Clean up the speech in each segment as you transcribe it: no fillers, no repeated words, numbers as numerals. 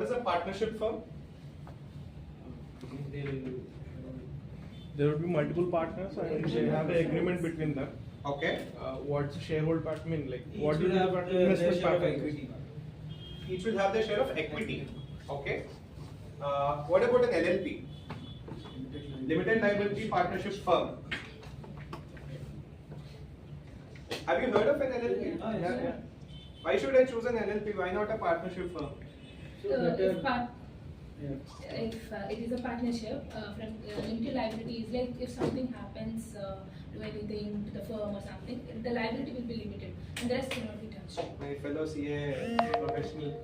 What is a partnership firm? There will be multiple partners and they have an agreement between them. Okay. What's the shareholder partner mean? Like what do Each will have their share of equity. Each will have their share of equity. Okay. What about an LLP? Limited liability partnership firm. Have you heard of an LLP? Yeah. Why should I choose an LLP? Why not a partnership firm? If it is a partnership, from limited liability is like if something happens to anything to the firm or something, the liability will be limited and the rest cannot be touched. My fellow CA professional.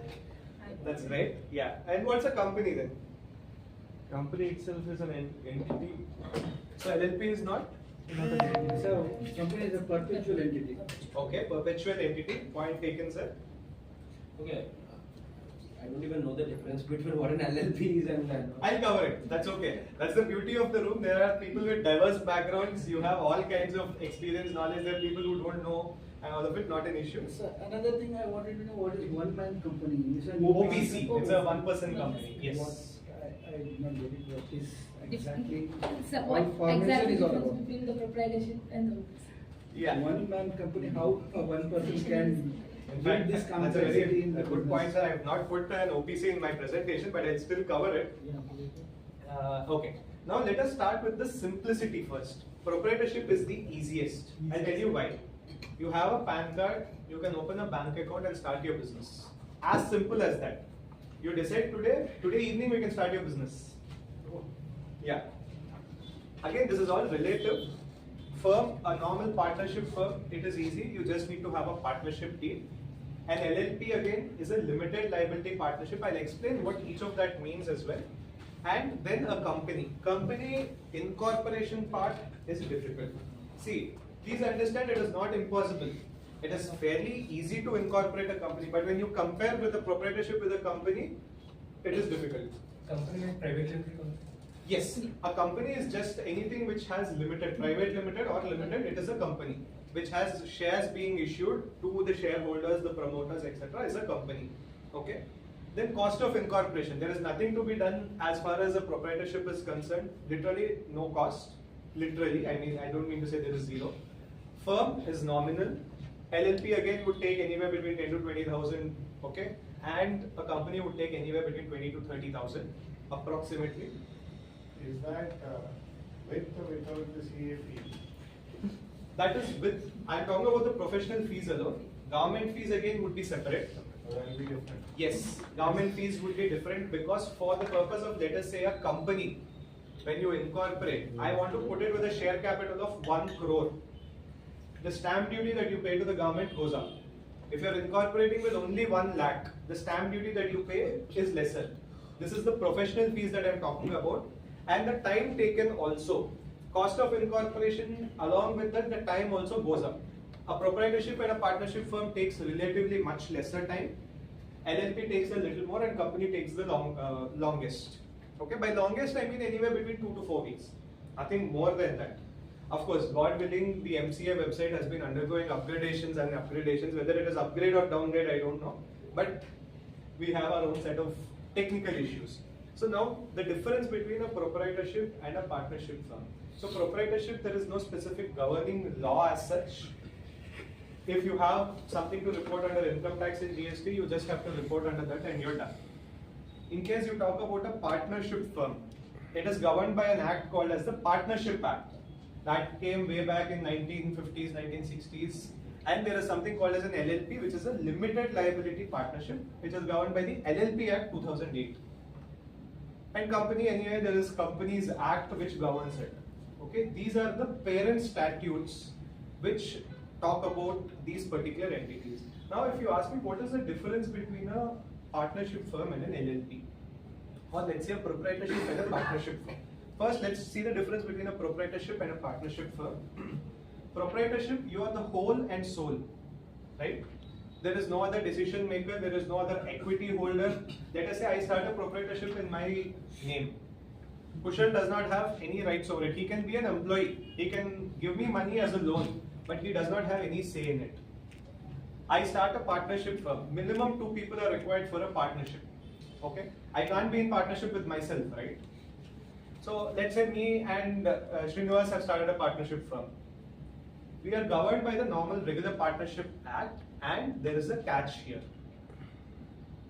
That's right. Yeah. And what's a company then? company itself is an entity. So LLP is not? Not an entity. So, company is a perpetual entity. Okay. Perpetual entity. Point taken, sir. Okay. I don't even know the difference between what an LLP is and I'll cover it. That's okay. That's the beauty of the room. There are people with diverse backgrounds. You have all kinds of experience, knowledge. There are people who don't know, and all of it not an issue. So another thing I wanted to know, what is one-man company? Is it OPC. It's a one-person company. Yes. I did not get it. What is exactly? So all what formation exactly is all difference about? between the proprietorship and the Yeah. One-man company, how one person can In build fact, this that's a complexity very in the good business? point, sir. I have not put an OPC in my presentation, but I'll still cover it. Yeah. Okay. Now let us start with the simplicity first. Proprietorship is the easiest. I'll tell you why. You have a PAN card, you can open a bank account and start your business. As simple as that. You decide today evening we can start your business. Yeah. Again, this is all relative. Firm, a normal partnership firm, it is easy. You just need to have a partnership deed. An LLP again is a limited liability partnership. I'll explain what each of that means as well. And then a company. Company incorporation part is difficult. See, please understand it is not impossible. It is fairly easy to incorporate a company, but when you compare with a proprietorship with a company, it is difficult. company like private limited company. Yes, a company is just anything which has limited, private limited or limited, it is a company. Which has shares being issued to the shareholders, the promoters, etc. is a company. Okay. Then cost of incorporation. There is nothing to be done as far as a proprietorship is concerned. Literally no cost. Literally, I don't mean to say there is zero. Firm is nominal. LLP again would take anywhere between 10 to 20,000. Okay. And a company would take anywhere between 20 to 30,000 approximately. Is that with or without the CA fee? That is with, I'm talking about the professional fees alone. Government fees again would be separate. So that will be different. Yes, government fees would be different because for the purpose of, let us say, a company, when you incorporate, I want to put it with a share capital of 1 crore. The stamp duty that you pay to the government goes up. If you're incorporating with only 1 lakh, the stamp duty that you pay is lesser. This is the professional fees that I'm talking about. And the time taken also. Cost of incorporation, along with that, the time also goes up. A proprietorship and a partnership firm takes relatively much lesser time. LLP takes a little more and company takes the longest. Okay, by longest I mean anywhere between 2 to 4 weeks. Nothing more than that. Of course, God willing, the MCA website has been undergoing upgradations and upgradations. Whether it is upgrade or downgrade, I don't know. But we have our own set of technical issues. So now the difference between a proprietorship and a partnership firm. So proprietorship, there is no specific governing law as such. If you have something to report under income tax and GST, you just have to report under that and you're done. In case you talk about a partnership firm, it is governed by an act called as the Partnership Act. That came way back in 1950s, 1960s. And there is something called as an LLP, which is a limited liability partnership, which is governed by the LLP Act 2008. And company, anyway, there is Companies Act which governs it. Okay, these are the parent statutes which talk about these particular entities. Now, if you ask me what is the difference between a partnership firm and an LLP, or let's say a proprietorship and a partnership firm. First, let's see the difference between a proprietorship and a partnership firm. Proprietorship, you are the whole and sole, right? There is no other decision maker, there is no other equity holder. Let us say I start a proprietorship in my name. Kushal does not have any rights over it. He can be an employee. He can give me money as a loan, but he does not have any say in it. I start a partnership firm. Minimum 2 people are required for a partnership. Okay, I can't be in partnership with myself, right? So let's say me and Srinivas have started a partnership firm. We are governed by the normal regular partnership act, and there is a catch here.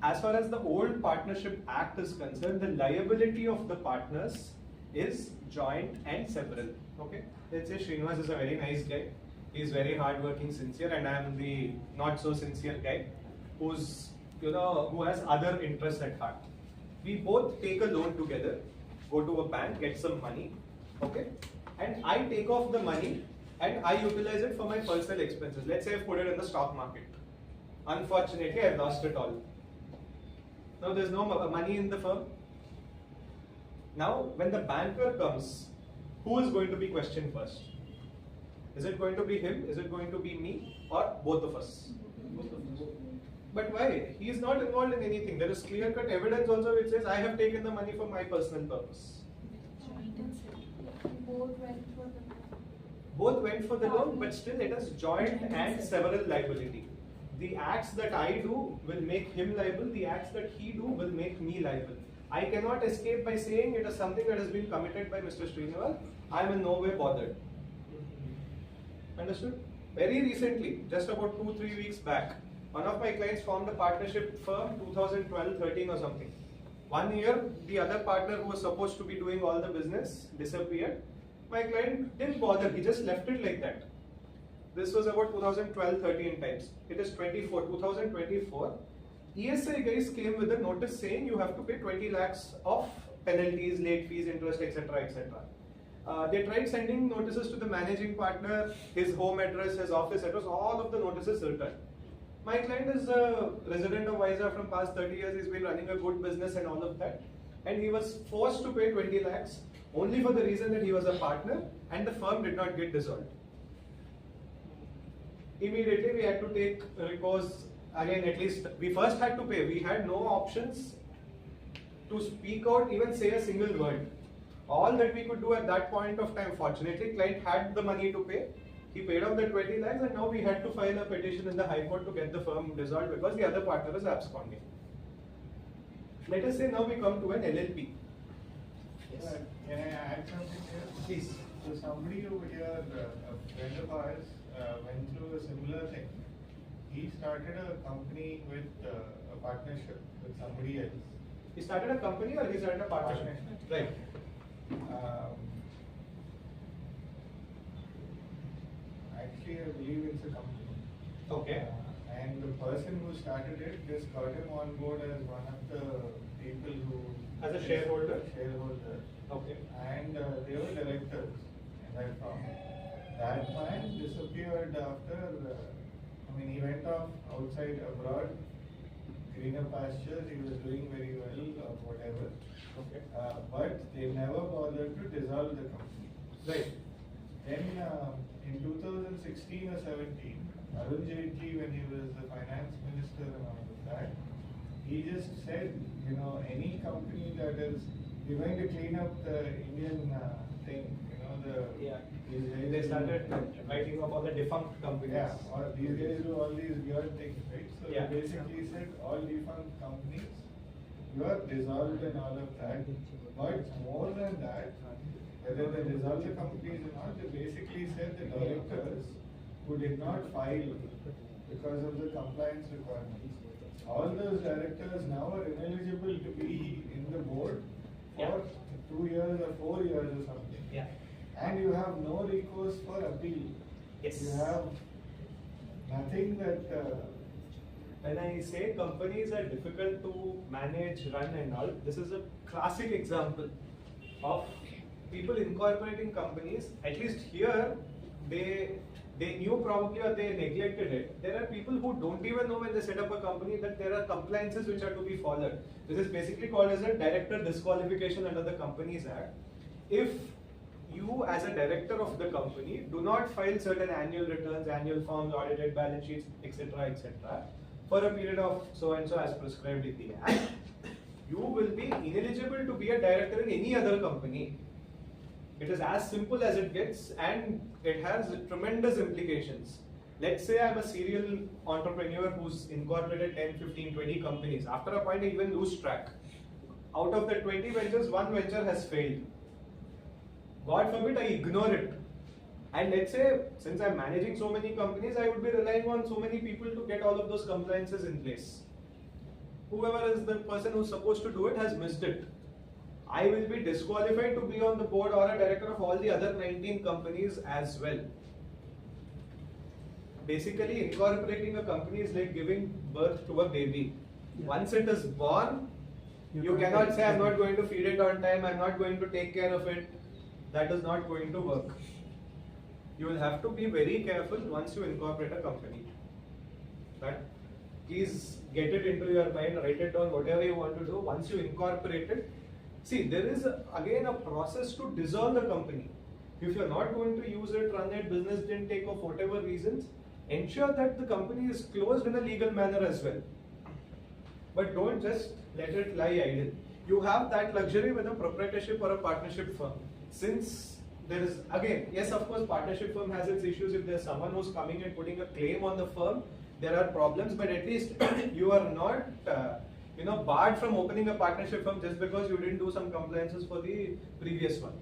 As far as the old partnership act is concerned, the liability of the partners is joint and several. Okay, let's say Srinivas is a very nice guy. He is very hardworking, sincere, and I am the not so sincere guy who's who has other interests at heart. We both take a loan together, go to a bank, get some money, okay, and I take off the money and I utilize it for my personal expenses. Let's say I put it in the stock market. Unfortunately, I've lost it all. Now there's no money in the firm. Now, when the banker comes, who is going to be questioned first? Is it going to be him? Is it going to be me? Or both of us? Both of us. But why? He is not involved in anything. There is clear-cut evidence also which says I have taken the money for my personal purpose. Both went for the loan, but still it is joint and several liability. The acts that I do will make him liable, the acts that he do will make me liable. I cannot escape by saying it is something that has been committed by Mr. Srinivas. I am in no way bothered. Understood? Very recently, just about 2-3 weeks back, one of my clients formed a partnership firm 2012-13 or something. 1 year, the other partner who was supposed to be doing all the business disappeared. My client didn't bother, he just left it like that. This was about 2012-13 times. It is 2024. ESI guys came with a notice saying you have to pay 20 lakhs of penalties, late fees, interest, etc. etc. They tried sending notices to the managing partner, his home address, his office address, all of the notices returned. My client is a resident of Vizag from past 30 years, he's been running a good business and all of that. And he was forced to pay 20 lakhs only for the reason that he was a partner and the firm did not get dissolved. Immediately we had to take recourse again, at least we first had to pay. We had no options to speak out, even say a single word. All that we could do at that point of time, fortunately, client had the money to pay. He paid off the 20 lakhs and now we had to file a petition in the High Court to get the firm dissolved because the other partner is absconding. Let us say now we come to an LLP. Yes. Can I add something here? Please. So somebody over here, a friend of ours, went through a similar thing. He started a company with a partnership with somebody else. He started a company or he started a partnership? Right. Actually, I believe it's a company. Okay. And the person who started it just got him on board as one of the people who... As a shareholder? Shareholder. Okay. And they were directors in that firm. That man disappeared after, he went off outside abroad, greener pastures, he was doing very well or whatever. Okay. But they never bothered to dissolve the company. Right. Then in 2016 or 17, Arun Jaitley, when he was the finance minister and all of that, he just said, any company that is, we're going to clean up the Indian thing, They started writing off all the defunct companies. Yeah, these guys do all these weird things, right? So Yeah. they basically said all defunct companies, you are dissolved and all of that. But more than that, whether they dissolved the companies or not, they basically said the directors who did not file because of the compliance requirements. All those directors now are ineligible to be in the board for 2 years or 4 years or something. Yeah. And you have no recourse for appeal. Yes. You have nothing that. When I say companies are difficult to manage, run and all, this is a classic example of people incorporating companies. At least here, they knew probably or they neglected it. There are people who don't even know when they set up a company that there are compliances which are to be followed. This is basically called as a director disqualification under the Companies Act. If you as a director of the company do not file certain annual returns, annual forms, audited balance sheets, etc., for a period of so and so as prescribed in the Act, you will be ineligible to be a director in any other company. It is as simple as it gets and it has tremendous implications. Let's say I'm a serial entrepreneur who's incorporated 10, 15, 20 companies. After a point, I even lose track. out of the 20 ventures, one venture has failed. God forbid I ignore it. And let's say, since I'm managing so many companies, I would be relying on so many people to get all of those compliances in place. Whoever is the person who's supposed to do it has missed it. I will be disqualified to be on the board or a director of all the other 19 companies as well. Basically, incorporating a company is like giving birth to a baby. Once it is born, you cannot say, I'm not going to feed it on time, I'm not going to take care of it. That is not going to work. You will have to be very careful once you incorporate a company. But please get it into your mind, write it down, whatever you want to do. Once you incorporate it, see, there is again a process to dissolve the company. If you're not going to use it, run it, business didn't take off, whatever reasons, ensure that the company is closed in a legal manner as well. But don't just let it lie idle. You have that luxury with a proprietorship or a partnership firm. Since there is, again, yes, of course, partnership firm has its issues. If there's someone who's coming and putting a claim on the firm, there are problems, but at least you are not barred from opening a partnership firm just because you didn't do some compliances for the previous one.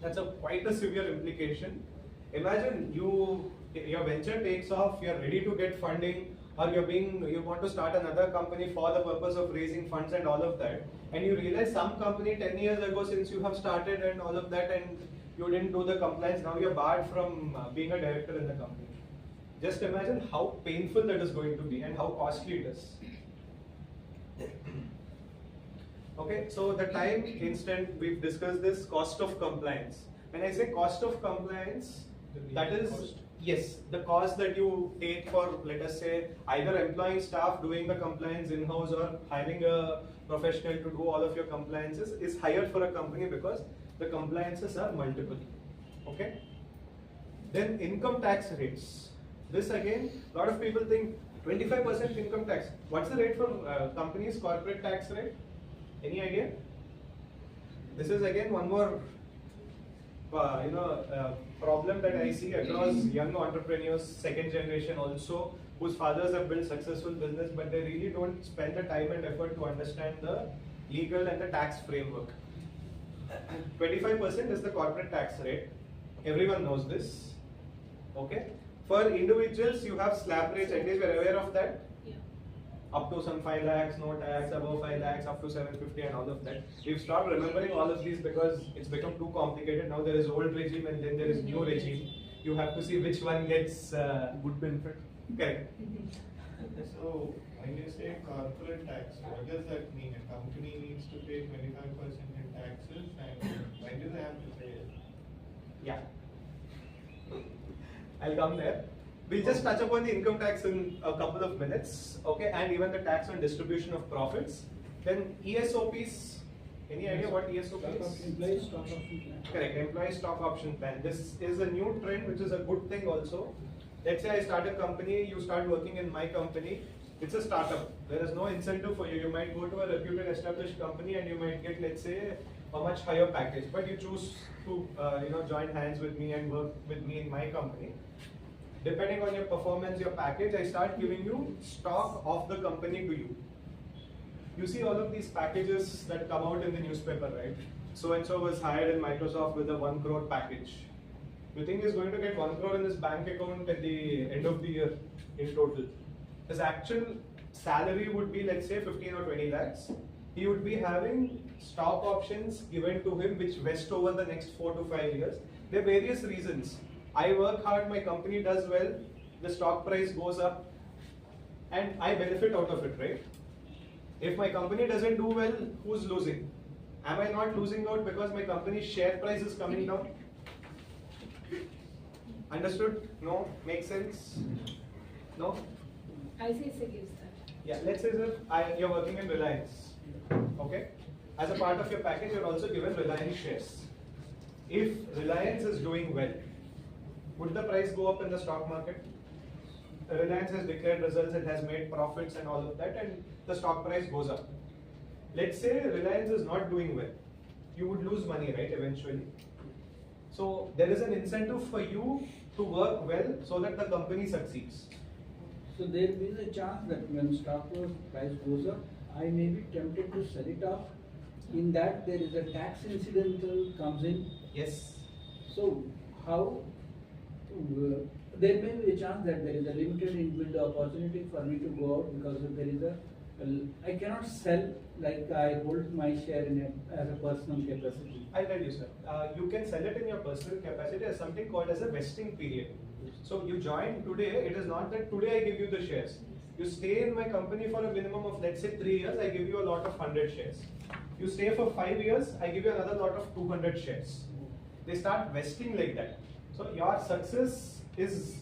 That's quite a severe implication. Imagine your venture takes off, you're ready to get funding, or you want to start another company for the purpose of raising funds and all of that, and you realize some company 10 years ago since you have started and all of that, and you didn't do the compliance, now you're barred from being a director in the company. Just imagine how painful that is going to be and how costly it is. Okay, so the time instant, we've discussed this cost of compliance. When I say cost of compliance, that is, yes, the cost that you take for, let us say, either employing staff doing the compliance in-house or hiring a professional to do all of your compliances is higher for a company because the compliances are multiple. Okay? Then income tax rates. This again, a lot of people think 25% income tax. What's the rate for companies' corporate tax rate? Any idea? This is again one more problem that I see across young entrepreneurs, second generation also, whose fathers have built successful business, but they really don't spend the time and effort to understand the legal and the tax framework. 25% is the corporate tax rate. Everyone knows this. Okay. For individuals, you have slab rates. At least we're aware of that. Yeah. Up to some 5 lakhs, no tax, above 5 lakhs, up to 750 and all of that. We've stopped remembering all of these because it's become too complicated. Now there is old regime and then there is new regime. You have to see which one gets good benefit. correct. So, when you say corporate tax, what does that mean? A company needs to pay 25% in taxes, and when do they have to pay it? Yeah. I'll come there. We'll just touch upon the income tax in a couple of minutes, okay, and even the tax on distribution of profits. Then ESOPs, any idea what ESOP is? Employee stock option plan. Correct, employee stock option plan. This is a new trend, which is a good thing also. Let's say I start a company, you start working in my company. It's a startup. There is no incentive for you. You might go to a reputed established company and you might get, let's say, a much higher package. But you choose to join hands with me and work with me in my company. Depending on your performance, your package, I start giving you stock of the company to you. You see all of these packages that come out in the newspaper, right? So and so was hired in Microsoft with a 1 crore package. You think he's going to get 1 crore in his bank account at the end of the year in total? His actual salary would be, let's say, 15 or 20 lakhs. He would be having stock options given to him which vest over the next 4 to 5 years. There are various reasons. I work hard, my company does well, the stock price goes up, and I benefit out of it, right? If my company doesn't do well, who's losing? Am I not losing out because my company's share price is coming down? Understood? No? Makes sense? No? ICICI gives that. Yeah, let's say that you're working in Reliance, okay? As a part of your package, you're also given Reliance shares. If Reliance is doing well, would the price go up in the stock market? Reliance has declared results, it has made profits and all of that, and the stock price goes up. Let's say Reliance is not doing well. You would lose money, right, eventually. So there is an incentive for you to work well so that the company succeeds. So there is a chance that when stock price goes up, I may be tempted to sell it off in that there is a tax incidental comes in. Yes. So how there may be a chance that there is a limited inbuilt opportunity for me to go out because if there is I cannot sell like I hold my share in as a personal capacity. I'll tell you, sir. You can sell it in your personal capacity as something called as a vesting period. So you join today. It is not that today I give you the shares. You stay in my company for a minimum of, let's say, 3 years. I give you a lot of 100 shares. You stay for 5 years. I give you another lot of 200 shares. They start vesting like that. So your success is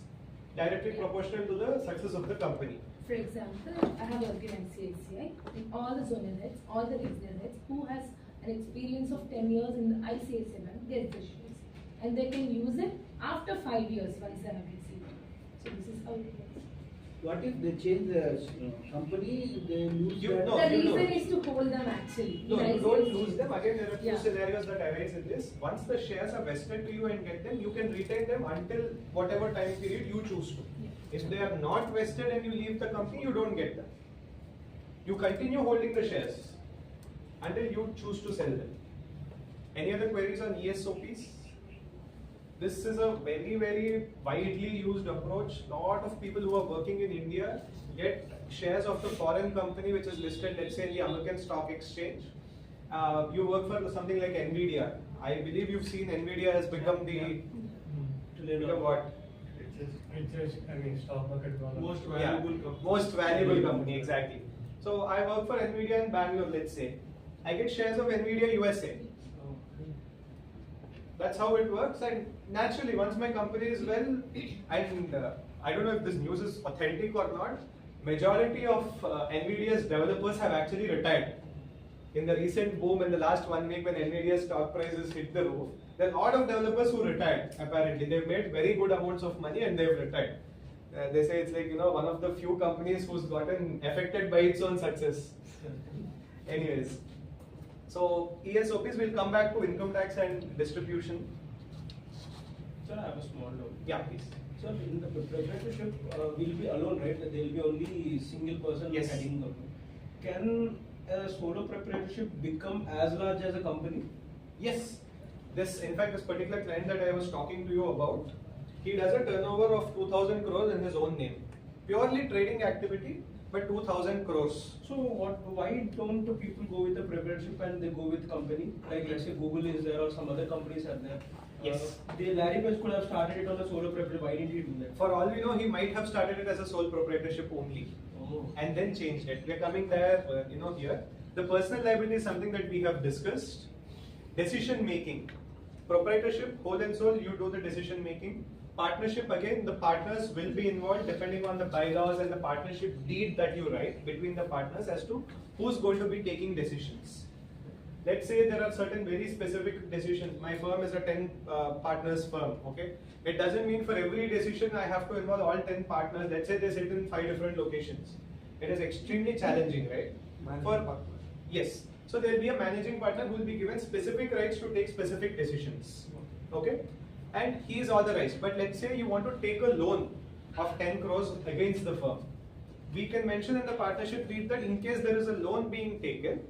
directly proportional to the success of the company. For example, I have worked in ICICI, in all the zonal heads, all the regional heads, who has an experience of 10 years in the ICICI bank gets the shares. And they can use it after 5 years once they have received it. So this is how it works. What if they change the company, they lose You- that? no, The you reason don't. is to hold them actually. No, in you don't ICICI. lose them. Again, there are two Yeah. scenarios that arise in this. Once the shares are vested to you and get them, you can retain them until whatever time period you choose to. Yeah. If they are not vested and you leave the company, you don't get them. You continue holding the shares until you choose to sell them. Any other queries on ESOPs? This is a very, very widely used approach. Lot of people who are working in India get shares of the foreign company which is listed, let's say, in the American Stock Exchange. You work for something like Nvidia. I believe you've seen Nvidia has become become what? I mean, stock market gone up. Most Yeah, valuable company. most valuable company, exactly. So I work for Nvidia in Bangalore, let's say. I get shares of Nvidia USA. That's how it works, and naturally, once my company is well, and I don't know if this news is authentic or not, majority of Nvidia's developers have actually retired. In the recent boom in the last 1 week when Nvidia's stock prices hit the roof, there are a lot of developers who retired, apparently. They've made very good amounts of money and they've retired. They say it's like, one of the few companies who's gotten affected by its own success. Anyways. So ESOPs will come back to income tax and distribution. Sir, I have a small doubt. Yeah, please. Sir, in the proprietorship, will be alone, right? There will be only single person Yes. heading the company. Can a solo proprietorship become as large as a company? Yes. In fact, this particular client that I was talking to you about, he does a turnover of 2,000 crores in his own name. Purely trading activity, but 2,000 crores. So why don't the people go with the proprietorship and they go with company? Like let's say Google is there or some other companies are there. Yes. Larry Page could have started it on a solo proprietorship. Why didn't he do that? For all we know, he might have started it as a sole proprietorship only. Oh. And then changed it. We're coming there, here. The personal liability is something that we have discussed. Decision making. Proprietorship, whole and sole, you do the decision making. Partnership, again, the partners will be involved depending on the bylaws and the partnership deed that you write between the partners as to who's going to be taking decisions. Let's say there are certain very specific decisions. My firm is a 10 partners firm, okay? It doesn't mean for every decision I have to involve all 10 partners. Let's say they sit in 5 different locations. It is extremely challenging, right? Yes. So there will be a managing partner who will be given specific rights to take specific decisions, okay? And he is authorized. But let's say you want to take a loan of 10 crores against the firm. We can mention in the partnership deed that in case there is a loan being taken,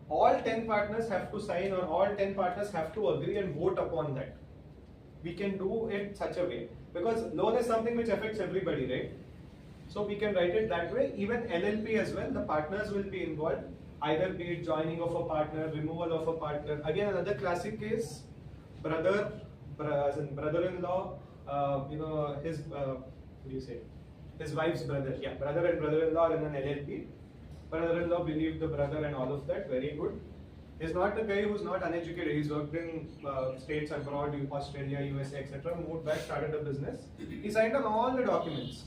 all 10 partners have to sign or all 10 partners have to agree and vote upon that. We can do it such a way because loan is something which affects everybody, right? So we can write it that way. Even LLP as well, the partners will be involved, either be it joining of a partner, removal of a partner. Again, another classic case, brother-in-law, his, his wife's brother. Yeah, brother and brother-in-law are in an LLP. Brother-in-law believed the brother and all of that, very good. He's not a guy who's not uneducated. He's worked in states abroad, Australia, USA, etc. Moved back, started a business. He signed on all the documents.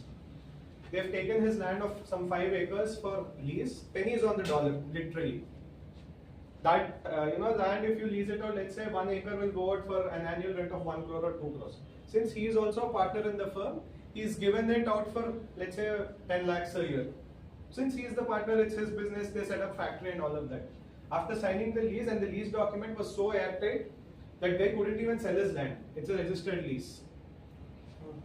They've taken his land of some 5 acres for lease, pennies on the dollar, literally. That, land, if you lease it out, let's say 1 acre will go out for an annual rent of 1 crore or 2 crores. Since he is also a partner in the firm, he's given it out for, let's say, 10 lakhs a year. Since he is the partner, it's his business, they set up factory and all of that. After signing the lease, and the lease document was so airtight that they couldn't even sell his land. It's a registered lease.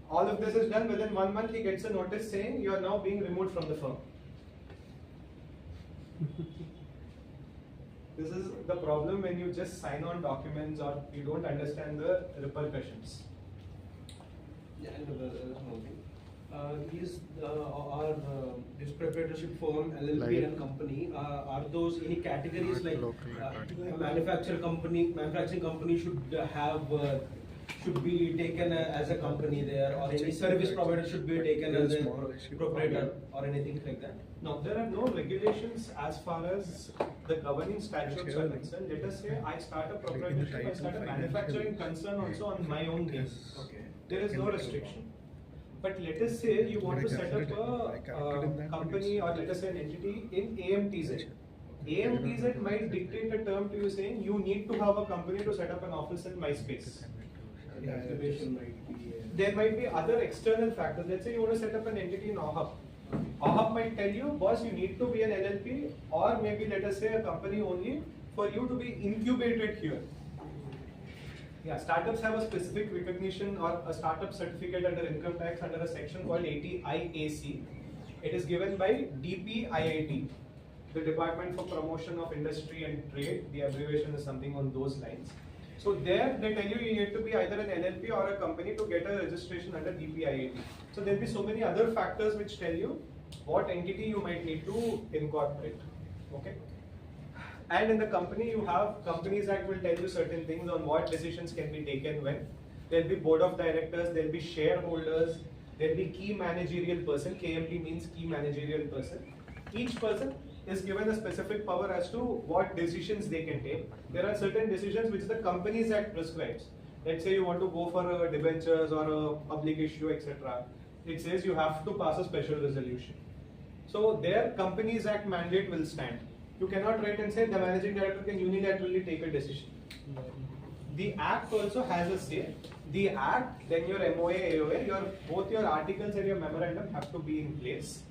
All of this is done within 1 month. He gets a notice saying you are now being removed from the firm. This is the problem when you just sign on documents or you don't understand the repercussions. Yeah, and one thing. Is our this proprietorship firm, LLP and company, are those any categories like manufacturing company should have should be taken as a company there, or any service provider should be taken as a proprietor or anything like that? No, there are no regulations as far as the governing statutes are concerned. Let us say I start a proprietorship, I start a manufacturing concern also on my own name. Okay. There is no restriction. But let us say you want to set up a company or let us say an entity in AMTZ. AMTZ might dictate a term to you saying you need to have a company to set up an office in my space. Activation might be. There might be other external factors. Let's say you want to set up an entity in OHUB. OHUB might tell you, boss, you need to be an LLP or maybe let us say a company only for you to be incubated here. Yeah, startups have a specific recognition or a startup certificate under income tax under a section called 80IAC. It is given by DPIIT, the Department for Promotion of Industry and Trade. The abbreviation is something on those lines. So there they tell you need to be either an LLP or a company to get a registration under DPIIT. So there will be so many other factors which tell you what entity you might need to incorporate. Okay. And in the company, you have Companies Act will tell you certain things on what decisions can be taken when. There will be board of directors, there will be shareholders, there will be key managerial person. KMP means key managerial person. Each person is given a specific power as to what decisions they can take. There are certain decisions which the Companies Act prescribes. Let's say you want to go for a debentures or a public issue, etc. It says you have to pass a special resolution. So their Companies Act mandate will stand. You cannot write and say the managing director can unilaterally take a decision. The Act also has a say. The Act, then your MOA, AOA, both your articles and your memorandum have to be in place.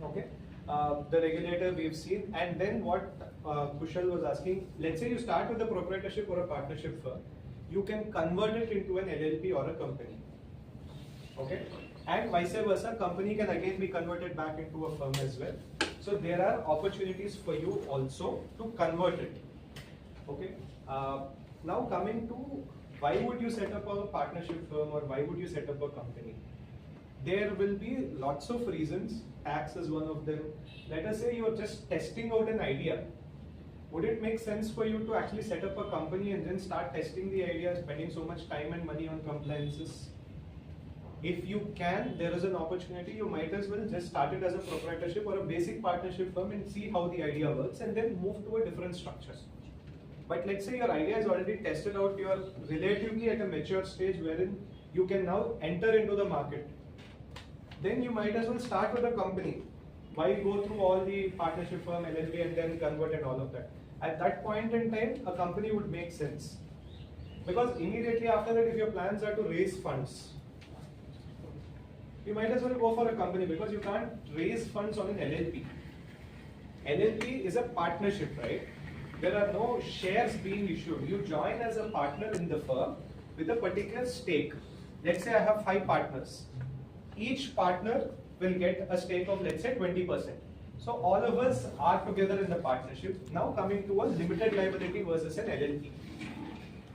Okay. The regulator we've seen, and then what Kushal was asking, let's say you start with a proprietorship or a partnership firm, you can convert it into an LLP or a company. Okay. And vice versa, company can again be converted back into a firm as well. So there are opportunities for you also to convert it. Okay. Now coming to why would you set up a partnership firm or why would you set up a company? There will be lots of reasons. Tax is one of them. Let us say you are just testing out an idea. Would it make sense for you to actually set up a company and then start testing the idea, spending so much time and money on compliances? If you can, there is an opportunity, you might as well just start it as a proprietorship or a basic partnership firm and see how the idea works and then move to a different structure. But let's say your idea is already tested out, you are relatively at a mature stage wherein you can now enter into the market. Then you might as well start with a company. Why go through all the partnership firm, LLP and then convert and all of that? At that point in time, a company would make sense. Because immediately after that, if your plans are to raise funds, you might as well go for a company because you can't raise funds on an LLP. LLP is a partnership, right? There are no shares being issued. You join as a partner in the firm with a particular stake. Let's say I have 5 partners. Each partner will get a stake of, let's say, 20%. So all of us are together in the partnership. Now coming to a limited liability versus an LLP.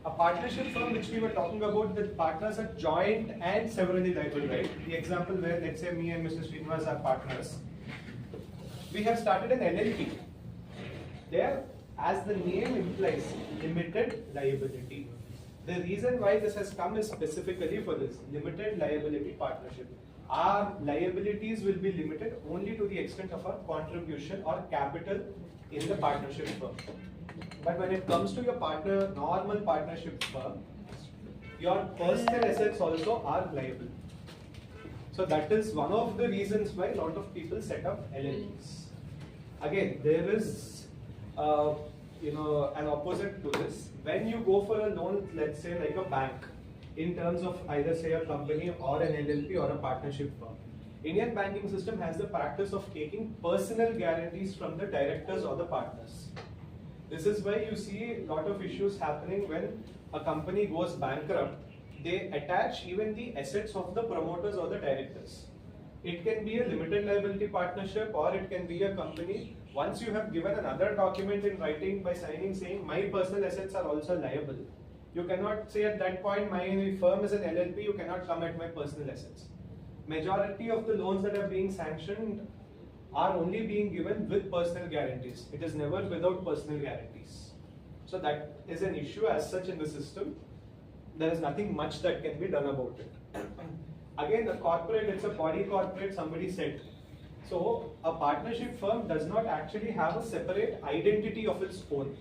A partnership firm which we were talking about, the partners are joint and severally liable, right? The example where, let's say, me and Mr. Srinivas are partners. We have started an LLP. There, as the name implies, limited liability. The reason why this has come is specifically for this, limited liability partnership. Our liabilities will be limited only to the extent of our contribution or capital in the partnership firm. But when it comes to your normal partnership firm, your personal assets also are liable. So that is one of the reasons why a lot of people set up LLPs. Again, there is an opposite to this. When you go for a loan, let's say like a bank, in terms of either say a company or an LLP or a partnership firm, Indian banking system has the practice of taking personal guarantees from the directors or the partners. This is why you see a lot of issues happening when a company goes bankrupt. They attach even the assets of the promoters or the directors. It can be a limited liability partnership or it can be a company Once you have given another document in writing by signing saying my personal assets are also liable, you cannot say at that point my firm is an LLP, you cannot come at my personal assets. Majority of the loans that are being sanctioned are only being given with personal guarantees. It is never without personal guarantees. So that is an issue as such in the system. There is nothing much that can be done about it. Again, the corporate, it's a body corporate, somebody said. So a partnership firm does not actually have a separate identity of its own,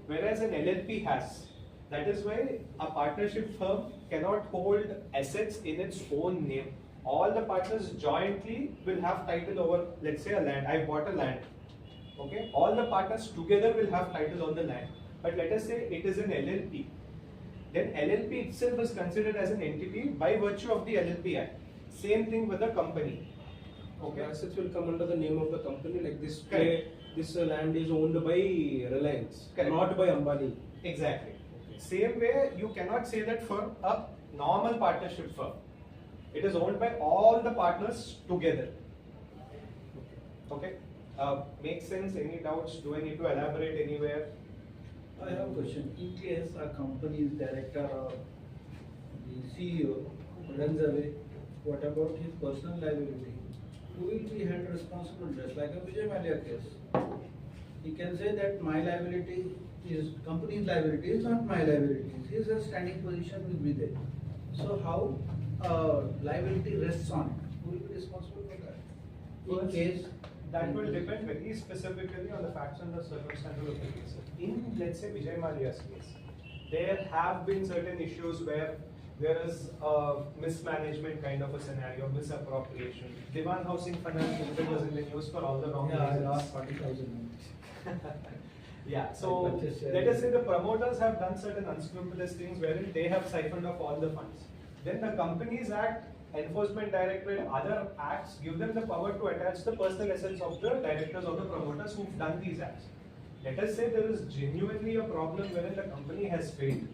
whereas an LLP has. That is why a partnership firm cannot hold assets in its own name. All the partners jointly will have title over, let's say, a land. I bought a land. Okay, all the partners together will have title on the land. But let us say it is an LLP. Then LLP itself is considered as an entity by virtue of the LLP Act. Same thing with a company. Okay, assets will come under the name of the company, like this. Correct. This land is owned by Reliance, Correct. not by Ambani. Exactly. Same way, you cannot say that for a normal partnership firm. It is owned by all the partners together. Okay. Makes sense? Any doubts? Do I need to elaborate anywhere? I have a question. In case a company's director or the CEO runs away, what about his personal liability? Who will be held responsible? Just like a Vijay Mallya case. He can say that my liability is company's liability is not my liability. His standing position will be there. So how liability rests on it? Who will be responsible for that? In case That will depend very specifically on the facts and the circumstances of the case. In, let's say, Vijay Mallya's case, there have been certain issues where there is a mismanagement kind of a scenario, misappropriation. Diwan Housing Finance Limited was in the news for all the wrong I reasons. lost 40,000. Yeah, so let us say the promoters have done certain unscrupulous things wherein they have siphoned off all the funds. Then the Companies Act, Enforcement Directorate, other acts give them the power to attach the personal assets of the directors or the promoters who've done these acts. Let us say there is genuinely a problem wherein the company has failed.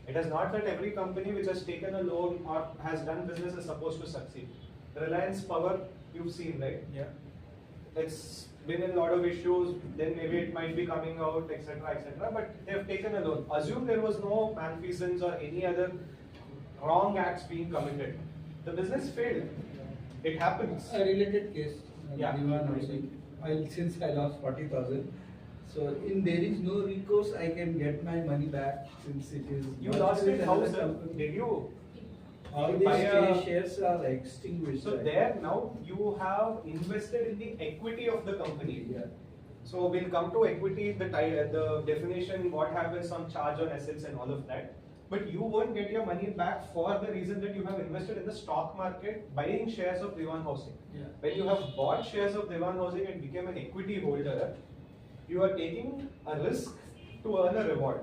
It is not that every company which has taken a loan or has done business is supposed to succeed. Reliance Power, you've seen, right? Yeah. It's been in a lot of issues, then maybe it might be coming out, etc., but they've taken a loan. Assume there was no malfeasance or any other wrong acts being committed. The business failed. It happens. A related case. Yeah. Diwan Housing. Since I lost 40,000, so in there is no recourse, I can get my money back since it is. You lost it, how, another sir? company. Did you? All these buy a- shares are extinguished. So right? there now you have invested in the equity of the company. Yeah. So we'll come to equity, the definition, what happens on charge on assets and all of that. But you won't get your money back for the reason that you have invested in the stock market buying shares of Diwan Housing. Yeah. When you have bought shares of Diwan Housing and became an equity holder, you are taking a risk to earn a reward.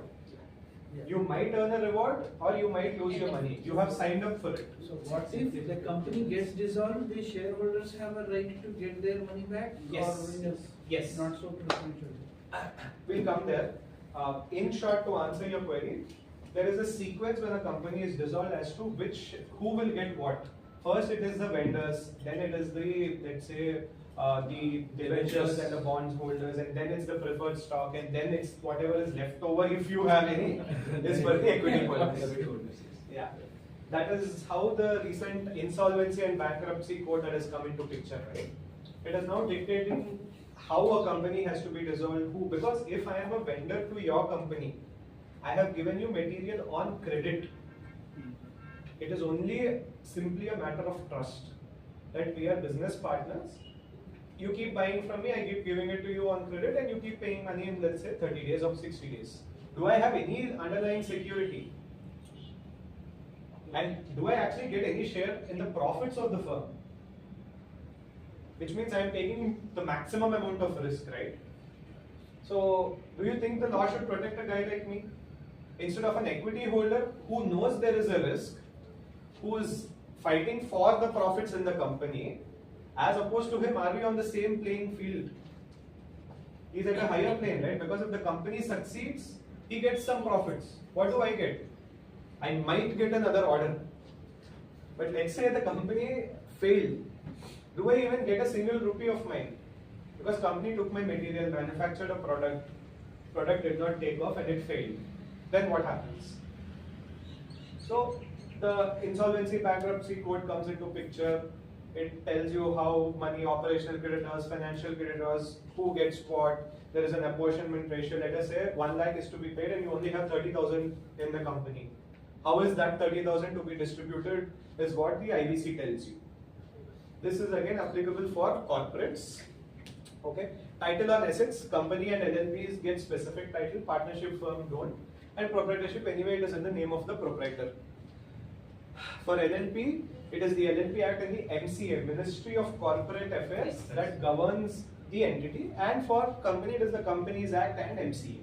Yeah. You might earn a reward or you might lose your money. You have signed up for it. So what if the company gets dissolved, the shareholders have a right to get their money back? Yes. Or Yes. not so preferential? We'll come there. In short, to answer your query, there is a sequence when a company is dissolved as to who will get what. First it is the vendors, then it is the, let's say, the debentures and the bonds holders, and then it's the preferred stock, and then it's whatever is left over, if you have any, is for the equity holders. Yeah. That is how the recent insolvency and bankruptcy code that has come into picture, right? It is now dictating how a company has to be dissolved, who, because if I am a vendor to your company, I have given you material on credit. It is only simply a matter of trust that we are business partners. You keep buying from me, I keep giving it to you on credit, and you keep paying money in, let's say, 30 days or 60 days. Do I have any underlying security? And do I actually get any share in the profits of the firm? Which means I am taking the maximum amount of risk, right? So, do you think the law should protect a guy like me? Instead of an equity holder who knows there is a risk, who is fighting for the profits in the company, as opposed to him, are we on the same playing field? He's at a higher plane, right? Because if the company succeeds, he gets some profits. What do I get? I might get another order. But let's say the company failed. Do I even get a single rupee of mine? Because company took my material, manufactured a product did not take off and it failed. Then what happens? So the insolvency bankruptcy code comes into picture. It tells you how money, operational creditors, financial creditors, who gets what. There is an apportionment ratio. Let us say 1 lakh is to be paid and you only have 30,000 in the company. How is that 30,000 to be distributed is what the IBC tells you. This is again applicable for corporates. Okay. Title on assets, company and LLPs get specific title, partnership firm don't. And proprietorship, anyway, it is in the name of the proprietor. For LLP, it is the LLP Act and the MCA, Ministry of Corporate Affairs, that governs the entity. And for company, it is the Companies Act and MCA.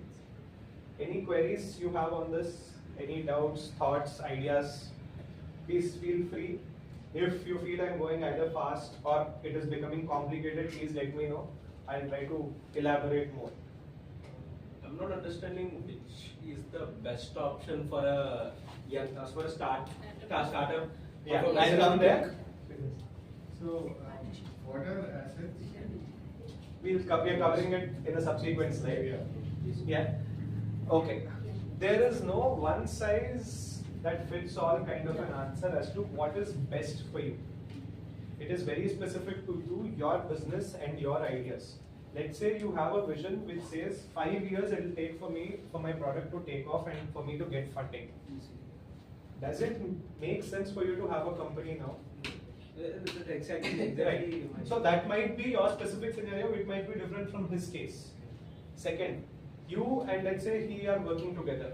Any queries you have on this? Any doubts, thoughts, ideas? Please feel free. If you feel I'm going either fast or it is becoming complicated, please let me know. I'll try to elaborate more. I'm not understanding which is the best option for a startup. Yeah, I'll come there. So, what are assets? We are covering it in a subsequent slide. Yeah. Okay. There is no one size that fits all kind of an answer as to what is best for you. It is very specific to you, your business and your ideas. Let's say you have a vision which says 5 years it will take for my product to take off and for me to get funding. Does it make sense for you to have a company now? Exactly. Right. So that might be your specific scenario, it might be different from his case. Second, you and let's say he are working together.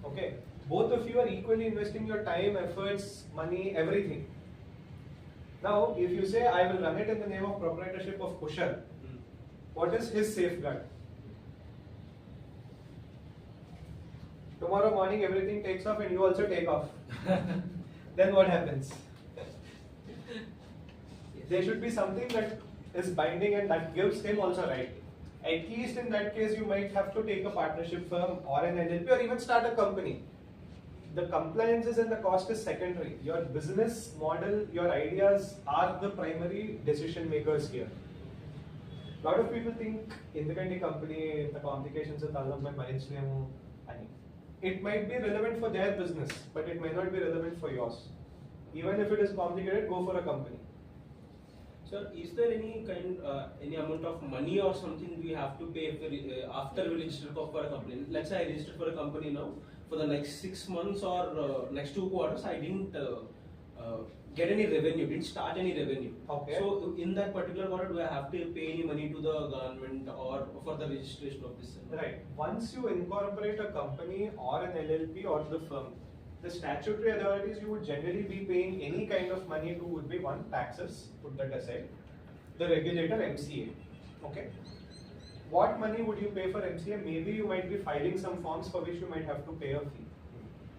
Okay. Both of you are equally investing your time, efforts, money, everything. Now, if you say, I will run it in the name of proprietorship of Kushal, what is his safeguard? Tomorrow morning everything takes off and you also take off. Then what happens? There should be something that is binding and that gives him also right. At least in that case, you might have to take a partnership firm or an LLP or even start a company. The compliances and the cost is secondary. Your business model, your ideas are the primary decision makers here. A lot of people think independent company, the complications of it might be relevant for their business, but it may not be relevant for yours. Even if it is complicated, go for a company. Sir, is there any any amount of money or something we have to pay after we register for a company? Let's say I registered for a company now. For the next 6 months or next 2 quarters, I didn't get any revenue, didn't start any revenue. Okay. So in that particular quarter, do I have to pay any money to the government or for the registration of this? Right. Once you incorporate a company or an LLP or the firm, the statutory authorities you would generally be paying any kind of money to would be one, taxes, put that aside, the regulator MCA. Okay. What money would you pay for MCA? Maybe you might be filing some forms for which you might have to pay a fee.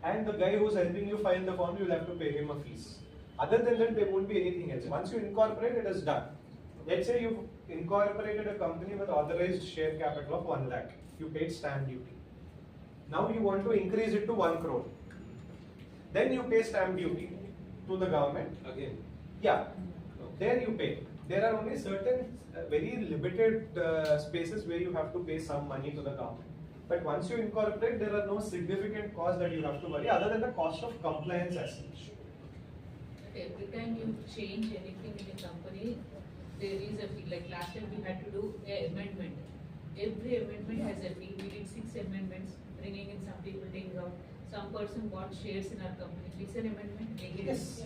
And the guy who's helping you file the form, you'll have to pay him a fees. Other than that, there won't be anything else. Once you incorporate, it is done. Let's say you've incorporated a company with authorized share capital of 1 lakh. You paid stamp duty. Now you want to increase it to 1 crore. Then you pay stamp duty to the government. Again? Yeah. There you pay. There are only certain very limited spaces where you have to pay some money to the government. But once you incorporate, there are no significant costs that you have to worry other than the cost of compliance as such. Every time you change anything in a company, there is a fee. Like last time we had to do an amendment. Every amendment has a fee. We did 6 amendments, bringing in some people, taking out. Some person bought shares in our company. It's an amendment. Yes.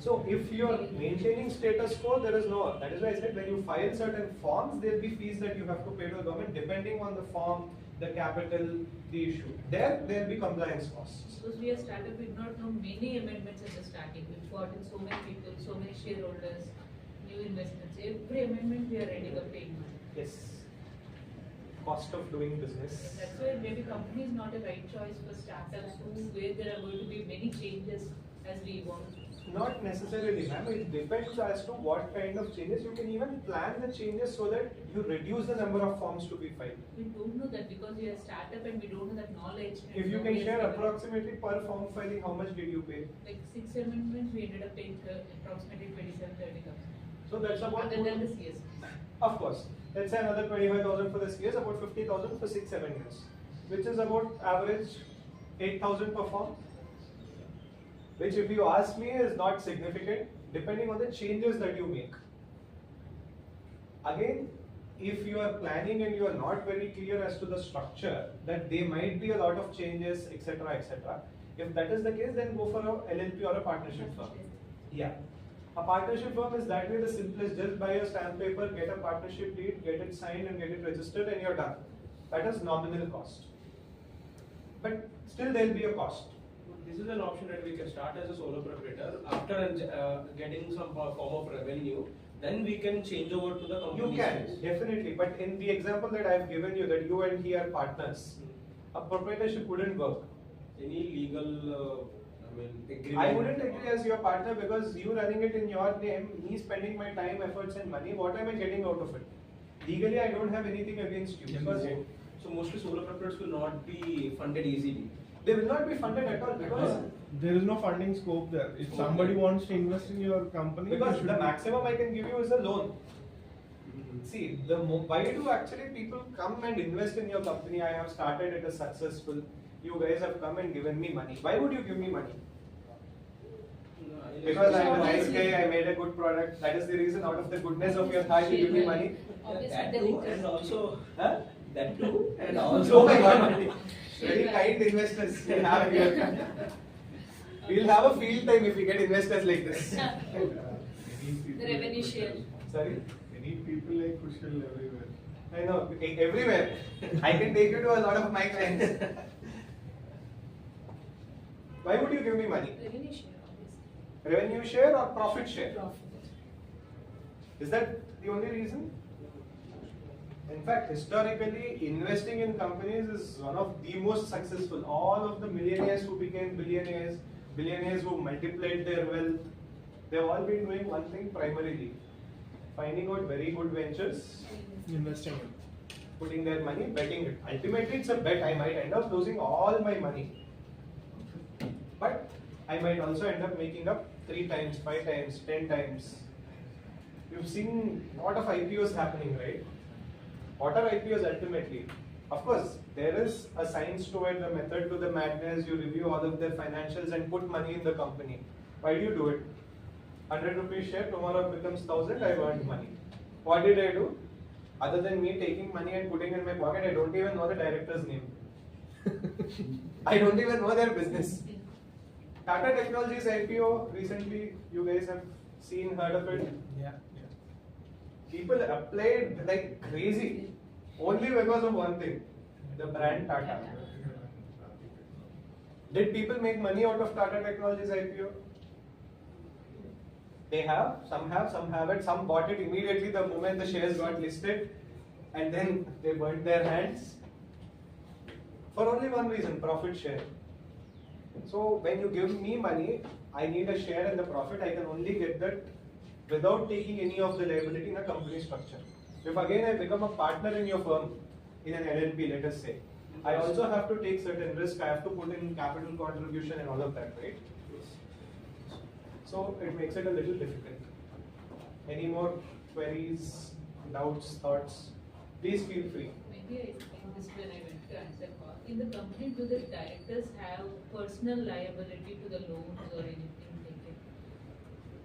So if you are maintaining status quo, there is no. That is why I said when you file certain forms, there will be fees that you have to pay to the government depending on the form, the capital, the issue. There will be compliance costs. Because we are startup, we did not know many amendments at the starting. We've got in so many people, so many shareholders, new investments. Every amendment we are ready to pay money. Yes. Cost of doing business. That's why maybe company is not a right choice for startups where there are going to be many changes as we evolve. Not necessarily, ma'am. It depends as to what kind of changes. You can even plan the changes so that you reduce the number of forms to be filed. We don't know that because we are a startup and we don't know that knowledge. If you can share approximately per form filing, how much did you pay? Like 6 amendments, we ended up paying approximately 27-30,000. So that's about. Other than the CS. Of course. Let's say another 25,000 for the CS, about 50,000 for 6-7 years, which is about average 8,000 per form. Which, if you ask me, is not significant, depending on the changes that you make. Again, if you are planning and you are not very clear as to the structure, that there might be a lot of changes, etc., etc. If that is the case, then go for a LLP or a partnership firm. Yeah. A partnership firm is that way the simplest. Just buy a stamp paper, get a partnership deed, get it signed and get it registered, and you're done. That is nominal cost. But still there will be a cost. This is an option that we can start as a solo proprietor. After getting some form of revenue, then we can change over to the company. You can, definitely. But in the example that I've given you, that you and he are partners, a proprietorship wouldn't work. Any legal agreement? I wouldn't agree as your partner, because you running it in your name, me spending my time, efforts and money, what am I getting out of it? Legally, I don't have anything against you. Because So mostly solo proprietors will not be funded easily. they will not be funded at all, because There is no funding scope there. If somebody wants to invest in your company, because you should the be- maximum I can give you is a loan. See, why do actually people come and invest in your company? I have started, it is successful. You guys have come and given me money. Why would you give me money? Because I am a nice guy, I made a good product. That is the reason, out of the goodness of your heart, you give me money. That too, and also Huh? that too, and Oh also my God. Very kind investors we have here. We'll have a field time if we get investors like this. The revenue share. Sorry? We need people like Kushal everywhere. I know, everywhere. I can take you to a lot of my clients. Why would you give me money? Revenue share, obviously. Revenue share or profit share? Profit. Is that the only reason? In fact, historically, investing in companies is one of the most successful. All of the millionaires who became billionaires, billionaires who multiplied their wealth, they've all been doing one thing primarily: finding out very good ventures, investing in. putting their money, betting it. Ultimately, it's a bet. I might end up losing all my money, but I might also end up making up 3 times, 5 times, 10 times. You've seen a lot of IPOs happening, right? What are IPOs ultimately? Of course, there is a science to it, the method to the madness. You review all of their financials and put money in the company. Why do you do it? 100 rupees share, tomorrow it becomes 1000, I've earned money. What did I do? Other than me taking money and putting in my pocket, I don't even know the director's name. I don't even know their business. Tata Technologies IPO recently, you guys have seen, heard of it. Yeah. People applied like crazy only because of one thing, the brand Tata. Did people make money out of Tata Technologies IPO? They have, some haven't, some bought it immediately the moment the shares got listed, and then they burnt their hands for only one reason: profit share. So when you give me money, I need a share in the profit. I can only get that without taking any of the liability in a company structure. If again I become a partner in your firm, in an LLP, let us say, I also have to take certain risk. I have to put in capital contribution and all of that, right? So it makes it a little difficult. Any more queries, doubts, thoughts? Please feel free. Maybe I explained this when I went to answer call. In the company, do the directors have personal liability to the loans or anything taken?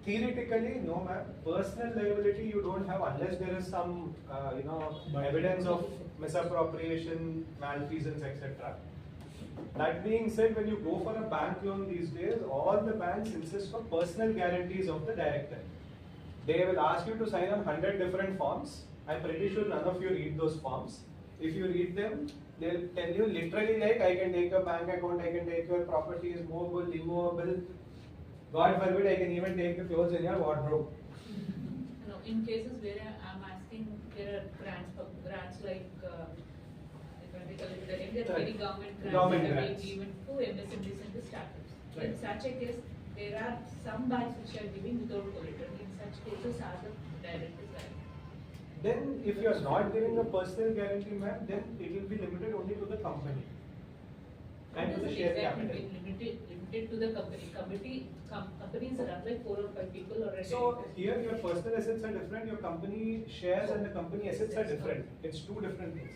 Theoretically, no, ma'am. Personal liability you don't have unless there is some, evidence of misappropriation, malfeasance, etc. That being said, when you go for a bank loan these days, all the banks insist on personal guarantees of the director. They will ask you to sign on 100 different forms. I'm pretty sure none of you read those forms. If you read them, they'll tell you literally like, I can take your bank account, I can take your properties, movable, immovable. God forbid, I can even take the clothes in your wardrobe. No, in cases where I'm asking, there are grants like, there are many government grants Government that are grants. being given to MSMEs and the startups. Right. In such a case, there are some banks which are giving without collateral. In such cases, are the directors right? Then, if you are not giving a personal guarantee, ma'am, then it will be limited only to the company. and to It the is share exactly capital. limited to the company. Companies run like 4 or 5 people or a So here your personal assets are different, your company shares and the company assets are different. It's two different things.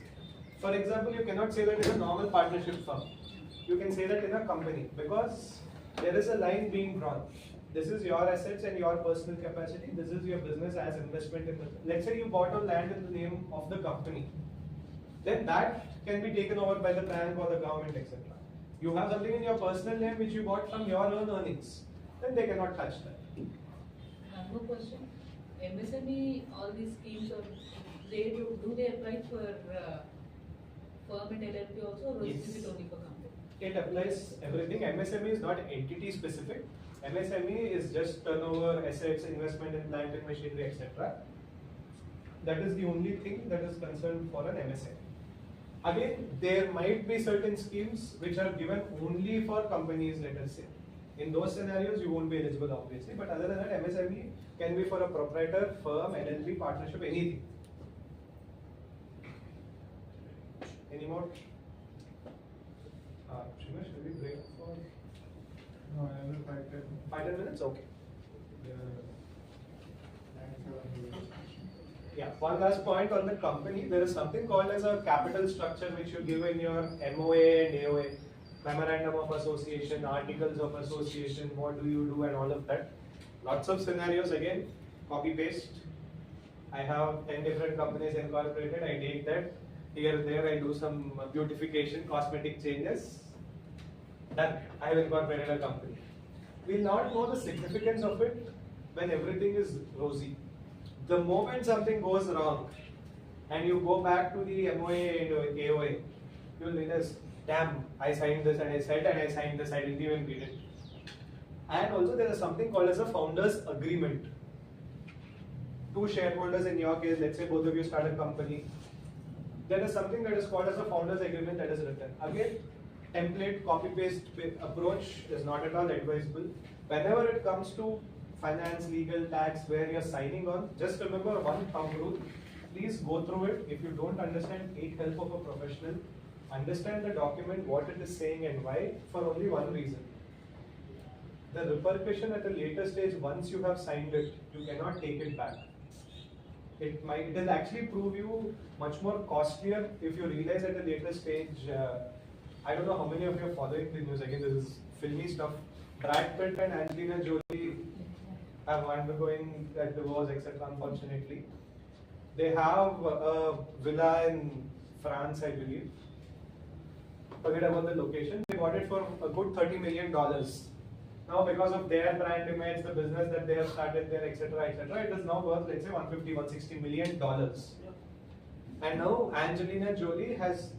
For example, you cannot say that in a normal partnership firm. You can say that in a company because there is a line being drawn. This is your assets and your personal capacity. This is your business as investment in the. Let's say you bought a land in the name of the company. Then that can be taken over by the bank or the government, etc. You have something in your personal name which you bought from your own earnings. Then they cannot touch that. One more question. MSME, all these schemes, or do they apply for firm and LLP also, or Yes. is it only for company? It applies everything. MSME is not entity specific. MSME is just turnover, assets, investment in plant and machinery, etc. That is the only thing that is concerned for an MSME. Again, there might be certain schemes which are given only for companies, let us say. In those scenarios, you won't be eligible, obviously. But other than that, MSME can be for a proprietor, firm, LLP, partnership, anything. Any more? Shiva, should we break for No, another 5-10. 5-10 minutes? Okay. Thanks. Yeah, one last point on the company. There is something called as a capital structure which you give in your MOA and AOA, Memorandum of Association, Articles of Association, what do you do and all of that. Lots of scenarios again, copy paste. I have 10 different companies incorporated, I take that. Here and there I do some beautification, cosmetic changes. Done, I have incorporated a company. We'll not know the significance of it when everything is rosy. The moment something goes wrong and you go back to the MOA and AOA, you'll realize, damn, I signed this and I said and I signed this, I didn't even read it. And also there is something called as a founders agreement. Two shareholders in your case, let's say both of you start a company, there is something that is called as a founders agreement that is written. Again, template, copy paste approach is not at all advisable. Whenever it comes to finance, legal, tax, where you're signing on, just remember one thumb rule. Please go through it. If you don't understand, take help of a professional. Understand the document, what it is saying and why, for only one reason. The repercussion at a later stage, once you have signed it, you cannot take it back. It will actually prove you much more costlier if you realize at a later stage. I don't know how many of you are following the news. Again, this is filmy stuff. Brad Pitt and Angelina Jolie have undergoing that divorce, etc. Unfortunately, they have a villa in France, I believe. Forget about the location. They bought it for a good $30 million. Now, because of their brand image, the business that they have started there, etc., it is now worth, let's say, $150–160 million. And now Angelina Jolie has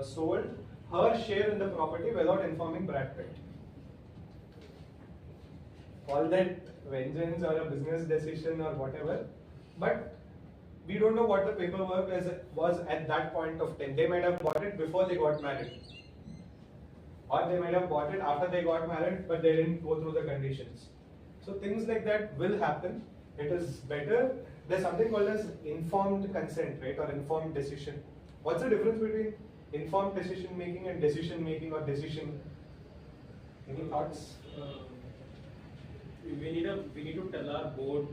sold her share in the property without informing Brad Pitt. Call that vengeance or a business decision or whatever, but we don't know what the paperwork was at that point of time. They might have bought it before they got married, or they might have bought it after they got married, but they didn't go through the conditions. So things like that will happen. It is better. There's something called as informed consent, right, or informed decision. What's the difference between informed decision making and decision making or decision? Any thoughts? We need to tell our board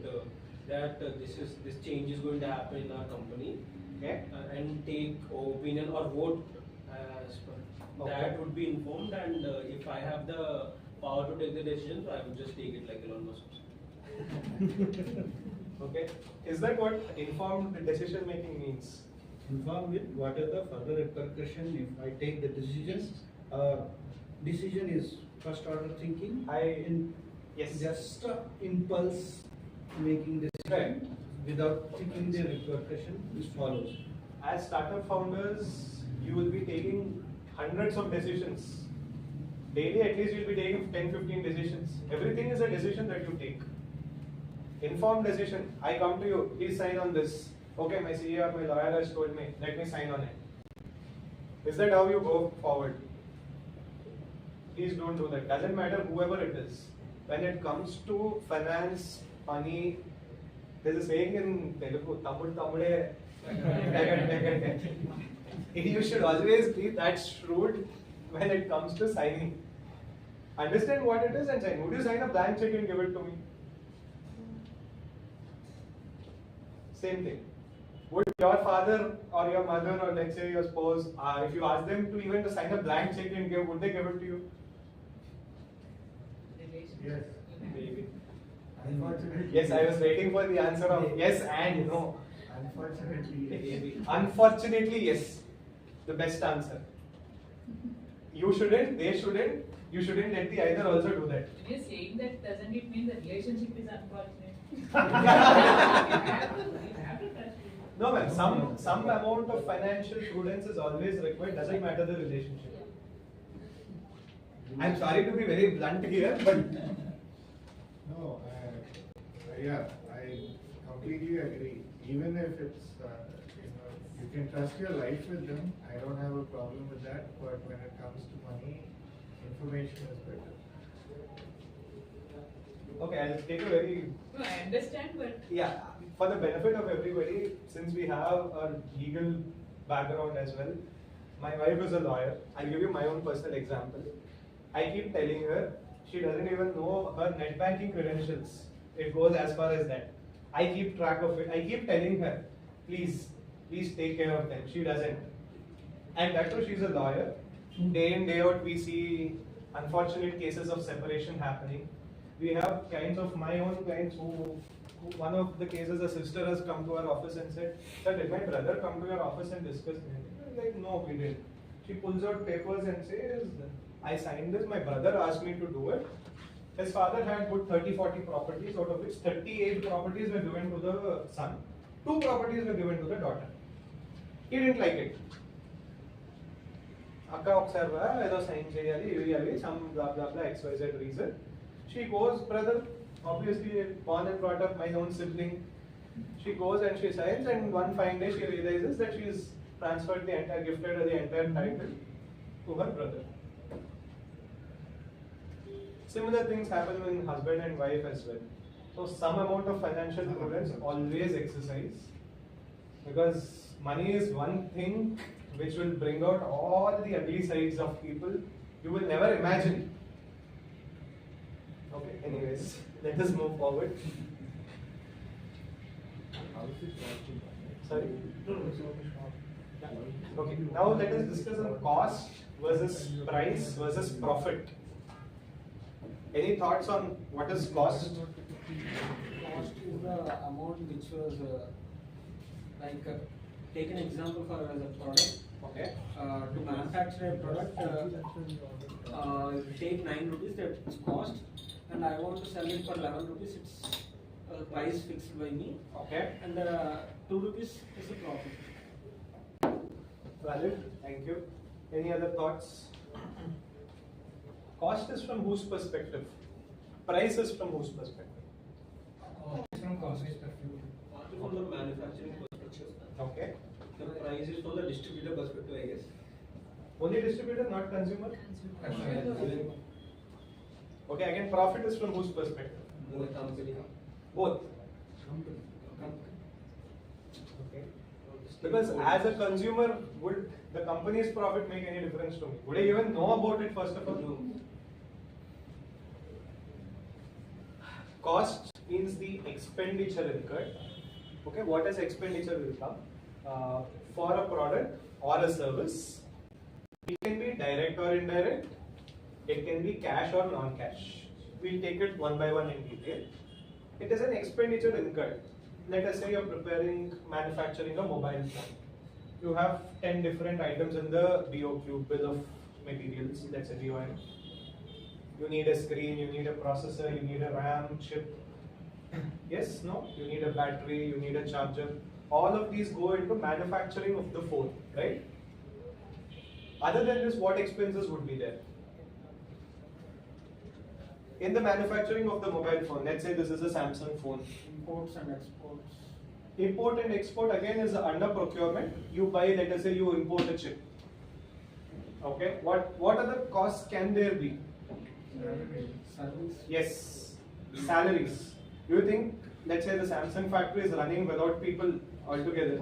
that this change is going to happen in our company, Okay. and take opinion or vote as per. Okay. That would be informed, and if I have the power to take the decision, I would just take it like Elon Musk. Okay. Is that what informed decision making means? Inform with what are the further repercussion if I take the decisions. Decision is first order thinking. Yes. Just impulse making decision without thinking the repercussion is follows. As startup founders, you will be taking hundreds of decisions. Daily, at least you'll be taking 10–15 decisions. Everything is a decision that you take. Informed decision. I come to you, please sign on this. Okay, my CEO or my lawyer has told me, let me sign on it. Is that how you go forward? Please don't do that. Doesn't matter whoever it is. When it comes to finance, money, there's a saying in Telugu, Tamud Tamude. You should always be that shrewd when it comes to signing. Understand what it is and sign. Would you sign a blank check and give it to me? Same thing. Would your father or your mother or let's say your spouse, if you ask them to even to sign a blank check and give, would they give it to you? Yes. Maybe. Unfortunately. Yes, I was waiting for the answer of yes and no. Unfortunately, yes. Maybe. Unfortunately, yes. The best answer. You shouldn't, they shouldn't, you shouldn't let the either also do that. When you're saying that, doesn't it mean the relationship is unfortunate? No ma'am, some amount of financial prudence is always required, doesn't matter the relationship. I'm sorry to be very blunt here, but No, yeah, I completely agree. Even if it's, you can trust your life with them, I don't have a problem with that, but when it comes to money, information is better. okay, I'll take a very, No, I understand, but yeah, for the benefit of everybody, since we have a legal background as well, my wife is a lawyer. I'll give you my own personal example. I keep telling her, she doesn't even know her net banking credentials. It goes as far as that. I keep track of it. I keep telling her, please take care of them. She doesn't. And that too, she's a lawyer. Day in, day out, we see unfortunate cases of separation happening. We have kinds of my own clients who one of the cases, a sister has come to our office and said, sir, did my brother come to your office and discuss anything? I'm like, no, we didn't. She pulls out papers and says, I signed this, my brother asked me to do it. His father had put 30-40 properties, out of which 38 properties were given to the son, 2 properties were given to the daughter. He didn't like it. Akka observa, either sign cheyali, some blah blah blah XYZ reason. She goes, brother, obviously born and brought up, my own sibling. She goes and she signs, and one fine day she realizes that she's transferred the entire, gifted her the entire title to her brother. Similar things happen with husband and wife as well. So some amount of financial prudence always exercise, because money is one thing which will bring out all the ugly sides of people you will never imagine. Okay, anyways, let us move forward. Sorry? Okay, now let us discuss on cost versus price versus profit. Any thoughts on what is cost? Cost is the amount which was take an example for as a product. Okay. To manufacture a product, take 9 rupees, that's cost, and I want to sell it for 11 rupees. It's a price fixed by me. Okay. And 2 rupees is the profit. Valid. Thank you. Any other thoughts? Cost is from whose perspective? Price is from whose perspective? From cost perspective. From the manufacturing perspective. Okay. The price is from the distributor perspective, I guess. Only distributor, not consumer? Consumer. Okay, again, profit is from whose perspective? The company. Both. Okay. Because as a consumer, would the company's profit make any difference to me? Would I even know about it first of all? No. Cost means the expenditure incurred. Okay, what is expenditure will come? For a product or a service, it can be direct or indirect, it can be cash or non-cash. We'll take it one by one in detail. It is an expenditure incurred. Let us say you're manufacturing a mobile phone. You have 10 different items in the BOQ, bill of materials, let's say BOM. You need a screen, you need a processor, you need a RAM, chip. Yes, no? You need a battery, you need a charger. All of these go into manufacturing of the phone, right? Other than this, what expenses would be there? In the manufacturing of the mobile phone, let's say this is a Samsung phone. Imports and exports. Import and export again is under procurement. You buy, let us say you import a chip. Okay, what other costs can there be? Service. Yes, salaries. Do you think, let's say the Samsung factory is running without people altogether?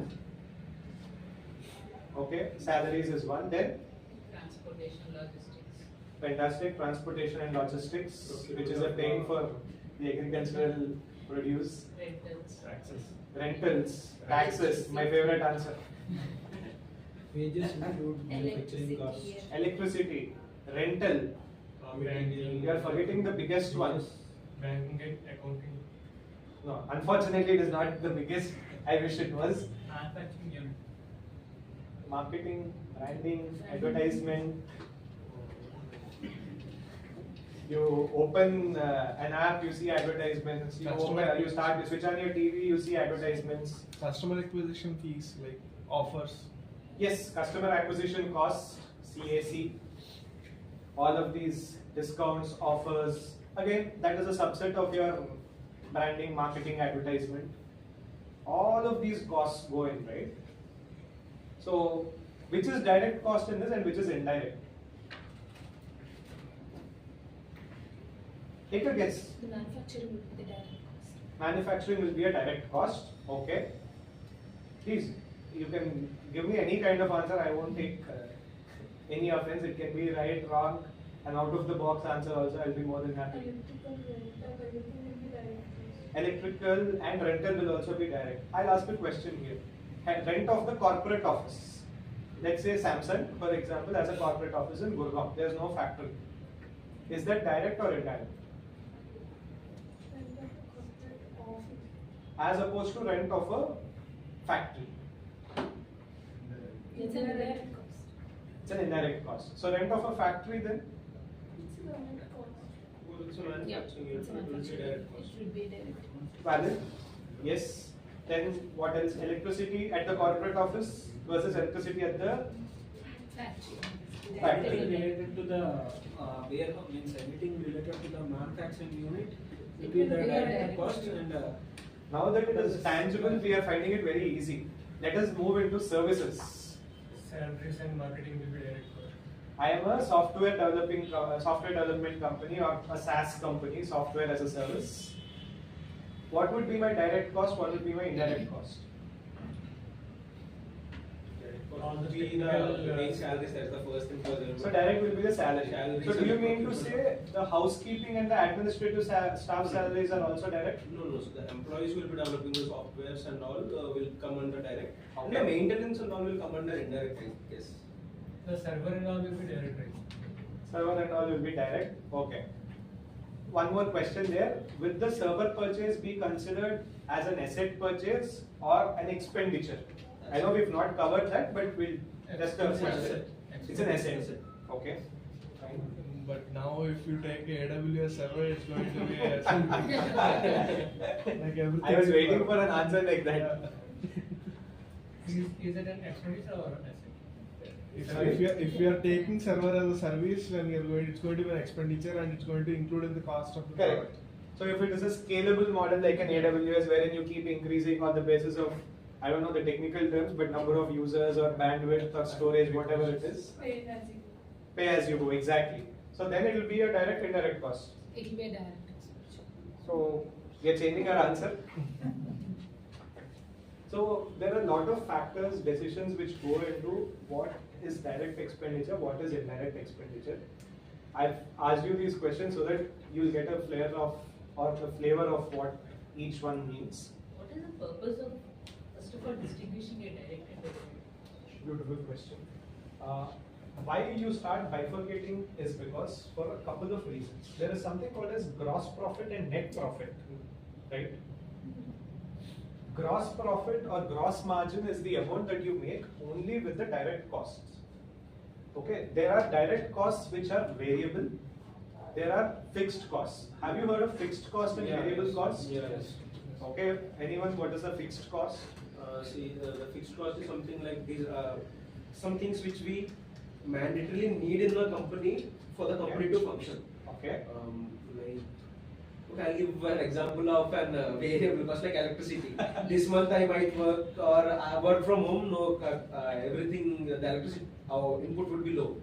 Okay, salaries is one. Then transportation, logistics. Fantastic. Transportation and logistics, which is a paying for the agricultural produce. Rentals. Rentals, taxes, my favorite answer. Wages include manufacturing costs. Electricity, rental. You are forgetting the biggest one. Banking and accounting. No, unfortunately, it is not the biggest. I wish it was. Manufacturing unit. Marketing, branding, advertisement. You open an app, you see advertisements. You switch on your TV, you see advertisements. Customer acquisition fees, like offers. Yes, customer acquisition costs, CAC. All of these discounts, offers. Again, that is a subset of your branding, marketing, advertisement. All of these costs go in, right? So, which is direct cost in this and which is indirect? Take a guess. The manufacturing will be the direct cost. Manufacturing will be a direct cost. Okay. Please, you can give me any kind of answer. I won't take any offense. It can be right, wrong, an out of the box answer also. I'll be more than happy. Electrical and rental will also be direct. I'll ask a question here. Rent of the corporate office. Let's say Samsung, for example, has a corporate office in Gurgaon. There's no factory. Is that direct or indirect? As opposed to rent of a factory. It's an indirect cost. It's an indirect cost. So rent of a factory then? It's a direct cost. It's a manufacturing It's a unit, it will be manufacturing. direct cost. It should be direct. Valid? Yes. Then what else? Electricity at the corporate office versus electricity at the Factory. Factory. Related to the warehouse, means anything related to the manufacturing unit, It will be will the be a direct direct cost cost. and now that it is tangible, we are finding it very easy. Let us move into services. Salaries and marketing will be direct cost. I am a software development company or a SaaS company, software as a service. What would be my direct cost? What would be my indirect cost? All the base salaries, that's the first thing for them. So direct will be the salary. Salaries So do you and mean to marketing. say the housekeeping and the administrative staff salaries are also direct? No, so the employees will be developing the softwares and all will come under direct. And Okay. the maintenance and all will come under indirect, I guess. The server and all will be direct, right? Server and all will be direct. Okay. One more question there. Will the server purchase be considered as an asset purchase or an expenditure? I know we've not covered that, but we'll just a It's an question. asset. It's an asset. Okay. Fine. But now if you take a AWS server, it's going to be a like everything. I was waiting for an answer like that. Is it an expenditure or an asset? If you are taking server as a service, then it's going to be an expenditure and it's going to include in the cost of the Correct. product. So if it is a scalable model like an AWS wherein you keep increasing on the basis of, I don't know the technical terms, but number of users or bandwidth or storage, whatever it is, Pay as you go. pay as you go, exactly. So then it will be a direct indirect cost. It will be a direct expenditure. So we are changing our answer. So there are a lot of factors, decisions which go into what is direct expenditure, what is indirect expenditure. I've asked you these questions so that you'll get a flavor of what each one means. What is the purpose of, first of all, distinguishing a direct and indirect? Beautiful question. Why you start bifurcating is because for a couple of reasons. There is something called as gross profit and net profit, right? Gross profit or gross margin is the amount that you make only with the direct costs. Okay, there are direct costs which are variable. There are fixed costs. Have you heard of fixed cost and variable cost? Yes. Okay, anyone, what is a fixed cost? See, the fixed cost is something like these, some things which we mandatorily need in the company for the company to function. Okay. Okay, I'll give an example of an variable cost like electricity. This month I might work or I work from home, no, everything, the electricity, our input would be low.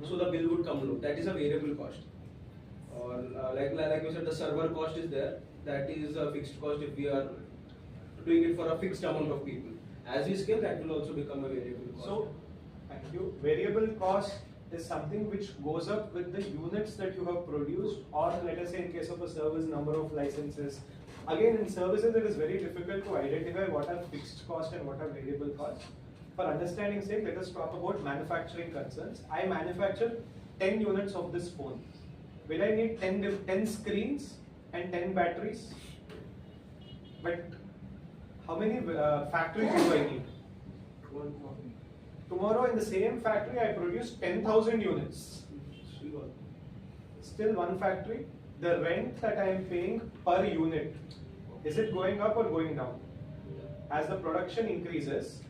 So the bill would come low. That is a variable cost. Or like you said, the server cost is there. That is a fixed cost if we are doing it for a fixed amount of people. As we scale, that will also become a variable cost. So, thank you. Variable cost is something which goes up with the units that you have produced, or let us say in case of a service, number of licenses. Again, in services it is very difficult to identify what are fixed cost and what are variable costs. For understanding sake, let us talk about manufacturing concerns. I manufacture 10 units of this phone. Will I need 10 screens and 10 batteries? But how many factories do I need? Tomorrow in the same factory I produce 10,000 units. Still one factory. The rent that I am paying per unit, is it going up or going down? As the production increases,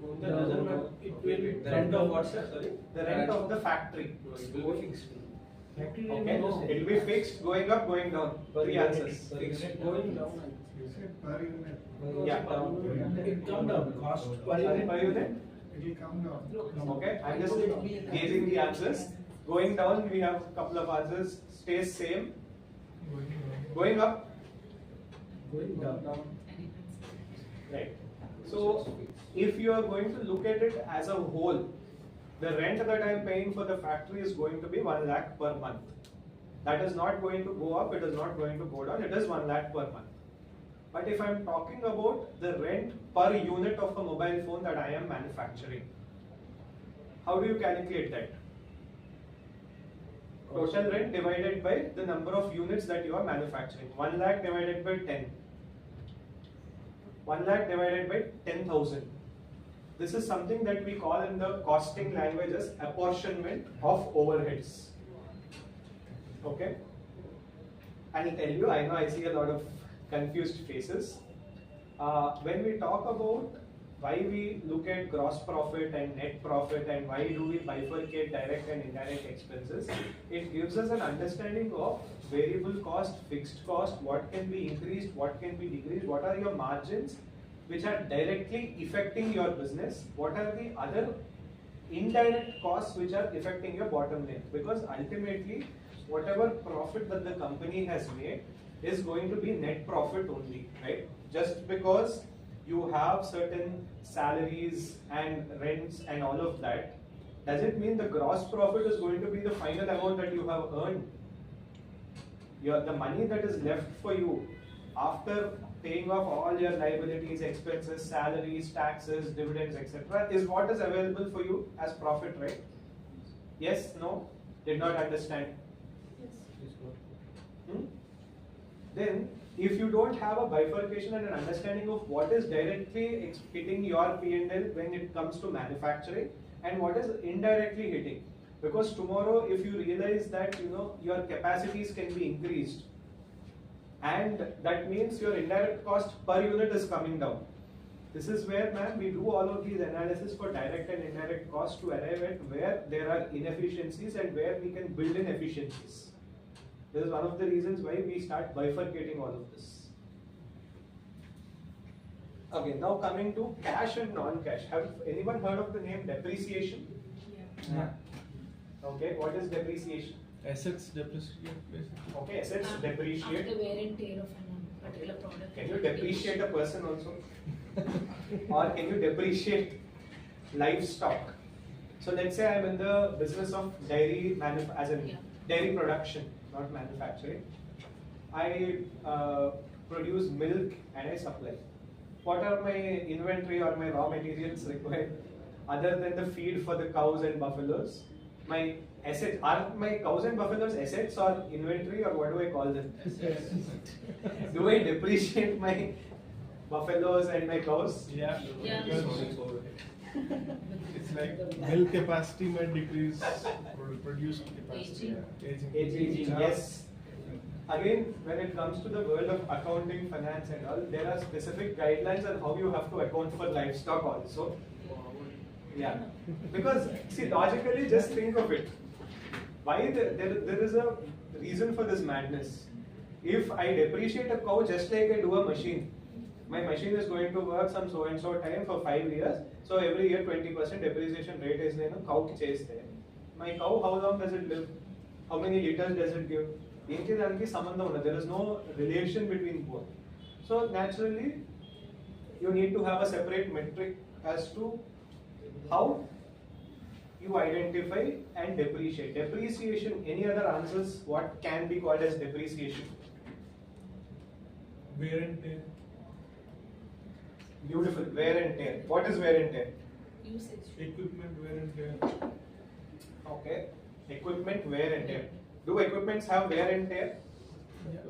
It will rent of what, sir? Sorry? the rent of the factory. It will be fixed. Okay, it will be fixed, going up, going down. Three answers. Fixed going down. You said per unit. Yeah. It come down, cost per Sorry, unit. per unit? It will come down. Okay, I'm just gauging the answers. Going down, we have a couple of answers. Stays same. Going up, Going down. right. So, if you are going to look at it as a whole, the rent that I am paying for the factory is going to be 1 lakh per month. That is not going to go up, it is not going to go down, it is 1 lakh per month. But if I am talking about the rent per unit of a mobile phone that I am manufacturing, how do you calculate that? Total rent divided by the number of units that you are manufacturing. 1 lakh divided by 10. 1 lakh divided by 10,000. This is something that we call in the costing language as apportionment of overheads. Okay? I'll tell you, I know I see a lot of confused faces. When we talk about why we look at gross profit and net profit and why do we bifurcate direct and indirect expenses, it gives us an understanding of variable cost, fixed cost, what can be increased, what can be decreased, what are your margins which are directly affecting your business, what are the other indirect costs which are affecting your bottom line. Because ultimately, whatever profit that the company has made is going to be net profit only, right? Just because you have certain salaries and rents and all of that, does it mean the gross profit is going to be the final amount that you have earned? The money that is left for you after paying off all your liabilities, expenses, salaries, taxes, dividends, etc. is what is available for you as profit, right? Yes, no? Did not understand. Then, if you don't have a bifurcation and an understanding of what is directly hitting your P&L when it comes to manufacturing and what is indirectly hitting, because tomorrow if you realize that your capacities can be increased, and that means your indirect cost per unit is coming down. This is where, ma'am, we do all of these analysis for direct and indirect costs to arrive at where there are inefficiencies and where we can build in efficiencies. This is one of the reasons why we start bifurcating all of this. Okay, now coming to cash and non-cash. Have anyone heard of the name depreciation? Yeah. Okay, what is depreciation? Assets depreciate basically. Okay, assets depreciate. After wear and tear of a particular product. Can you depreciate a person also? Or can you depreciate livestock? So let's say I'm in the business of dairy dairy production, not manufacturing. I produce milk and I supply. What are my inventory or my raw materials required other than the feed for the cows and buffaloes? My assets, are my cows and buffaloes assets or inventory, or what do I call them? Do I depreciate my buffaloes and my cows? Yeah. Yeah. Because it's like milk capacity might decrease, produced capacity. Aging, yes. Again, when it comes to the world of accounting, finance and all, there are specific guidelines on how you have to account for livestock also. Yeah. Because, see, logically, just think of it. Why there is a reason for this madness. If I depreciate a cow just like I do a machine, my machine is going to work some so and so time for 5 years. So every year 20% depreciation rate is there. Cow chase there. My cow, how long does it live? How many liters does it give? There is no relation between both. So naturally, you need to have a separate metric as to how you identify and depreciate. Depreciation, any other answers? What can be called as depreciation? Wear and tear. Beautiful. Wear and tear. What is wear and tear? Usage. Equipment wear and tear. Okay. Equipment wear and tear. Do equipments have wear and tear?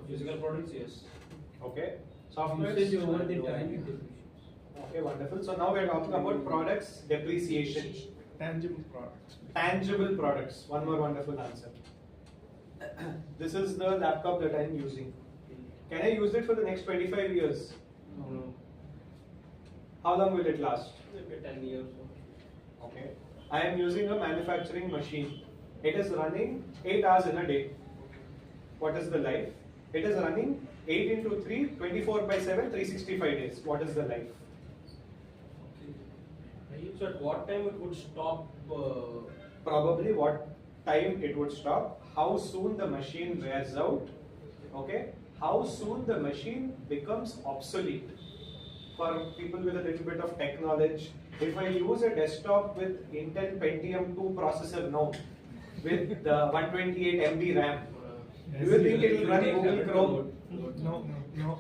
Physical products, yes. Okay. Software. Usage over the time. Okay, wonderful. So now we are talking about products depreciation. Tangible products. Tangible products. One more wonderful answer. This is the laptop that I am using. Can I use it for the next 25 years? No. How long will it last? Maybe 10 years. Okay. I am using a manufacturing machine. It is running 8 hours in a day. What is the life? It is running 8 into 3, 24 by 7, 365 days. What is the life? So at what time it would stop? Probably what time it would stop, how soon the machine wears out, okay, how soon the machine becomes obsolete. For people with a little bit of tech knowledge, if I use a desktop with Intel Pentium 2 processor now, with the 128 MB RAM, do you think it will run Google Chrome? No.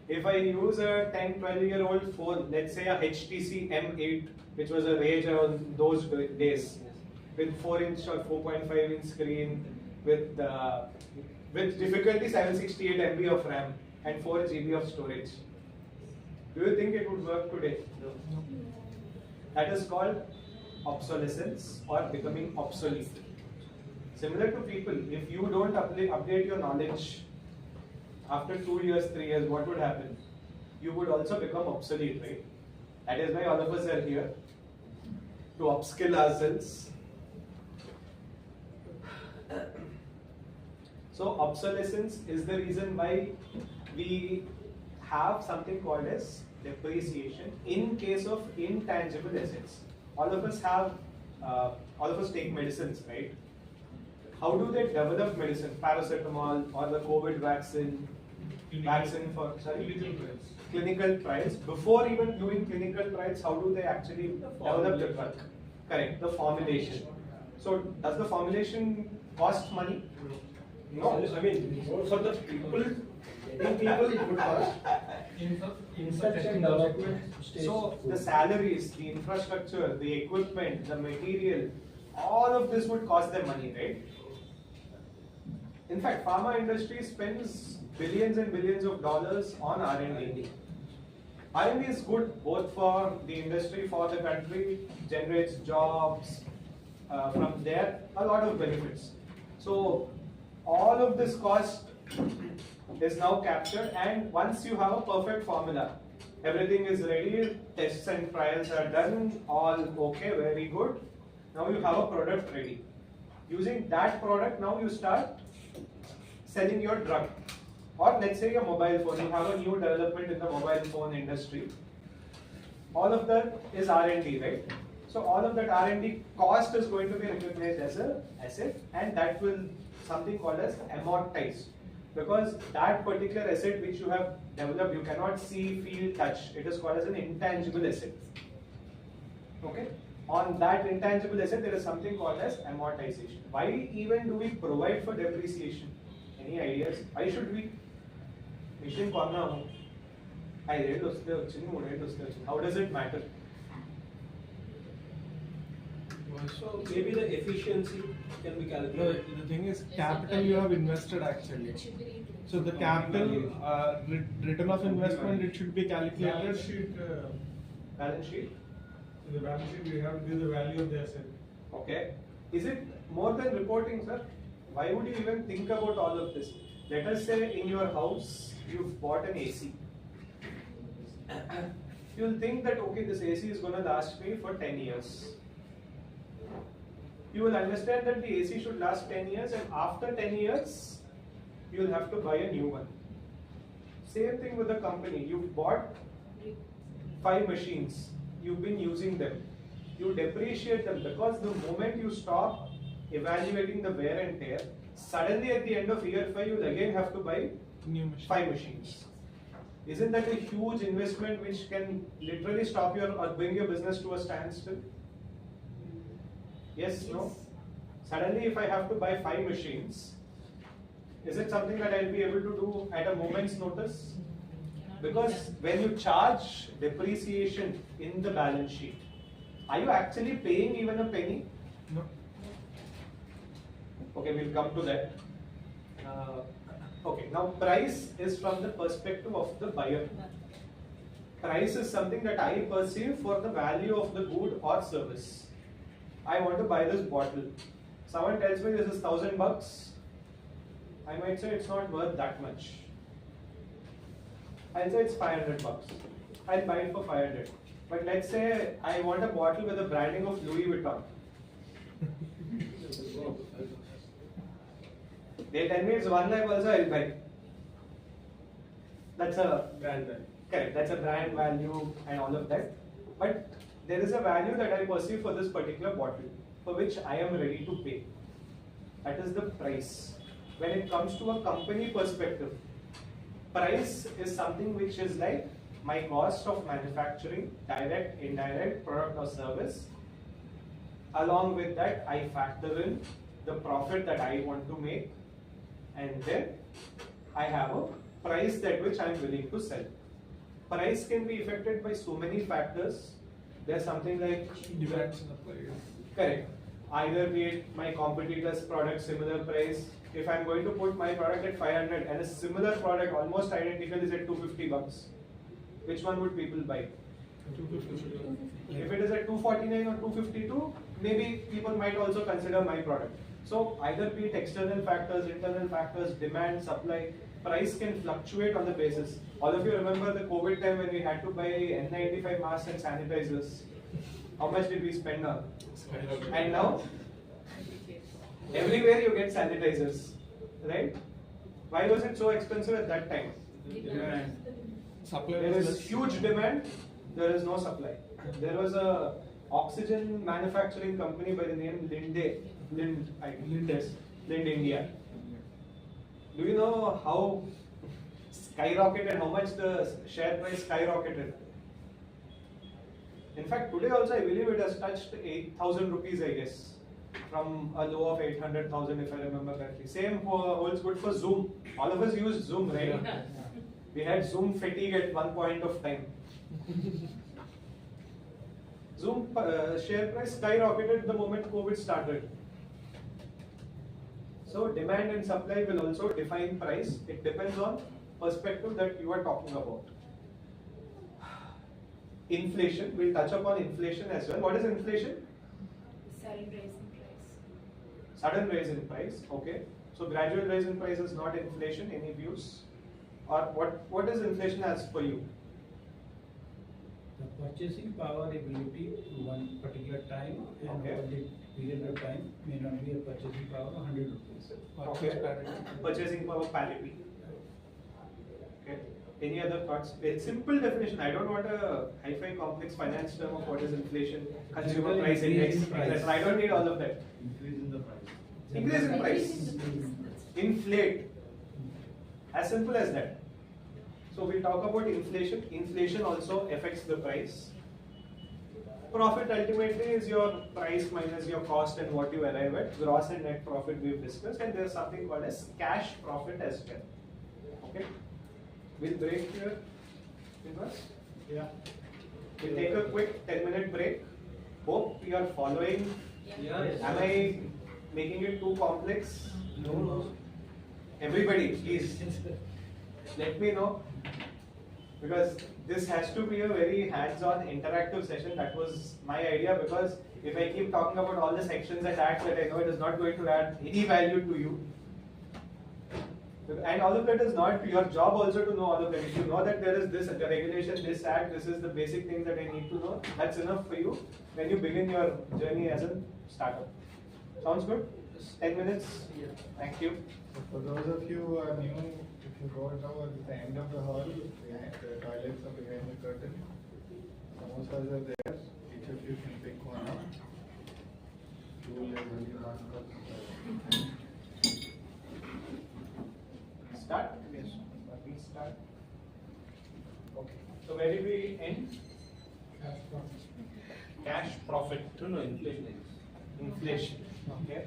If I use a 10-12-year-old phone, let's say a HTC M8, which was a rage around those days, with 4-inch or 4.5-inch screen, with difficulty 768 MB of RAM and 4 GB of storage, do you think it would work today? No. That is called obsolescence or becoming obsolete. Similar to people, if you don't update your knowledge after 2 years, 3 years, what would happen? You would also become obsolete, right? That is why all of us are here, to upskill ourselves. So obsolescence is the reason why we have something called as depreciation in case of intangible assets. All of us take medicines, right? How do they develop medicine? Paracetamol or the COVID vaccine for clinical trials. Before even doing clinical trials, how do they actually develop the drug? Correct, the formulation. So does the formulation cost money? No. I mean, for the people, it would cost. So the salaries, the infrastructure, the equipment, the material, all of this would cost them money, right? In fact, pharma industry spends billions and billions of dollars on R&D. R&D is good both for the industry, for the country, generates jobs, from there a lot of benefits. So all of this cost is now captured, and once you have a perfect formula, everything is ready, tests and trials are done, all okay, very good. Now you have a product ready. Using that product, now you start selling your drug. Or let's say your mobile phone, you have a new development in the mobile phone industry. All of that is R&D, right? So all of that R&D cost is going to be recognized as an asset, and that will something called as amortized. Because that particular asset which you have developed, you cannot see, feel, touch. It is called as an intangible asset. Okay? On that intangible asset, there is something called as amortization. Why even do we provide for depreciation? Any ideas? Why should we? Machine konna how does it matter? So maybe the efficiency can be calculated. The thing is, capital you have invested actually. It should be read. So the capital return of investment, it should be Balance calculated. sheet, Balance sheet? in the balance sheet, we have to give the value of the asset. Okay. Is it more than reporting, sir? Why would you even think about all of this? Let us say in your house, you've bought an AC. You'll think that, okay, this AC is going to last me for 10 years. You will understand that the AC should last 10 years, and after 10 years, you will have to buy a new one. Same thing with the company. You've bought 5 machines. You've been using them. You depreciate them because the moment you stop evaluating the wear and tear, suddenly at the end of year 5, you'll again have to buy New machine. 5 machines. Isn't that a huge investment which can literally stop your or bring your business to a standstill? Yes, no? Suddenly if I have to buy 5 machines, is it something that I'll be able to do at a moment's notice? Because when you charge depreciation in the balance sheet, are you actually paying even a penny? No. Okay, we'll come to that. Okay, now price is from the perspective of the buyer. Price is something that I perceive for the value of the good or service. I want to buy this bottle. Someone tells me this is $1,000. I might say it's not worth that much. I'll say it's $500. I'll buy it for 500. But let's say I want a bottle with a branding of Louis Vuitton. They tell me it's 1 lakh also, I'll buy. That's a Brand value. correct. That's a brand value and all of that. But there is a value that I perceive for this particular bottle, for which I am ready to pay. That is the price. When it comes to a company perspective, price is something which is like my cost of manufacturing, direct, indirect, product or service. Along with that, I factor in the profit that I want to make, and then I have a price at which I am willing to sell. Price can be affected by so many factors. There's something like Demand supply. correct. Either be it my competitor's product similar price. If I'm going to put my product at 500 and a similar product almost identical is at $250, which one would people buy? 250. If it is at 249 or 252, maybe people might also consider my product. So either be it external factors, internal factors, demand, supply, price can fluctuate on the basis. All of you remember the COVID time when we had to buy N95 masks and sanitizers. How much did we spend on? And now, everywhere you get sanitizers, right? Why was it so expensive at that time? Supply There was is less. huge demand, there is no supply. There was a oxygen manufacturing company by the name Lind India. Do you know how skyrocketed, how much the share price skyrocketed? In fact, today also I believe it has touched 8,000 rupees, I guess, from a low of 800,000 if I remember correctly. Same holds good for Zoom. All of us use Zoom, right? We had Zoom fatigue at one point of time. Zoom share price skyrocketed the moment COVID started. So demand and supply will also define price. It depends on perspective that you are talking about. Inflation, we'll touch upon inflation as well. What is inflation? Sudden rise in price. Sudden rise in price, okay. So gradual rise in price is not inflation, any views? Or what is inflation as per you? The purchasing power ability to one particular time and Okay. over the period of time may not be a purchasing power of 100 rupees. Okay. Purchasing power parity. Okay. Any other thoughts? It's simple definition. I don't want a hi-fi complex finance term of what is inflation, consumer General price index. increase in price. Etc. I don't need all of that. Increase in the price. Increase in price. Inflate. As simple as that. So we'll talk about inflation. Inflation also affects the price. Profit ultimately is your price minus your cost and what you arrive at. Gross and net profit we've discussed, and there's something called as cash profit as well. Okay. We'll break here. Yeah. We'll take a quick 10-minute break. Hope you are following. Yes. Am I making it too complex? No. Everybody, please let me know, because this has to be a very hands-on interactive session. That was my idea, because if I keep talking about all the sections and acts that I know, it is not going to add any value to you. And all of that is not your job also to know all of them. If you know that there is this the regulation, this act, this is the basic thing that I need to know, that's enough for you when you begin your journey as a startup. Sounds good? 10 minutes? Thank you. For those of you who are new, if you go now at the end of the hall, behind the toilets are behind the curtain. Samosas are there. Each of you can pick one up. Start? Yes. We start. Okay. So where did we end? Cash profit. No, inflation is. Inflation. Okay.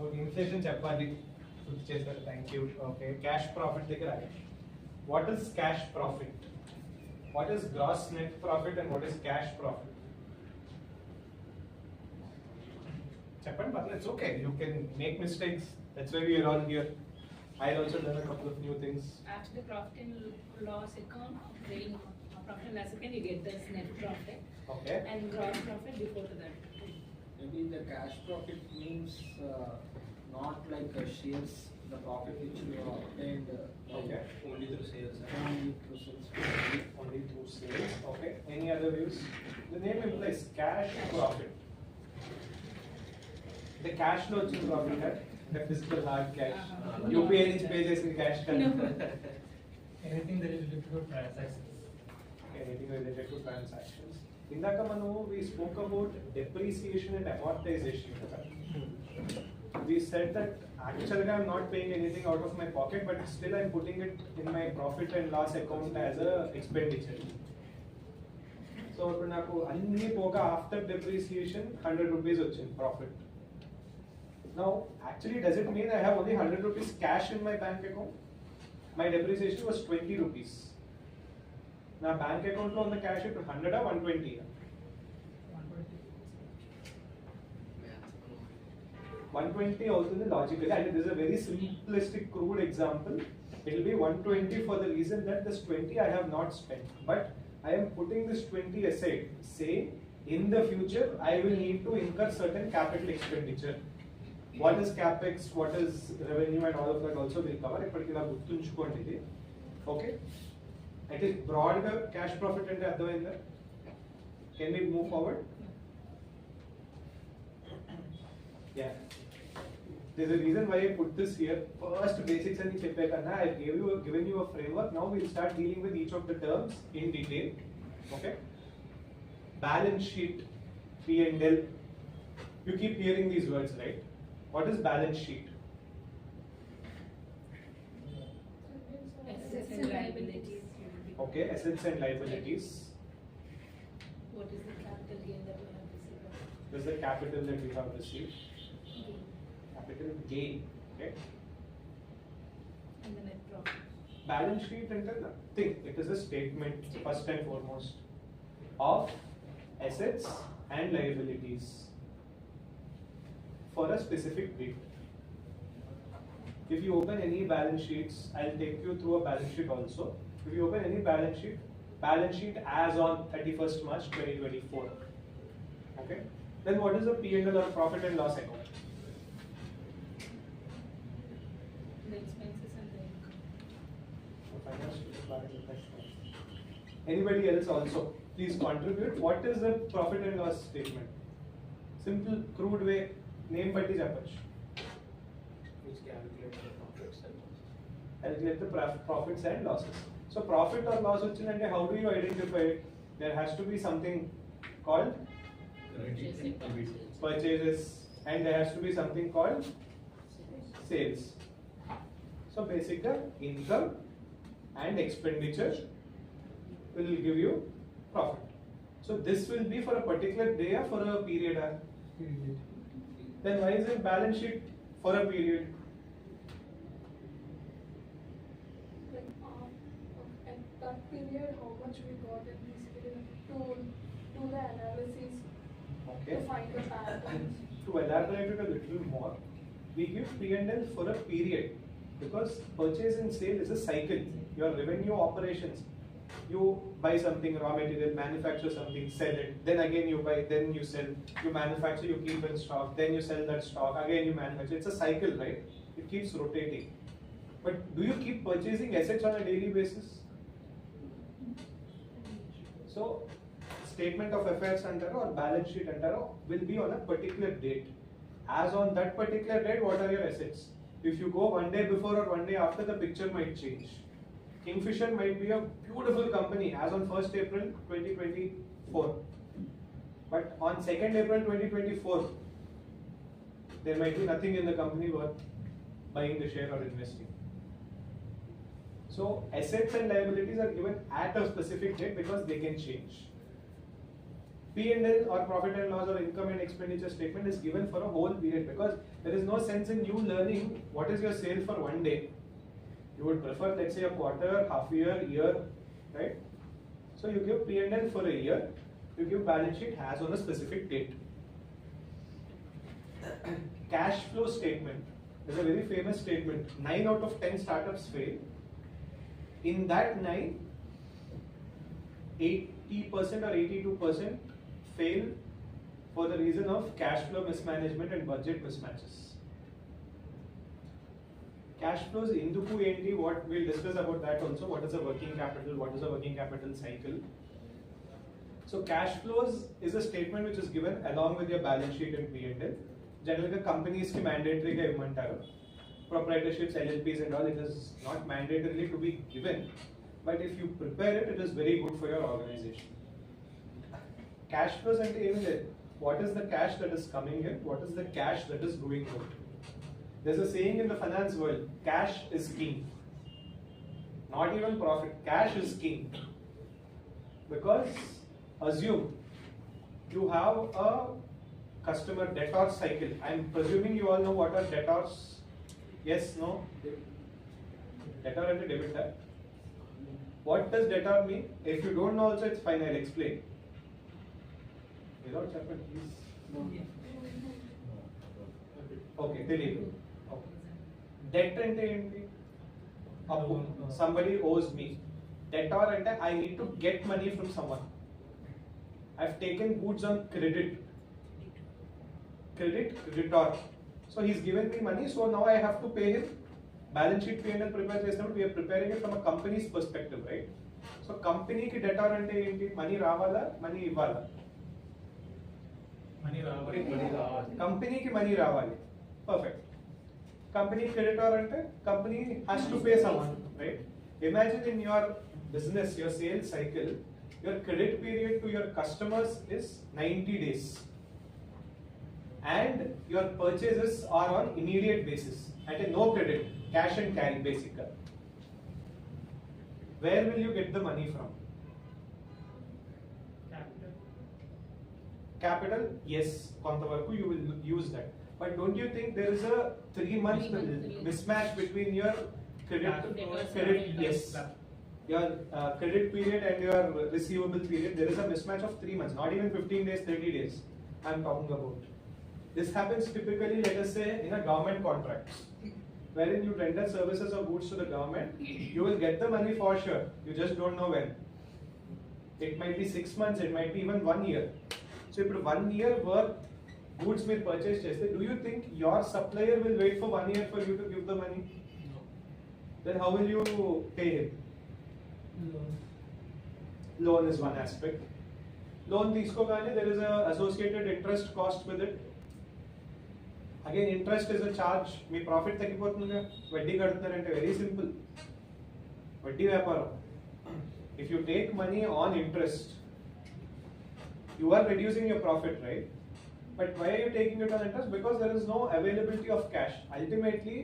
Okay, inflation చెప్పాలి. గుర్తు చేశారు. Thank you. Okay, cash profit దగ్గర ఆగండి. What is cash profit? What is gross net profit and what is cash profit? చెప్పండి పర్లేదు. It's okay. You can make mistakes. That's why we are all here. I'll also learn a couple of new things. After the profit and loss account, then profit and loss account, you get this net profit. Okay. And gross profit before to that. Maybe the cash profit means not like shares, the profit which you have obtained Okay. only through sales. Only through sales. Okay. Any other views? The name implies cash profit. The cash లో వచ్చిన profit है. The physical hard cash. UPI నుంచి pay చేసిన cash kan. Anything that is related to transactions. Anything related to transactions. ఇందాక మనం we spoke about depreciation and amortization. We said that actually I'm not paying anything out of my pocket, but still I'm putting it in my profit and loss account as a expenditure. So ఇప్పుడు నాకు అన్ని పోగా after depreciation 100 rupees వచ్చింది profit. Now actually does it mean I have only 100 rupees cash in my bank account? My depreciation was 20 rupees. నా bank account లో ఉన్న cash ఇప్పుడు 100 120 120 అవుతుంది logically and this is a very simplistic crude example it will be 120 for the reason that this 20 I have not spent but I am putting this 20 aside. Say in the future I will need to incur certain capital expenditure. What is capex, what is revenue and all of that also will cover. ఇప్పటికి ఇలా గుర్తుంచుకోండి ఇది. Okay. It is broad cash profit and అర్థమైందా? Can we move forward? Yeah. There's a reason why I put this here. First basics and cheppekana I given you a framework. Now we'll start dealing with each of the terms in detail. Okay? Balance sheet, P&L. You keep hearing these words, right? What is balance sheet? Assets and liabilities. Okay, assets and liabilities. What is the capital gain that we have received? This is the capital that we have received. Capital gain. Okay. And the net profit. Balance sheet ante nothing. It is a statement first and foremost of assets and liabilities for a specific date. If you open any balance sheets, I'll take you through a balance sheet also. If you open any balance sheet as on 31st March 2024. Okay. Then what is a P&L or profit and loss account? The expenses and the income. Anybody else also? Please contribute. What is the profit and loss statement? Simple, crude way, name batti cheppochu. Which calculate the profits and losses. Calculate the profits and losses. So profit or loss ochindante how do you identify it? There has to be something called purchases and there has to be something called sales. So basically income and expenditure will give you profit. So this will be for a particular day or for a period. Then why is it balance sheet for a period? Like at that period, how much we got in this period to do the analysis Okay. to find the patterns. To elaborate it a little more, we give P&L for a period because purchase and sale is a cycle. Your revenue operations, you buy something, raw material, manufacture something, sell it, then again you buy, then you sell, you manufacture, you keep in stock, then you sell that stock, again you manufacture. It's a cycle, right? It keeps rotating. But do you keep purchasing assets on a daily basis? So, statement of affairs antaro or balance sheet antaro will be on a particular date. As on that particular date, what are your assets? If you go one day before or one day after, the picture might change. Kingfisher might be a beautiful company as on 1st April 2024. But on 2nd April 2024, there might be nothing in the company worth buying the share or investing. So assets and liabilities are given at a specific date because they can change. P&L or profit and loss or income and expenditure statement is given for a whole period because there is no sense in you learning what is your sale for one day. You would prefer, let's say, a quarter, half year, right? So you give P&L for a year, you give balance sheet has on a specific date. Cash flow statement is a very famous statement. 9 out of 10 startups fail. In that 9, 80% or 82% fail for the reason of cash flow mismanagement and budget mismatches. Cash flows induku enti, what we'll discuss about that also. What is a working capital? What is a working capital cycle? So cash flows is a statement which is given along with your balance sheet and P&L. Generally, companies ki mandatory ga immantaru. Proprietorships, LLPs and all, it is not mandatorily to be given. But if you prepare it, it is very good for your organization. Cash flows ante em ledhu. What is the cash that is coming in? What is the cash that is going out? There's a saying in the finance world, cash is king. Not even profit, cash is king. Because assume you have a customer debtor cycle. I'm presuming you all know what are debtors. Yes, no? Debtor and debitor. What does debtor mean? If you don't know also, it's fine, I'll explain. Without chapter, please. Okay, tell you. Debt ante enti? Appu. Somebody owes me. Debtor ante I need to get money from someone. I've taken goods on credit. Creditor. So he's given me money, so now I have to pay him. Balance sheet P&L prepare chestam, we are preparing it from a company's perspective, right? So company ki debtor ante enti? Money ravala, money ivvala. Money ravali. Company ki money ravali. Perfect. Company creditor ante company has to pay someone, right? Imagine in your business, your sales cycle, your credit period to your customers is 90 days. And your purchases are on immediate basis. At no credit, cash and carry basically. Where will you get the money from? Capital, yes, kontavaraku you will use that. But don't you think there is a 3 month mismatch between your credit, yes, your credit period and your receivable period? There is a mismatch of 3 months, not even 15 days, 30 days. I'm talking about. This happens typically, let us say, in a government contracts, wherein you render services or goods to the government. You will get the money for sure. You just don't know when. It might be 6 months. It might be even 1 year. So if 1 year worth goods may purchase cheste, do you think your supplier will wait for 1 year for you to give the money? No. Then how will you pay him? Loan is one aspect. Loan తీసుకోగానే there is a associated interest cost with it. Again, interest is a charge. మీ profit తగ్గిపోతుందిగా, వడ్డీ కడుతున్నారంటే very simple. వడ్డీ వ్యాపారం. If you take money on interest, you are reducing your profit, right? But why are you taking it on interest? Because there is no availability of cash. Ultimately,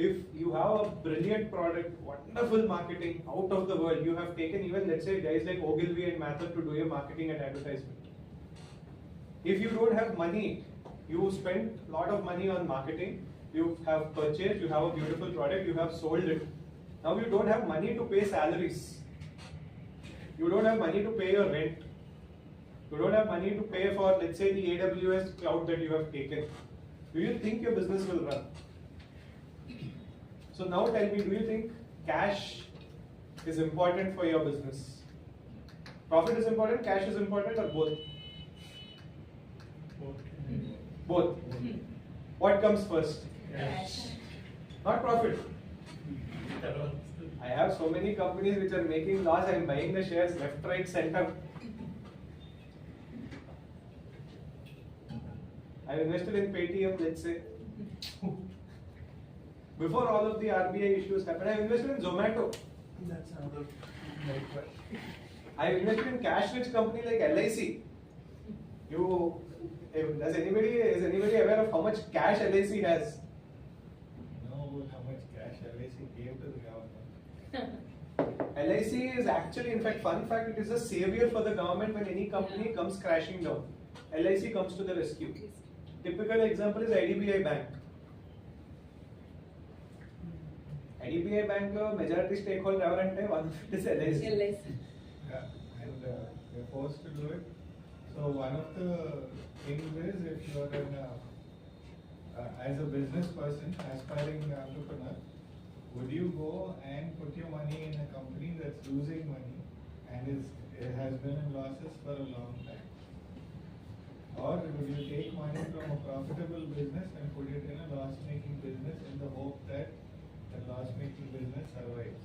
if you have a brilliant product, wonderful marketing, out of the world, you have taken even, let's say, guys like Ogilvy and Mather to do your marketing and advertisement. If you don't have money, you spend a lot of money on marketing, you have purchased, you have a beautiful product, you have sold it. Now you don't have money to pay salaries. You don't have money to pay your rent. You don't have money to pay for, let's say, the AWS cloud that you have taken. Do you think your business will run? So now tell me, do you think cash is important for your business? Profit is important, cash is important, or both? Both. What comes first? Cash. Not profit. I have so many companies which are making loss. I am buying the shares left, right, center. I have invested in Paytm, let's say. Before all of the RBI issues happened, I have invested in Zomato. That's another I have invested in cash-rich company like LIC. Is anybody aware of how much cash LIC has? Know how much cash LIC gave to the government. LIC is actually, in fact, fun fact, it is a savior for the government when any company comes crashing down. LIC comes to the rescue. Typical example is IDBI Bank. IDBI Bank lo majority stakeholder evarante one of it is LIC. Yeah, and we're forced to do it. So one of the things is if you are as a business person, aspiring entrepreneur, would you go and put your money in a company that's losing money and it has been in losses for a long time? Or would you take money from a profitable business and put it in a loss-making business in the hope that the loss-making business survives?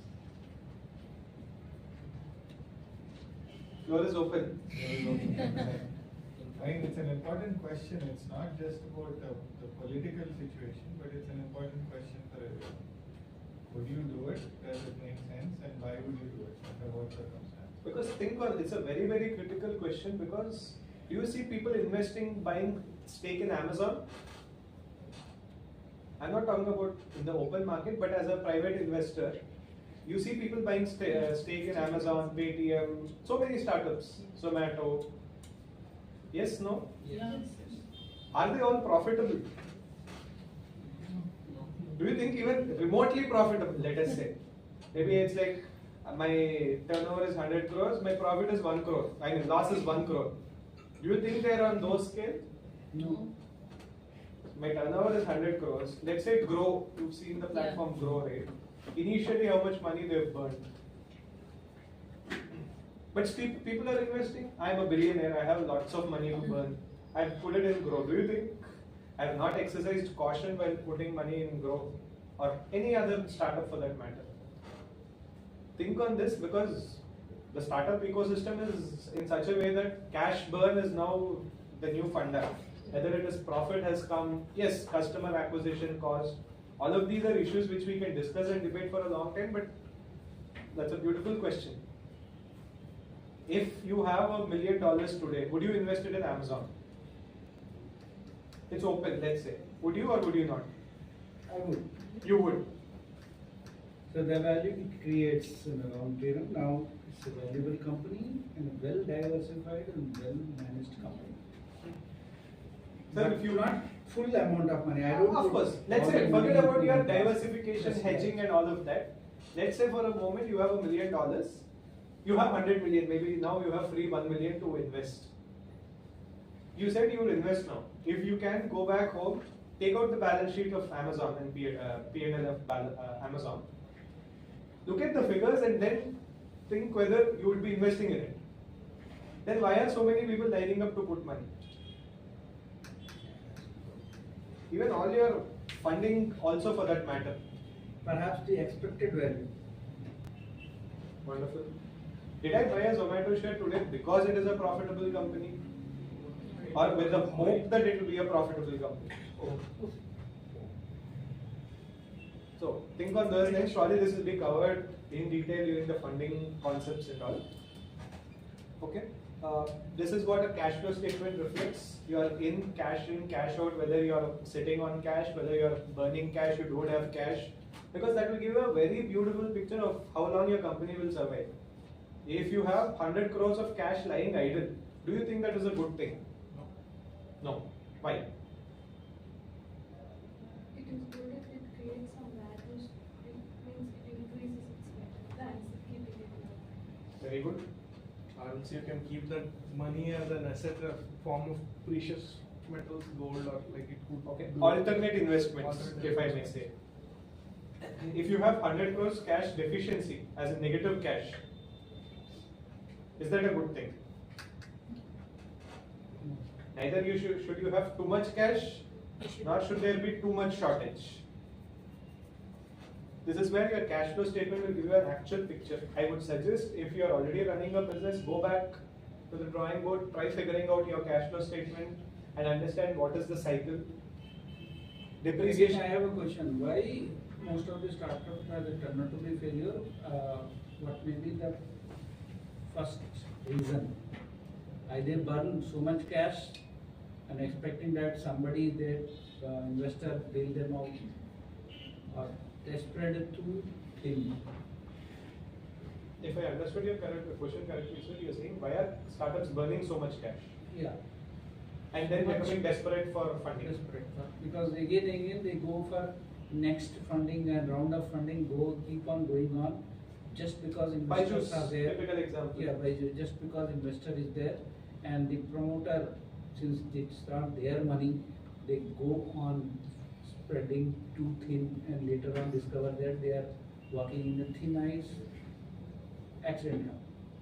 Floor is open. I think it's an important question. It's not just about the political situation, but it's an important question for everyone. Would you do it? Does it make sense? And why would you do it? Under what circumstances? Because think on, it's a very, very critical question because do you see people investing, buying stake in Amazon? I'm not talking about in the open market, but as a private investor, you see people buying stake in Amazon, Paytm, so many startups, Zomato. Yes, no? Yes. Are they all profitable? Do you think even remotely profitable, let us say? Maybe it's like my turnover is 100 crores, my profit is 1 crore, I mean loss is 1 crore. Do you think they're on those scales? No. My turnover is 100 crores. Let's say it grow. You've seen the platform grow, right? Initially, how much money they've burned. But still, people are investing. I'm a billionaire. I have lots of money to burn. I put it in grow. Do you think I have not exercised caution while putting money in grow or any other startup for that matter? Think on this because the startup ecosystem is in such a way that cash burn is now the new funda. Whether it is profit has come, yes, customer acquisition cost, all of these are issues which we can discuss and debate for a long time, but that's a beautiful question. If you have $1 million today, would you invest it in Amazon? It's open, let's say. Would you or would you not? I would. You would. So the value it creates in a long term. Now it's a valuable company and a well diversified and well managed company. Sir, if you not full amount of money, I don't. Of course. Let's say, forget about your diversification, hedging, and all of that. Let's say for a moment you have $1 million. You have 100 million. Maybe now you have free 1 million to invest. You said you will invest now. If you can go back home, take out the balance sheet of Amazon and P&L of Amazon. Look at the figures and then think whether you would be investing in it. Then why are so many people lining up to put money? Even all your funding also for that matter. Perhaps the expected value. Wonderful. Did I buy a Zomato share today because it is a profitable company? Or with the hope that it will be a profitable company? So think on those things. Surely this will be covered in detail during the funding concepts and all. Okay. This is what a cash flow statement reflects. You are in, cash out, whether you are sitting on cash, whether you are burning cash, you don't have cash. Because that will give you a very beautiful picture of how long your company will survive. If you have 100 crores of cash lying idle, do you think that is a good thing? No. Why? It is good if it creates some values. It means it increases its value. Keeping it low. Very good. Or else you can keep that money as an asset, a form of precious metals, gold, or like it could. Okay. Alternate investments, if I may say. If you have 100 crores cash deficiency as a negative cash, is that a good thing? Neither should you have too much cash, nor should there be too much shortage. This is where your cash flow statement will give you an actual picture. I would suggest if you are already running a business, go back to the drawing board, try figuring out your cash flow statement and understand what is the cycle. Depreciation. I have a question. Why most of the startups are turned out to be failure? What may be the first reason? They burn so much cash and expecting that somebody, the investor, bail them out, or desperate to thin. If I understood your question correctly, sir, you're saying why are startups burning so much cash Yeah. and then becoming desperate for funding? Desperate for, because again they go for next funding and round of funding, keep on going on, just because investors are there. Typical example. Yeah, just because investor is there, and the promoter, since it's not their money, they go on spreading too thin, and later on discover that they are walking in the thin ice. Accident happen.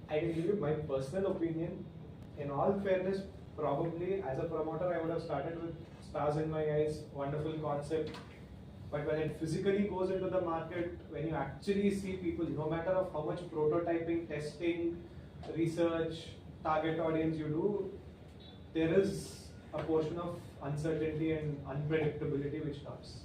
I will give you my personal opinion. In all fairness, probably as a promoter, I would have started with stars in my eyes, wonderful concept. But when it physically goes into the market, when you actually see people, no matter of how much prototyping, testing, research, target audience you do, there is a portion of uncertainty and unpredictability which comes.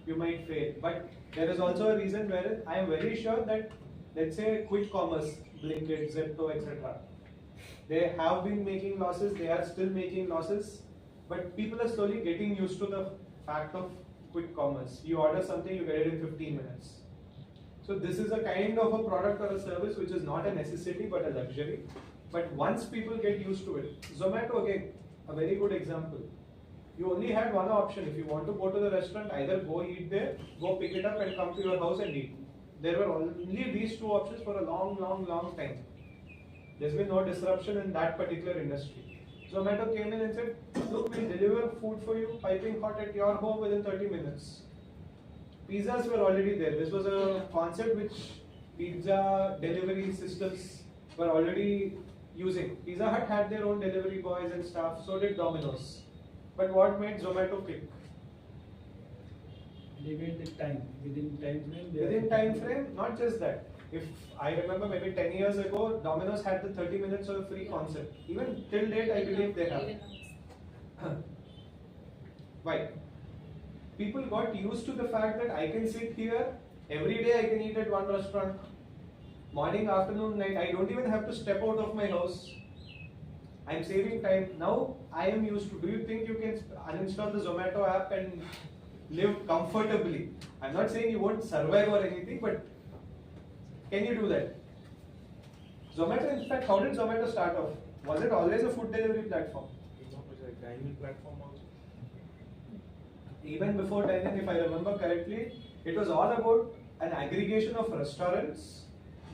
You might fail, but there is also a reason where I am very sure that, let's say, quick commerce, Blinkit, Zepto, etc. They have been making losses, they are still making losses, but people are slowly getting used to the fact of quick commerce. You order something, you get it in 15 minutes. So this is a kind of a product or a service which is not a necessity but a luxury. But once people get used to it, Zomato again, a very good example. You only had one option. If you want to go to the restaurant, either go eat there, go pick it up and come to your house and eat. There were only these two options for a long time. There's been no disruption in that particular industry. Zomato came in and said, look, we'll deliver food for you, piping hot at your home within 30 minutes. Pizzas were already there. This was a concept which pizza delivery systems were already using. Pizza Hut had their own delivery boys and staff, so did Domino's. But what made Zomato click? They made the time, within time frame. Within time frame, not just that. If I remember maybe 10 years ago, Domino's had the 30 minutes of free concept. Even till date, I believe they have. Why? People got used to the fact that I can sit here, every day I can eat at one restaurant. Morning, afternoon, night, I don't even have to step out of my house. I'm saving time. Now, I am used to. Do you think you can uninstall the Zomato app and live comfortably? I'm not saying you won't survive or anything, but can you do that? Zomato, in fact, how did Zomato start off? Was it always a food delivery platform? It was a dining platform also. Even before dining, if I remember correctly, it was all about an aggregation of restaurants,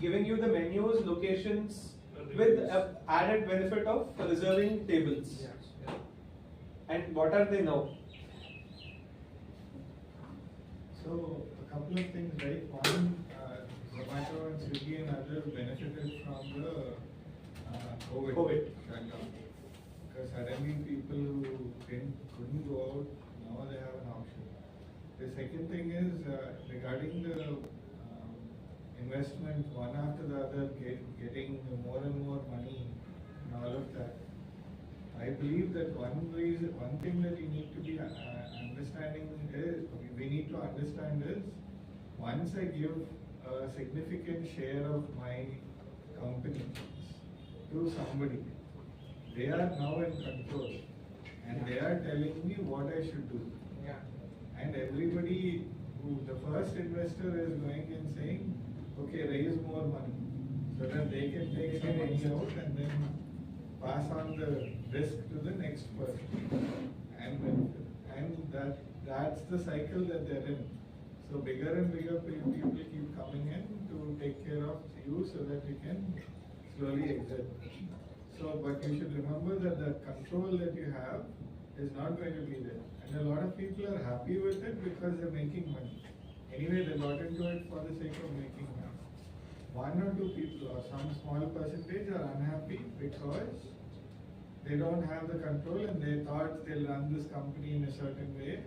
giving you the menus, locations, with an added benefit of reserving tables. Yes. And what are they now? So, a couple of things, right? One, Zomato and Swiggy and others benefited from the COVID shutdown. Because suddenly people who couldn't go out, now they have an option. The second thing is regarding the investment, one after the other, getting more and more money and all of that. I believe that one thing that you need to be understanding is, we need to understand is, once I give a significant share of my company to somebody, they are now in control and they are telling me what I should do. Yeah. And everybody the first investor is going and saying, okay, raise more money so that they can take some money out and then pass on the risk to the next person. And that's the cycle that they're in. So bigger and bigger people keep coming in to take care of you so that you can slowly exit. So, but you should remember that the control that you have is not going to be there. And a lot of people are happy with it because they're making money. Anyway, they got into it for the sake of making money. One or two people or some small percentage are unhappy because they don't have the control and they thought they'll run this company in a certain way,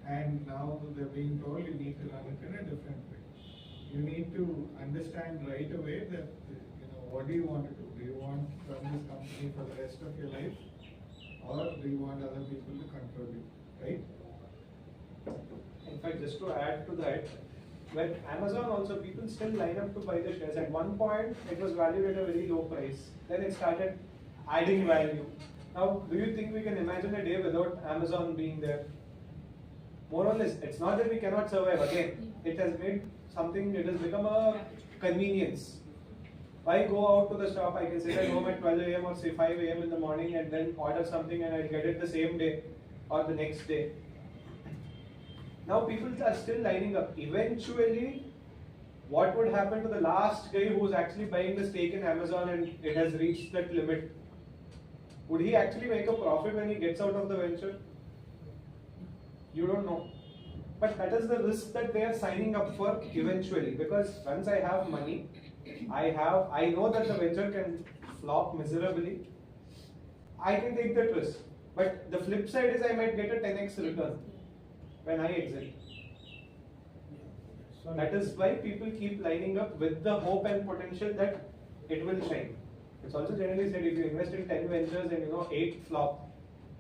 and now they're being told you need to run it in a different way. You need to understand right away that, what do you want to do? Do you want to run this company for the rest of your life, or do you want other people to control you, right? In fact, just to add to that, when Amazon also, people still line up to buy the shares. At one point, it was valued at a very low price. Then it started adding value. Now, do you think we can imagine a day without Amazon being there? More or less, it's not that we cannot survive. Again, it has made something, it has become a convenience. Why go out to the shop? I can sit at home at 12 a.m. or say 5 a.m. in the morning and then order something and I'll get it the same day or the next day. Now people are still lining up. Eventually, what would happen to the last guy who's actually buying the stake in Amazon and it has reached that limit? Would he actually make a profit when he gets out of the venture? You don't know. But that is the risk that they are signing up for eventually, because once I have money, I know that the venture can flop miserably. I can take that risk. But the flip side is I might get a 10x return when I exit. That is why people keep lining up with the hope and potential that it will shine. It's also generally said if you invest in 10 ventures and 8 flop,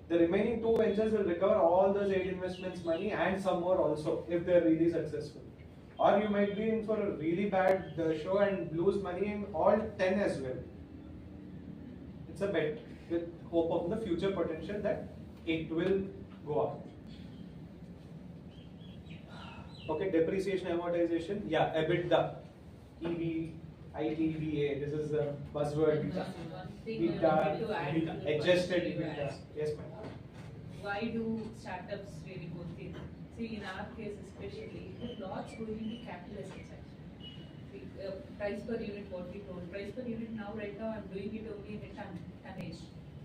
the remaining 2 ventures will recover all those 8 investments money and some more also if they're really successful. Or you might be in for a really bad show and lose money in all 10 as well. It's a bet with hope of the future potential that it will go up. Okay, depreciation, amortization. Yeah, EBITDA, EV, ITVA. This is the buzzword. EBITDA, adjusted EBITDA. Yes, ma'am. Why do startups really go thin? See, in our case especially, the lots going into capital assets actually. Price per unit, what we told. Price per unit now, right now, I'm doing it only in a tonnage.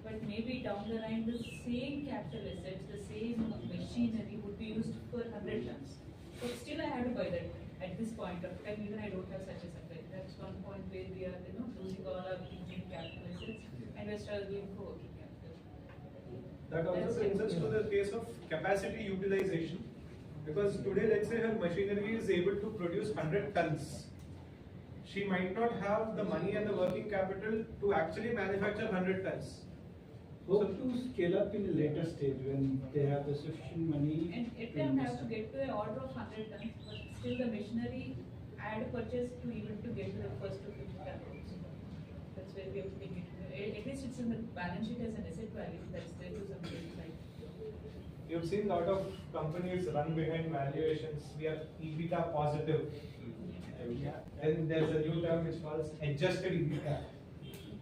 But maybe down the line, the same capital assets, the same machinery would be used for 100 tons. So still I have to buy that at this point of time, even I don't have such a supply. That's one point where we are losing all our capital assets and we're struggling for working capital. That also brings us to the case of capacity utilization. Because today, let's say her machinery is able to produce 100 tons. She might not have the money and the working capital to actually manufacture 100 tons. Hope to scale up in a later stage when they have the sufficient money. And it can have to get to an order of 100 tons, but still the machinery I had to purchase to even to get to the first to 50 tons. That's where we have to take it. At least it's in the balance sheet as an asset value. That's there to some like. You've seen a lot of companies run behind valuations. We are EBITDA positive. Then there's a new term which calls adjusted EBITDA.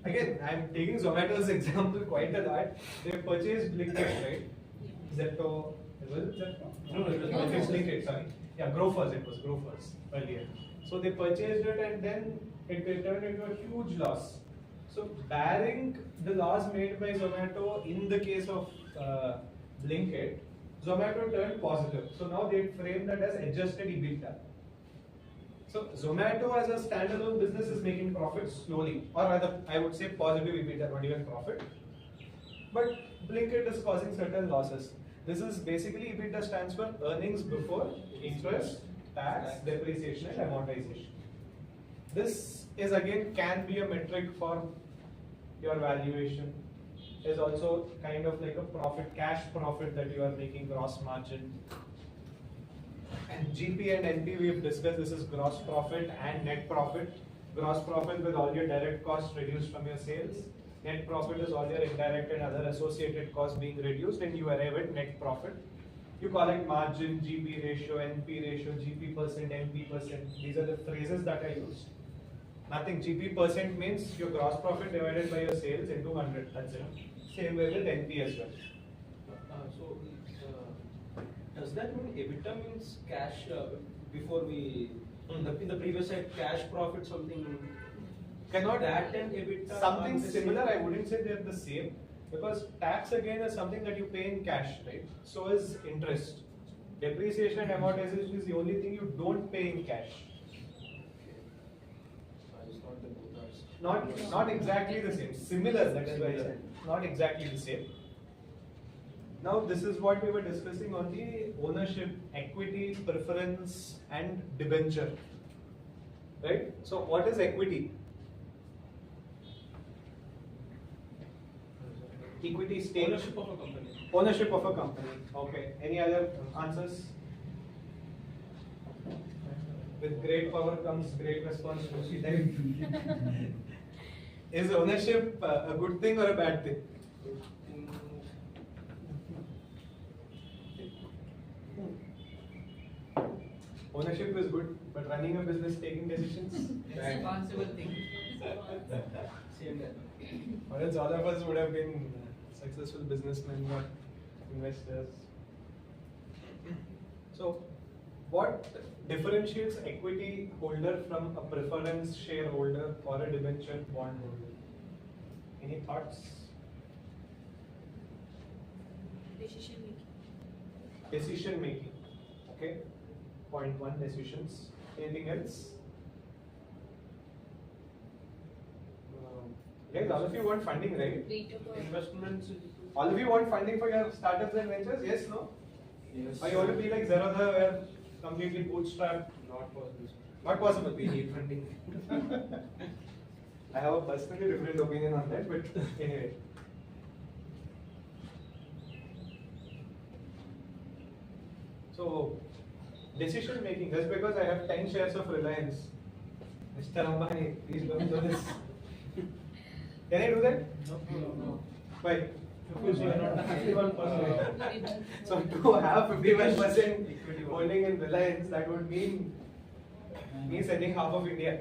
Again, I'm taking Zomato's example quite a lot. They purchased Blinkit, right? Zepto. Was it Zepto? No, it was Blinkit, sorry. Yeah, Grofers, it was Grofers earlier. So they purchased it and then it turned into a huge loss. So barring the loss made by Zomato in the case of Blinkit, Zomato turned positive. So now they frame that as adjusted EBITDA. So Zomato as a standalone business is making profits slowly, or rather I would say positive EBITDA, not even profit. But Blinkit is causing certain losses. This is basically EBITDA stands for earnings before interest, tax, depreciation and amortization. This is again can be a metric for your valuation. Is also kind of like a profit, cash profit that you are making, gross margin. And GP and NP we've discussed, this is gross profit and net profit. Gross profit with all your direct costs reduced from your sales. Net profit is all your indirect and other associated costs being reduced and you arrive at net profit. You call it margin, GP ratio, NP ratio, GP percent, NP percent. These are the phrases that I used. Nothing. GP percent means your gross profit divided by your sales into 100. That's it. Same way with NP as well. Does that mean EBITDA means cash before we in the previous side cash profit something Cannot that and EBITDA something similar. I wouldn't say they're the same because tax again is something that you pay in cash, right? So is interest. Depreciation and amortization is the only thing you don't pay in cash. Not exactly the same. Similar, that is why I said. Not exactly the same. Now this is what we were discussing on the ownership, equity, preference and debenture. Right? So what is equity? Equity stake. ownership of a company. Ownership of a company. Okay. Any other answers? With great power comes great responsibility. Is ownership a good thing or a bad thing? Ownership is good, but running a business, taking decisions, Responsible thing. Or else all of us would have been successful businessmen or investors. So, what differentiates equity holder from a preference shareholder or a debenture bondholder? Any thoughts? Decision making. Decision making. Okay. Point one, decisions. Anything else? Guys, all of you want funding, right? Investments. All of you want funding for your startups and ventures? Yes, no? Yes. Or you want to be like Zerodha, where completely bootstrapped? Not possible. Not possible. We need funding. I have a personally different opinion on that, but anyway. So, decision making, just because I have 10 shares of Reliance, Mr. Ambani, please don't do this. Can I do that? No. Why? Because you are not the 51%. So to have 51% holding in Reliance, that would mean me selling half of India.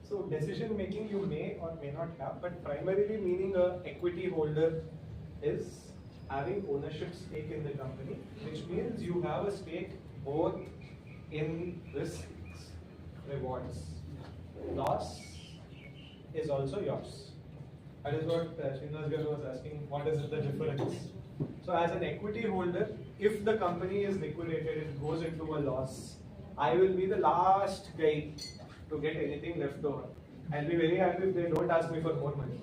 So decision making you may or may not have, but primarily meaning a equity holder is having ownership stake in the company, which means you have a stake both in risks, rewards. Loss is also yours. That is what Srinivas Garu was asking, what is the difference? So as an equity holder, if the company is liquidated, it goes into a loss, I will be the last guy to get anything left over. I'll be very happy if they don't ask me for more money.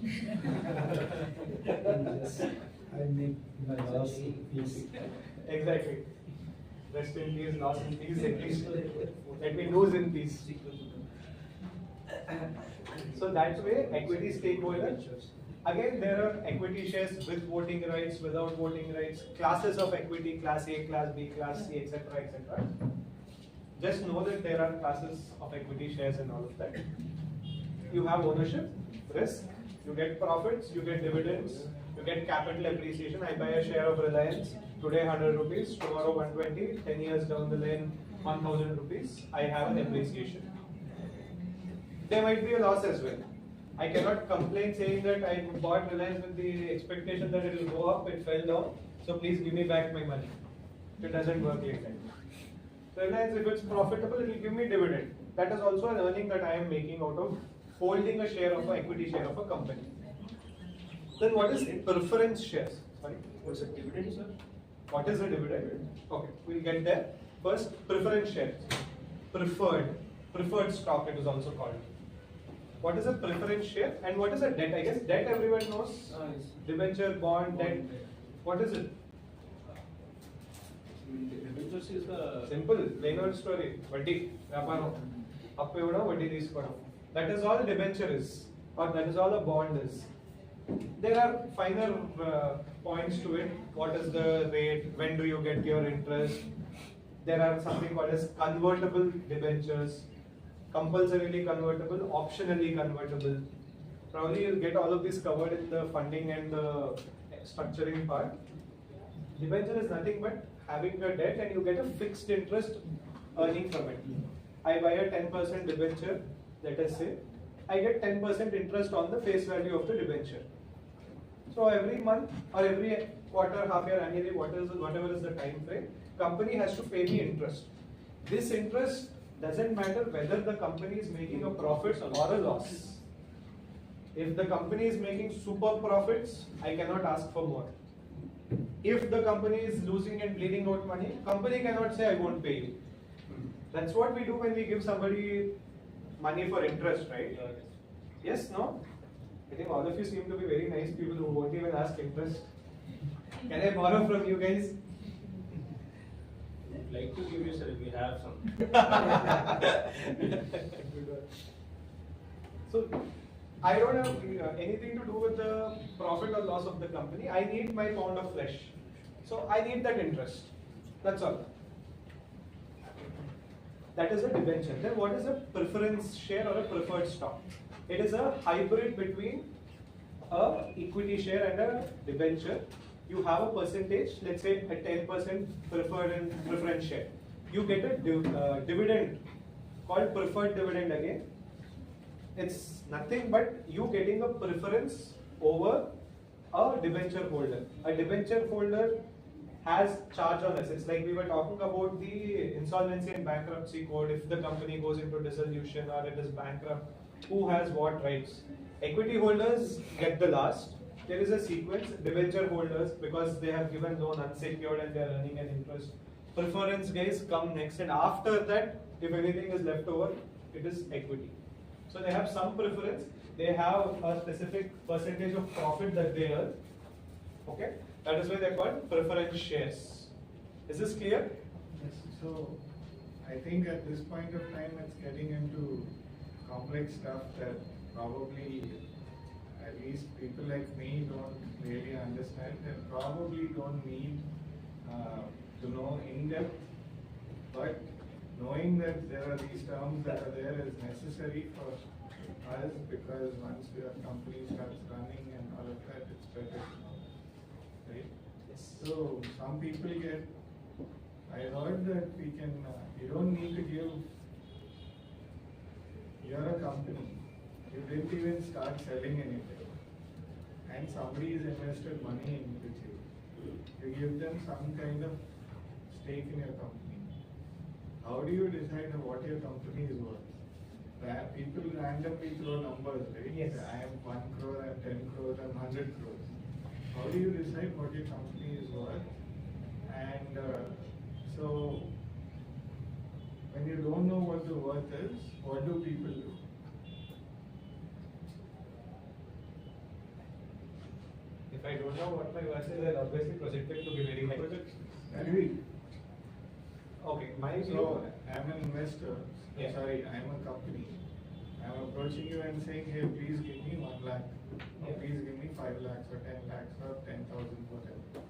I make my loss peace. Exactly. Rest in peace, loss in peace, at least let me lose in peace. So that way, equity stakeholder. Again, there are equity shares with voting rights, without voting rights, classes of equity, class A, class B, class C, etc., etc. Just know that there are classes of equity shares and all of that. You have ownership, risk, you get profits, you get dividends, you get capital appreciation. I buy a share of Reliance, today 100 rupees, tomorrow 120, 10 years down the line 1000 rupees, I have an appreciation. There might be a loss as well. I cannot complain saying that I bought Reliance with the expectation that it will go up, it fell down, so please give me back my money. It doesn't work like that. Reliance, if it's profitable, it will give me dividend. That is also an earning that I am making out of holding a share of an equity share of a company. Then what is preference shares? Sorry? What's a dividend, sir? What is a dividend? Okay, we'll get there. First, preference shares. Preferred stock it is also called. What is a preference share and what is a debt? I guess debt everyone knows. Debenture, bond, debt. What is it? Debentures is the Simple, plain old story. Vaddi, vyaparo. Appu ivvadam, vaddi teesukodam. That is all debenture is, or that is all a bond is. There are finer points to it. What is the rate? When do you get your interest? There are something called as convertible debentures, compulsorily convertible, optionally convertible. Probably you'll get all of this covered in the funding and the structuring part. Debenture is nothing but having a debt and you get a fixed interest earning from it. I buy a 10% debenture, let us say, I get 10% interest on the face value of the debenture. So every month or every quarter, half year, annually, whatever is the time frame, company has to pay me interest. This interest doesn't matter whether the company is making a profit or a loss. If the company is making super profits, I cannot ask for more. If the company is losing and bleeding out money, company cannot say I won't pay you. That's what we do when we give somebody money for interest, right? Yes, no? I think all of you seem to be very nice people who won't even ask interest. Can I borrow from you guys? I'd like to give you, sir, if we have some. So, I don't have anything to do with the profit or loss of the company. I need my pound of flesh. So, I need that interest. That's all. That is a debenture. Then what is a preference share or a preferred stock? It is a hybrid between a equity share and a debenture. You have a percentage, let's say a 10% preferred and preference share. you get a dividend called preferred dividend again. It's nothing but you getting a preference over a debenture holder. A debenture holder has charge on us. It's like we were talking about the insolvency and bankruptcy code. If the company goes into dissolution or it is bankrupt, who has what rights? Equity holders get the last. There is a sequence. Debenture holders, because they have given loan unsecured and they are earning an interest. Preference guys come next, and after that, if anything is left over, it is equity. So they have some preference. They have a specific percentage of profit that they earn. Okay, that is why they are called preference shares. Is this clear? Yes. So I think at this point of time it's getting into complex stuff that probably at least people like me don't really understand and probably don't need to know in depth. But knowing that there are these terms that are there is necessary for us, because once your company starts running and all of that, it's better to know. Right? Yes. So some people get, I heard that we can, you don't need to give, you're a company, you didn't even start selling anything, and somebody has invested money into you. You give them some kind of stake in your company. How do you decide what your company is worth? People randomly throw numbers, right? Yes. I am 1 crore, I am 10 crores, I am 100 crores. How do you decide what your company is worth? And so, when you don't know what the worth is, what do people do? If I don't know what my worth is, I'll obviously project it to be very high. Agreed. Okay, my view. So, I'm an investor, Yeah. sorry, I'm a company. I'm approaching you and saying, hey, please give me 1 lakh, or Yeah. please give me 5 lakhs, or 10 lakhs, or 10,000, whatever.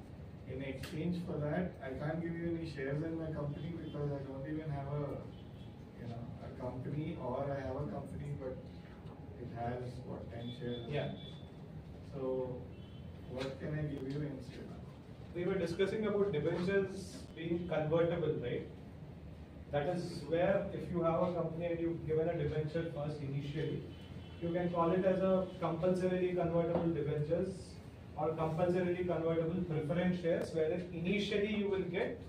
In exchange for that, I can't give you any shares in my company because I don't even have a company, or I have a company, but it has, what, 10 shares? Yeah. So, what can I give you instead? We were discussing about debentures being convertible, right? That is where if you have a company and you've given a debenture first initially, you can call it as a compulsorily convertible debentures or compulsorily convertible preference shares, wherein initially you will get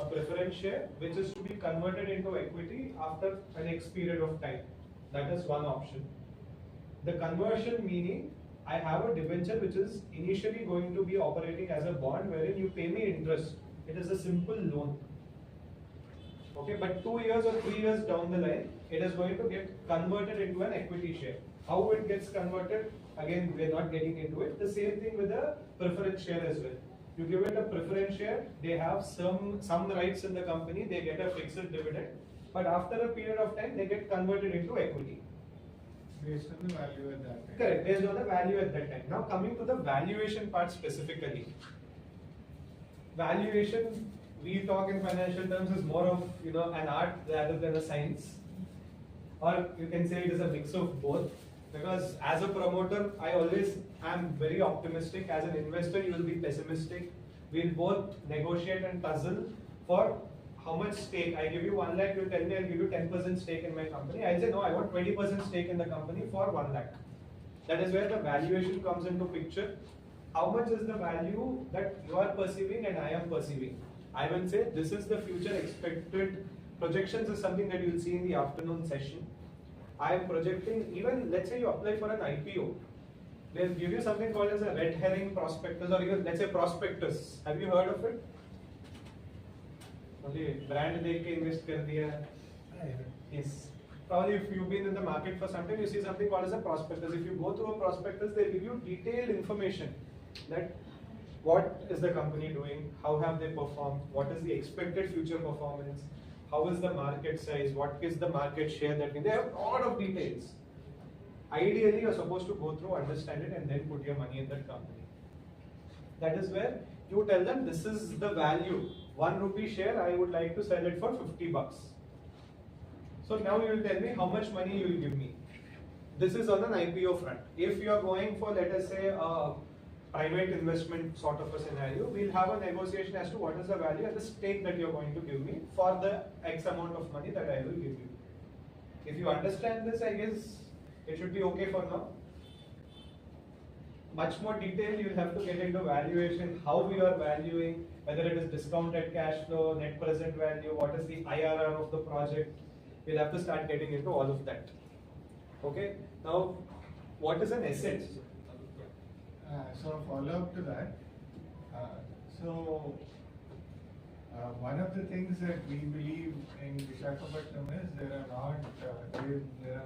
a preference share which is to be converted into equity after an X period of time. That is one option. The conversion meaning I have a debenture which is initially going to be operating as a bond wherein you pay me interest. It is a simple loan. Okay, but 2 years or 3 years down the line, it is going to get converted into an equity share. How it gets converted, again, we are not getting into it. The same thing with the preference share as well. You give it a preference share, they have some rights in the company, they get a fixed dividend, but after a period of time, they get converted into equity. Based on the value at that time. Correct, based on the value at that time. Now coming to the valuation part specifically. Valuation, we talk in financial terms, is more of an art rather than a science. Or you can say it is a mix of both. Because as a promoter, I always am very optimistic. As an investor, you will be pessimistic. We'll both negotiate and tussle for how much stake. I give you 1 lakh, you tell me I'll give you 10% stake in my company. I'll say no, I want 20% stake in the company for 1 lakh. That is where the valuation comes into picture. How much is the value that you are perceiving and I am perceiving? I will say this is the future expected. Projections is something that you'll see in the afternoon session. I am projecting, even let's say you apply for an IPO. They'll give you something called as a red herring prospectus, or even let's say prospectus. Have you heard of it? Only brand देख के invest कर दिया. Yes. Probably if you've been in the market for some time, you see something called as a prospectus. If you go through a prospectus, they give you detailed information that what is the company doing, how have they performed, what is the expected future performance, how is the market size, what is the market share that they have a lot of details. Ideally, you're supposed to go through, understand it, and then put your money in that company. That is where you tell them this is the value. 1 rupee share, I would like to sell it for 50 bucks. So now you will tell me how much money you will give me. This is on an IPO front. If you are going for, let us say, private investment sort of a scenario, we'll have a negotiation as to what is the value and the stake that you're going to give me for the X amount of money that I will give you. If you understand this, I guess it should be okay for now. Much more detail, you'll have to get into valuation, how we are valuing, whether it is discounted cash flow, net present value, what is the IRR of the project. We'll have to start getting into all of that. Okay, now what is an asset? So follow up to that. One of the things that we believe in Visakhapatnam is there are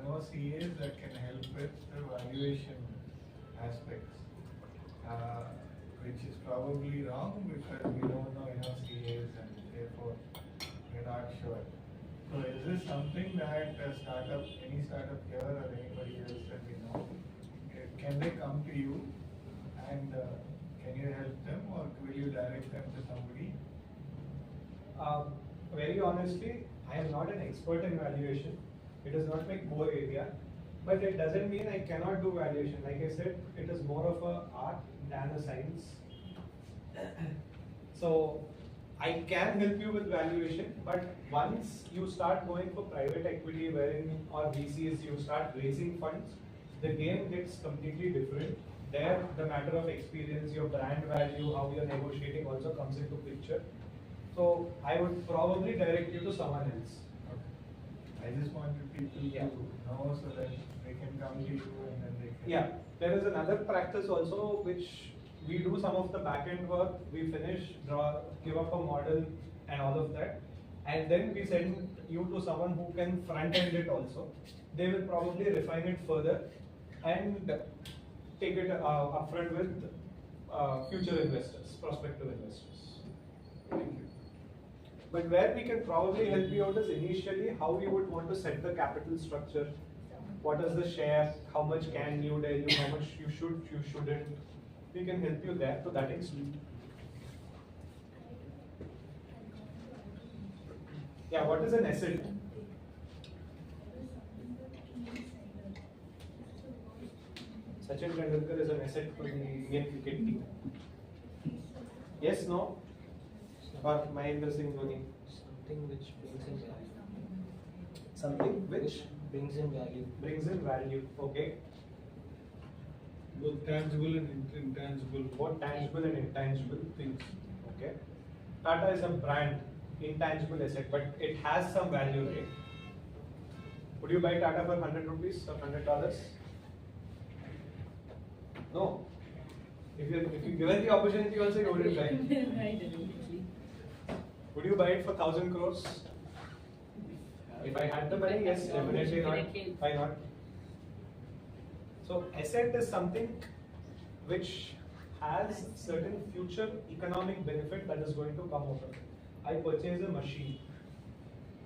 no CAs that can help with the valuation aspects, which is probably wrong because we don't know enough CAs and therefore we're not sure. So is this something that any startup here or anybody else that we know, can they come to you and can you help them or will you direct them to somebody? Very honestly, I am not an expert in valuation. It is not my core area, but it doesn't mean I cannot do valuation. Like I said, it is more of a art than a science. So I can help you with valuation, but once you start going for private equity wherein or VCs, you start raising funds, the game gets completely different. There, the matter of experience, your brand value, how you're negotiating also comes into picture. So I would probably direct you to someone else. Okay. I just wanted people to know so that they can come to you and then they can. Yeah, there is another practice also which we do some of the back end work. We finish, give up a model and all of that, and then we send you to someone who can front end it also. They will probably refine it further and take it upfront with future investors, prospective investors. Thank you. But where we can probably help you out is initially how you would want to set the capital structure. What is the share? How much can you dilute? How much you should, you shouldn't? We can help you there to that extent. Yeah, what is an asset? Sachin Tendulkar is an asset for the Indian cricket team. Yes, no? Or Mahendra Singh Dhoni? Something which brings in value. Something which brings in value. brings in value. Okay. Both tangible and intangible. Both tangible and intangible things. Okay. Tata is a brand, intangible asset, but it has some value, right? Would you buy Tata for 100 rupees or $100? No. If you given the opportunity, also you wouldn't buy it. Would you buy it for 1,000 crores? If I had the money, yes, definitely not. Why not? So asset is something which has certain future economic benefit that is going to come out of it. I purchase a machine.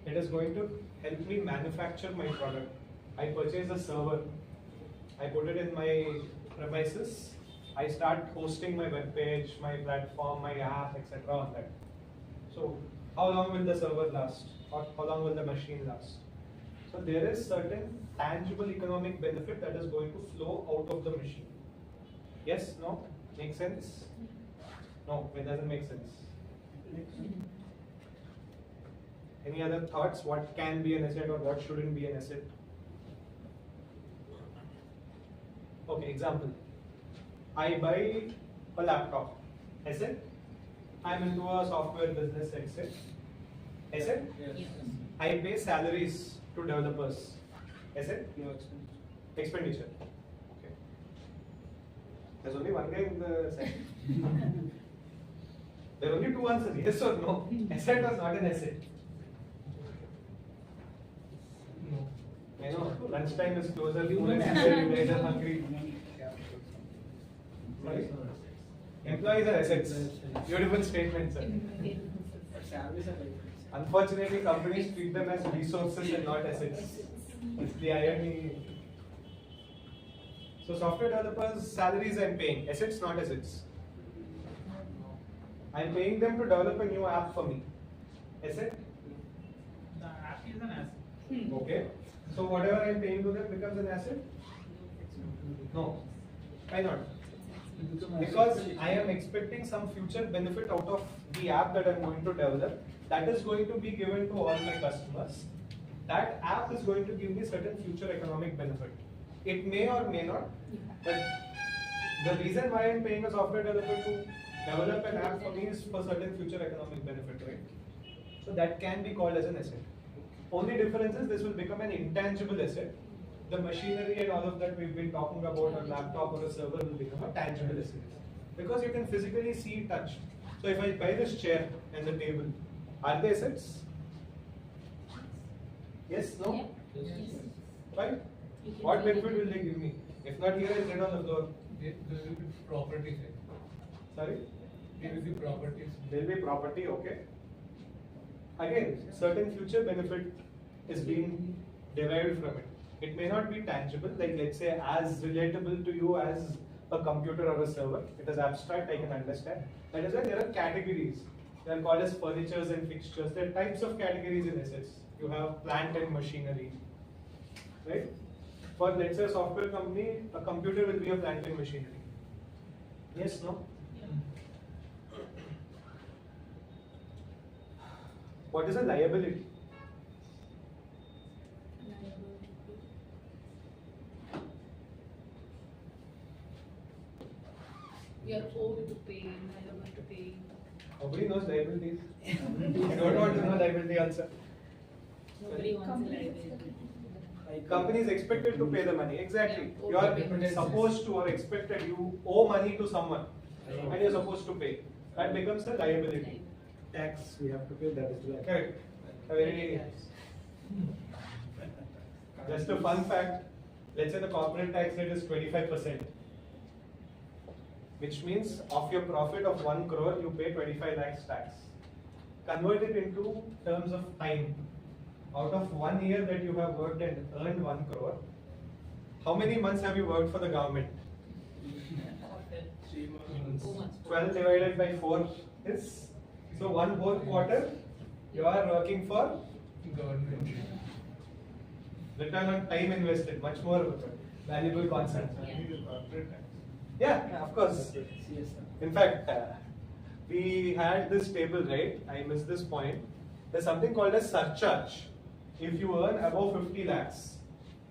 It is going to help me manufacture my product. I purchase a server. I put it in my premises. I start hosting my web page, my platform, my app, etc. on that. So how long will the server last? Or how long will the machine last? So there is certain tangible economic benefit that is going to flow out of the machine. Yes? No? Make sense? No, it doesn't make sense. Any other thoughts? What can be an asset or what shouldn't be an asset? Okay, example. I buy a laptop. Asset? I'm into a software business, asset. Asset? Yes. I pay salaries to developers. Asset? No expense. Expenditure. Okay. There's only one guy in the set. There are only two answers, yes or no. Asset or not an asset? No. I know, lunchtime is closer, food is very late and hungry. Sorry? Employees are assets. Beautiful statement, sir. Unfortunately, companies treat them as resources and not assets. It's the irony. So software developers' salaries I'm paying, assets, not assets. I'm paying them to develop a new app for me. Asset? The app is an asset. Okay. So whatever I'm paying to them becomes an asset? No. Why not? Because I am expecting some future benefit out of the app that I'm going to develop. That is going to be given to all my customers. That app is going to give me certain future economic benefit. It may or may not, but the reason why I'm paying a software developer to develop an app for me is for certain future economic benefit, right? So that can be called as an asset. Only difference is this will become an intangible asset. The machinery and all of that we've been talking about, a laptop or a server, will become a tangible asset. Because you can physically see, touch. So if I buy this chair and the table, are they assets? Yes, no? Yes. Right? You can What see benefit it. will they give me? If not here, I'll sit on the floor. There will be properties. Sorry? There will be properties. There will be property, okay. Again, certain future benefit is being derived from it. It may not be tangible, like let's say as relatable to you as a computer or a server. It is abstract, I can understand. That is why there are categories. They are called as furnitures and fixtures. There are types of categories in assets. You have plant and machinery, right? For let's say a software company, a computer will be a plant and machinery. Yes, no? What is a liability? We are owed to pay, liable to pay. Nobody knows liabilities. I don't want to know liability also. Nobody wants a liability. Company is expected to pay the money. Exactly. You are supposed to or expected, you owe money to someone and you're supposed to pay. That becomes the liability. Tax we have to pay, that is like. Correct. A very, just a fun fact, let's say the corporate tax rate is 25%. Which means of your profit of 1 crore, you pay 25 lakhs tax. Convert it into terms of time. Out of 1 year that you have worked and earned 1 crore, how many months have you worked for the government? 4 months. 12 divided by 4 is, so 1 whole quarter you are working for Government. return on time invested, much more valuable concept. Yeah, of course. In fact, we had this table, right? I missed this point. There's something called a surcharge. If you earn above 50 lakhs,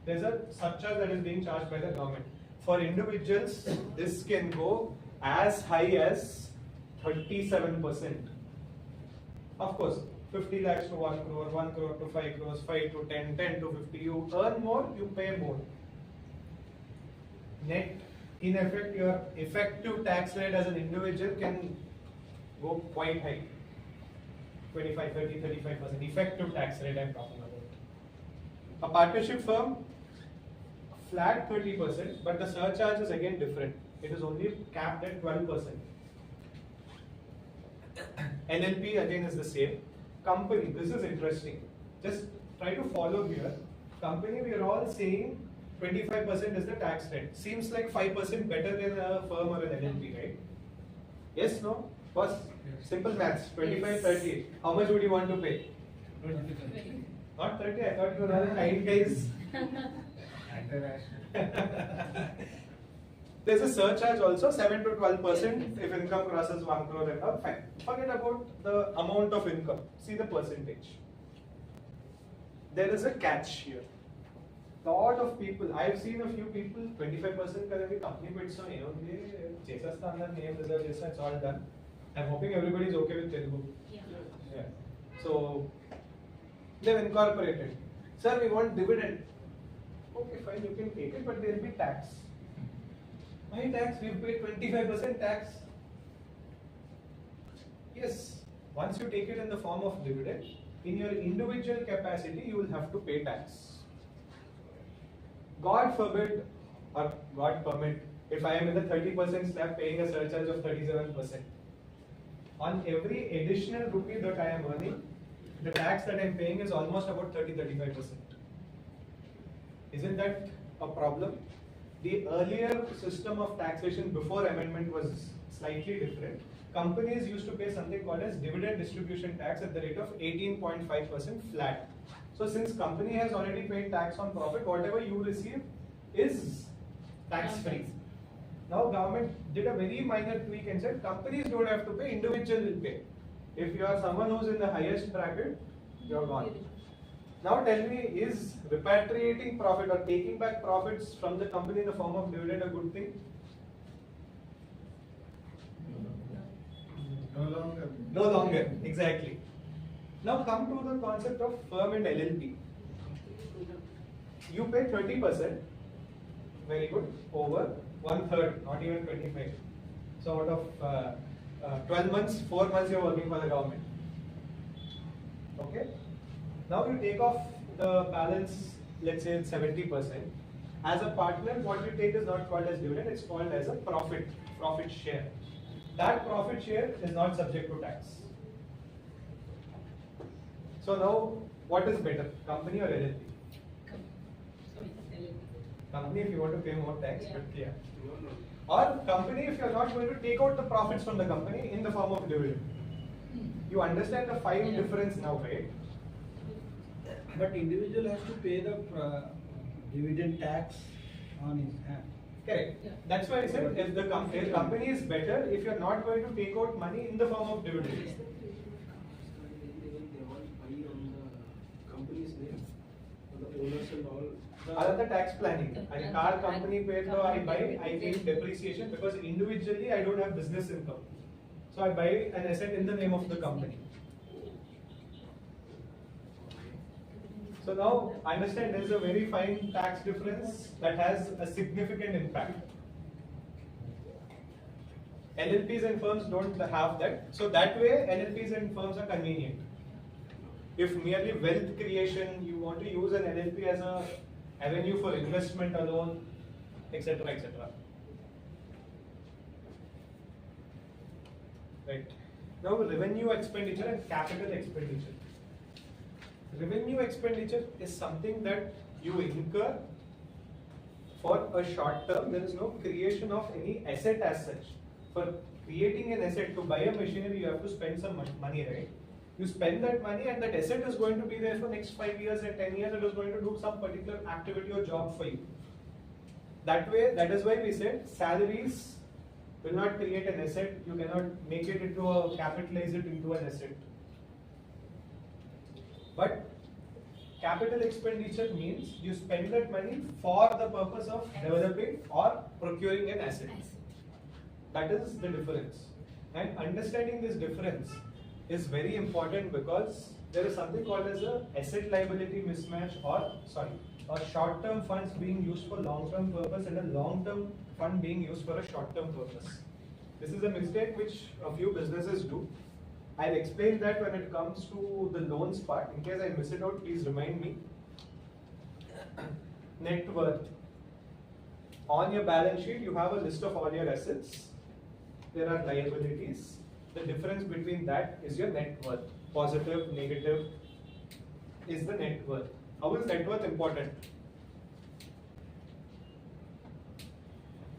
there's a surcharge that is being charged by the government. For individuals, this can go as high as 37%. Of course, 50 lakhs to 1 crore, 1 crore to 5 crores, 5 to 10, 10 to 50. You earn more, you pay more. Net, in effect, your effective tax rate as an individual can go quite high. 25, 30, 35%. Effective tax rate I'm talking about. A partnership firm, flat 30%, but the surcharge is again different. It is only capped at 12%. LLP again is the same. Company, this is interesting. Just try to follow here. Company, we are all saying 25% is the tax rate. Seems like 5% better than a firm or an LLP, right? Yes, no? First, simple maths, 25, 30. How much would you want to pay? 20. Not 30, I thought you were all kind guys. There's a surcharge also, 7 to 12% if income crosses 1 crore and up. Fine. Forget about the amount of income. See the percentage. There is a catch here. Lot of people, I've seen a few people, 25% currently company bids on it's all done. I'm hoping everybody is okay with Telugu. Yeah. So, they've incorporated. Sir, we want dividend. Okay, fine, you can take it, but there will be tax. Why tax? We've paid 25% tax. Yes, once you take it in the form of dividend, in your individual capacity, you will have to pay tax. God forbid, or God permit, if I am in the 30% slab paying a surcharge of 37%. On every additional rupee that I am earning, the tax that I am paying is almost about 30-35%. Isn't that a problem? The earlier system of taxation before amendment was slightly different. Companies used to pay something called as dividend distribution tax at the rate of 18.5% flat. So since company has already paid tax on profit, whatever you receive is tax free. Now government did a very minor tweak and said companies don't have to pay, individual will pay. If you are someone who's in the highest bracket, you're gone. Now tell me, is repatriating profit or taking back profits from the company in the form of dividend a good thing? No longer. No longer, exactly. Now come to the concept of firm and LLP. You pay 30%, very good, over 1/3, not even 25. So out of 12 months, 4 months you're working for the government. Okay? Now you take off the balance, let's say 70%. As a partner, what you take is not called as dividend, it's called as a profit share. That profit share is not subject to tax. So now, what is better, company or LLP? Company if you want to pay more tax, but yeah. Or company if you are not going to take out the profits from the company in the form of dividend. You understand the five difference now, right? But individual has to pay the dividend tax on his hand. Correct. That's why I said if the company is better if you are not going to take out money in the form of dividends. Other tax planning. A car company pays the I buy, I pay depreciation because individually I don't have business income. So I buy an asset in the name of the company. So now understand there is a very fine tax difference that has a significant impact. LLPs and firms don't have that. So that way LLPs and firms are convenient. If merely wealth creation, you want to use an LLP as a avenue for investment alone, etc., etc. Right. Now revenue expenditure and capital expenditure. Revenue expenditure is something that you incur for a short term. There is no creation of any asset as such. For creating an asset, to buy a machinery, you have to spend some money, right? You spend that money and that asset is going to be there for next 5 years and 10 years. It is going to do some particular activity or job for you. That way, that is why we said salaries will not create an asset. You cannot make it into a, capitalize it into an asset. But capital expenditure means you spend that money for the purpose of developing or procuring an asset. That is the difference. And understanding this difference is very important because there is something called as a asset liability mismatch or short-term funds being used for long-term purpose and a long-term fund being used for a short-term purpose. This is a mistake which a few businesses do. I'll explain that when it comes to the loans part. In case I miss it out, please remind me. Net worth. On your balance sheet, you have a list of all your assets. There are liabilities. The difference between that is your net worth. Positive, negative is the net worth. How is net worth important?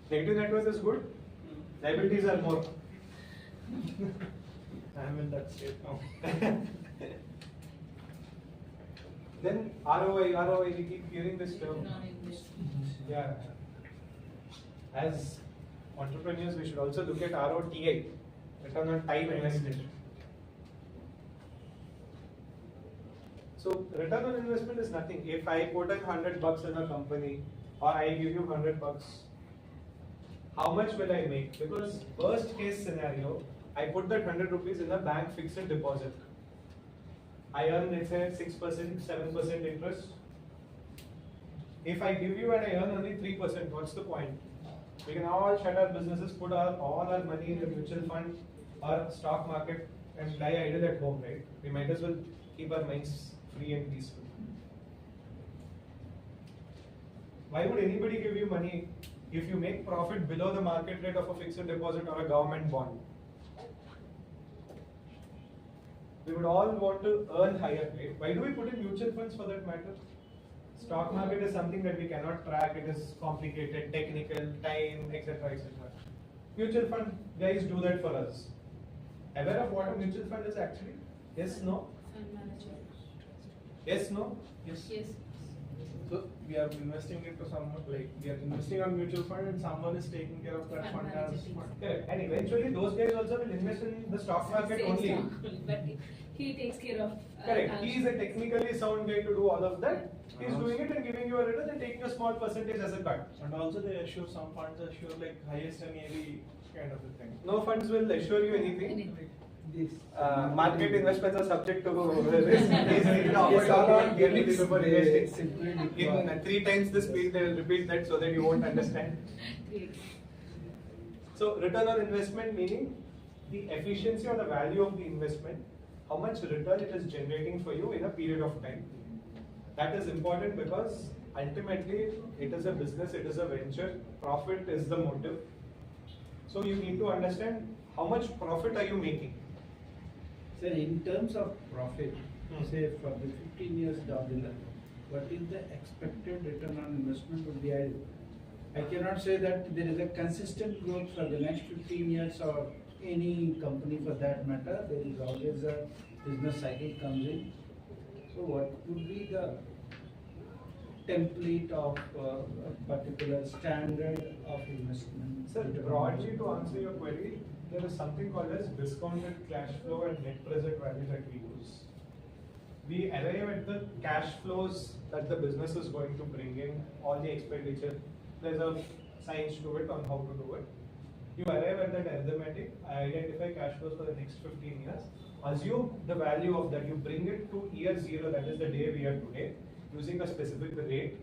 Negative net worth is good. Liabilities are more. I am in that state now. Then ROI, we keep hearing this term. Yeah. As entrepreneurs, we should also look at ROTI, return on time invested. So return on investment is nothing. If I put in $100 in a company, or I give you $100, how much will I make? Because worst case scenario, I put that 100 rupees in a bank fixed deposit. I earn, let's say, 6%, 7% interest. If I give you and I earn only 3%, what's the point? We can all shut our businesses, put all our money in the mutual fund or stock market and lie idle at home, right? We might as well keep our minds free and peaceful. Why would anybody give you money if you make profit below the market rate of a fixed deposit or a government bond? We would all want to earn higher, right? Why do we put in mutual funds for that matter? Stock market is something that we cannot track. It is complicated, technical, time, etc., etc. Mutual fund guys do that for us. Aware of what a mutual fund is actually? Yes, no? Fund manager. Yes, no? Yes. So we are investing into someone, like we are investing on mutual fund and someone is taking care of that fund as fund. Correct. And eventually those guys also will invest in the stock market Same only. stock, but he takes care of. Correct. He is a technically sound guy to do all of that. He is doing it and giving you a return and taking a small percentage as a cut. And also they assure, some funds assure like highest NAV kind of a thing. No funds will assure you anything. Anything. This. Market investments are subject to risk. They all on gimmicks before investing. In 3 times the speed they will repeat that so that you won't understand. Great. So return on investment meaning the efficiency or the value of the investment, how much return it is generating for you in a period of time. That is important because ultimately it is a business, it is a venture, profit is the motive. So you need to understand how much profit are you making. Sir, in terms of profit, Hmm. say for the 15 years down the line, what is the expected return on investment would be ideal? I cannot say that there is a consistent growth for the next 15 years or any company for that matter. There is always a business cycle comes in. So what would be the template of a particular standard of investment? Sir, broadly to answer your query, there is something called as discounted cash flow and net present value that we use. We arrive at the cash flows that the business is going to bring in, all the expenditure. There's a science to it on how to do it. You arrive at that arithmetic, identify cash flows for the next 15 years, assume the value of that, you bring it to year 0, that is the day we are today, using a specific rate.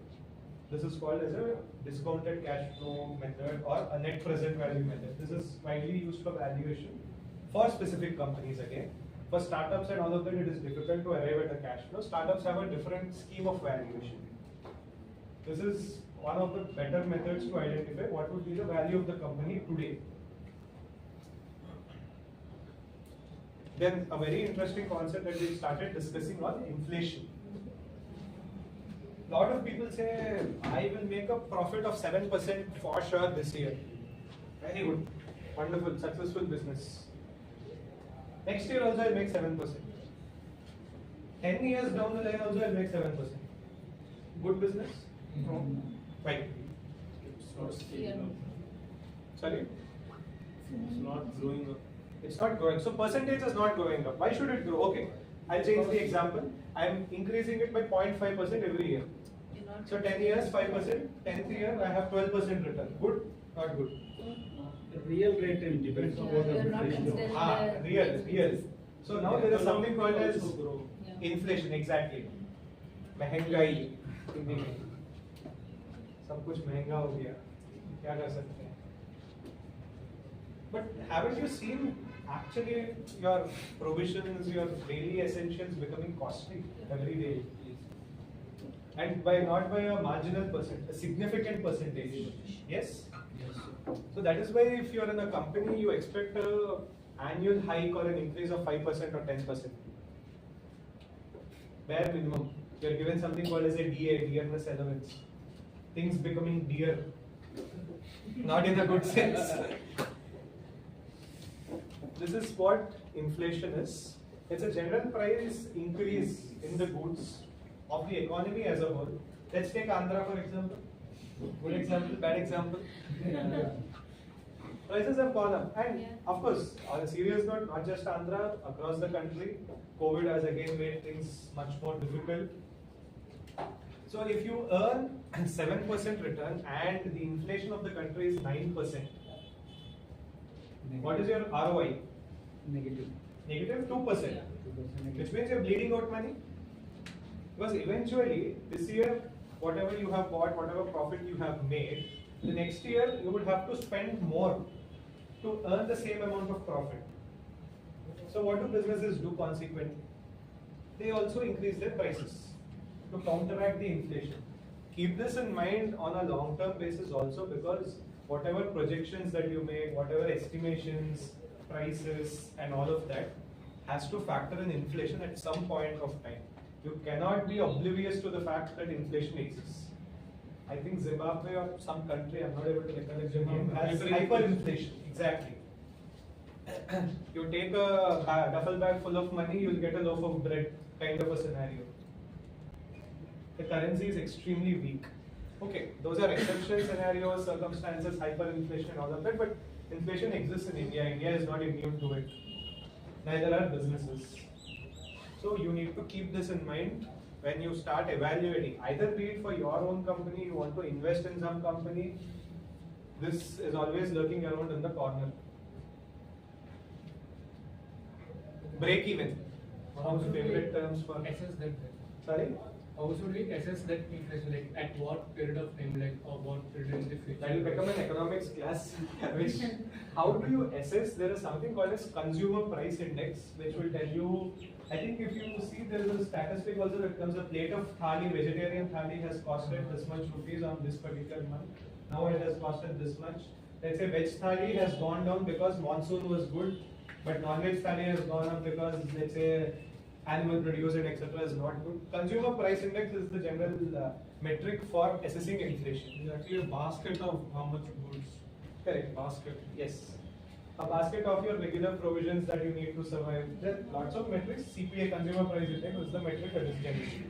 This is called as a discounted cash flow method or a net present value method. This is widely used for valuation for specific companies again. For startups and all of that, it is difficult to arrive at a cash flow. Startups have a different scheme of valuation. This is one of the better methods to identify what would be the value of the company today. Then a very interesting concept that we started discussing on inflation. A lot of people say, I will make a profit of 7% for sure this year. Very good, wonderful, successful business. Next year also I'll make 7%. 10 years down the line also I'll make 7%. Good business? No. Why? Sorry? It's not growing up. It's not growing. So percentage is not going up. Why should it grow? Okay, I'll change the example. I'm increasing it by 0.5% every year. So 10 years, 5%. 10th year, I have 12% return. Good? Not good. The real rate and depends on what You're the not inflation. considering Real. So now there is something called as Yeah. inflation. Exactly. महंगाई हिंदी में सब कुछ महंगा हो गया क्या कर सकते हैं But haven't you seen actually your provisions, your daily essentials becoming costly every day? And not by a marginal percent, a significant percentage. Yes? So that is why if you are in a company, you expect a annual hike or an increase of 5% or 10%. Bare minimum. You are given something called as a DA, dearness allowance. Things becoming dear. Not in a good sense. This is what inflation is. It's a general price increase in the goods of the economy as a whole. Let's take Andhra for example. Good example, bad example. Prices have gone up, and of course, on a serious note, not just Andhra, across the country, COVID has again made things much more difficult. So if you earn 7% return and the inflation of the country is 9%, what is your ROI? Negative. Negative 2%. Which means you're bleeding out money. Because eventually, this year, whatever you have bought, whatever profit you have made, the next year you would have to spend more to earn the same amount of profit. So what do businesses do consequently? They also increase their prices to counteract the inflation. Keep this in mind on a long-term basis also, because whatever projections that you make, whatever estimations, prices and all of that has to factor in inflation at some point of time. You cannot be oblivious to the fact that inflation exists. I think Zimbabwe or some country, I'm not able to recollect the name, has hyperinflation. Exactly. You take a duffel bag full of money, you'll get a loaf of bread kind of a scenario. the currency is extremely weak. Okay, those are exceptional scenarios, circumstances, hyperinflation and all of that, but inflation exists in India. India is not immune to it. Neither are businesses. So you need to keep this in mind when you start evaluating. Either be it for your own company, you want to invest in some company, this is always lurking around in the corner. Break even. One of the favorite terms for. Assess that. Sorry? How should we assess that inflation? Like at what period of time, like or what period in the future? That will become an economics class. Which, how do you assess? There is something called as consumer price index, which will tell you. I think if you see, there is a statistic also that comes a plate of thali, vegetarian thali has costed this much rupees on this particular month. Now it has costed this much. Let's say veg thali has gone down because monsoon was good, but non-veg thali has gone up because, let's say, animal produce and etc. is not good. Consumer price index is the general metric for assessing inflation. It's actually a basket of how much goods. Correct. Basket. Yes. A basket of your regular provisions that you need to survive. There are lots of metrics. CPI, consumer price index, is the metric that is generated.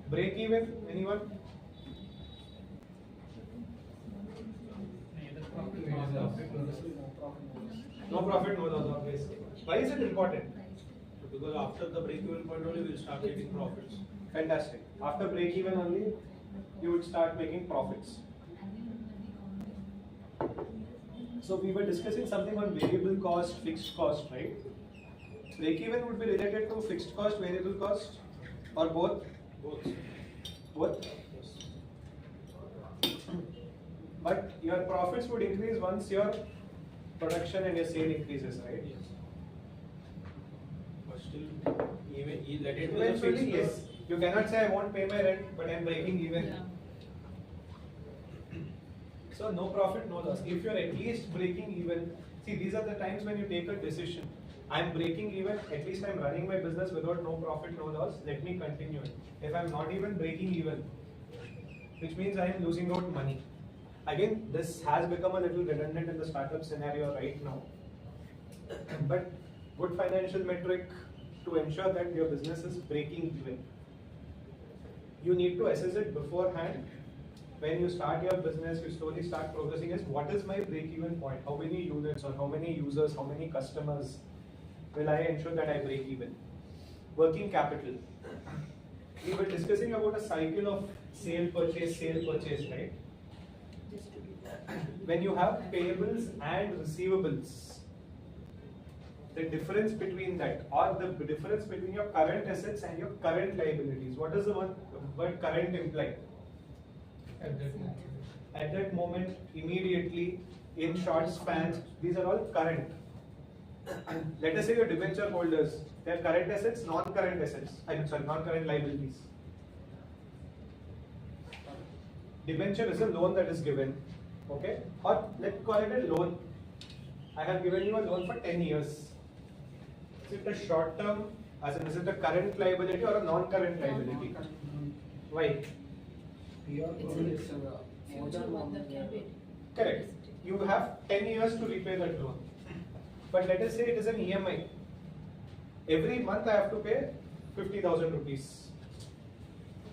Break even, anyone? No profit, no loss, obviously. Why is it important? Because after the break-even point only, we'll start getting profits. Fantastic. After break even only, you would start making profits. So we were discussing something on variable cost, fixed cost, right? Break even would be related to fixed cost, variable cost, or both? Both. Both? But your profits would increase once your production and your sale increases, right? Yes. But still, even let it be the Eventually, fixed yes. cost. You cannot say I won't pay my rent, but I'm breaking even. Yeah. So no profit, no loss. If you're at least breaking even, see, these are the times when you take a decision. I'm breaking even, at least I'm running my business without no profit, no loss, let me continue it. If I'm not even breaking even, which means I am losing out money. Again, this has become a little redundant in the startup scenario right now. But good financial metric to ensure that your business is breaking even. You need to assess it beforehand. When you start your business, you slowly start progressing as what is my break-even point? How many units or how many users, how many customers will I ensure that I break even? Working capital. We were discussing about a cycle of sale, purchase, right? When you have payables and receivables, the difference between that, or the difference between your current assets and your current liabilities, what does the word current imply? At that moment, immediately, in short spans, these are all current. Let us say your debenture holders, they are current assets, non-current assets. Non-current liabilities. Debenture is a loan that is given, okay? Or let's call it a loan. I have given you a loan for 10 years. Is it a short term, as in is it a current liability or a non-current liability? Why? Future one that can be. Correct. You have 10 years to repay that loan. But let us say it is an EMI. Every month I have to pay 50,000 rupees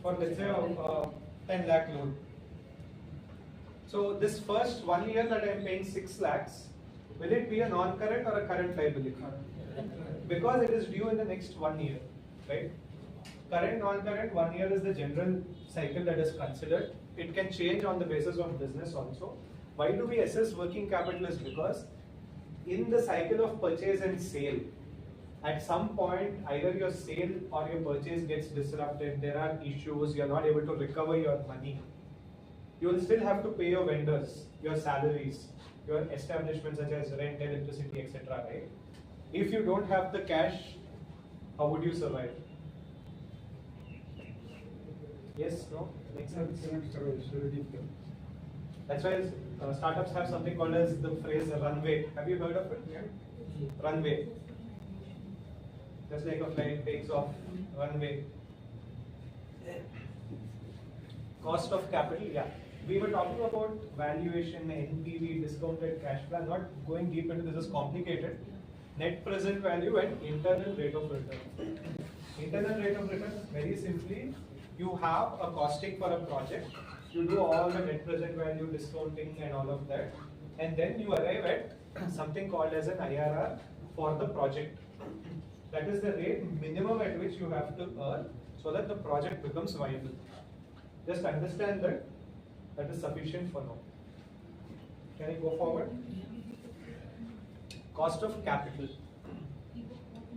for, let's say, a 10 lakh loan. So this first 1 year that I am paying 6 lakhs, will it be a non-current or a current liability? Because it is due in the next 1 year, right? Current, non-current, 1 year is the general cycle that is considered. It can change on the basis of business also. Why do we assess working capital is because in the cycle of purchase and sale, at some point either your sale or your purchase gets disrupted, there are issues, you are not able to recover your money. You will still have to pay your vendors, your salaries, your establishments such as rent, electricity, etc. Right? If you don't have the cash, how would you survive? Yes, no? Makes sense? That's why startups have something called as the phrase runway. Have you heard of it? Yeah. Runway. Just like a flight takes off, runway. Cost of capital, yeah. We were talking about valuation, NPV, discounted cash flow. I'm not going deep into this, is complicated. Net present value and internal rate of return. Internal rate of return, very simply, you have a costing for a project, you do all the net present value discounting and all of that, and then you arrive at something called as an IRR for the project. That is the rate minimum at which you have to earn so that the project becomes viable. Just understand that, that is sufficient for now. Can I go forward? Cost of capital.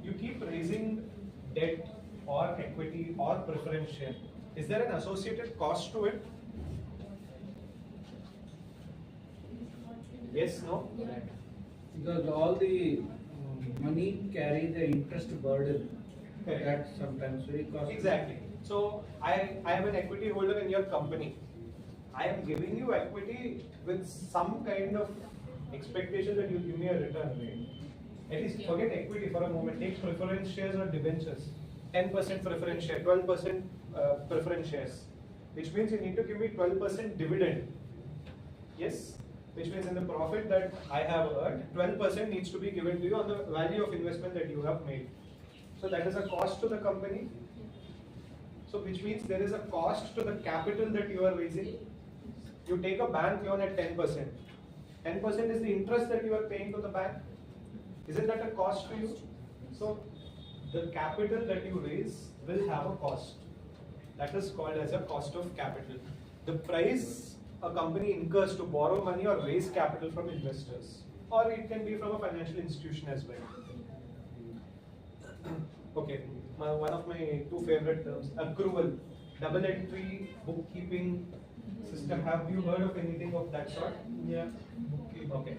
You keep raising debt or equity or preference share. Is there an associated cost to it? Yes, no? Because all the money carry the interest burden. Correct. That sometimes very costly. Exactly. So I am an equity holder in your company. I am giving you equity with some kind of expectation that you give me a return rate. At least forget equity for a moment. Take preference shares or debentures. 10% preference share, 12% preference shares. Which means you need to give me 12% dividend. Yes? Which means in the profit that I have earned, 12% needs to be given to you on the value of investment that you have made. So that is a cost to the company. So which means there is a cost to the capital that you are raising. You take a bank loan at 10%. 10% is the interest that you are paying to the bank. Isn't that a cost to you? So the capital that you raise will have a cost. That is called as a cost of capital. The price a company incurs to borrow money or raise capital from investors, or it can be from a financial institution as well. Okay, one of my two favorite terms, accrual, double entry bookkeeping system. Have you heard of anything of that sort? Yeah. Okay.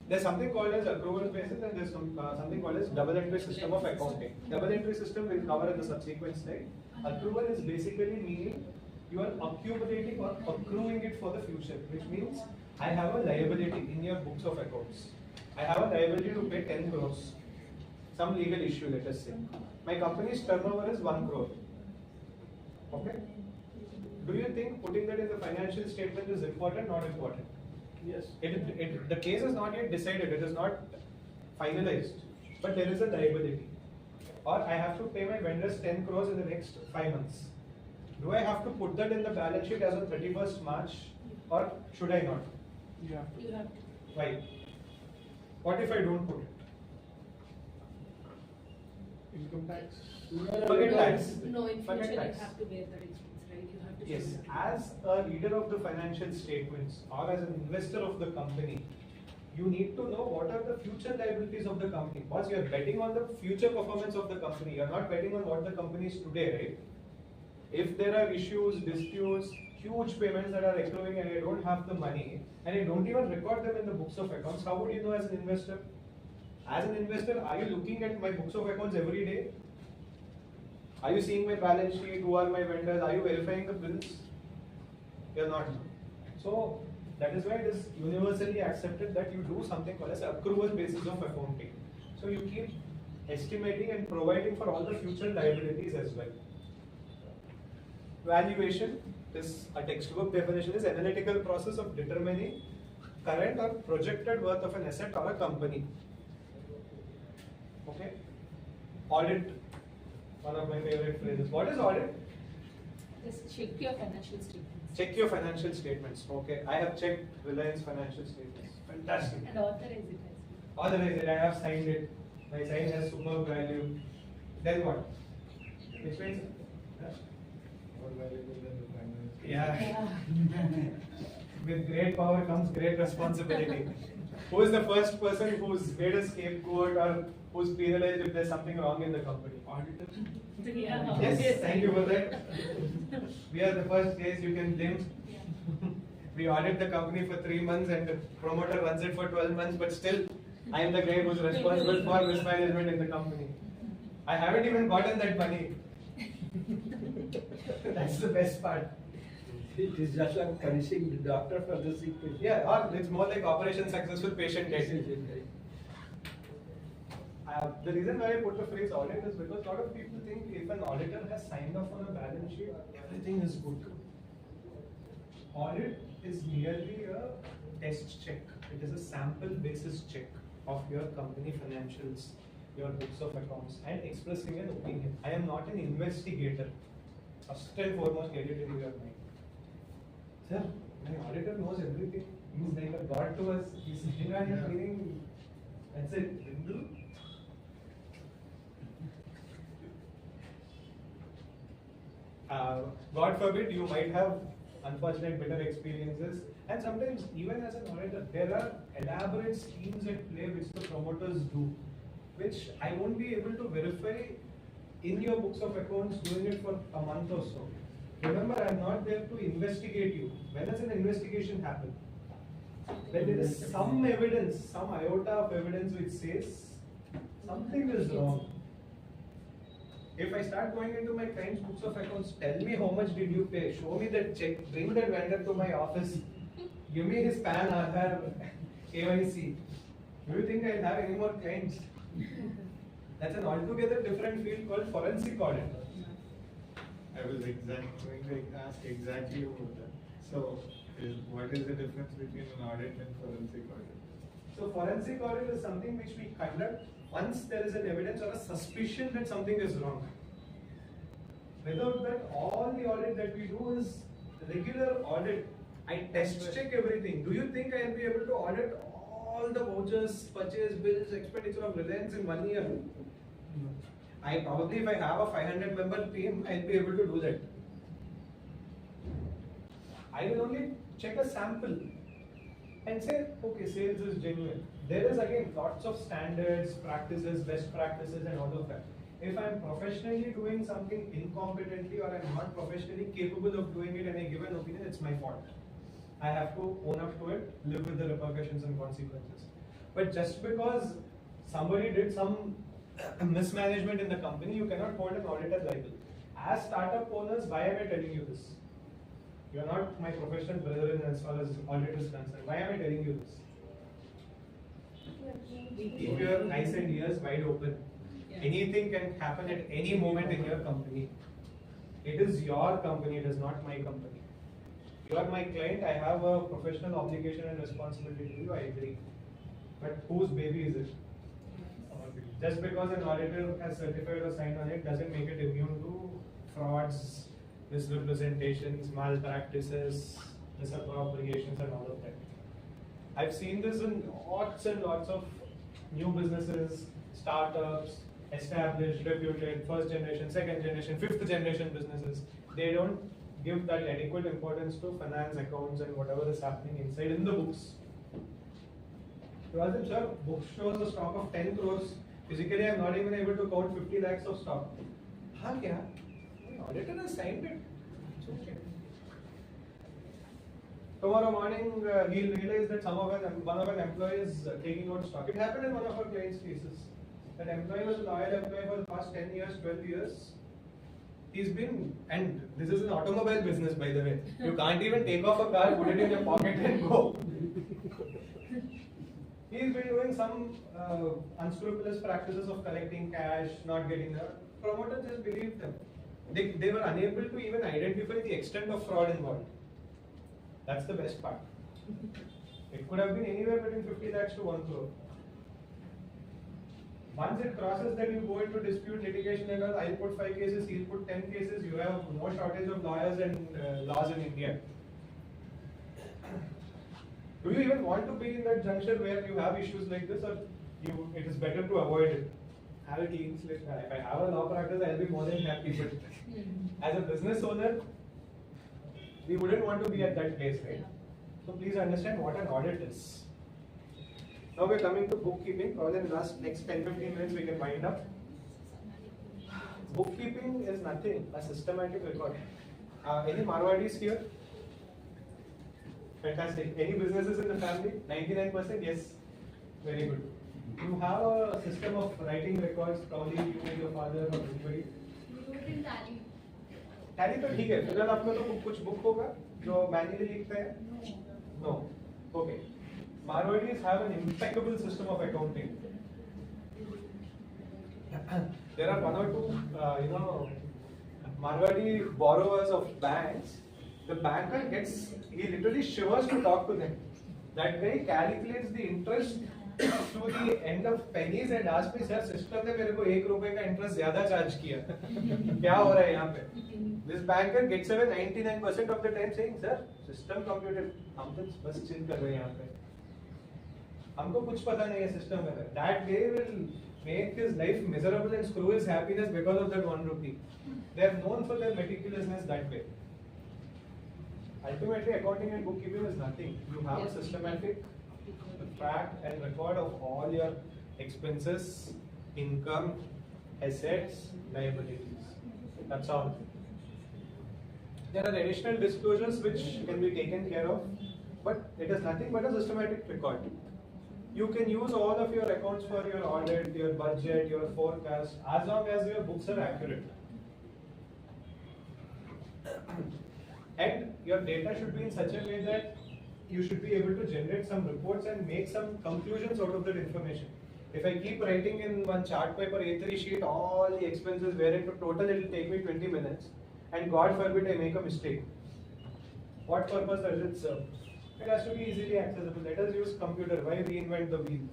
There's something called as accrual basis and there's something called as double entry system of accounting. Double entry system we'll cover in the subsequent slide. Accrual is basically meaning you are accumulating or accruing it for the future, which means I have a liability in your books of accounts. I have a liability to pay 10 crores. Some legal issue, let us say. My company's turnover is 1 crore. Okay? Do you think putting that in the financial statement is important, not important? Yes. The case is not yet decided, it is not finalized, but there is a liability. Or I have to pay my vendors 10 crores in the next 5 months. Do I have to put that in the balance sheet as of 31st March or should I not? You have to. You have to. Why? What if I don't put it? Income tax. Forget tax. No, in Forget future you tax. have to bear the expense, right? You have to. Yes, show that. as a reader of the financial statements or as an investor of the company, you need to know what are the future liabilities of the company. Because you are betting on the future performance of the company. You are not betting on what the company is today, right? If there are issues, disputes, huge payments that are accruing and I don't have the money and I don't even record them in the books of accounts, how would you know as an investor? As an investor, are you looking at my books of accounts every day? Are you seeing my balance sheet? Who are my vendors? Are you verifying the bills? You are not. So that is why it is universally accepted that you do something called as accrual basis of accounting. So you keep estimating and providing for all the future liabilities as well. Valuation is a textbook definition is analytical process of determining current or projected worth of an asset or a company. Okay. Audit, one of my favorite phrases. What is audit? Just check your financial statements. Check your financial statements. Okay. I have checked Reliance financial statements. Fantastic. And authorize it as well. Authorize it. I have signed it. My sign has superb value. Then what? Which means. More valuable than the finance. Yeah. With great power comes great responsibility. Who is the first person who's made a scapegoat or who's penalized if there's something wrong in the company? Auditor. Yeah. Yes, thank you for that. We are the first case you can blame. We audit the company for 3 months and the promoter runs it for 12 months, but still I am the guy who's responsible for mismanagement in the company. I haven't even gotten that money. That's the best part. It is just like punishing the doctor for the sick patient. Yeah, or it's more like Operation Successful Patient Death. The reason why I put the phrase audit is because a lot of people think if an auditor has signed off on a balance sheet, everything is good. Audit is merely a test check. It is a sample basis check of your company financials. your books of accounts and expressing an opinion. I am not an investigator. First and foremost, get it in your mind. Sir, my auditor knows everything. He's like a god to us. He's sitting around and cleaning. That's it. God forbid, you might have unfortunate bitter experiences, and sometimes even as an auditor, there are elaborate schemes at play which the promoters do, which I won't be able to verify in your books of accounts doing it for a month or so. Remember, I'm not there to investigate you. When does an investigation happen? When there is some evidence, some iota of evidence which says something is wrong. If I start going into my client's books of accounts, tell me how much did you pay, show me that check, bring that vendor to my office, give me his PAN, Aadhaar, KYC. Do you think I'll have any more clients? That's an altogether different field called forensic audit. I was going to ask exactly about that. So, what is the difference between an audit and forensic audit? So, forensic audit is something which we conduct once there is an evidence or a suspicion that something is wrong. Without that, all the audit that we do is regular audit. I test check everything. Do you think I'll be able to audit all the vouchers, purchase bills, expenditure of Reliance in 1 year? I probably, if I have a 500-member team, I'll be able to do that. I will only check a sample and say, okay, sales is genuine. There is again lots of standards, practices, best practices and all of that. If I'm professionally doing something incompetently or I'm not professionally capable of doing it and I give an opinion, it's my fault. I have to own up to it, live with the repercussions and consequences. But just because somebody did some mismanagement in the company, you cannot hold an auditor liable. As startup owners, why am I telling you this? You are not my professional brethren as far as audit is concerned. Why am I telling you this? Keep your eyes and ears wide open. Anything can happen at any moment in your company. It is your company, it is not my company. You are my client, I have a professional obligation and responsibility to you, I agree. But whose baby is it? Just because an auditor has certified or signed on it doesn't make it immune to frauds, misrepresentations, malpractices, misappropriations and all of that. I've seen this in lots and lots of new businesses, startups, established, reputed, first generation, second generation, fifth generation businesses. They don't give that adequate importance to finance accounts and whatever is happening inside in the books. You ask them, sir, book shows a stock of 10 crores. Physically, I'm not even able to count 50 lakhs of stock. Haan kya? Auditor has signed it. It's okay. Tomorrow morning, he'll realize that one of our employees taking out stock. It happened in one of our clients' cases. That employee was a loyal employee for the past 10 years, 12 years. He's been, and this is an automobile business, by the way. You can't even take off a car, put it in your pocket and go. He's been doing some unscrupulous practices of collecting cash, not getting the promoter just believed them. They were unable to even identify the extent of fraud involved. That's the best part. It could have been anywhere between 50 lakhs to 1 crore. Once it crosses that, you go into dispute litigation and I'll put 5 cases, he'll put 10 cases, you have no shortage of lawyers and laws in India. Do you even want to be in that juncture where you have issues like this, or it is better to avoid it? Have a clean slate. If I have a law practice, I'll be more than happy. But as a business owner, we wouldn't want to be at that place, right? So please understand what an audit is. Now we're coming to bookkeeping. Probably in the next 10-15 minutes we can wind up. Bookkeeping is nothing, a systematic record. Any Marwadis here? Fantastic. Any businesses in the family? 99%? Yes. Very good. You have a system of writing records, probably you and your father or anybody? We do it in TiE. TiE तो ठीक है. फिलहाल आपको तो कुछ book होगा जो manually लिखते हैं? No. Okay. Marwadis have an impeccable system of accounting. There are one or two, Marwadi borrowers of banks. The banker he literally shivers to talk to them. That guy calculates the interest to the end of pennies and asked me, sir, system ने मेरे को ₹1 का interest ज़्यादा charge किया. क्या हो रहा है यहाँ पे? This banker gets away 99% of the time saying, sir, system computed. हम तो बस chill कर रहे हैं यहाँ पे. हमको कुछ पता नहीं है system में. That day will make his life miserable and screw his happiness because of that ₹1. They are known for their meticulousness that way. Ultimately, accounting and bookkeeping is nothing. You have a systematic track and record of all your expenses, income, assets, liabilities. That's all. There are additional disclosures which can be taken care of, but it is nothing but a systematic record. You can use all of your accounts for your audit, your budget, your forecast, as long as your books are accurate. And your data should be in such a way that you should be able to generate some reports and make some conclusions out of that information. If I keep writing in one chart paper A3 sheet all the expenses wherein to total it will take me 20 minutes, and God forbid I make a mistake, what purpose does it serve? It has to be easily accessible. Let us use computer. Why reinvent the wheel?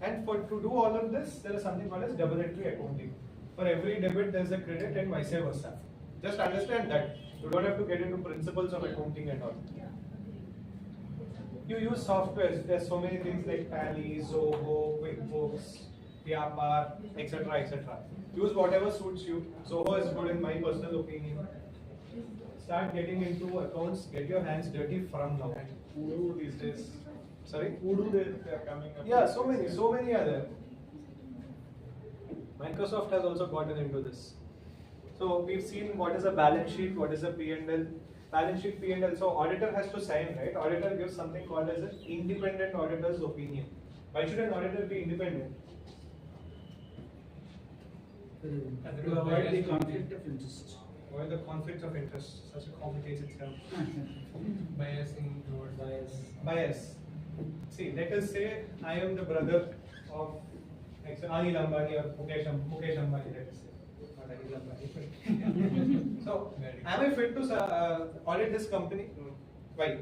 And to do all of this, there is something called as double entry accounting. For every debit, there is a credit and vice versa. Just understand that. You don't have to get into principles of accounting and all. You use softwares. There's so many things like TiE, Zoho, QuickBooks, Vyapar, etc., etc. Use whatever suits you. Zoho is good in my personal opinion. Start getting into accounts. Get your hands dirty from now. Udo these days. Sorry? Udo they are coming up. Yeah, so many are there. Microsoft has also gotten into this. So we've seen what is a balance sheet, what is a P&L. Balance sheet, P&L. So auditor has to sign, right? Auditor gives something called as an independent auditor's opinion. Why should an auditor be independent? To avoid the conflict of interest. Avoid the conflict of interest. Such a complicated term. Biasing towards Bias. See, let us say I am the brother of Anil Ambani or Mukesh Ambani, let us say. Not Anil Ambani. So, am I fit to audit this company? Why?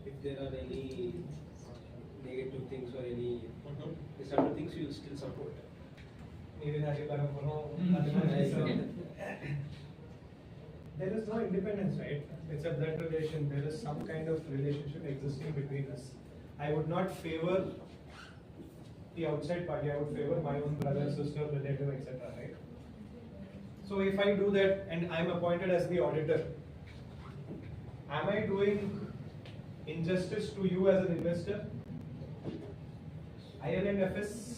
If there are any negative things or any disadvantage things, you will still support. There is no independence, right? It's a blood relation. There is some kind of relationship existing between us. I would not favor the outside party. I would favor my own brother, sister, relative, etc. Right? So if I do that and I am appointed as the auditor, am I doing injustice to you as an investor? ILNFS,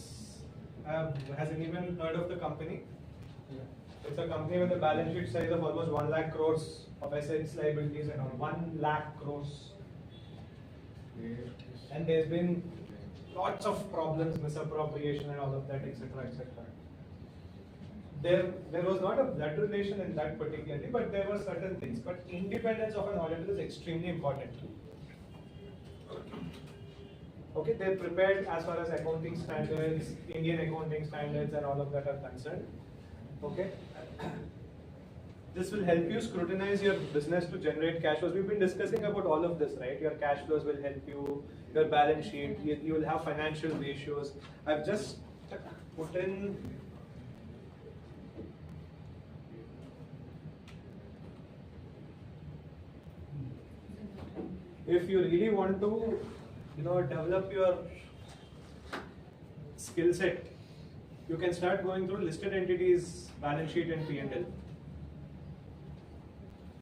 has anyone heard of the company? It's a company with a balance sheet size of almost 1 lakh crores of assets, liabilities, and all. 1 lakh crores. And there's been lots of problems, misappropriation, and all of that, etc., etc. There was not a blood relation in that particularly, but there were certain things. But independence of an auditor is extremely important. Okay, they're prepared as far as accounting standards, Indian accounting standards, and all of that are concerned. Okay. This will help you scrutinize your business to generate cash flows. We've been discussing about all of this, right? Your cash flows will help you, your balance sheet, you will have financial ratios. I've just put in if you really want to, develop your skill set, you can start going through listed entities, balance sheet and P&L.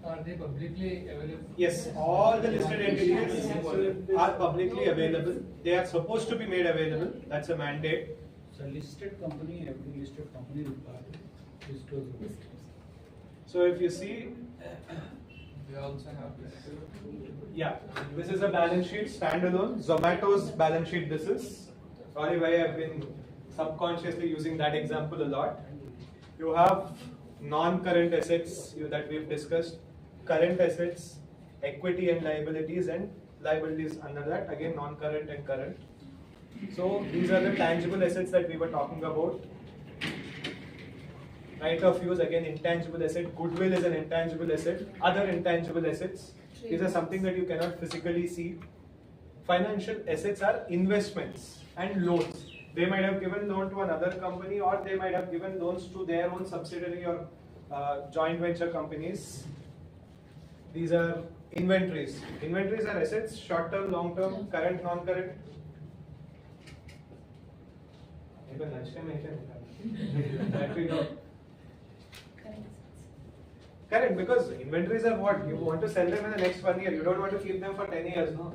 Are they publicly available? Yes, all the listed entities are publicly available. They are supposed to be made available. That's a mandate. So listed company, every listed company required disclosure. So if you see, We also have this. yeah, this is a balance sheet standalone. Zomato's balance sheet this is. Sorry why I've been subconsciously using that example a lot. You have non-current assets that we've discussed, current assets, equity and liabilities under that, again non-current and current. So these are the tangible assets that we were talking about. Right of use, again intangible asset, goodwill is an intangible asset, other intangible assets. These are something that you cannot physically see. Financial assets are investments and loans. They might have given loan to another company, or they might have given loans to their own subsidiary or joint venture companies. These are inventories. Inventories are assets, short term, long term, current, non-current. Even lunchtime I can that we know. Correct, because inventories are what? You want to sell them in the next 1 year. You don't want to keep them for 10 years, no?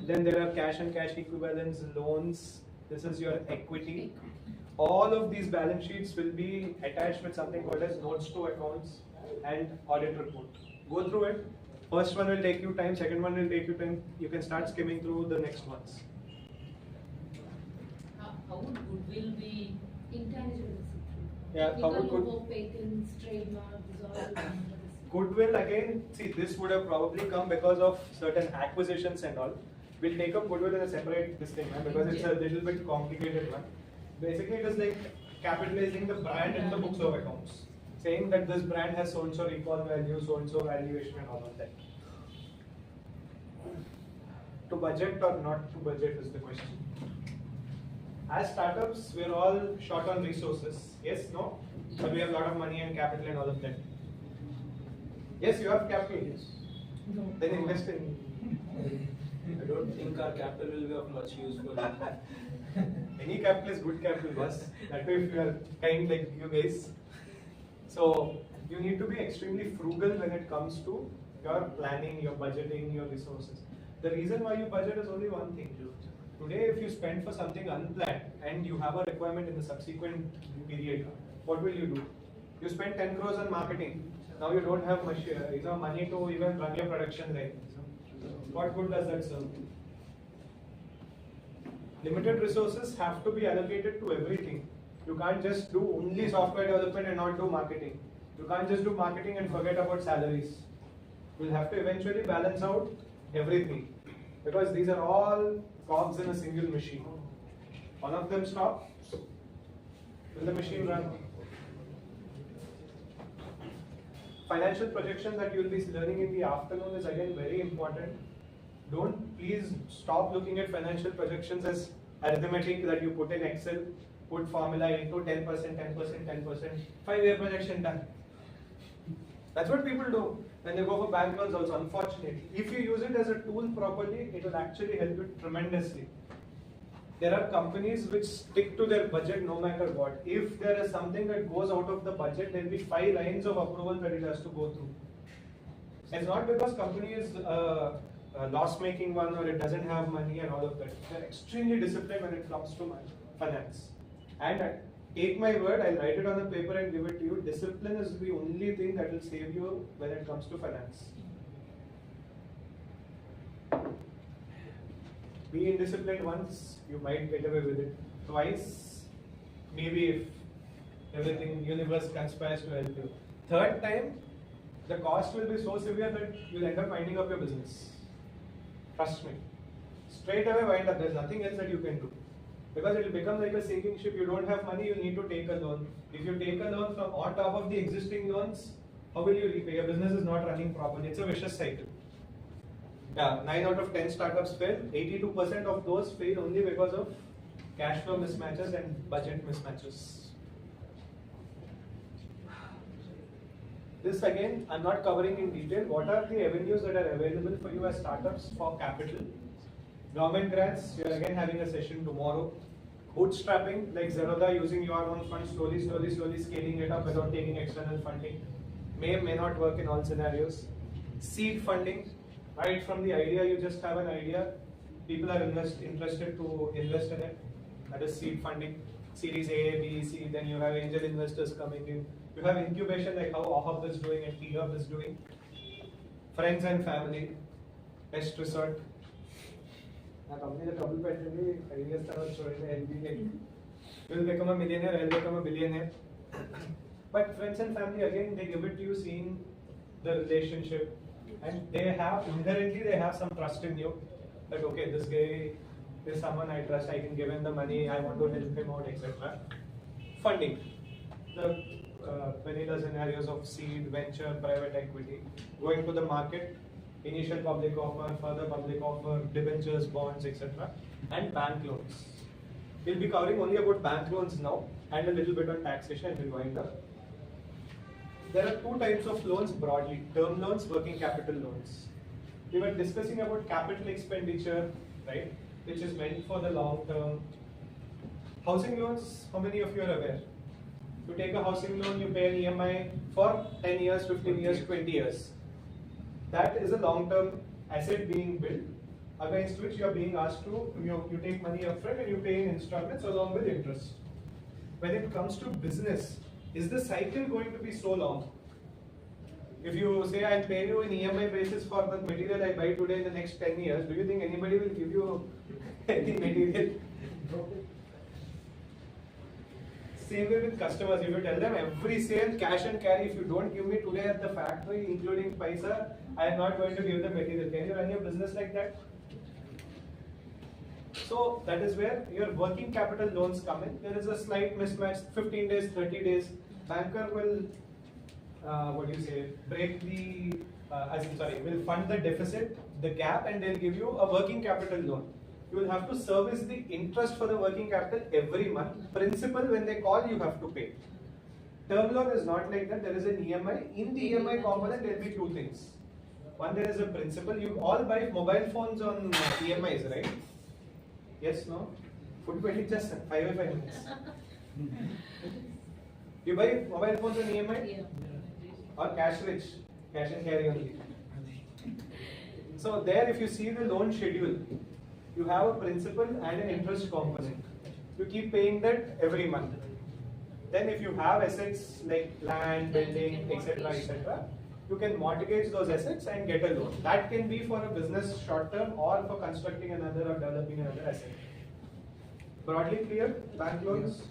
Then there are cash and cash equivalents, loans. This is your equity. All of these balance sheets will be attached with something called as notes to accounts and audit report. Go through it. First one will take you time, second one will take you time. You can start skimming through the next ones. How would goodwill be? Intangibles. Yeah, how would Legal patents, trademarks, all. Goodwill again, see, this would have probably come because of certain acquisitions and all. We'll take up goodwill in a separate this thing, because it's a little bit complicated one. Basically, it is like capitalizing the brand in the books of accounts, saying that this brand has so and so recall value, so and so valuation, and all of that. To budget or not to budget is the question. As startups, we're all short on resources. Yes, no? But we have a lot of money and capital and all of that. Yes, you have capital. Yes. No. Then invest in. I don't think our capital will be of much use for it. Any capital is good capital, boss. That way, if you are kind like you guys. So you need to be extremely frugal when it comes to your planning, your budgeting, your resources. The reason why you budget is only one thing. Today, if you spend for something unplanned and you have a requirement in the subsequent period, what will you do? You spend 10 crores on marketing. Now you don't have much, money to even run your production line. What good does that serve? Limited resources have to be allocated to everything. You can't just do only software development and not do marketing. You can't just do marketing and forget about salaries. You'll have to eventually balance out everything, because these are all cogs in a single machine. One of them stops, will the machine run? Financial projection that you will be learning in the afternoon is again very important. Don't please stop looking at financial projections as arithmetic that you put in Excel, put formula into 10%, 10%, 10%, 5-year projection done. That's what people do when they go for bank loans also, unfortunately. If you use it as a tool properly, it will actually help you tremendously. There are companies which stick to their budget no matter what. If there is something that goes out of the budget, there will be 5 lines of approval that it has to go through. It's not because company is a loss-making one or it doesn't have money and all of that. They're extremely disciplined when it comes to finance. And take my word, I'll write it on a paper and give it to you. Discipline is the only thing that will save you when it comes to finance. Be indisciplined once, you might get away with it. Twice, maybe if everything, universe conspires to help you. Third time, the cost will be so severe that you'll end up winding up your business. Trust me. Straight away wind up, there's nothing else that you can do. Because it will become like a sinking ship. You don't have money, you need to take a loan. If you take a loan from on top of the existing loans, how will you repay? Your business is not running properly. It's a vicious cycle. Yeah, 9 out of 10 startups fail. 82% of those fail only because of cash flow mismatches and budget mismatches. This again, I'm not covering in detail. What are the avenues that are available for you as startups for capital? Government grants, you're again having a session tomorrow. Bootstrapping, like Zerodha, using your own funds, slowly scaling it up without taking external funding. May not work in all scenarios. Seed funding, right from the idea, you just have an idea. People are interested to invest in it. That is seed funding. Series A, B, C, then you have angel investors coming in. You have incubation like how OHUB is doing and TiE is doing. Friends and family, best resort. Company trouble petting ideas will become a millionaire, I'll become a billionaire. But friends and family again, they give it to you seeing the relationship, and they have inherently they have some trust in you. That okay, this guy is someone I trust, I can give him the money, I want to help him out, etc. Funding. The vanilla scenarios of seed, venture, private equity. Going to the market, initial public offer, further public offer, debentures, bonds, etc. and bank loans. We'll be covering only about bank loans now and a little bit on taxation and we'll wind up. There are two types of loans broadly, term loans, working capital loans. We were discussing about capital expenditure, right, which is meant for the long term. Housing loans, how many of you are aware? You take a housing loan, you pay an EMI for 10 years, 15 years, 20 years. That is a long term asset being built, against which you are being asked to, you take money upfront and you pay in installments along with interest. When it comes to business, is the cycle going to be so long? If you say I'll pay you in EMI basis for the material I buy today in the next 10 years, do you think anybody will give you any material? Same way with customers, if you tell them every sale cash and carry, if you don't give me today at the factory including paisa, I am not going to give the material. Can you run your business like that? So that is where your working capital loans come in. There is a slight mismatch, 15 days, 30 days. Banker will, break the, will fund the deficit, the gap, and they'll give you a working capital loan. You will have to service the interest for the working capital every month. Principal, when they call, you have to pay. Term loan is not like that. There is an EMI. In the EMI component, there will be two things. One, there is a principal. You all buy mobile phones on EMIs, right? Yes, no? Food just 5 minutes. You buy mobile phones on EMI? Yeah. Or cash rich? Cash and carry only. So there, if you see the loan schedule, you have a principal and an interest component. You keep paying that every month. Then if you have assets like land, building, etc., you can mortgage those assets and get a loan. That can be for a business short term or for constructing another or developing another asset. Broadly clear? Bank loans?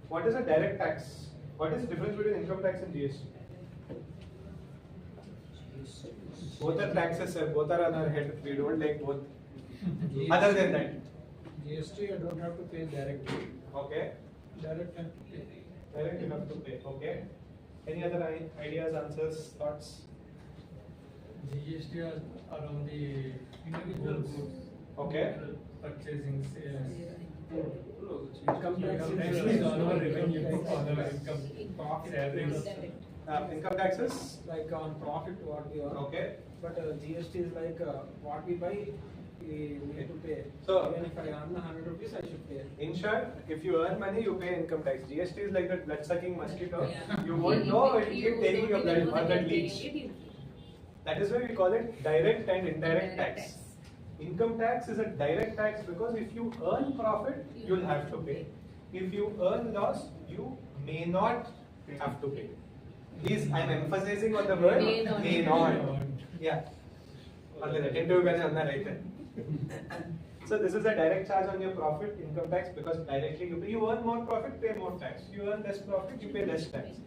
What is a direct tax? What is the difference between income tax and GST? Both are taxes, sir. Both are on our head. We don't like both. Other than that. GST, I don't have to pay directly. Okay. Direct I have to pay. Direct you have to pay. Okay. Any other ideas, answers, thoughts? GST are around the individual goods. Okay. Purchasing, sales. Income tax is on our revenue, on our income. Profit. Salaries. Income taxes? Like on profit what we earn. Okay. But GST is like what we buy, we need to pay. So, even if I earn 100 rupees, I should pay. In short, if you earn money, you pay income tax. GST is like that blood-sucking mosquito. Yeah. You won't know it keep taking your blood or that leaks. That is why we call it direct and indirect tax. Income tax is a direct tax because if you earn profit, you'll have to pay. If you earn loss, you may not have to pay. Please, I'm emphasizing on the word may not. Yeah. So this is a direct charge on your profit, income tax, because directly you earn more profit, pay more tax. You earn less profit, you pay less tax.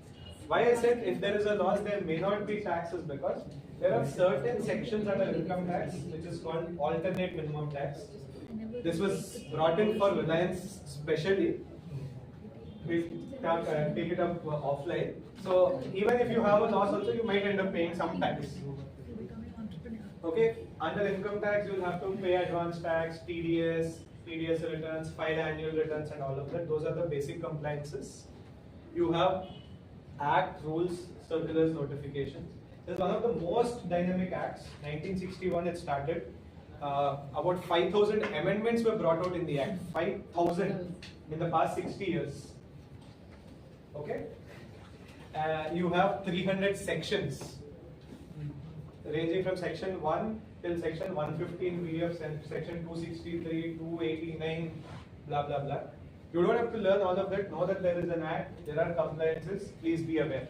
Why I said if there is a loss, there may not be taxes because there are certain sections under income tax which is called alternate minimum tax. This was brought in for Reliance specially. We take it up offline. So even if you have a loss also, you might end up paying some tax. Okay, under income tax you will have to pay advance tax, TDS returns, file annual returns and all of that. Those are the basic compliances. You have Act, rules, circulars, notifications. This is one of the most dynamic acts. 1961 it started. About 5,000 amendments were brought out in the act. 5,000 in the past 60 years. Okay. You have 300 sections, ranging from section 1 till section 115 VF, section 263, 289, blah blah blah. You don't have to learn all of that. Know that there is an act, there are compliances. Please be aware.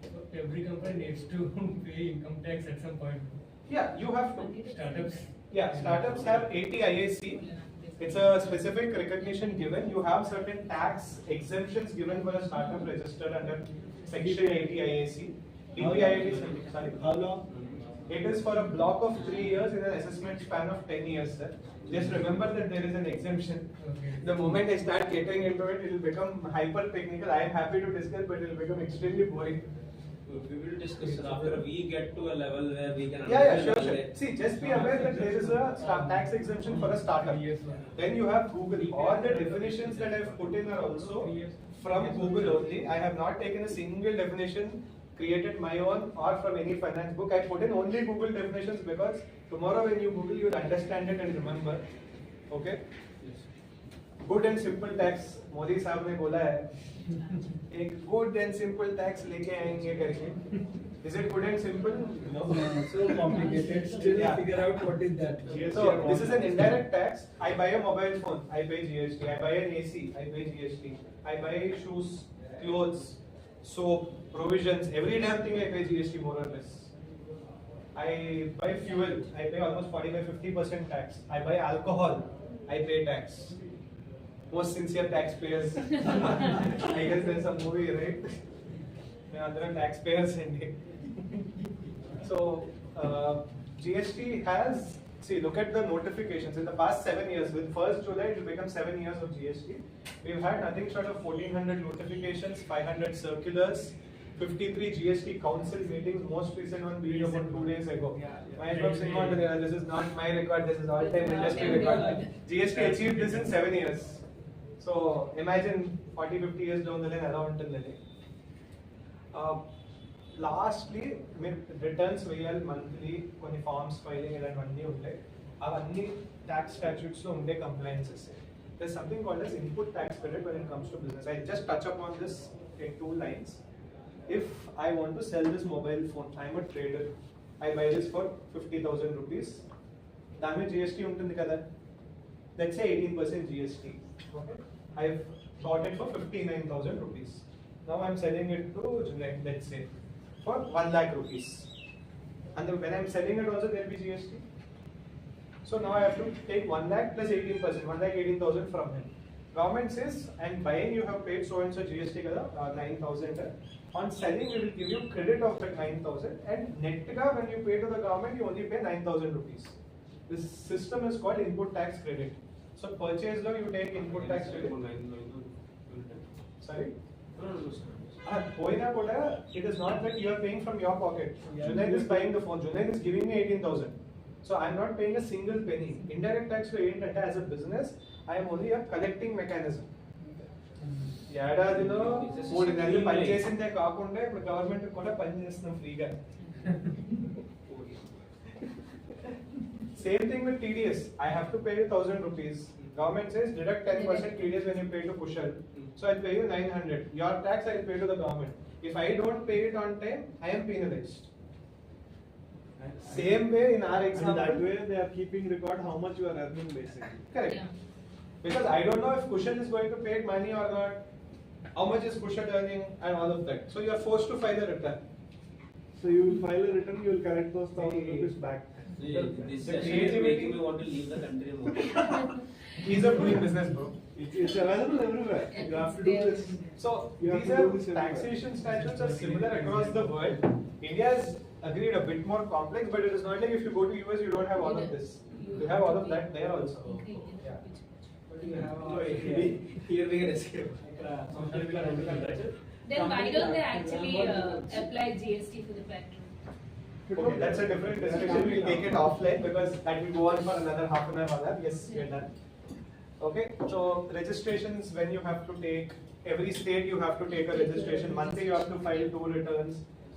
So every company needs to pay income tax at some point. Yeah, you have to. Startups. Yeah, startups have 80 IAC. It's a specific recognition given. You have certain tax exemptions given for a startup registered under section 80 IAC. TiE, sorry. How long? It is for a block of 3 years in an assessment span of 10 years, sir. Just remember that there is an exemption. The moment I start getting into it, it will become hyper technical. I am happy to discuss, but it will become extremely boring. We will discuss after we get to a level where we can. Yeah, sure. See, just be aware that there is a tax exemption for a startup. Then you have Google. All the definitions that I've put in are also from Google only. I have not taken a single definition, created my own, or from any finance book. I put in only Google definitions because tomorrow when you Google, you'll understand it and remember. Okay? Good and simple tax. Modi साहब ने बोला है एक good and simple tax लेके आएंगे करके. Is it good and simple? No, so complicated. Still figure out what is that. So this is an indirect tax. I buy a mobile phone, I pay GST. I buy an AC, I pay GST. I buy shoes, clothes, soap, provisions, every damn thing I pay GST more or less. I buy fuel, I pay almost 45-50% tax. I buy alcohol, I pay tax. Most sincere taxpayers. I guess there's a movie, right? Other taxpayers in So GST has, see, look at the notifications. In the past 7 years, with 1st July, it will become 7 years of GST. We've had nothing short of 1400 notifications, 500 circulars, 53 GST council meetings, most recent one being about 2 days ago. This is not my record, this is all-time industry record. GST achieved this in 7 years. So imagine 40-50 years down the line, around until the lastly, returns వేయాలి monthly, కొన్ని forms filing ఇలాంటివన్నీ ఉంటాయి. అవన్నీ tax statutes లో ఉండే compliances. There's something called as input tax credit when it comes to business. I just touch upon this in 2 lines. If I want to sell this mobile phone, I'm a trader. I buy this for 50,000 rupees. దాని మీద GST ఉంటుంది కదా. Let's say 18% GST. Okay? I've got it for 59,000 rupees. Now I'm selling it to Junaid, let's say, for 1 lakh rupees. And then when I'm selling it also, there will be GST. So now I have to take 1 lakh plus 18%, 1 lakh 18,000 from him. Government says, and buying you have paid so and so GST, 9,000. On selling, we will give you credit of that 9,000. And net when you pay to the government, you only pay 9,000 rupees. This system is called input tax credit. So purchase law, you take input tax credit. Sorry? It is not that you are paying from your pocket. Junaid is buying the phone. Junaid is giving me 18,000. So I am not paying a single penny. Indirect tax as a business, I am only a collecting mechanism. ఏడాదిలో 3 నెలలు పనిచేసిందే కాకుండా ఇప్పుడు government కూడా పనిచేస్తున్నాం ఫ్రీగా. Same thing with TDS. I have to pay you 1,000 rupees. Government says deduct 10% TDS when you pay to Kushal. So I'll pay you 900. Your tax I'll pay to the government. If I don't pay it on time, I am penalized. Same way in our example. And that way they are keeping record how much you are earning basically. Correct. Yeah. Because I don't know if Kushal is going to pay money or not. How much is Kushal earning and all of that. So you are forced to file a return. So you will file a return, you will collect those 1,000 rupees back. This session is making me want to leave the country more. Ease of doing business, bro. It's available everywhere. You have to do this. So You have these to do are this everywhere. taxation statutes are similar across the world. India has agreed a bit more complex, but it is not like if you go to US you don't have all of this. You have all of that there also. Yeah. But you have Here we can escape. Then why don't they actually apply GST for the petrol? Okay, that's a different discussion. We'll take it offline because that will go on for another half an hour. Yes, we're done. Okay, so registrations, when you have to take, every state you have to take a registration. Monthly you have to file 2 returns.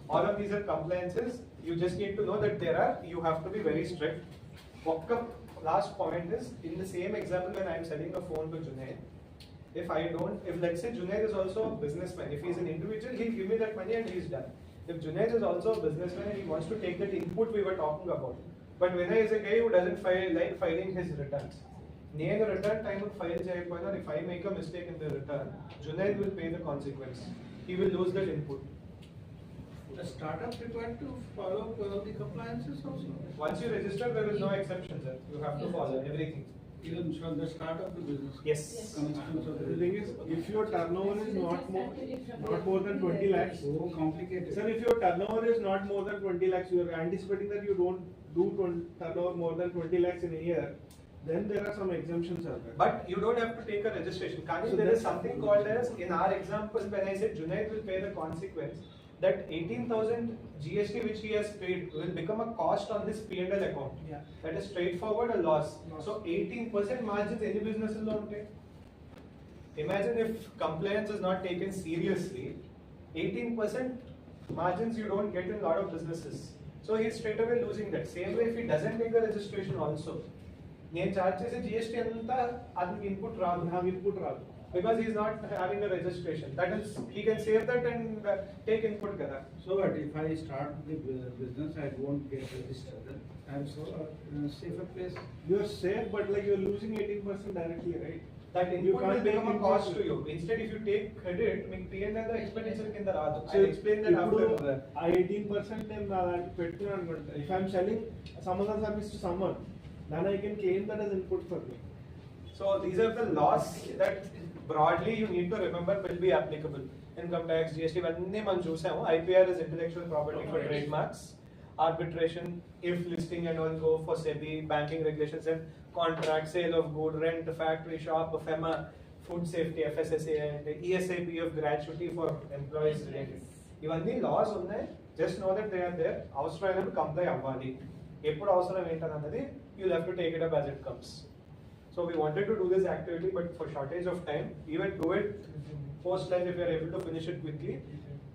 All of these are compliances. You just need to know that you have to be very strict. Last point is, in the same example when I am selling a phone to Junaid, if let's say Junaid is also a businessman, if he's an individual, he'll give me that money and he's done. If Junaid is also a businessman and he wants to take that input we were talking about, but Vinay is a guy who doesn't like filing his returns. Nenu return time file cheyapona, if I make a mistake in the return, Junaid will pay the consequence. He will lose that input. The startup required to follow all the compliances also. Once you register, there is no exception, sir. You have to follow everything. Even from the start of the business. Yes. Commencement of The thing is, if your turnover is not more than 20 lakhs, so complicated. sir, if your turnover is not more than 20 lakhs, you are anticipating that you don't do turnover more than 20 lakhs in a year, then there are some exemptions out there. But you don't have to take a registration. Kani, So there is that's- something called as, in our example, when I said Junaid will pay the consequence, that 18,000 GST which he has paid will become a cost on his P&L account. Yeah. That is straightforward a loss. Loss. So 18% margins any business will not take. Imagine if compliance is not taken seriously, 18% margins you don't get in a lot of businesses. So he's straight away losing that. Same way if he doesn't take a registration also. నేను charge చేసే GST అంతా అతనికి input రాదు, నాకు input రాదు, because he is not having a registration. That is, he can save that and take input kada. So what if I start the business, I won't get registered, then I am so safer place. You are safe, but like you are losing 18% directly, right? That You input will can't become a take cost input. to you. Instead, if you take credit, మీకు P&L the expenditure కింద రాదు. So I'll explain that ఇప్పుడు after. ఆ 18% నేను నా దాంట్లో పెట్టుకున్నాను అనుకుంటా. If I am selling some other service to someone, then I can claim that as input for me. So these are the laws that broadly you need to remember will be applicable. Income tax, GST, ఇవన్నీ మనం చూసాము. IPR is intellectual property for trademarks. Arbitration, if listing and all go for SEBI, banking regulations and contract, sale of good, rent, factory, shop, FEMA, food safety, FSSA and ESAPF gratuity for employees related. ఇవన్నీ laws ఉన్నాయి. Just know that they are there. అవసరమైనప్పుడు comply అవ్వాలి. ఎప్పుడు అవసరం ఏంటన్నది you'll have to take it up as it comes. So we wanted to do this activity, but for shortage of time, even do it post lunch if you are able to finish it quickly.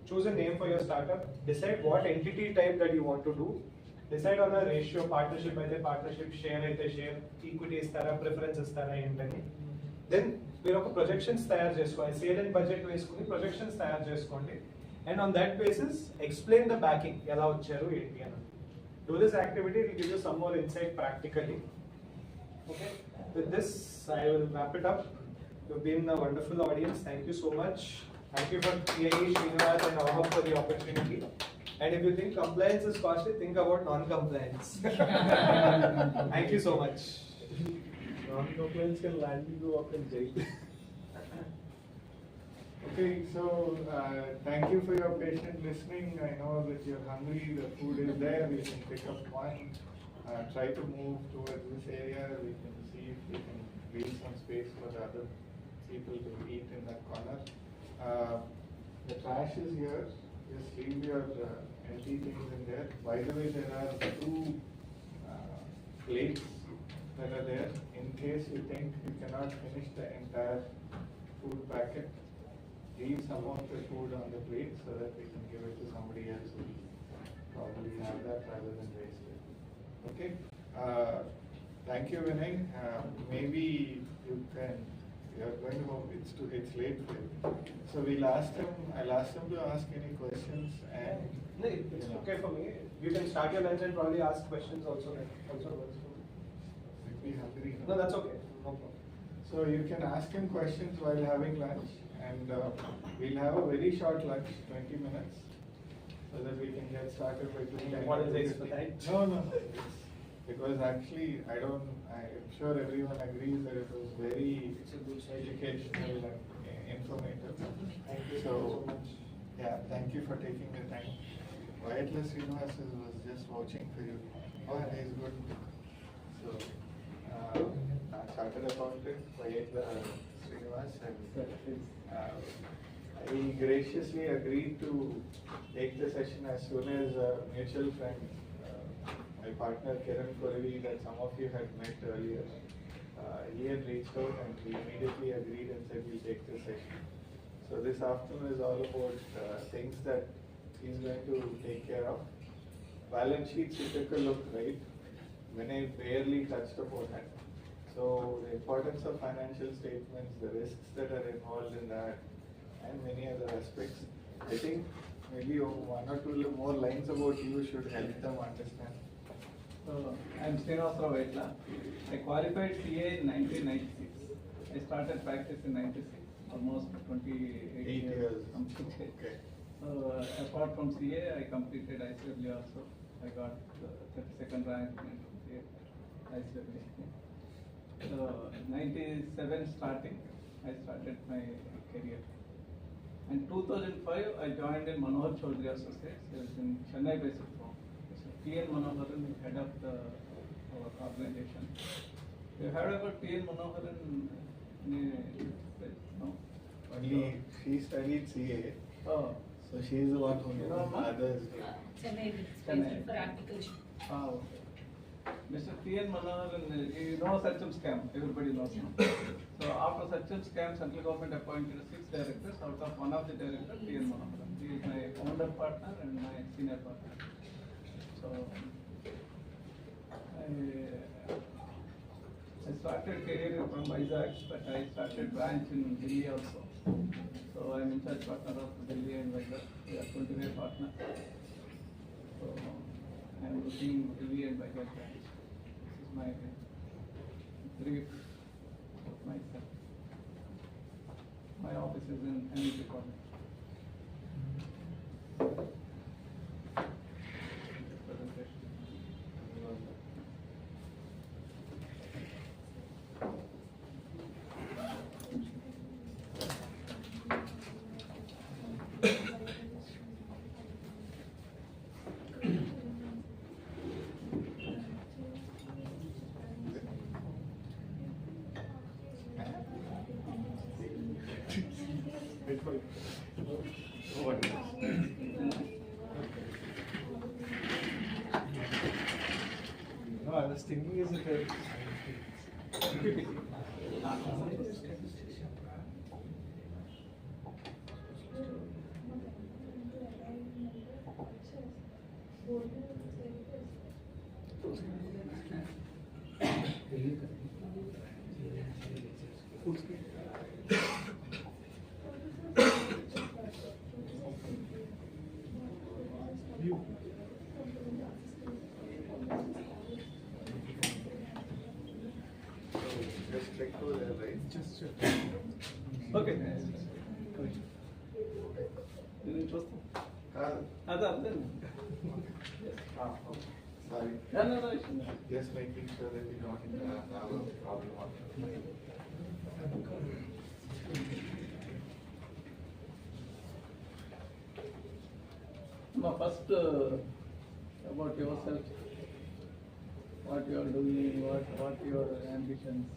Choose a name for your startup. Decide what entity type that you want to do. Decide on a ratio, partnership అయితే partnership, share అయితే share, equity ఇస్తారా, preference ఇస్తారా ఏంటని. Then మీరు ఒక projections తయారు చేసుకోండి, sale and budget వేసుకుని projections తయారు చేసుకోండి. And on that basis, explain the backing, ఎలా వచ్చారు ఏంటి అని. Do this activity, it will give you some more insight practically. Okay. With this, I will wrap it up. You've been a wonderful audience. Thank you so much. Thank you for TiE, Srinivas and Aham for the opportunity. And if you think compliance is costly, think about non-compliance. Thank you so much. Non-compliance can land you up in jail. Okay, so thank you for your patient listening. I know that you're hungry, the food is there, we can pick up one. Try to move towards this area, we can see if we can leave some space for the other people to eat in that corner. The trash is here, just leave your empty things in there. By the way, there are 2 plates that are there. In case you think you cannot finish the entire food packet, leave some of the food on the plate so that we can give it to somebody else who will probably have that rather than waste it. Okay? Thank you, Vinay. Maybe you can, you are going home, it's late for you. So I'll ask him to ask any questions and. No, it's okay for me. You can start your lunch and probably ask questions also. Also works for me. Might be hungry. No, that's okay. No problem. So you can ask him questions while having lunch, and we'll have a very short lunch, 20 minutes, so that we can get started by 2:10. Apologize for that. No. Because actually, I'm sure everyone agrees that it was very educational and informative. Thank you So, so much. yeah, thank you for taking the time. Wireless Srinivas was just watching for you. Oh, he's good. So, chartered accountant, Wireless Srinivas, and he graciously agreed to take the session as soon as a mutual friend, my partner Kiran Koravi, that some of you had met earlier. He had reached out and he immediately agreed and said we'll take this session. So this afternoon is all about things that he's going to take care of. Balance sheets, you took a look, right? When I barely touched upon it. So the importance of financial statements, the risks that are involved in that, and many other aspects. I think maybe 1 or 2 more lines about you should help them understand. So, I am Srinivas Vaitla. I qualified CA in 1996. I started practice in 96, almost 28 years. completed. Okay. So, apart from CA, I completed ICW also. I got 32nd rank in ICW. 97 starting, I started my career. In 2005, I joined in Manohar Chaudhary Associates. It was in Chennai based firm. So TiE Manoharan is head of our organization. You heard about TiE Manoharan? No? Only she studied CA, Oh, so she is the one who You know, knows ma'am? others. Chennai, Chennai. for application. okay. Mr. TiE Manoharan, you know Sachem scam, everybody knows. No? So after Sachem scam, central government appointed 6 directors. Out of one of the directors, TiE Manoharan. He is my founder partner and my senior partner. So I started career from Vizag, but I started branch in Delhi also. So I'm in charge partner of Delhi and Vizag. We are 25 partners. So I'm looking Delhi and Vizag branch. This is my brief of myself. My office is in MEP College. Presentation. No, I was thinking is it Just check over there, right? just Okay. Didn't trust him. Other than. Sorry. No, issue. Just making sure that we don't have a problem on it. First, about yourself. What you are doing, what your ambitions.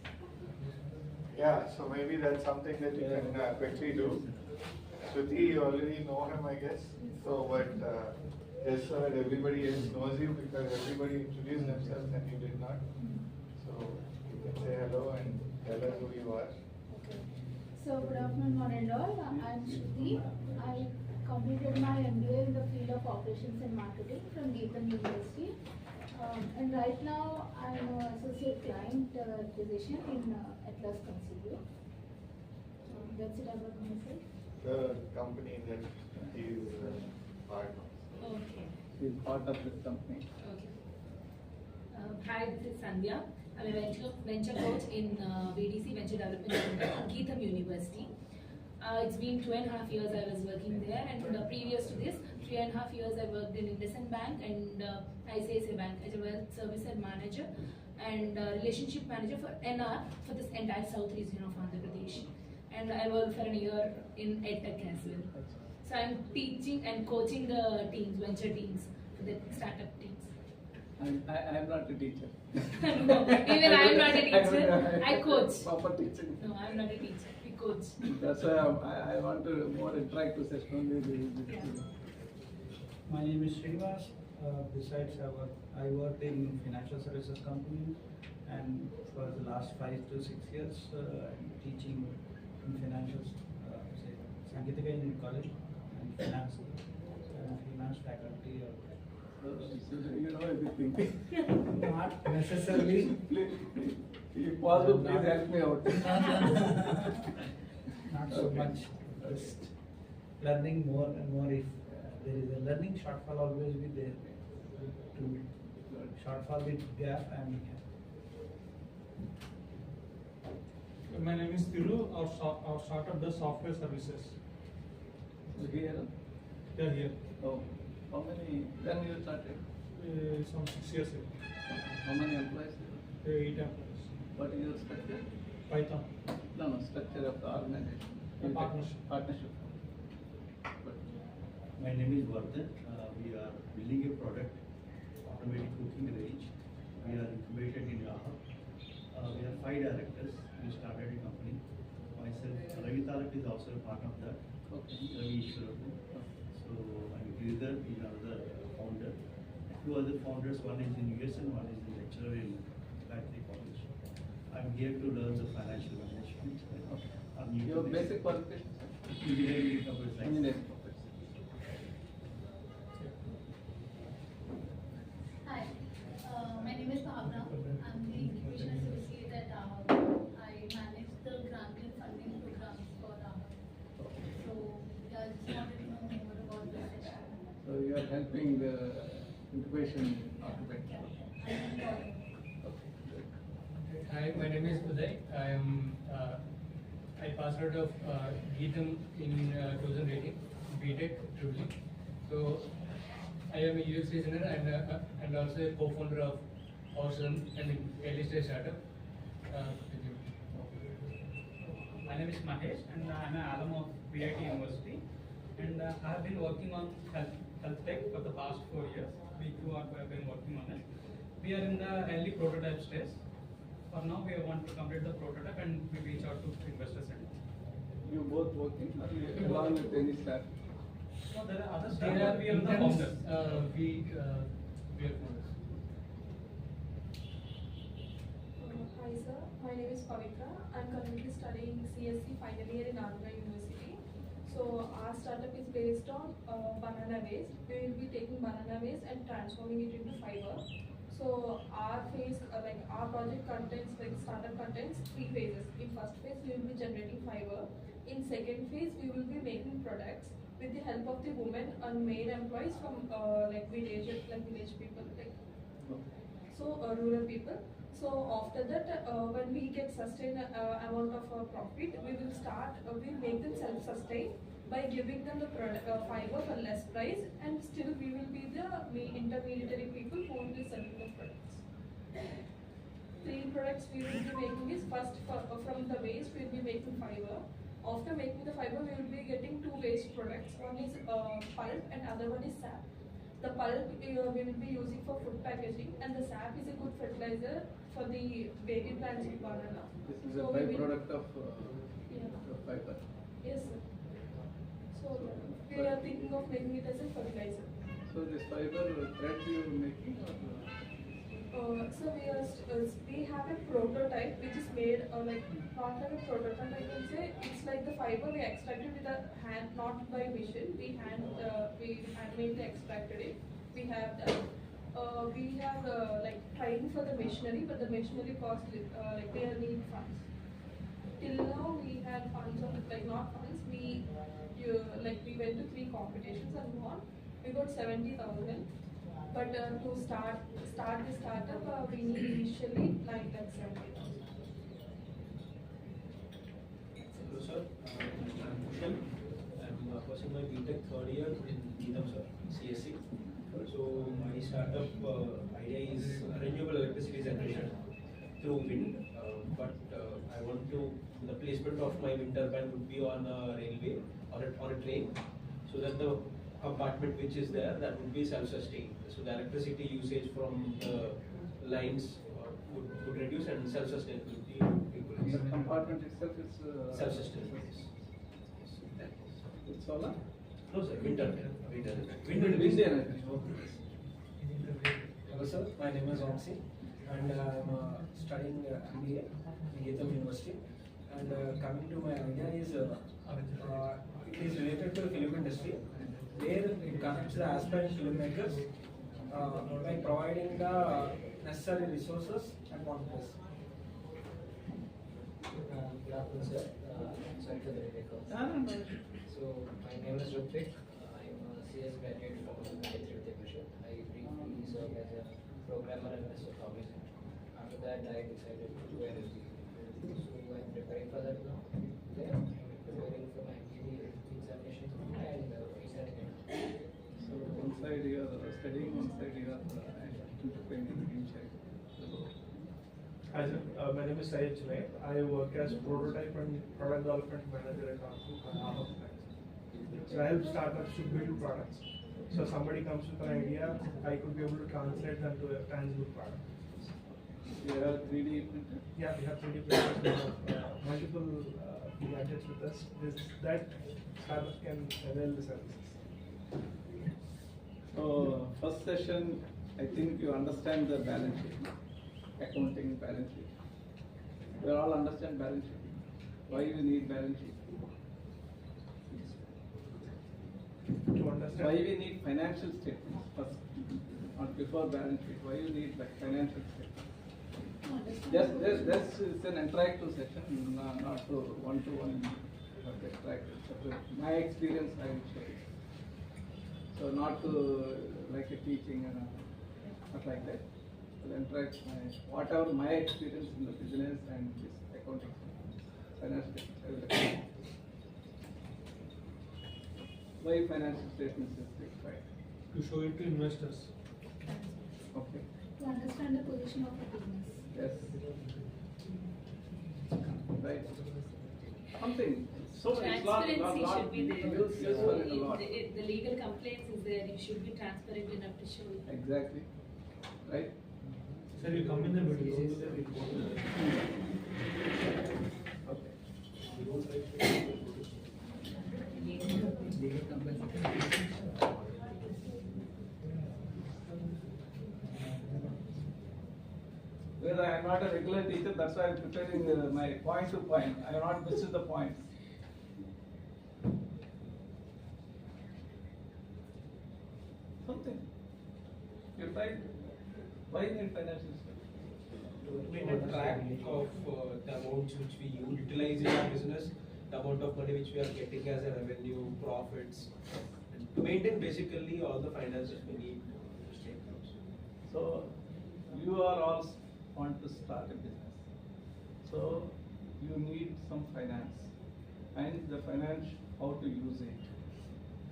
Yeah, so maybe that's something that you can quickly do. Shruti, you already know him, I guess. So, but just so that everybody else knows you, because everybody introduced themselves and you did not. So, you can say hello and tell us who you are. Okay. So good afternoon, one and all. I'm Shruti. I completed my MBA in the field of operations and marketing from Geetham University. And right now I'm an associate client acquisition in Atlas Consiglio. That's it about myself. The company that he is part of. Okay. She is part of this company. Okay. Hi, this is Sandhya. I'm a venture coach in VDC Venture Development in Geetham University. It's been 2.5 years I was working there, and previous to this, 3.5 years I worked in IndusInd Bank and ICICI Bank as a wealth service manager and relationship manager for NR for this entire south region of Andhra Pradesh. And I worked for a year in EdTech as well. So I'm teaching and coaching the teams, venture teams, for the startup teams. I'm not a teacher. No, even I'm not a teacher. I coach. Proper teaching. No, I'm not a teacher. We coach. That's why I want to more interactive session only. My name is Srinivas. Besides, I worked in financial services company, and for the last 5 to 6 years, I'm teaching in financial, say, Sangeetika in college and finance. I'm a finance faculty. So you know everything. Not necessarily. If possible, please help me out. Not so much. Just learning more and more. If there is a learning shortfall, always be there. To shortfall with gap and My name is Thiru. Our startup does software services. Here. They are here. Oh, how many? When you started? Some 6 years ago. How many employees? 8 employees. What is your structure? Python. No, structure of the organization. A partnership. Partnership. But My name is Vardhan. We are building a product, automatic cooking range. We are incubated in Lahore. We are 5 directors. We started a company. Myself, Ravi Tarak is also a part of that. okay. Ravi Ishwarapu. So I'm Giridhar, is another founder. 2 other founders, one is in US and one is a lecturer in Gayatri College. I'm here to learn the financial management. I'm new Your to this. basic qualifications? Engineering and computer science. Engineering. Hi, my name is Bhavna. I'm the Incubation Associate at TiE. I manage the grant and funding programs for TiE. So, yeah, I just wanted to know more about this session. So you are helping the incubation architect. Hi, my name is Uday. I passed out of Geetham in 2018, BTech, Tripoli. So I am a UX designer and also a co-founder of Awesome and early stage startup. My name is Mahesh and I'm an alum of VIT University, and I have been working on health tech for the past 4 years. We too have been working on it. We are in the early prototype stage. For now, we want to complete the prototype and we reach out to investors. You both working or you along with any staff? No, there are other There staff, are we are the interns, founders. we are founders. Hi sir, my name is Pavitra. I'm currently studying CSC final year in Andhra University. So our startup is based on banana waste. We will be taking banana waste and transforming it into fiber. So our phase, our project contains, startup contains 3 phases. In first phase, we will be generating fiber. In second phase, we will be making products with the help of the women and male employees from village people, rural people. So after that, when we get sustained amount of profit, we will start. We make them self-sustain by giving them the fiber for less price, and still we will be the intermediary people who will be selling the products. 3 products we will be making is first from the waste we will be making fiber. After making the fiber, we will be getting 2 waste products. One is pulp and other one is sap. The pulp we will be using for food packaging, and the sap is a good fertilizer for the baby plants of banana. This is a byproduct of fiber. Yes, sir. So we are thinking of making it as a fertilizer. So this fiber thread you are making or? So we have a prototype which is made not like a prototype, I can say. It's like the fiber we extracted with a hand, not by machine. We handmade extracted it. We have that. We have trying for the machinery, but the machinery cost we need funds. Till now we had funds of not funds. We went to 3 competitions and won. We got 70,000. But to start the startup, we need initially 9,70,000. Hello sir, I'm Kushal. I'm pursuing my BTech 3rd year in Geetham sir, CSC. So my startup idea is renewable electricity generation through wind. But I want to, the placement of my wind turbine would be on a railway, on a train, so that the compartment which is there, that would be self-sustained. So the electricity usage from the lines would reduce and self-sustainability would increase. The compartment itself is Self-sustainable. It's solar? No sir, wind turbine. Wind energy. Hello sir, my name is Omsi and I'm studying MBA in Geetham University. And coming to my idea is, it is related to the film industry, where it connects the aspiring filmmakers by providing the necessary resources at one place. Good afternoon, sir. Sorry for the delay call. So, my name is Rutvik. I'm a CS graduate from Gayatri College. I briefly served as a programmer and as a publisher. After that, I decided to do NLP. So, I'm preparing for that now. Yeah, I'm preparing for my MBA examinations and research. So one side you are studying, one side you are painting inside. My name is Syed Junaid. I work as prototype and product development manager at Ahab. So I help startups to build products. So somebody comes with an idea, I could be able to translate that to a tangible product. You have 3D printer? Yeah, we have 3D printers. We have multiple gadgets with us. That startup can avail the services. So first session, I think you understand the balance sheet, accounting balance sheet. We all understand balance sheet. Why you need balance sheet? To understand. Why we need financial statements first, not before balance sheet. Why you need like financial statements? This is an interactive session, not to one-to-one, but interactive. My experience I will share. So not to like a teaching and not like that. I'll interact whatever my experience in the business and this accounting, financial statements. I will explain. Why financial statements is required? To show it to investors. Okay. To understand the position of the business. Yes. Right. Something. So it's Transparency should be there. useful a lot. If the legal complaints is there, you should be transparent enough to show it. Exactly. Right? Sir, you come in the middle. Because I am not a regular teacher, that's why I am preparing my point to point. I have not missed the points. Something. You tried. Why you need financial statement? To maintain track of the amounts which we utilize in our business, the amount of money which we are getting as a revenue, profits, and to maintain basically all the finances we need. So you are all want to start a business. So you need some finance and the finance how to use it.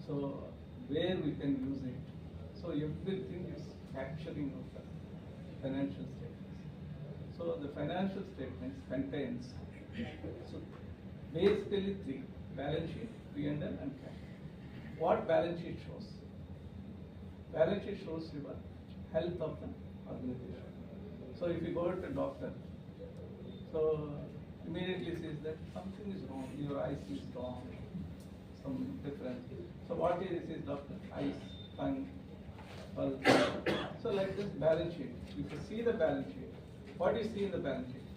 So where we can use it. So everything is capturing of the financial statements. So the financial statements contains so basically three: balance sheet, P&L and cash. What balance sheet shows? Balance sheet shows your health of the organization. So if you go to a doctor, so immediately says that something is wrong, your eyes is wrong, some difference. So what is this doctor? Eyes, tongue, pulse. So like this balance sheet, if you see the balance sheet, what do you see in the balance sheet?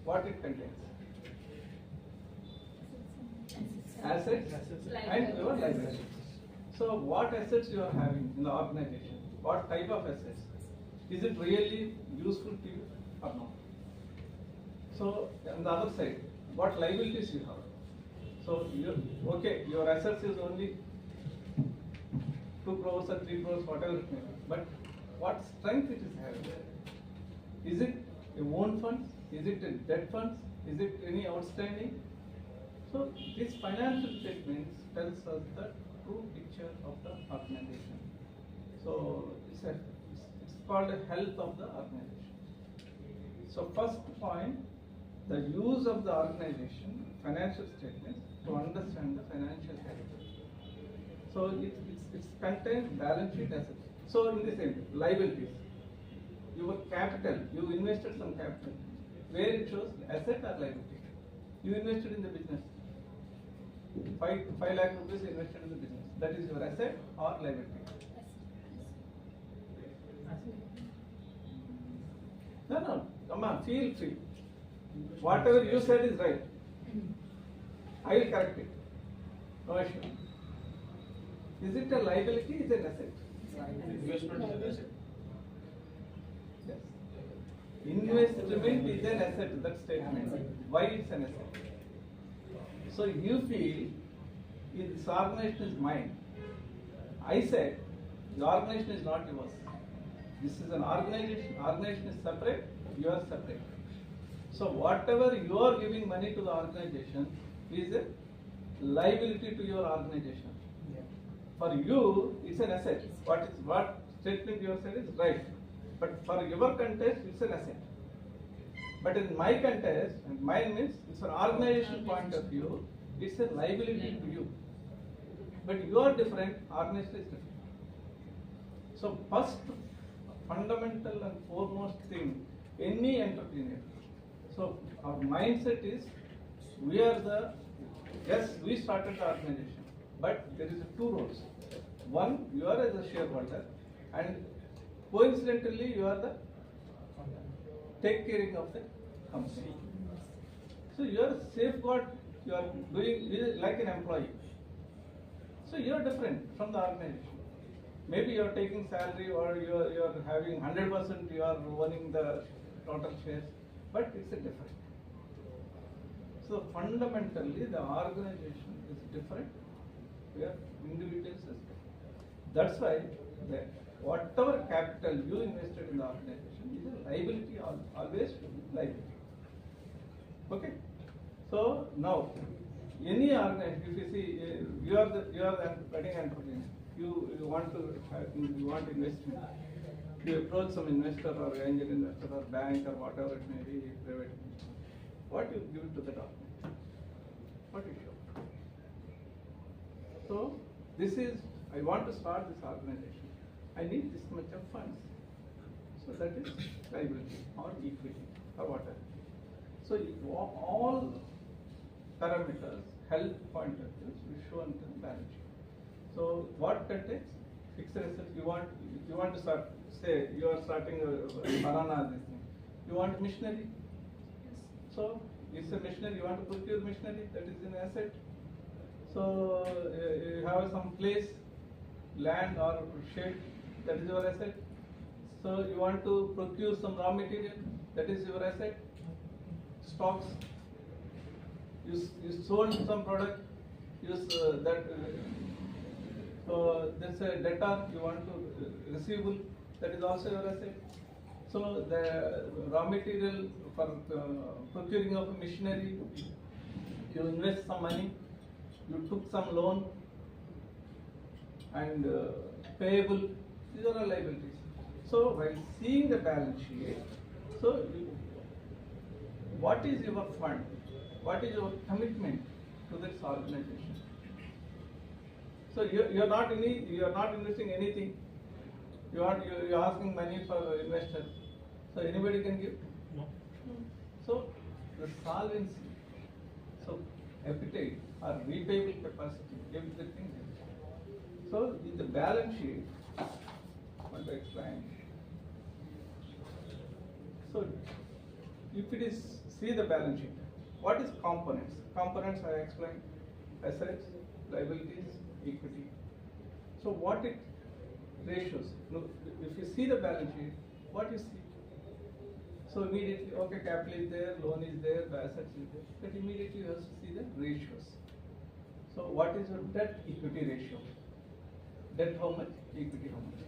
What it contains? Assets and your liabilities. So what assets you are having in the organization? What type of assets? Is it really useful to you or not? So on the other side, what liabilities you have? So your assets is only 2 crores or 3 crores, whatever it may be. But what strength it is having? Is it a own funds? Is it a debt funds? Is it any outstanding? So these financial statements tells us the true picture of the organization. So it's called the health of the organization. So first point, the use of the organization, financial statements to understand the financial health. So it's contains balance sheet assets. So in the same liabilities, your capital, you invested some capital, where it shows asset or liability. You invested in the business. 5 lakh rupees invested in the business. That is your asset or liability. No, come on, feel free. Whatever you said is right. I will correct it. No issue. Is it a liability? Is it an asset? Investment is an asset. Yes. Investment is an asset, that statement. Why it's an asset? So you feel this organization is mine. I said the organization is not yours. This is an organization. Organization is separate. You are separate. So whatever you are giving money to the organization is a liability to your organization. For you, it's an asset. What statement you have said is right. But for your context, it's an asset. But in my context, and mine means it's an organization point of view, it's a liability to you. But you are different, organization is different. So first fundamental and foremost thing, any entrepreneur. So our mindset is, yes, we started the organization, but there is two roles. One, you are as a shareholder, and coincidentally you are the take caring of the company. So you are safeguard, you are doing like an employee. So you are different from the organization. Maybe you are taking salary, or you are having 100%, you are owning the total shares, but it's a different. So fundamentally the organization is different, we are individuals is different. That's why whatever capital you invested in the organization is a liability, always should be liability. Okay? So now, any organization, if you see, you are the budding entrepreneur, you want investment, you approach some investor or angel investor or bank or whatever it may be, private. What you give to the document? What you show? So this is, I want to start this organization. I need this much of funds. So that is liability or equity or whatever. So all parameters, health point of view, we show in the balance sheet. So what contains fixed assets? You want to start, say you are starting a banana this thing. You want machinery. So it's a machinery, you want to procure machinery, that is an asset. So you have some place, land or shed, that is your asset. So you want to procure some raw material, that is your asset. Stocks, you sold some product, so there's a debtor, you want to receivable, that is also your asset. So the raw material for procuring of machinery, you invest some money, you took some loan, and payable, these are all liabilities. So while seeing the balance sheet, so what is your fund? What is your commitment to this organization? So you are not investing anything. You are asking money for investors. So anybody can give? No. So the solvency, so appetite or repayable capacity, everything. So in the balance sheet, I want to explain. So if it is, see the balance sheet, what is components? Components I explained, assets, liabilities, equity. So what it ratios? Look, if you see the balance sheet, what you see? So immediately, okay, capital is there, loan is there, the assets is there. But immediately you have to see the ratios. So what is your debt equity ratio? Debt how much? Equity how much?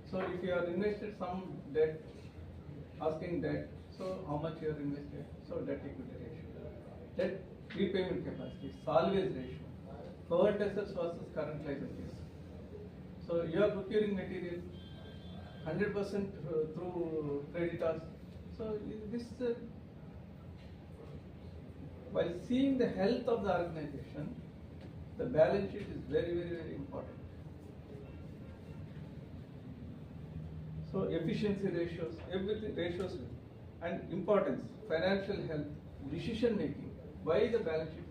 So if you have invested some debt, asking debt, so how much you have invested? So debt equity ratio. Debt repayment capacity, always ratio. Current assets versus current liabilities. So you are procuring material 100% through creditors. So this while seeing the health of the organization, the balance sheet is very, very, very important. So efficiency ratios, everything ratios, and importance, financial health, decision making. Why the balance sheet?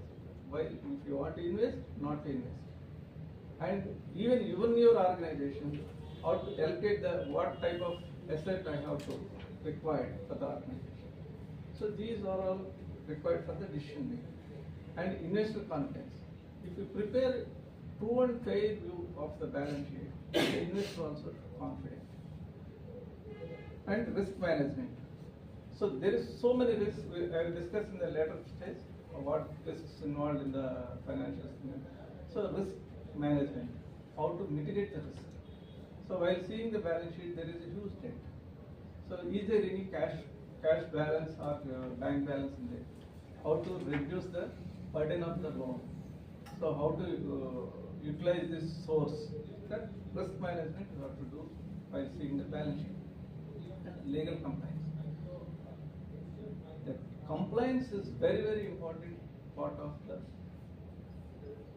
Why, if you want to invest, not to invest. And even your organization, how to allocate what type of asset I have to required for the organization. So these are all required for the decision making. And investor confidence. If you prepare true and fair view of the balance sheet, the investor also confident. And risk management. So there is so many risks. I will discuss in the later stage what risks involved in the financial statement. So risk management, how to mitigate the risk. So while seeing the balance sheet, there is a huge debt. So is there any cash balance or bank balance in there? How to reduce the burden of the loan? So how to utilize this source? That risk management you have to do while seeing the balance sheet. And legal compliance. compliance is very, very important part of the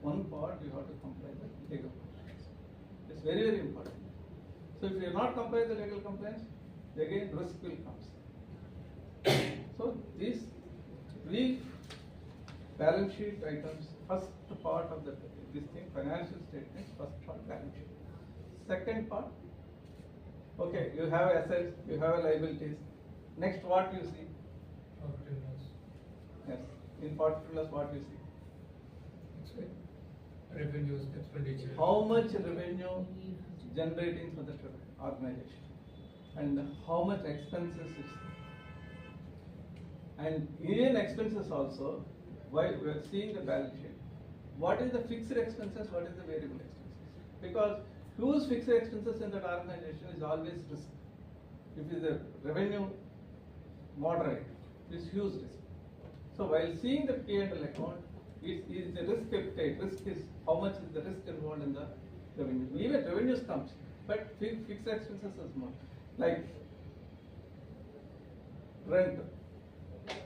one part you have to comply with legal compliance. It's very, very important. So if you are not complying with the legal compliance, again risk will come. So these three balance sheet items, first part of this thing, financial statements, first part balance sheet. Second part, okay, you have assets, you have liabilities. Next, what you see? Profit and loss. Yes, in particular, what you see? Revenues, expenditure. How much revenue generating for the organization, and how much expenses is there. And in expenses also, why we are seeing the balance sheet. What is the fixed expenses? What is the variable expenses? Because huge fixed expenses in that organization is always risk. If it is a revenue moderate, it is huge risk. So while seeing the P&L account, it is the risk appetite. Risk is how much is the risk involved in the revenue. Even revenues comes, but fixed expenses is more. Like rent.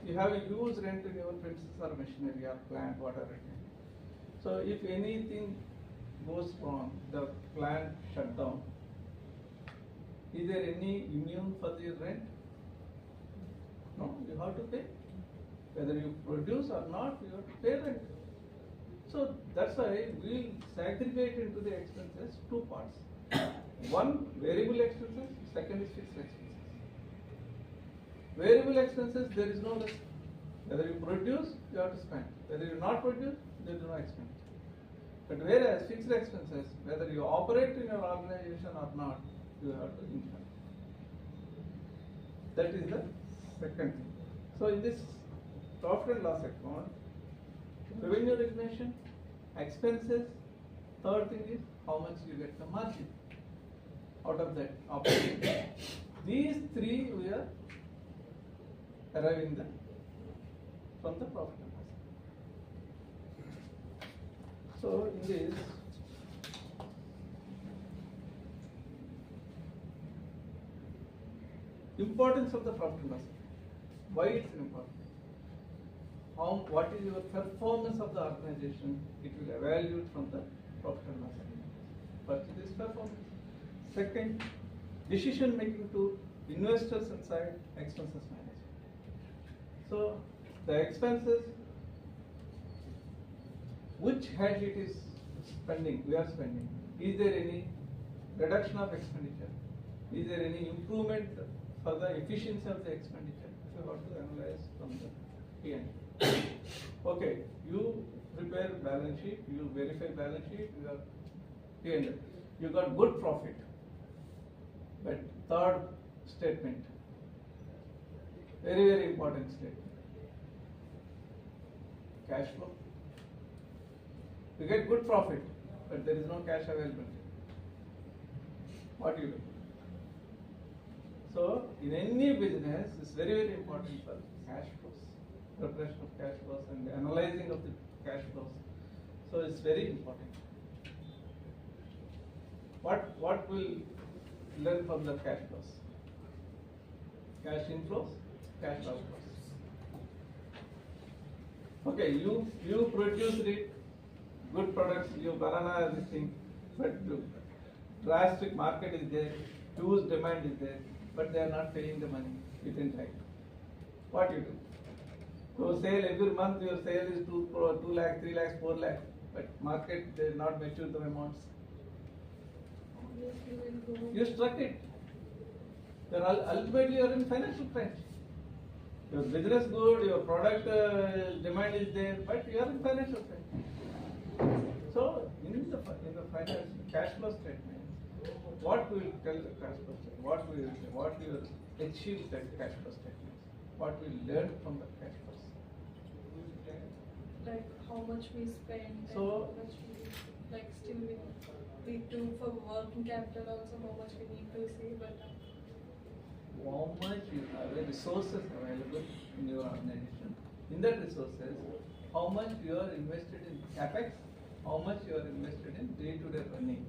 You have a huge rent in your premises or machinery or plant, whatever it is. So if anything goes wrong, the plant shut down. Is there any immune for the rent? No, you have to pay. Whether you produce or not, you have to pay rent. So that's why we segregate into the expenses two parts. One, variable expenses, second is fixed expenses. Variable expenses, there is no risk. Whether you produce, you have to spend. Whether you not produce, there is no expense. But whereas fixed expenses, whether you operate in your organization or not, you have to incur. That is the second thing. So in this profit and loss account, revenue recognition, expenses, third thing is how much you get the margin out of that operation. These three we are arriving from the profit and loss. So in this, importance of the profit and loss. Why it's important? What is your performance of the organization? It will evaluate from the profit and loss. First is performance. Second, decision making to investors inside expenses management. So the expenses, which head it is spending, we are spending. Is there any reduction of expenditure? Is there any improvement for the efficiency of the expenditure? So have to analyze from the P&L. Okay, you prepare balance sheet, you verify balance sheet, you have P&L. You got good profit. But third statement, very, very important statement. Cash flow. You get good profit, but there is no cash available. What do you do? So, in any business, it's very, very important for cash flows, preparation of cash flows and analyzing of the cash flows. So, it's very important. What will learn from the cash flows? Cash inflows, cash outflows. Okay, you produced it, good products, you banana this thing, but drastic market is there, huge demand is there, but they are not paying the money within time. What you do? So sale every month your sale is 2 lakh, 3 lakhs, 4 lakhs, but market they not mature the amounts. You struck it. Then ultimately you are in financial crunch. Your business good, your product demand is there, but you are in financial crunch. So in the financial cash flow statement, what will tell the cash flow statement? What will say? What will achieve that cash flow statement? What will learn from the cash flows? Like how much we spend, So, and how much we like still we need to for working capital also how much we need to save, but how much you have the resources available in your organization. In that resources, how much you are invested in capex, how much you are invested in day-to-day running.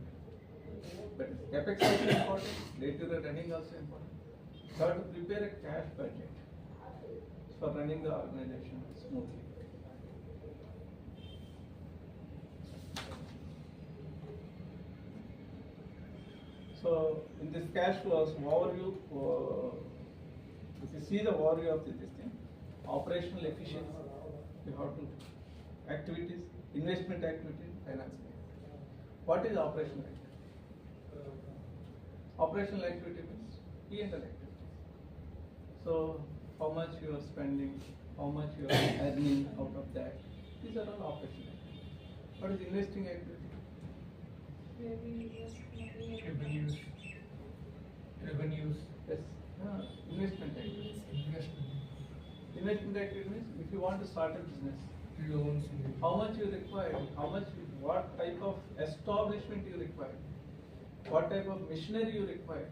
But capex also important, day-to-day running also important. You have to prepare a cash budget. for running the organization smoothly. So in this cash flows overview, if you see the overview of this thing, operational efficiency, you have to activities, investment activity, finance. What is operational activity? Operational activity means P&L activity. So how much you are spending, how much you are earning out of that. These are all operational activity. What is investing activity? Revenues. Yes. Investment activity. Investment activity means if you want to start a business, Loans. how much you require, what type of establishment you require, what type of machinery you require.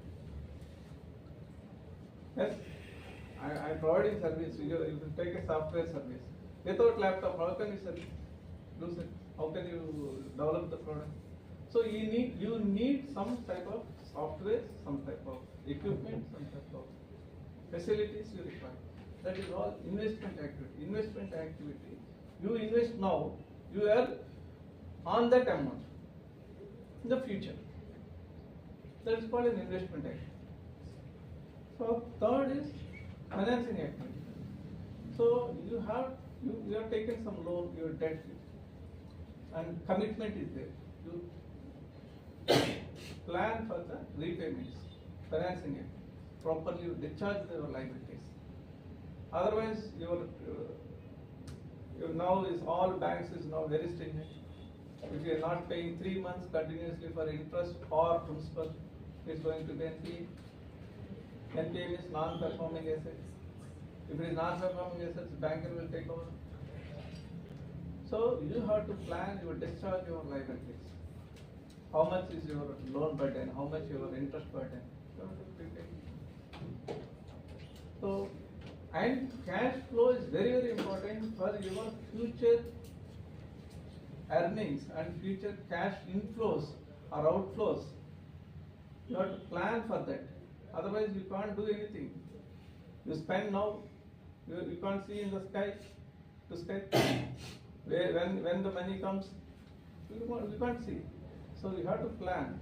Yes, I'm providing service. You can take a software service. Without laptop, how can you do it? How can you develop the product? So you need some type of software, some type of equipment, some type of facilities you require. That is all investment activity. Investment activity. You invest now, you are on that amount in the future. That is called an investment activity. So third is financing activity. So you have taken some loan, your debt, and commitment is there. You plan for the repayments, financing it properly. You discharge your liabilities. Otherwise, your now is all banks is now very stringent. If you are not paying 3 months continuously for interest or principal, it's going to be NPA. NPA means non-performing assets. If it is non-performing assets, banker will take over. So you have to plan your discharge your liabilities. How much is your loan burden? How much your interest burden? You have to prepare. So, and cash flow is very, very important for your future earnings and future cash inflows or outflows. You have to plan for that. Otherwise, you can't do anything. You spend now, you can't see in the sky, when the money comes, you can't see. So you have to plan.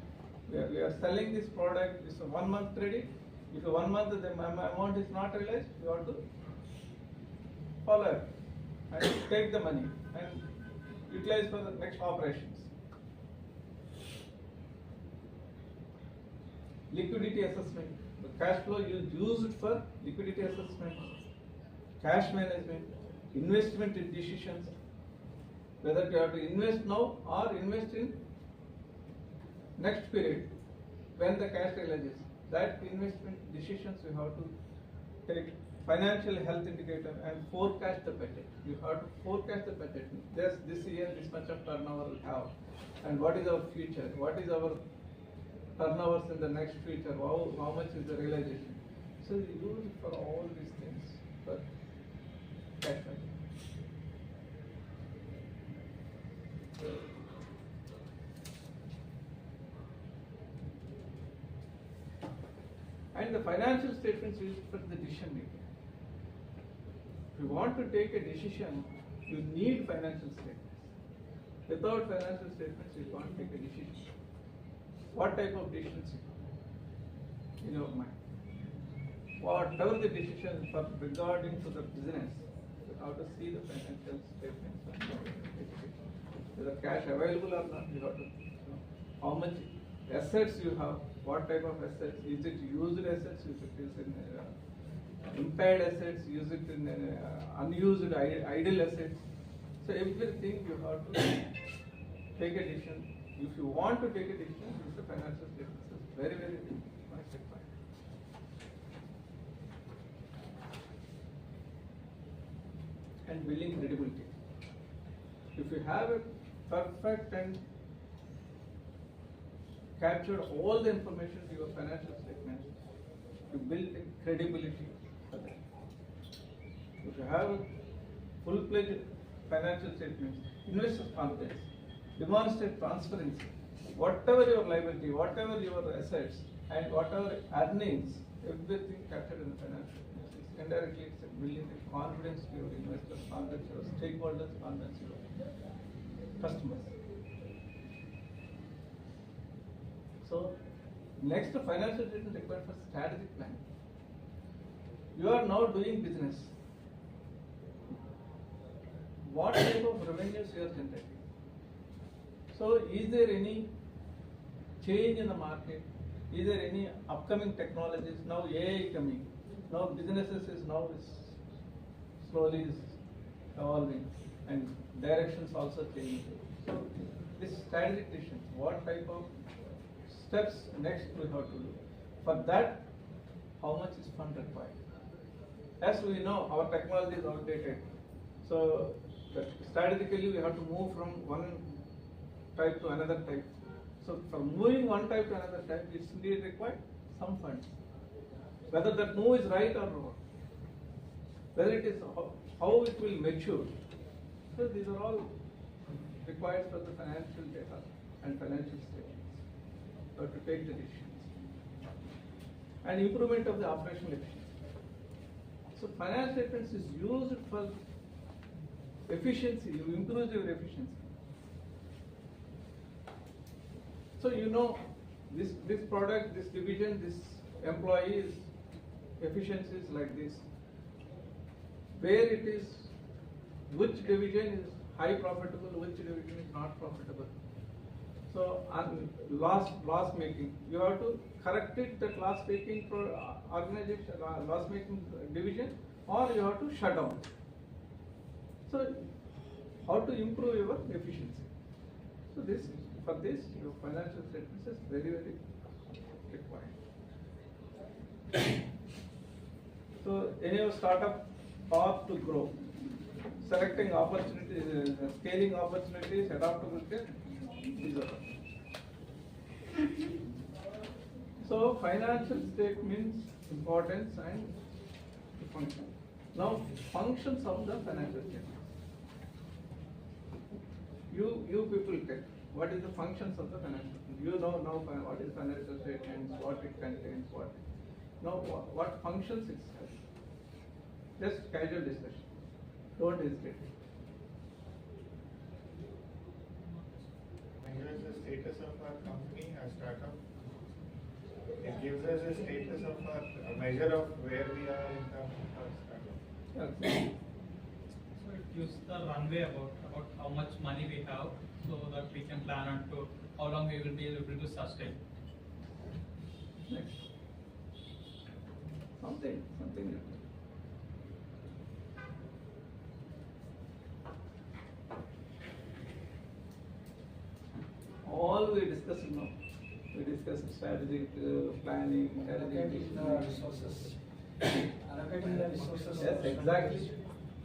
We are selling this product, it's a 1 month credit. If 1 month the amount is not realized, you have to follow up and take the money and utilize for the next operations. Liquidity assessment. The cash flow you use it for liquidity assessment, cash management, investment decisions, whether you have to invest now or invest in next period when the cash realizes. That investment decisions you have to take. Financial health indicator and forecast the budget. You have to forecast the budget. This year this much of turnover we have, and what is our future? What is our turnovers in the next future? How much is the realization? So you use it for all these things for cash budget. And the financial statements used for the decision making. If you want to take a decision, you need financial statements. Without financial statements, you can't take a decision. What type of decisions in your mind? Whatever the decision for regarding to the business, you have to see the financial statements. Whether cash available or not, you have to know how much assets you have, what type of assets, is it used assets, is it in impaired assets, use it in unused idle assets. So everything you have to take a decision. If you want to take a decision, the financial statements is very, very much required. And billing credibility. If you have a perfect and captured all the information to your financial statements, you build a credibility for that. If you have full-fledged financial statements, investors' confidence, demonstrate transparency. Whatever your liability, whatever your assets, and whatever earnings, everything captured in the financial statements is indirectly it's building the confidence to your investors, confidence to your stakeholders, confidence to your customers. So, next financial statement required for strategic plan. You are now doing business. What type of revenues you are generating? So, is there any change in the market? Is there any upcoming technologies? Now AI coming. Now businesses is slowly evolving and directions also changing. So this strategic decisions, what type of steps next we have to do? For that, how much is fund required? As we know, our technology is outdated. So strategically we have to move from one type to another type. So for moving one type to another type, it's indeed required some funds. Whether that move is right or wrong, whether it is how it will mature. So these are all required for the financial data and financial statements, or to take the decisions. And improvement of the operational efficiency. So financial statements is used for efficiency, you improve your efficiency. So you know this product, this division, this employee's efficiency is like this. Where it is, which division is high profitable, which division is not profitable. So loss making, you have to correct it, that loss making organization, loss making division, or you have to shut down. So how to improve your efficiency? So for this your financial statements is very required. So any startup path to grow, selecting opportunities, scaling opportunities, adaptability, these are. So financial statements, importance and function. Now functions of the financial statements. You people take. What is the functions of the financial statement? You know now what is financial statements, what it contains, what. Now what functions it has. Just casual discussion. Don't hesitate. Measures the status of our company, our startup. It gives us a status of a measure of where we are in terms of our startup. So it gives the runway about how much money we have, so that we can plan on to how long we will be able to sustain. Next. Something. All we discuss now. We discuss strategic planning, strategic resources. Allocating the resources. Yes, exactly.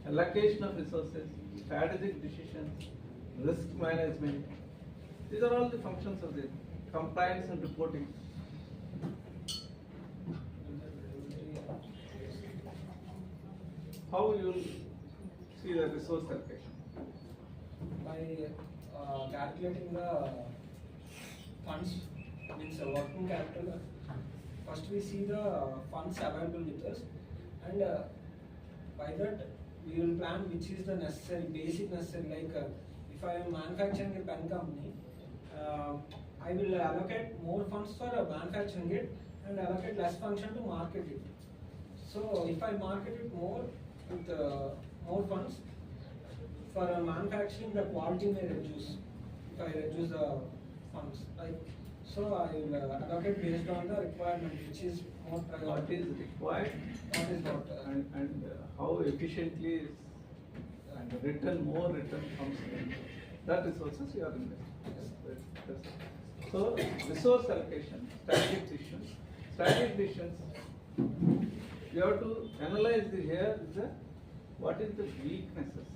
Allocation of resources, strategic decisions, risk management. These are all the functions of the compliance and reporting. How you will see the resource allocation? By calculating the funds, means working capital. First we see the funds available with us, and by that we will plan which is the basic necessary. Like if I am manufacturing a pen company, I will allocate more funds for manufacturing it and allocate less function to market it. So if I market it more with more funds, for manufacturing the quality may reduce. If I reduce the funds, so I will allocate based on the requirement, which is more priority. What is required? What is not. And how efficiently is and more return comes in. That resources you are investing. Yes. So resource allocation, strategic decisions. You have to analyze what is the weaknesses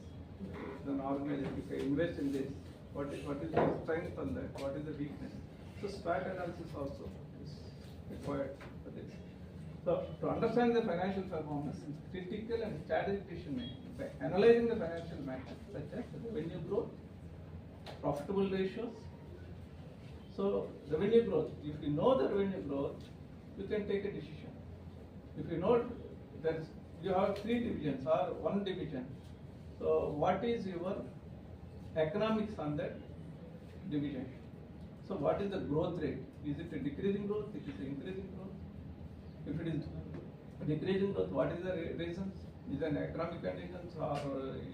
in an organization. If I invest in this, what is the strength on that? What is the weakness? So SWOT analysis also is required for this. So to understand the financial performance, critical and strategic decision making by analyzing the financial matters such as revenue growth, profitable ratios. So revenue growth, if you know the revenue growth, you can take a decision. If you know that you have 3 divisions or 1 division. So what is your economics on that division? So what is the growth rate? Is it a decreasing growth? It is increasing growth? If it is decreasing growth, what is the reasons? Is it an economic conditions or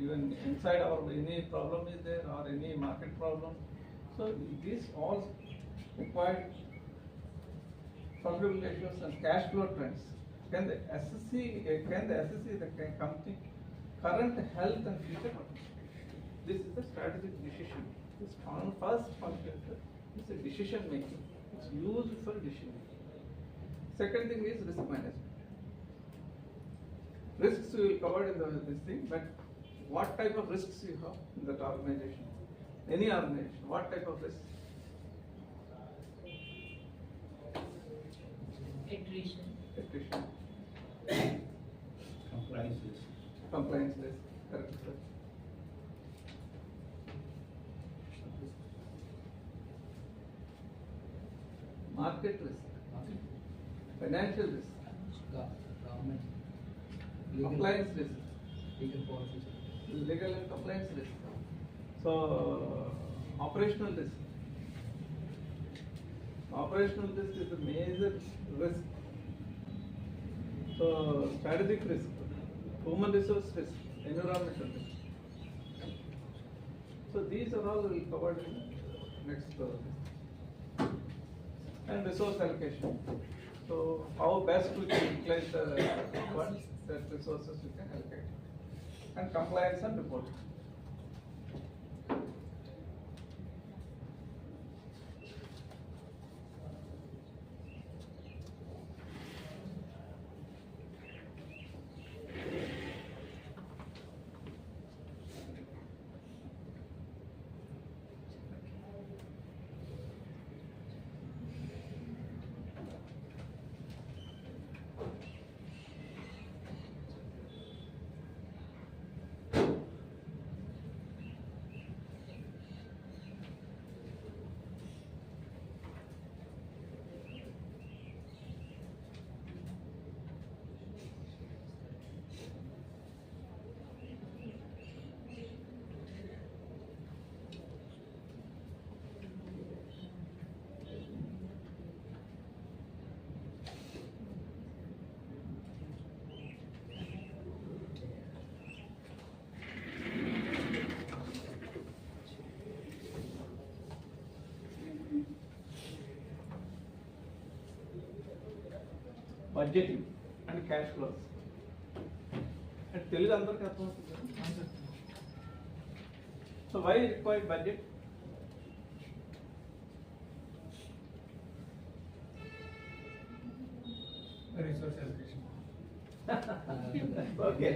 even inside our any problem is there or any market problem? So this all required profitability ratios and cash flow trends. Can the assess the company current health and future? This is the strategic decision. This first function is a decision making. It's used for decision making. Second thing is risk management. Risks we will cover in this thing, but what type of risks you have in that organization? Any organization, what type of risks? Attrition. Compliance risk. Compliance risk. Correct, sir. Market risk. Financial risk. Government. Compliance risk. Legal policies. Legal and compliance risk. So, operational risk. Operational risk is a major risk. So, strategic risk, human resource risk, environmental risk. So, these are all will covered in next. And resource allocation. So, how best we can utilize the funds, that resources we can allocate. And compliance and reporting. Budgeting and cash flows. And Telugu అందరికి అర్థమవుతుంది. So why required budget? Resource allocation. Okay.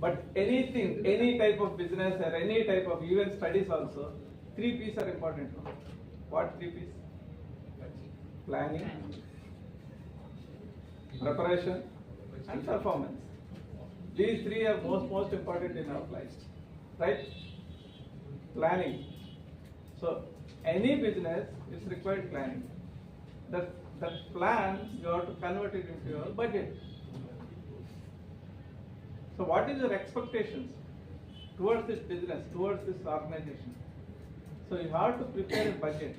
But anything, any type of business or any type of even studies also, 3 P's are important. No? What 3 P's? Planning, preparation, and performance. These 3 are most important in our lives, right? Planning. So any business is required planning. That plan you have to convert it into your budget. So what is your expectations towards this business, towards this organization? So you have to prepare a budget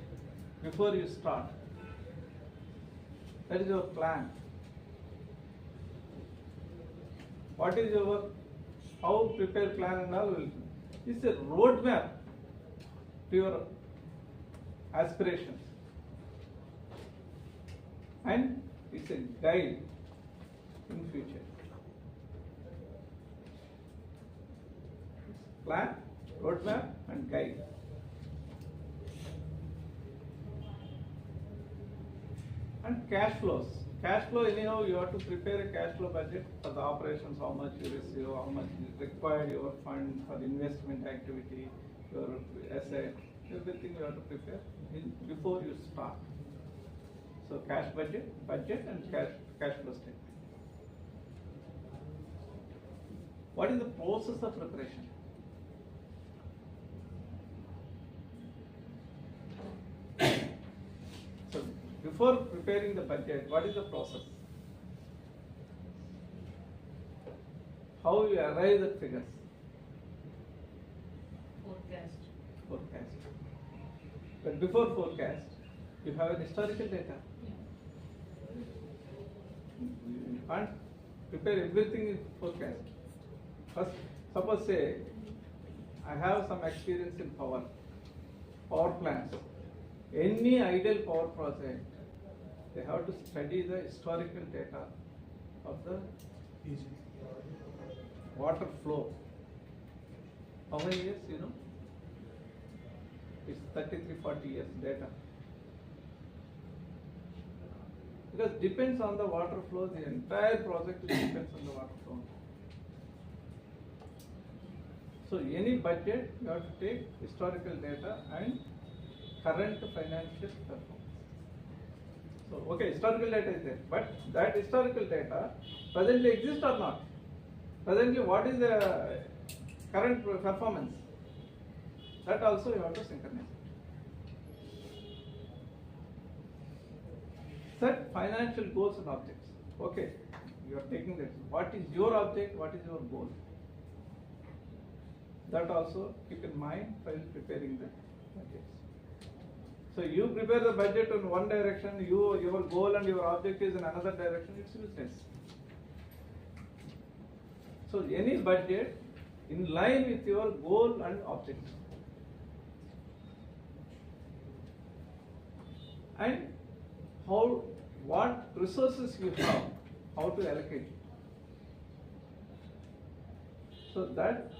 before you start. That is your plan. What is your, how prepare plan and all will, it's a roadmap to your aspirations. And it's a guide in future. Plan, roadmap, and guide. And cash flows. Cash flow, anyhow, you have to prepare a cash flow budget for the operations, how much you receive, how much is required your fund for investment activity, your asset, everything you have to prepare before you start. So cash budget and cash flow statement. What is the process of preparation? So before preparing the budget, what is the process? how you arrive at figures? Forecast. Forecast. But before forecast, you have an historical data. You can't prepare everything in forecast. First, suppose say, I have some experience in power plants. Any ideal power project, they have to study the historical data of the water flow. How many years, you know? It's 33-40 years data. Because depends on the water flow, the entire project depends on the water flow. So any budget, you have to take historical data and current financial performance. So, okay, historical data is there, but that historical data presently exists or not? Presently, what is the current performance? That also you have to synchronize. Set financial goals and objects. Okay, you are taking that. What is your object? What is your goal? That also keep in mind while preparing the budgets. So you prepare the budget in one direction, your goal and your object is in another direction, it's useless. So any budget in line with your goal and object. And what resources you have, how to allocate it. So that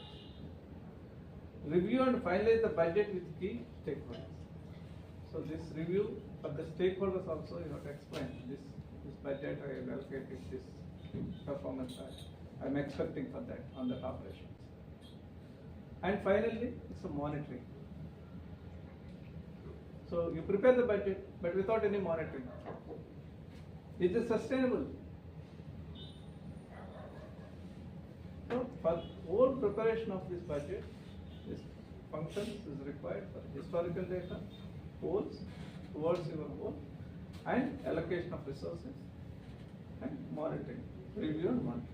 review and finalize the budget with key stakeholders. So this review for the stakeholders also you have to explain this budget I have allocated this performance I'm expecting for that on that operations. And finally it's a monitoring. So you prepare the budget but without any monitoring. Is it sustainable? So for whole preparation of this budget, this functions is required for historical data, goals towards your goal, and allocation of resources, and monitoring, review and monitoring.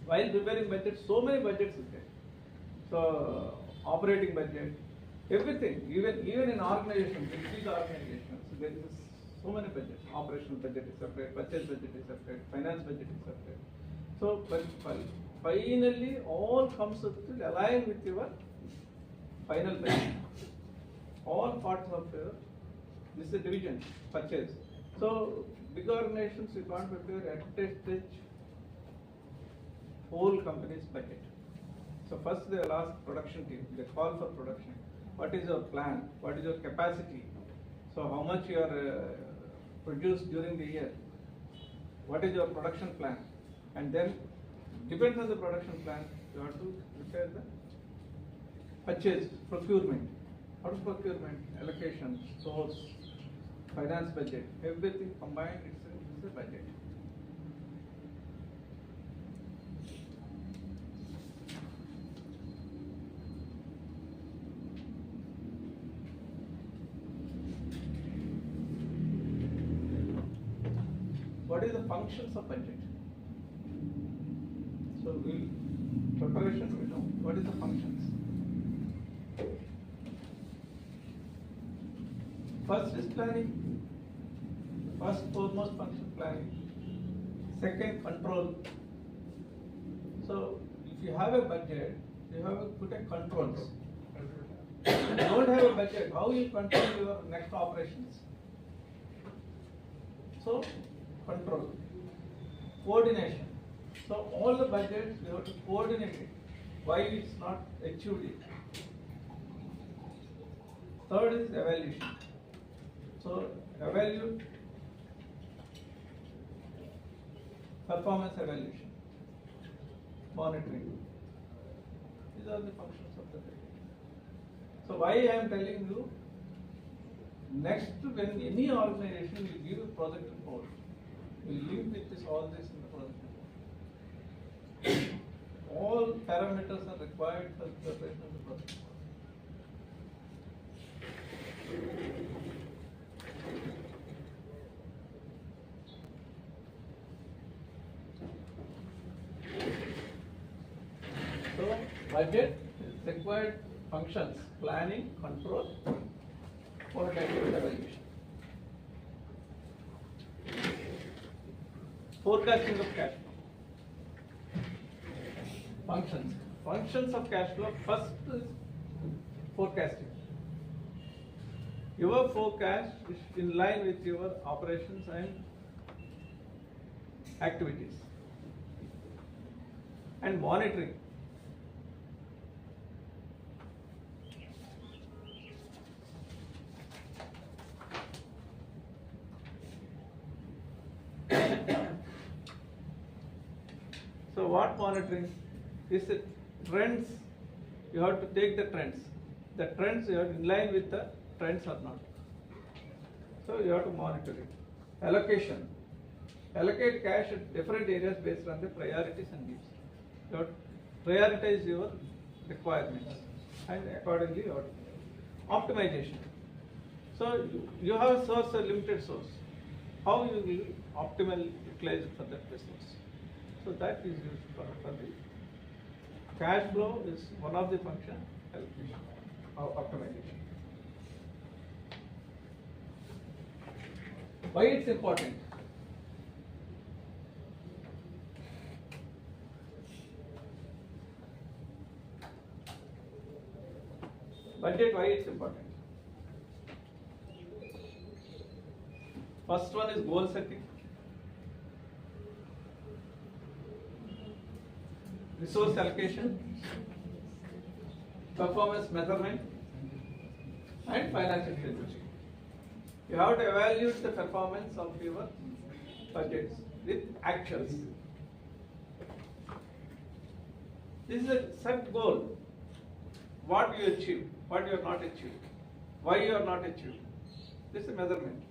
While preparing budget, so many budgets is there. So operating budget, everything, even in organizations, big organizations, there is so many budgets. Operational budget is separate, purchase budget is separate, finance budget is separate. So, but finally, all comes to align with your final budget. All parts of your, this is a division, purchase. So, big organizations, you can't prepare at a stage whole company's budget. So, first they will ask production team, they call for production. What is your plan? What is your capacity? So, how much you are produced during the year? What is your production plan? And then, depends on the production plan, you have to prepare the purchase, procurement. What is procurement? Allocation, source, finance budget, everything combined, it's a budget. What is the functions of budget? So preparation, we know what is the functions. First is planning. First foremost function planning. Second control. So if you have a budget, you have to put a controls. If you don't have a budget, how you control your next operations? So control. Coordination. So all the budgets you have to coordinate it. Why it's not achieved it. Third is evaluation. So evaluate, performance evaluation, monitoring. These are the functions of the budget. So why I am telling you, next when any organization will give a project report, will leave with this all this in the project report. All parameters are required for the preparation of the project report. Budget is required functions: planning, control, qualitative evaluation. Forecasting of cash flow. Functions. Functions of cash flow. First is forecasting. Your forecast is in line with your operations and activities. And monitoring. So what monitoring? Is it trends? You have to take the trends. The trends you are in line with the trends or not. So you have to monitor it. Allocation. Allocate cash at different areas based on the priorities and needs. You have to prioritize your requirements and accordingly you have to. Optimization. So you have a source, a limited source. How you will optimally utilize it for that business. So that is used for the cash flow is one of the function, allocation or optimization. Why it's important? Budget, why it's important? First one is goal setting. Resource allocation, performance measurement, and financial stability. You have to evaluate the performance of your budgets with actuals. This is a set goal. What you achieve, what you are not achieved, why you are not achieved. This is a measurement.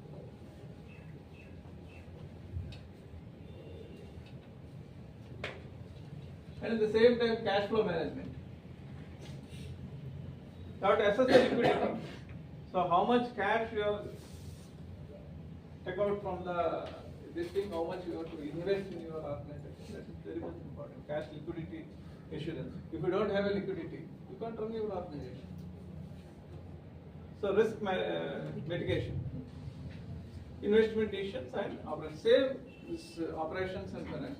And at the same time, cash flow management. You have to assess the liquidity. So how much cash you have take out from this thing, how much you have to invest in your organization. That is very much important. Cash liquidity assurance. If you don't have a liquidity, you can't run your organization. So risk mitigation. Investment decisions and operations. Same is operations and finance.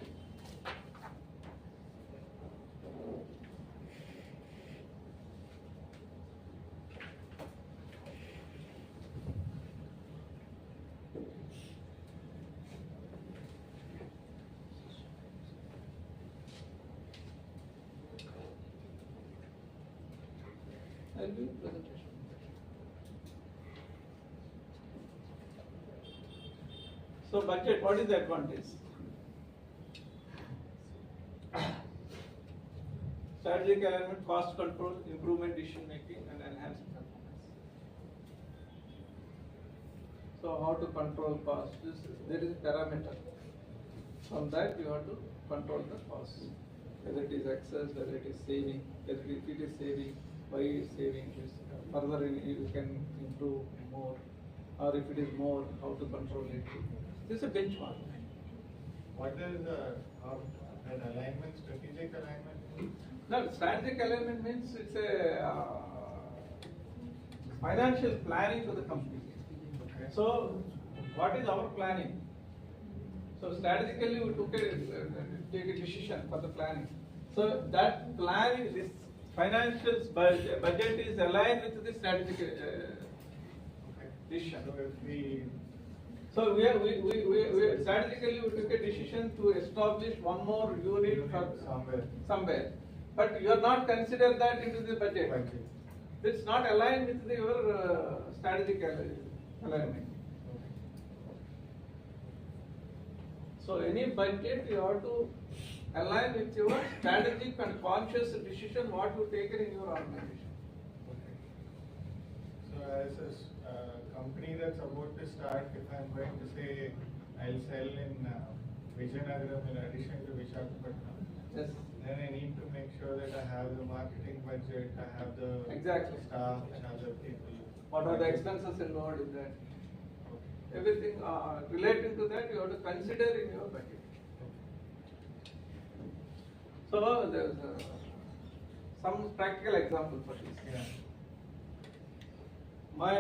I'll do presentation. So budget, what is the advantage? Strategic alignment, cost control, improvement decision making, and enhanced performance. So how to control cost? There is a parameter. From that you have to control the cost. Whether it is excess, whether it is saving, whether if it is saving, why is saving is further you can improve more, or if it is more, how to control it. This is a benchmark. What is an alignment, strategic alignment? No, strategic alignment means it's a financial planning for the company. Okay. So what is our planning? So strategically we take a decision for the planning. So that planning, this financial budget is aligned with the strategic decision. So we strategically we took a decision to establish one more unit for somewhere. But you are not consider that into the budget. It's not aligned with your strategic alignment. So any budget you have to align with your strategic and conscious decision what you taken in your organization. Okay. So as a company that's about to start, if I'm going to say I'll sell in Vijayanagaram in addition to Visakhapatnam, Yes. then I need to make sure that I have the marketing budget, I have the Exactly. staff, and other people. What are the expenses involved in that? Everything relating to that you have to consider in your budget. So some practical example for this. Yeah.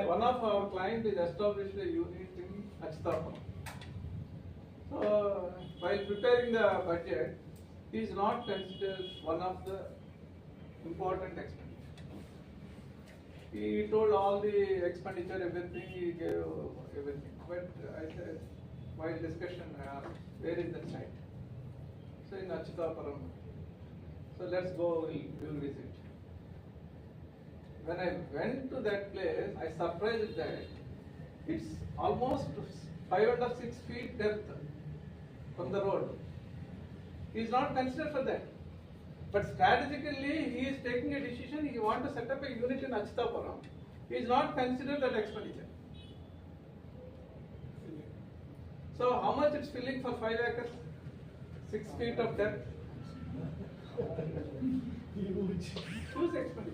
One of our client is established a unit in Achitapam. So while preparing the budget, he is not considered one of the important expenditure. He told all the expenditure, everything, he gave everything. But I said, while discussion, I asked, where is that site? So in Achitapuram. So let's go, we'll visit. When I went to that place, I surprised that it's almost 5.5 6 feet depth from the road. He is not considered for that. But strategically, he is taking a decision, he wants to set up a unit in Achitapuram. He is not considered that expenditure. So how much it's filling for 5 acres? 6 feet of depth? Huge expenditure.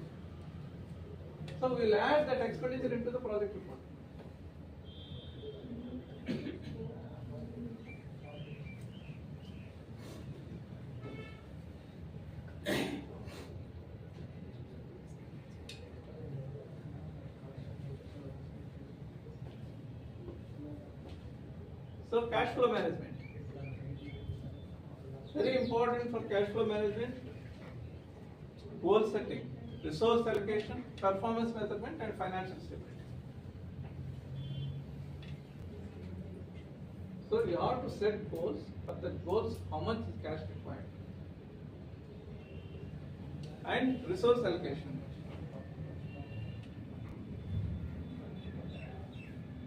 So we'll add that expenditure into the project report. So cash flow management. Very important for cash flow management. Goal setting, resource allocation, performance measurement and financial stability. So you have to set goals, but the goals, how much is cash required? And resource allocation.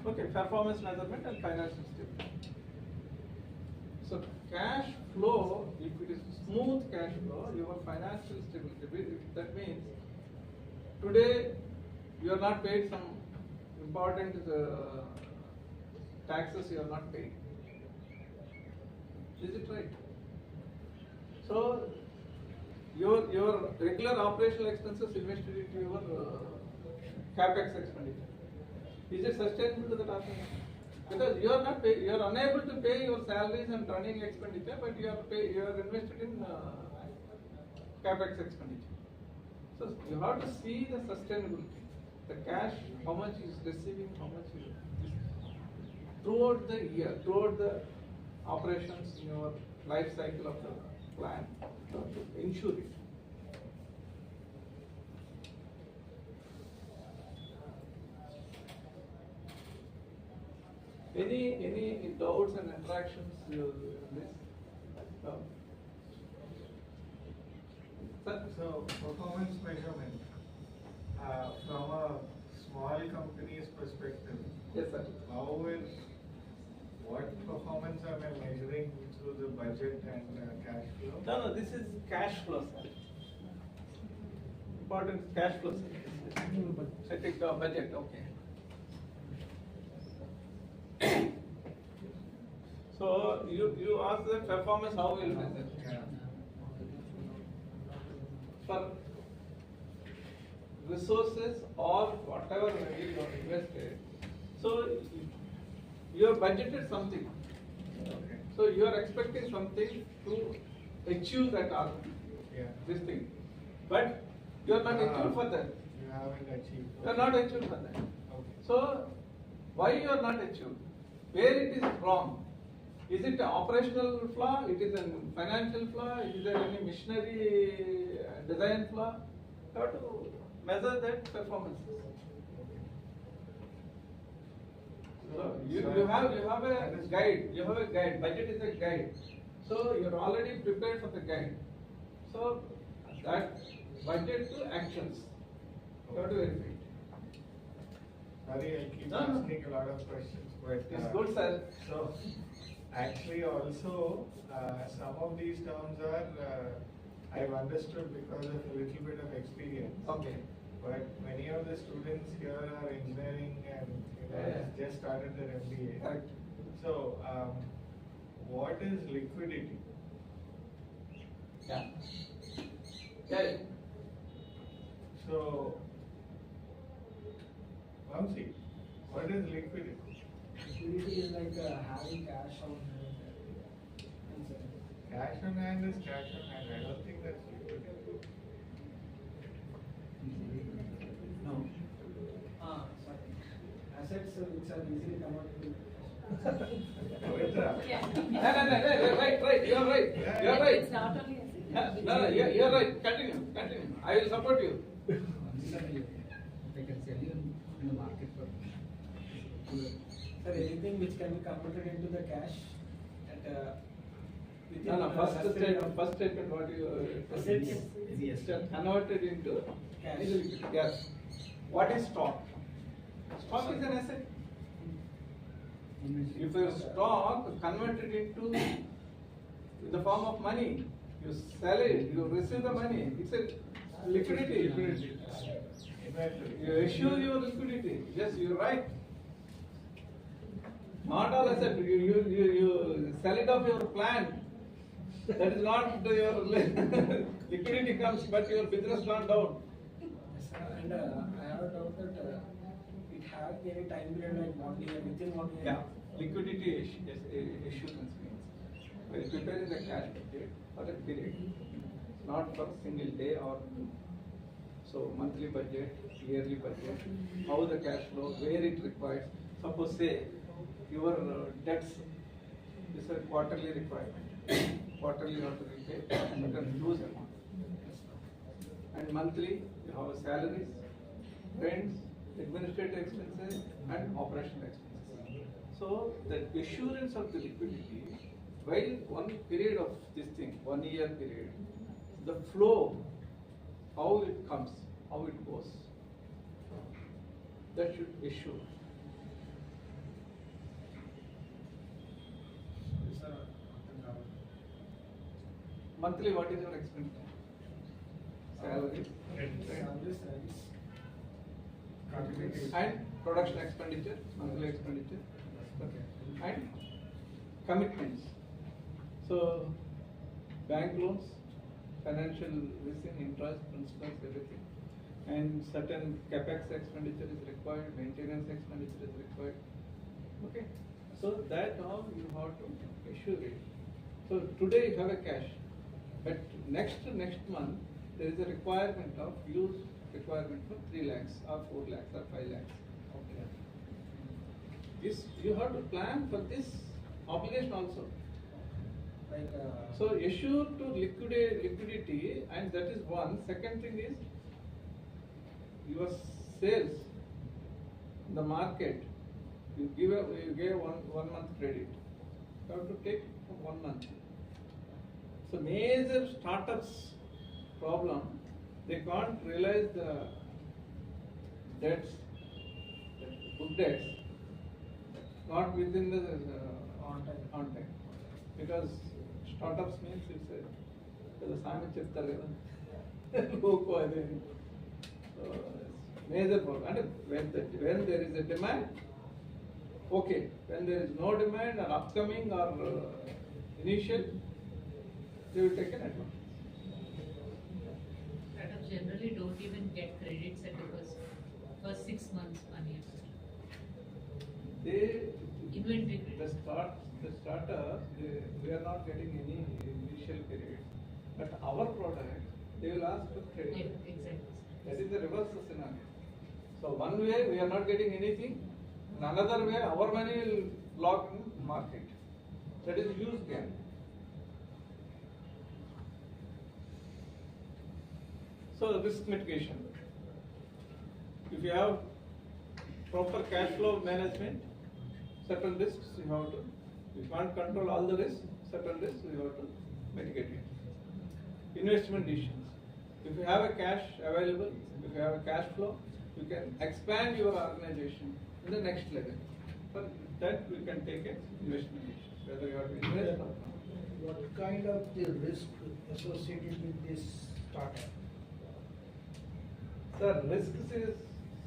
Okay, performance measurement and financial stability. So cash flow, if it is smooth cash flow, your financial stability, that means today you are not paid some important taxes, you are not paid. Is it right? So your regular operational expenses invested into your capex expenditure. Is it sustainable to the organization? Because you are not pay, you are unable to pay your salaries and running expenditure, but you are invested in capex expenditure. So you have to see the sustainability, the cash, how much is receiving, how much is throughout the year, throughout the operations in your life cycle of the plan, to ensure it. Any doubts and interactions in this? So performance measurement from a small company's perspective. Yes, sir. What performance am I measuring through the budget and cash flow? No, this is cash flow, sir. Important is cash flow, sir. Setting the budget, okay. So you ask the performance, how will measure? Yeah. For resources or whatever you have invested, so you have budgeted something. Okay. So you are expecting something to achieve that this thing, but you are not achieved for that. You haven't achieved. You are not achieved for that. Okay. So why you are not achieved? Where it is wrong? Is it an operational flaw? It is a financial flaw? Is there any machinery design flaw? You have to measure that performance. So you have a guide. You have a guide. Budget is a guide. So you are already prepared for the guide. So that budget to actions. You have to verify. Sorry, I keep asking a lot of questions, but It's good, sir. So actually, also some of these terms are I've understood because of a little bit of experience. Okay. But many of the students here are engineering and just started their MBA. Correct. So, what is liquidity? Yeah. Yeah. So, Vamsi, what is liquidity? Liquidity is like having cash on hand. Cash on hand is cash on hand. I don't think that's liquidity. No. Sorry. Assets which are easily convertible. Right, you're right. You're right. It's not only asset. No, you're right. Continue. I will support you. They can sell you in the market for. Sir, anything which can be converted into the cash at within No, first statement what you assets. yes, converted into Cash. Yes. What is stock? Stock is an asset. If your stock converted into in the form of money, you sell it, you receive the money. It's a liquidity. You issue your liquidity. Yes, you're right. Not all asset. You sell it off your plant. That is not your liquidity comes, but your business gone down. Yes, sir. And I have a doubt that it had any time period like 1 year, within 1 year. Yeah, liquidity issuance means when you prepare the cash budget for a period, not for single day or two. So monthly budget, yearly budget, how the cash flow, where it requires. Suppose say your debts is a quarterly requirement. Quarterly you have to repay, you can lose amount. And monthly you have salaries, rents, administrative expenses and operational expenses. So the assurance of the liquidity, while one period of this thing, 1 year period, the flow, how it comes, how it goes, that should assure. Monthly, what is your expenditure? Salary, rent, and production expenditure, monthly expenditure, okay, and commitments. So, bank loans, financial leasing, interest, principals, everything, and certain capex expenditure is required, maintenance expenditure is required. Okay, so that all you have to assure it. So today you have a cash, but next month there is a requirement of use requirement for 3 lakhs or 4 lakhs or 5 lakhs. Okay. This you have to plan for this obligation also. Like so assure to liquidity, and that is one. Second thing is your sales in the market. You gave one month credit. You have to take for 1 month. So major startups problem, they can't realize the debts, book debts, not within the on time. Because startups means it's a Sami chapter. Major problem. And when there is a demand, okay. When there is no demand or upcoming or initial, they will take an advantage. Startups generally don't even get credits at the first 6 months, 1 year. They Inventory the startup, we are not getting any initial period. But our product, they will ask for credit. Yeah, exactly. That is the reverse scenario. So one way we are not getting anything, and another way our money will lock in market. That is huge gain. So risk mitigation. If you have proper cash flow management, certain risks you have to. You can't control all the risks. Certain risks you have to mitigate it. Investment decisions. If you have a cash available, if you have a cash flow, you can expand your organization in the next level. For that, we can take an investment decision, whether you have to invest or not. What kind of the risk associated with this startup? Sir, risks is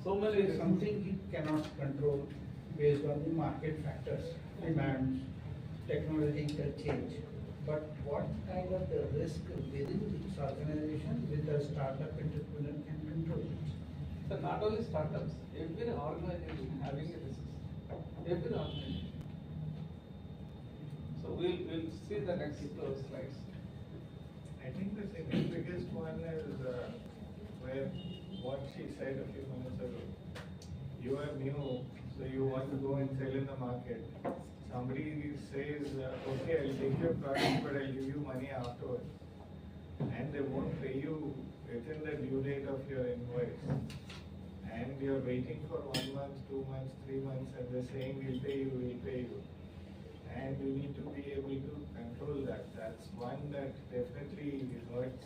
so many risks. Something you cannot control based on the market factors, demands, technological change. But what kind of the risk within this organization with a startup entrepreneur can control it? So not only startups, every organization having a risk. Every organization. So we'll see the next slides. I think the second biggest one is where what she said a few minutes ago. You are new, so you want to go and sell in the market. Somebody says, okay, I'll take your product, but I'll give you money afterwards. And they won't pay you within the due date of your invoice. And you're waiting for 1 month, 2 months, 3 months, and they're saying, we'll pay you, we'll pay you. And you need to be able to control that. That's one that definitely hurts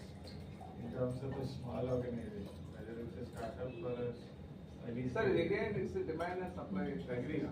in terms of a small organization, whether it's a startup or a early Sir, stage. again, it's a demand and supply. Agree.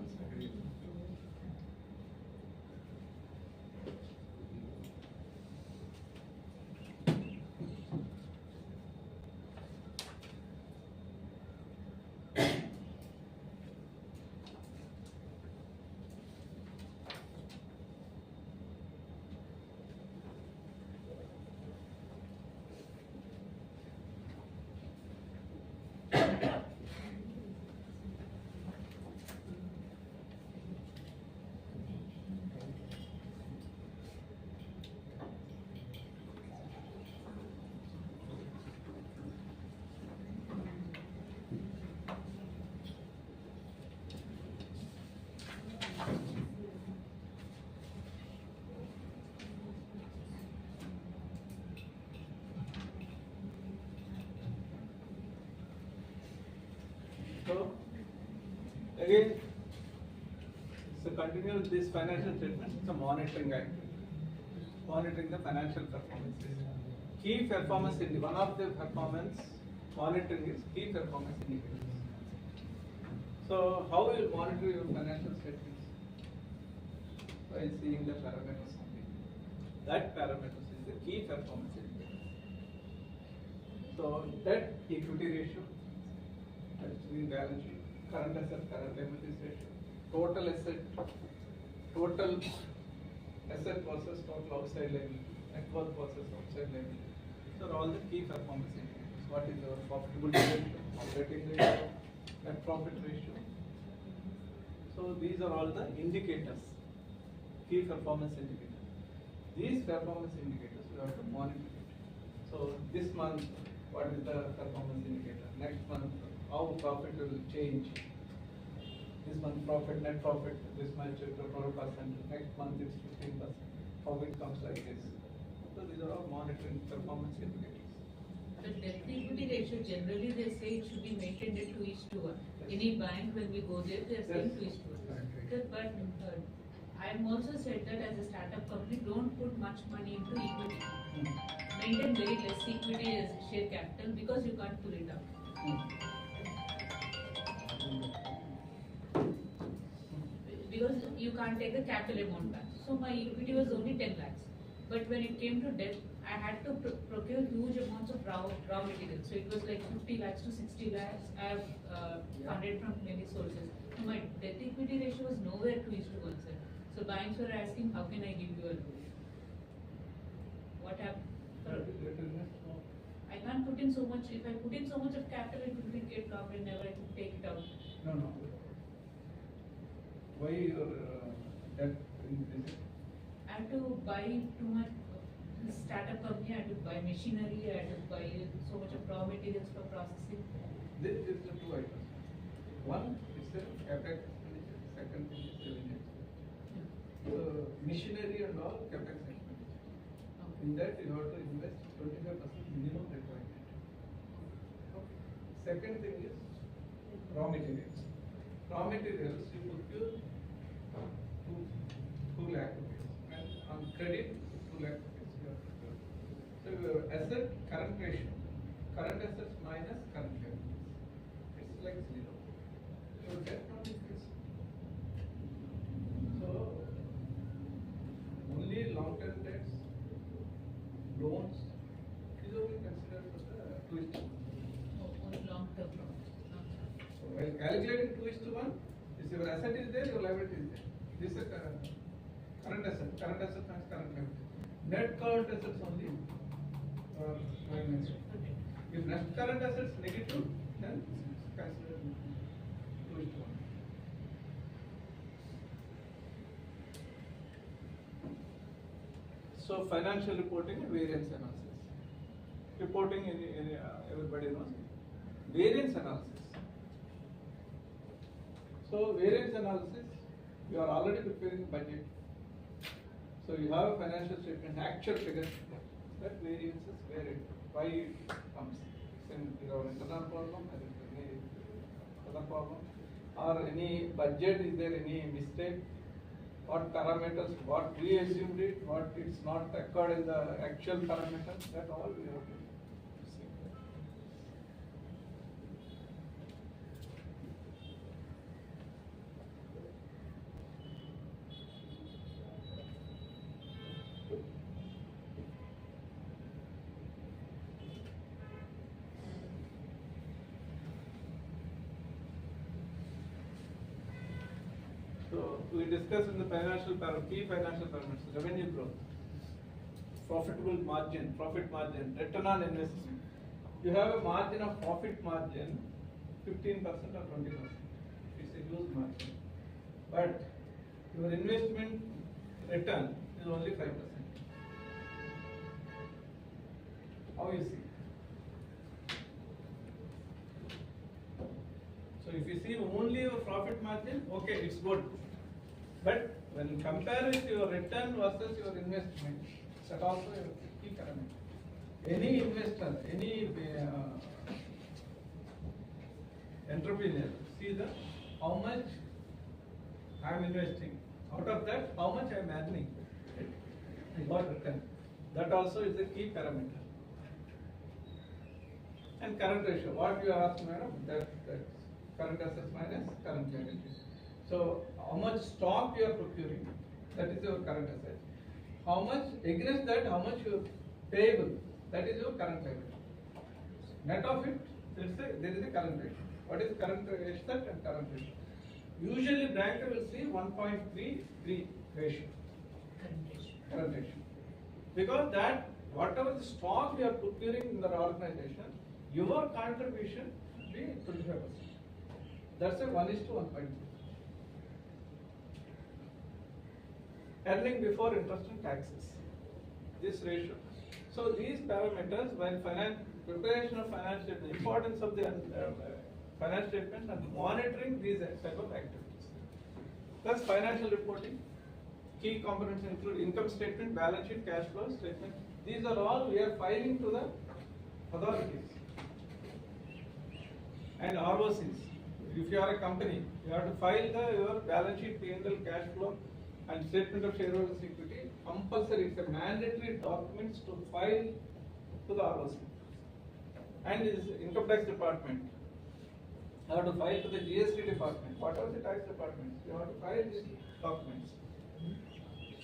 So, again, so continue with this financial statement, it's a monitoring activity. Monitoring the financial performances. Key performance in one of the performance monitoring is key performance indicators. So, how will you monitor your financial statements? By seeing the parameters only. That parameters is the key performance indicator. So, debt equity ratio, that's the balance sheet, current asset, current liabilities ratio, total asset versus total outside liability, net worth versus outside liability. So are all the key performance indicators. What is our profitability ratio, operating ratio, net profit ratio. So these are all the indicators, key performance indicators. These performance indicators we have to monitor it. So this month, what is the performance indicator? Next month, how profit will change? This month profit, net profit, this month it's 12%, next month it's 15%. How it comes like this? So these are all monitoring performance indicators. The debt to equity ratio, generally they say it should be maintained at 2:1. Any bank, when we go there, they are saying 2:1. But I'm also said that as a startup company, don't put much money into equity. Maintain very less equity as share capital because you can't pull it out. Because you can't take the capital amount back. So my equity was only 10 lakhs. But when it came to debt, I had to procure huge amounts of raw materials. So it was like 50 lakhs to 60 lakhs. I have funded from many sources. So my debt equity ratio was nowhere 2:1, sir. So banks were asking, how can I give you a loan? What happened? I can't put in so much. If I put in so much of capital, it would get locked and never I could take it out. No. Why your debt increasing? I had to buy too much startup company, I had to buy machinery, I had to buy so much of raw materials for processing. This is the two items. One is the capex expenditure, second thing is revenue expenditure. So machinery and all capex expenditure. In that you have to invest 25% minimum requirement. Okay. Second thing is raw materials. Raw materials you procure 2 lakh rupees and on credit 2 lakh rupees you have to procure. So your asset current ratio, current assets minus current liabilities, it's like 0. Your debt not increase. So only long-term debts, loans, is only considered for the 2:1. Only long-term loans. So while calculating 2:1, if your asset is there, your liability is there. This is a current asset minus current liability. Net current assets only. If net current assets negative, then consider 2:1. So financial reporting and variance analysis. Reporting, everybody knows. variance analysis. So variance analysis, you are already preparing budget. So you have a financial statement, actual figures. That variance is where it, why it comes. It's in your internal problem, or any other problem, or any budget, is there any mistake? What parameters, what we assumed it, what it's not occurred in the actual parameters, that all we have to see. So we discussed in the key financial parameters, revenue growth, profitable margin, profit margin, return on investment. You have a margin of profit margin 15% or 20%. It's a huge margin. But your investment return is only 5%. How you see? So if you see only your profit margin, okay, it's good. But when you compare with your return versus your investment, that also a key parameter. Any investor, any entrepreneur, see the how much I am investing. Out of that, how much I am earning. I got return. That also is a key parameter. And current ratio, what you are asking, madam, that's current assets minus current liabilities. So how much stock you are procuring, that is your current asset. How much against that, how much you are payable, that is your current liability. Net of it, there is a current ratio. What is current asset and current ratio? Usually banker will see 1.33 ratio. Current ratio. Because that whatever the stock you are procuring in the organization, your contribution will be 25%. That's a 1:1.2. Earning before interest and taxes. This ratio. So these parameters, when preparation of financial statement, importance of the financial statement and monitoring these type of activities. Plus financial reporting. Key components include income statement, balance sheet, cash flow statement. These are all we are filing to the authorities. And ROCs. If you are a company, you have to file your balance sheet, P&L, cash flow, and statement of shareholders' equity. Compulsory, it's a mandatory documents to file to the ROC. And is income tax department. You have to file to the GST department. Whatever the tax department, you have to file these documents.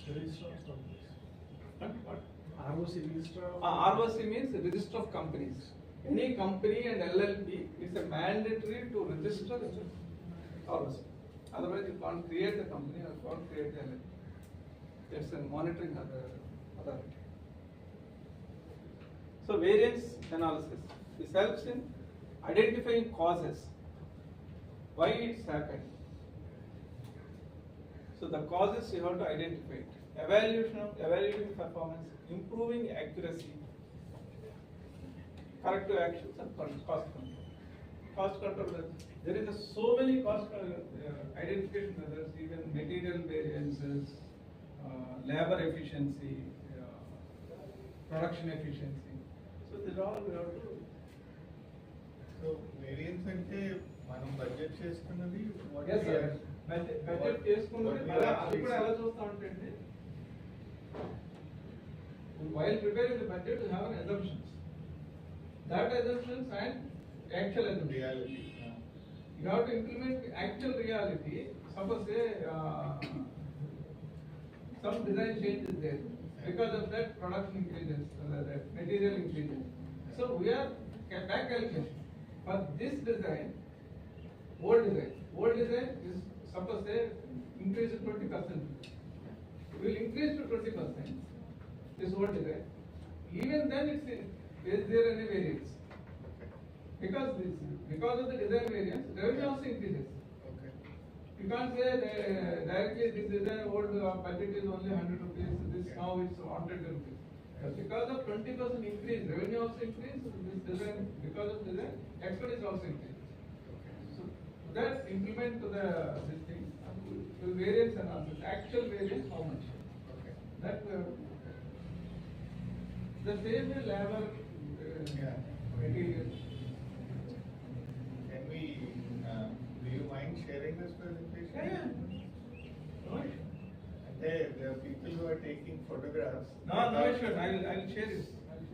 Register of companies. What? ROC register of ROC means register of companies. Any company and LLP is a mandatory to register the ROC. Otherwise, you can't create the company or can't create the LLP. It's a monitoring authority. So variance analysis. This helps in identifying causes. Why it's happened. So the causes you have to identify it. Evaluating performance, improving accuracy, corrective actions and cost control. Cost control, there is so many cost identification methods, even material variances, labor efficiency, production efficiency. So these all we have to do. So variance ante మనం budget చేసుకున్నది Yes sir. Budget చేసుకున్నది అది కూడా ఎలా చూస్తా ఉంటే while preparing the budget you have an assumptions. That assumptions and actual assumptions. Reality. You have to implement actual reality. Suppose say some design change is there. Because of that production increases, that material increases. So we are back calculation. For this design, old design is suppose say increase to 20%. We will increase to 20%. This old design. Even then is there any variance? Because of the design variance, revenue also increases. Okay. You can't say directly this design old budget is only 100 rupees. This now it's 100 rupees. Because of 20% increase, revenue also increase, design, because of design, expense also increase. So that implement to this thing, variance analysis, actual variance how much? Okay. That the same will labor materials. Can we, do you mind sharing this presentation? Yeah. No issue. There are people who are taking photographs. No issue. I'll share it.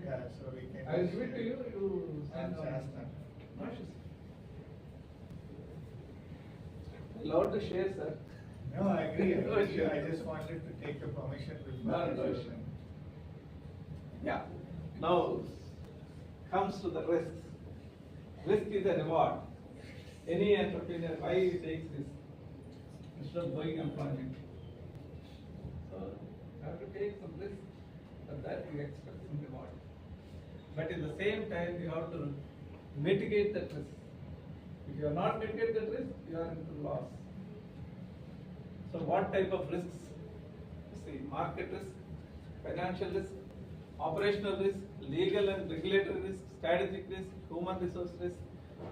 Yeah, so we can. I'll give it to you. You send Ask on. them. No issues. Allowed to share, sir. No, I agree. No issue. I just wanted to take the permission before. No issue. Yeah. Now comes to the risks. Risk is a reward. Any entrepreneur, why he takes risk instead of going employment? So you have to take some risk, but that you expect some reward. But at the same time, you have to mitigate that risk. If you are not mitigate that risk, you are into loss. So what type of risks? See, market risk, financial risk, operational risk, legal and regulatory risk, strategic risk, human resource risk,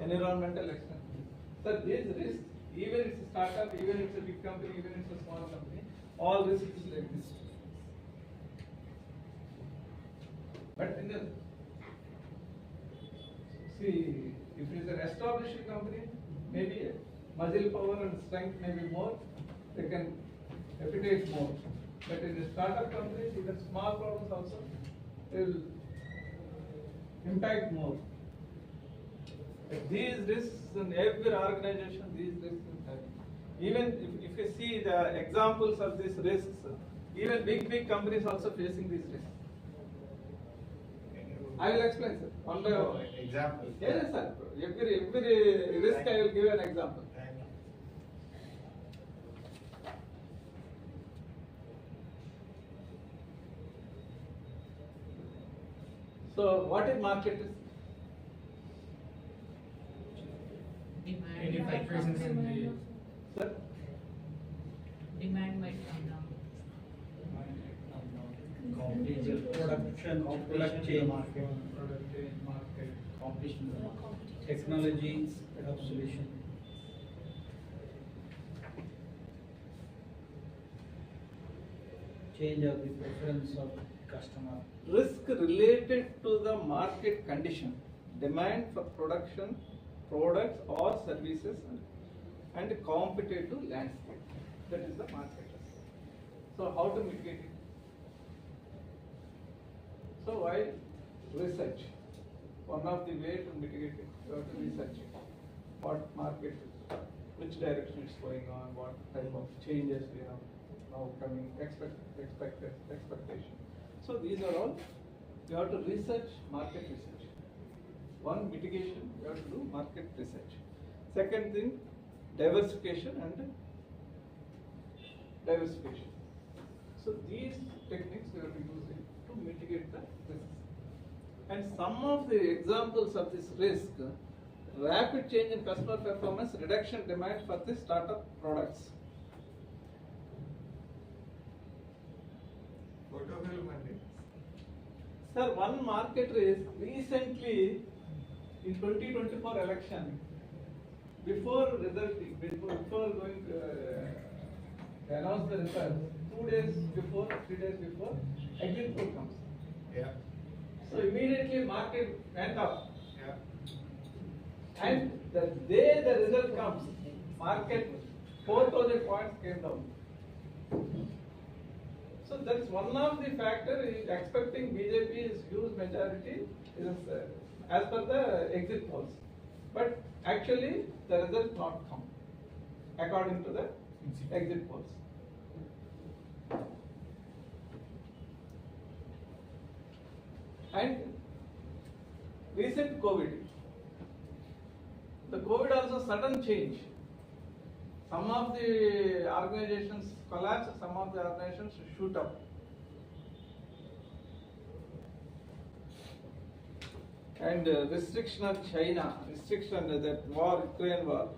environmental expense risk. So these risks, even it's a startup, even it's a big company, even it's a small company, all risks is like this. But in the see, if it is an established company, maybe muscle power and strength may be more, they can reputate more. But in the startup companies, even small problems also, they will impact more. But these risks in every organization, these risks impact. Even if you see the examples of these risks, even big companies also facing these risks. I will explain, sir. One by one. Example. Yes, sir. Every risk I will give an example. So, what is market risk? Demand. Any fluctuations in the Sir? Demand might come down. Competition, production, product change, market, competition, technology, obsolescence. Change of the preference of customer. Risk related to the market condition, demand for production, products or services, and competitive landscape. That is the market risk. So, how to mitigate it? So, why research? One of the way to mitigate it, you have to research it. What market is, which direction is going on, what type of changes we have now coming, expectation. So these are all, you have to research, market research. One, mitigation, you have to do market research. Second thing, diversification and diversification. So these techniques we have to use it to mitigate the risks. And some of the examples of this risk, rapid change in customer performance, reduction demand for the startup products. Photofilm and Sir, one market risk recently in 2024 election, before resulting, before going to announce the result, 2 days before, 3 days before, exit poll comes. Yeah. So immediately market went up. Yeah. And the day the result comes, market 4,000 points came down. So that's one of the factors expecting BJP's huge majority is as per the exit polls. But actually the result not come according to the exit polls. And recent COVID. The COVID also sudden change. Some of the organizations collapse, some of the organizations shoot up. And restriction on China, restriction that war, Ukraine war,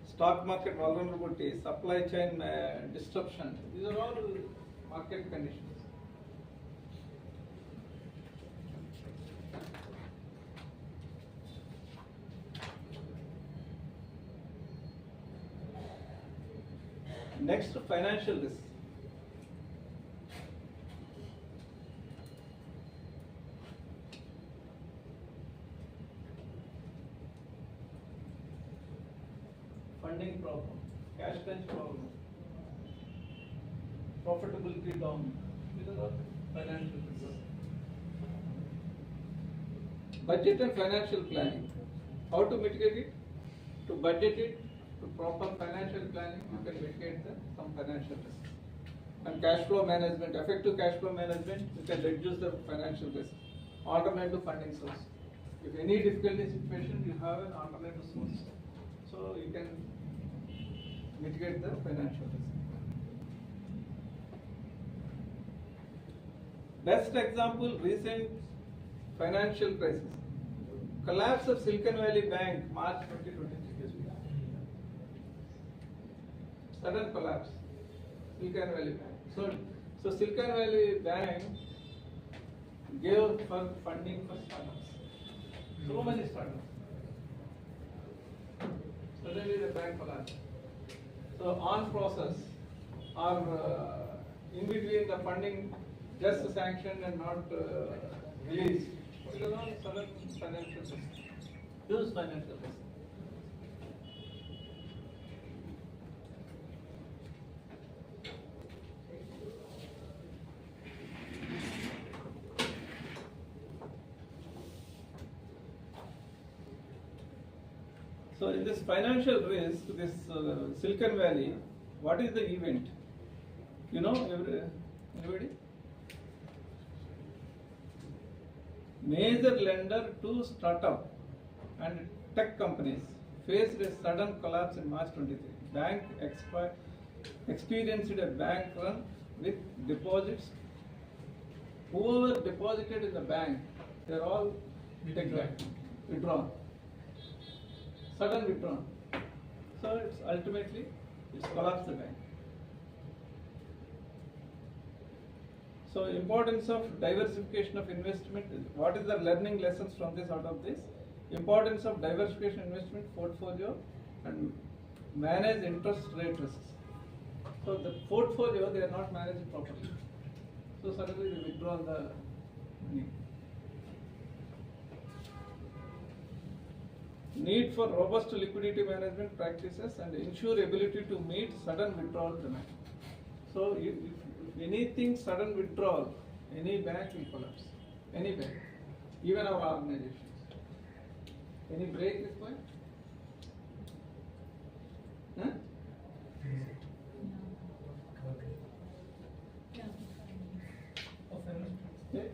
stock market vulnerability, supply chain disruption. These are all market conditions. Next, financial risk. Funding problem, cash crunch problem, profitability down. These are all financial risks. Budget and financial planning. How to mitigate it? To budget it, to proper financial planning, you can mitigate some financial risk. And cash flow management, effective cash flow management, you can reduce the financial risk. Alternative funding source. If any difficulty situation, you have an alternative source. So you can mitigate the financial risk. Best example, recent financial crisis. Collapse of Silicon Valley Bank, March 2023. Sudden collapse, Silicon Valley Bank. So Silicon Valley Bank gave for funding for startups. So many startups. Suddenly the bank collapsed. So on process or in between the funding just sanctioned and not released. It is all sudden financial risk. Huge financial risk. So in this financial risk, this Silicon Valley, what is the event? You know, anybody? Major lender to startup and tech companies faced a sudden collapse in March 23. Bank experienced a bank run with deposits. Whoever deposited in the bank, they are all withdrawn. Sudden withdrawn. So it's ultimately collapsed the bank. So importance of diversification of investment. What is the learning lessons from this out of this? Importance of diversification investment portfolio and manage interest rate risks. So the portfolio they are not managed properly. So suddenly they withdraw the money. Need for robust liquidity management practices and ensure ability to meet sudden withdrawal demand. So if anything sudden withdrawal, any bank will collapse. Any bank, even our organizations. Any break required? Huh? Okay.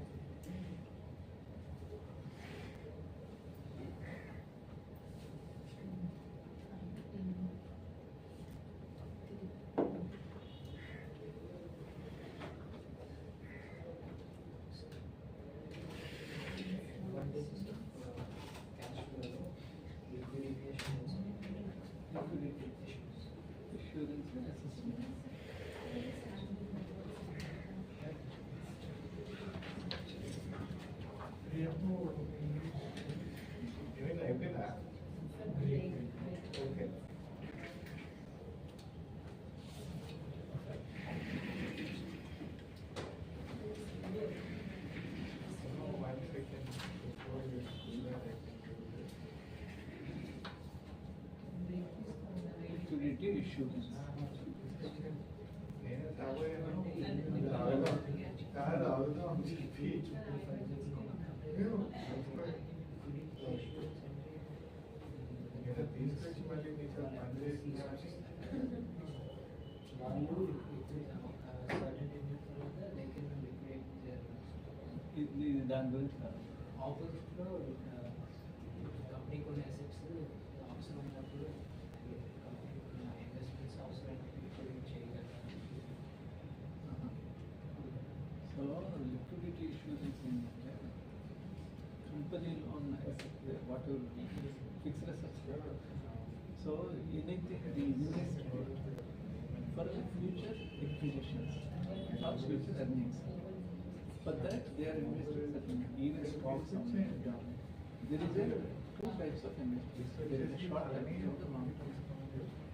Liquidity issues. దాని గురించి ఆపోజిట్లో company కొన్ని assets అవసరమైనప్పుడు company investments అవసరమైనప్పుడు చేయగలరు. So liquidity issues ఏంటంటే కంపెనీలో ఉన్న what fixed assets. So anything the invest for future acquisitions or future earnings. For that, they are invested in either stocks or down. There is two types of investments. There is a short term and a long term.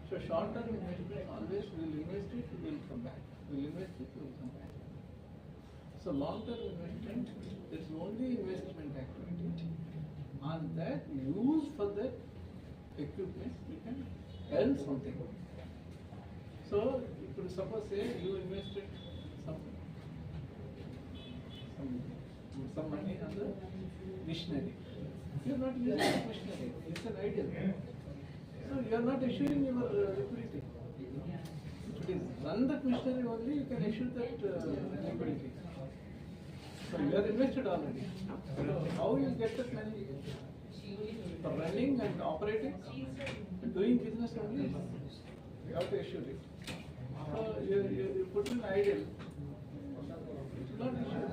So short-term investment always will invest it, will come back. Will invest it, will come back. So long-term investment is only investment activity. On that, use for that equipment, you can earn something. So, if you suppose say you invested some money on the machinery. You are not using the machinery, it's an idle. So you are not assuring your liquidity. If it is run that machinery only, you can assure that liquidity. So you are invested already. How you get that money? For running and operating, doing business only, you have to assure it. So you put in idle, it will not assure.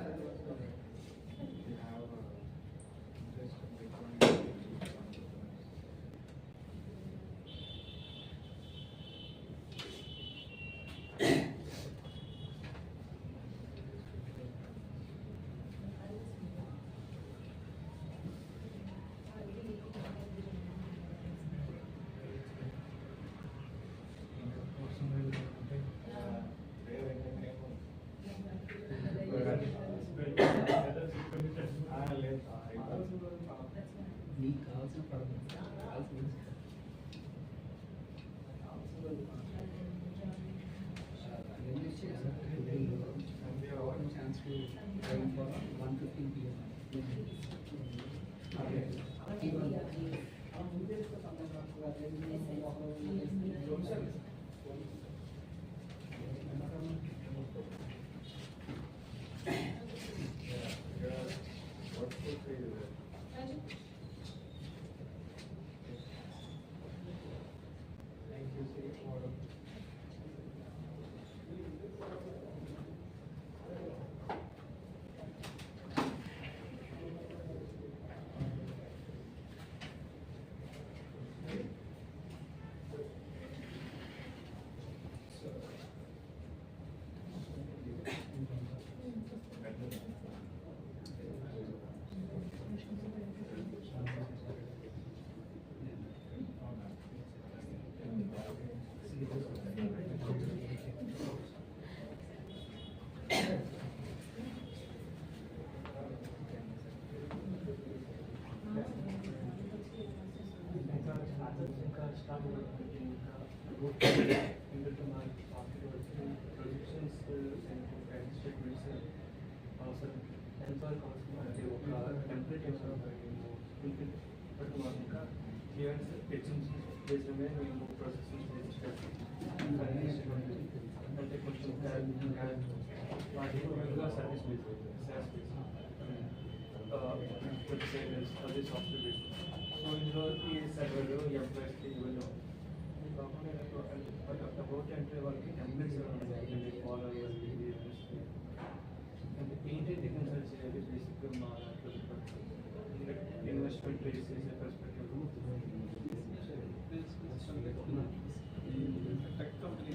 Tech company,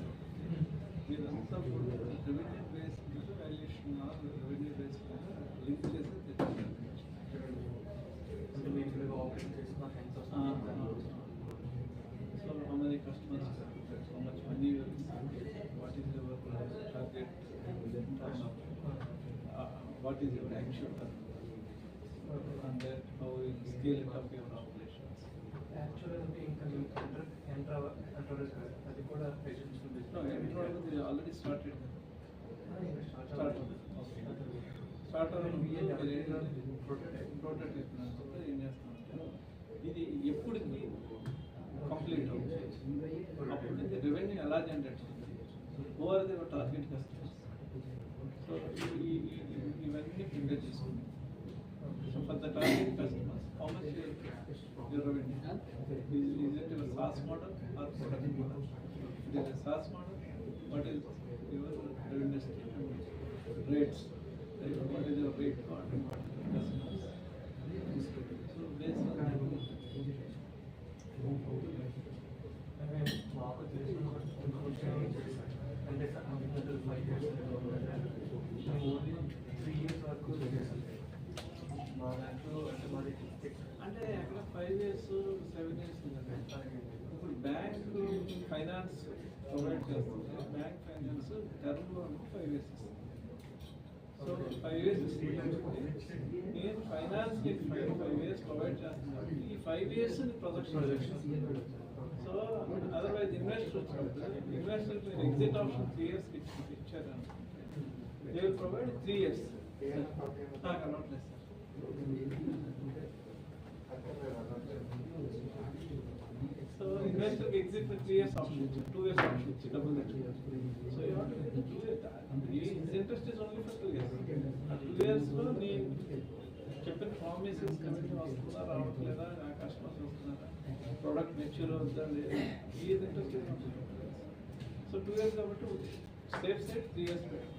మీరు అంతా revenue base valuation revenue base link చేసి So how many customers, how much money you what is your target in terms of what is your actual target, and that how you scale it up your operations. Actually, అది కూడా patients No, they already started. Starter prototype ఏం చేస్తామంటే ఇది ఎప్పటికి complete అవుతుంది, అప్పుడు revenue ఎలా generate అవుతుంది, over the target customers. So ఇవన్నీ ప్రిపేర్ చేసుకుంటాం. So for the target customers how much your revenue is it your SaaS model or product model? It is a SaaS model. What is your revenue stream? Rates. What is your rate card? Customers. So based on that. అంటే అక్కడ 5 years 7 years ఇప్పుడు bank finance provide చేస్తుంది, bank finance term loan 5 years. So 5 years నేను finance కి 5 years provide చేస్తున్నాను. ఈ 5 years projection. So otherwise investors మీరు exit option 3 years ఇచ్చారు. They will provide 3 years. నాకు అలవాట్లేదు సార్. సో ఇన్వెస్టర్ కి ఎగ్జిట్ 3 years ఆప్షన్ ఇచ్చారు, 2 years ఆప్షన్ ఇచ్చి డబ్బులు తెచ్చుకోవాలి. So you have to 2 years. Interest is only for 2 years. ఆ 2 years లో నేను చెప్పిన ప్రామిసెస్ కమిటీ వస్తుందా రావట్లేదా, నా కస్టమర్స్ వస్తున్నారా, ప్రోడక్ట్ మెచ్యూర్ అవుతుందా లేదా, ఈ ఇంట్రెస్ట్ ఇస్. సో 2 years కాబట్టి సేఫ్ సైడ్ 3 years పెట్టారు.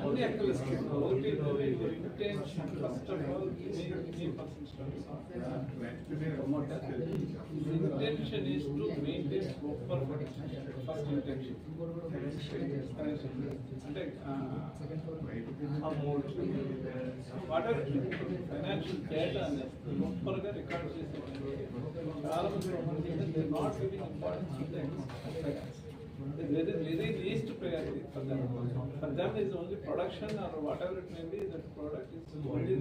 Only actual skills. Only your intention. First of all, me personally, intention is to maintain proper first intention. అంటే whatever financial data ప్రాపర్గా record చేసే చాలా మంది not giving importance to the aspects. Very least priority for them. For them is only production or whatever it may be. That product is only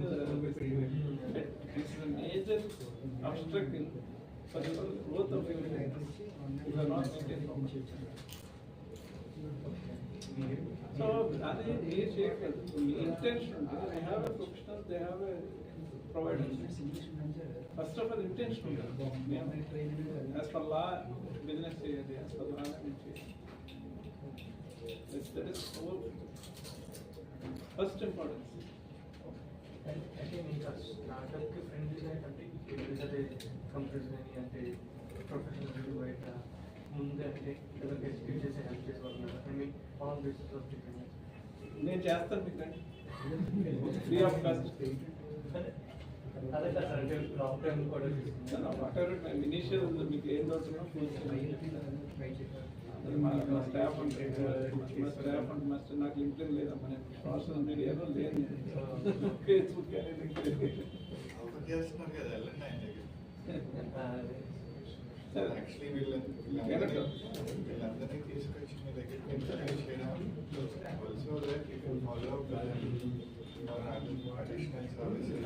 it's a major obstacle for the growth of your business. You are not maintaining properly. So that is intention. They have a professional. They have a provider. First of all, intention. As per law, business area. As per law, that is first importance. అంటే మీకు స్టార్ట్అప్కి ఫ్రెండ్లీగా అంటే ఏదైతే companies కానీ అంటే professional బయట ముందే అంటే ఎవరికి ఎడ్యుకేట్ చేసి హెల్ప్ చేసేవాళ్ళు I mean on basis of నేను చేస్తాను మీకు ఫ్రీ ఆఫ్ కాస్ట్. అదే కదా సార్, అంటే లాంగ్ టైం కూడా వాటెవర్ ఇనీషియల్ మీకు ఏం డౌట్ ఉన్నా మా స్టాఫ్ మస్ట్ నాకు లింక్డ్ లేదమ్మా, నేను సోషల్ మీడియాలో లేదు, ఫేస్బుక్ యాక్చువల్లీ వీళ్ళందరినీ తీసుకొచ్చి మీ దగ్గరికి ఇంట్రడ్యూస్ చేయడం also that you can follow up additional services.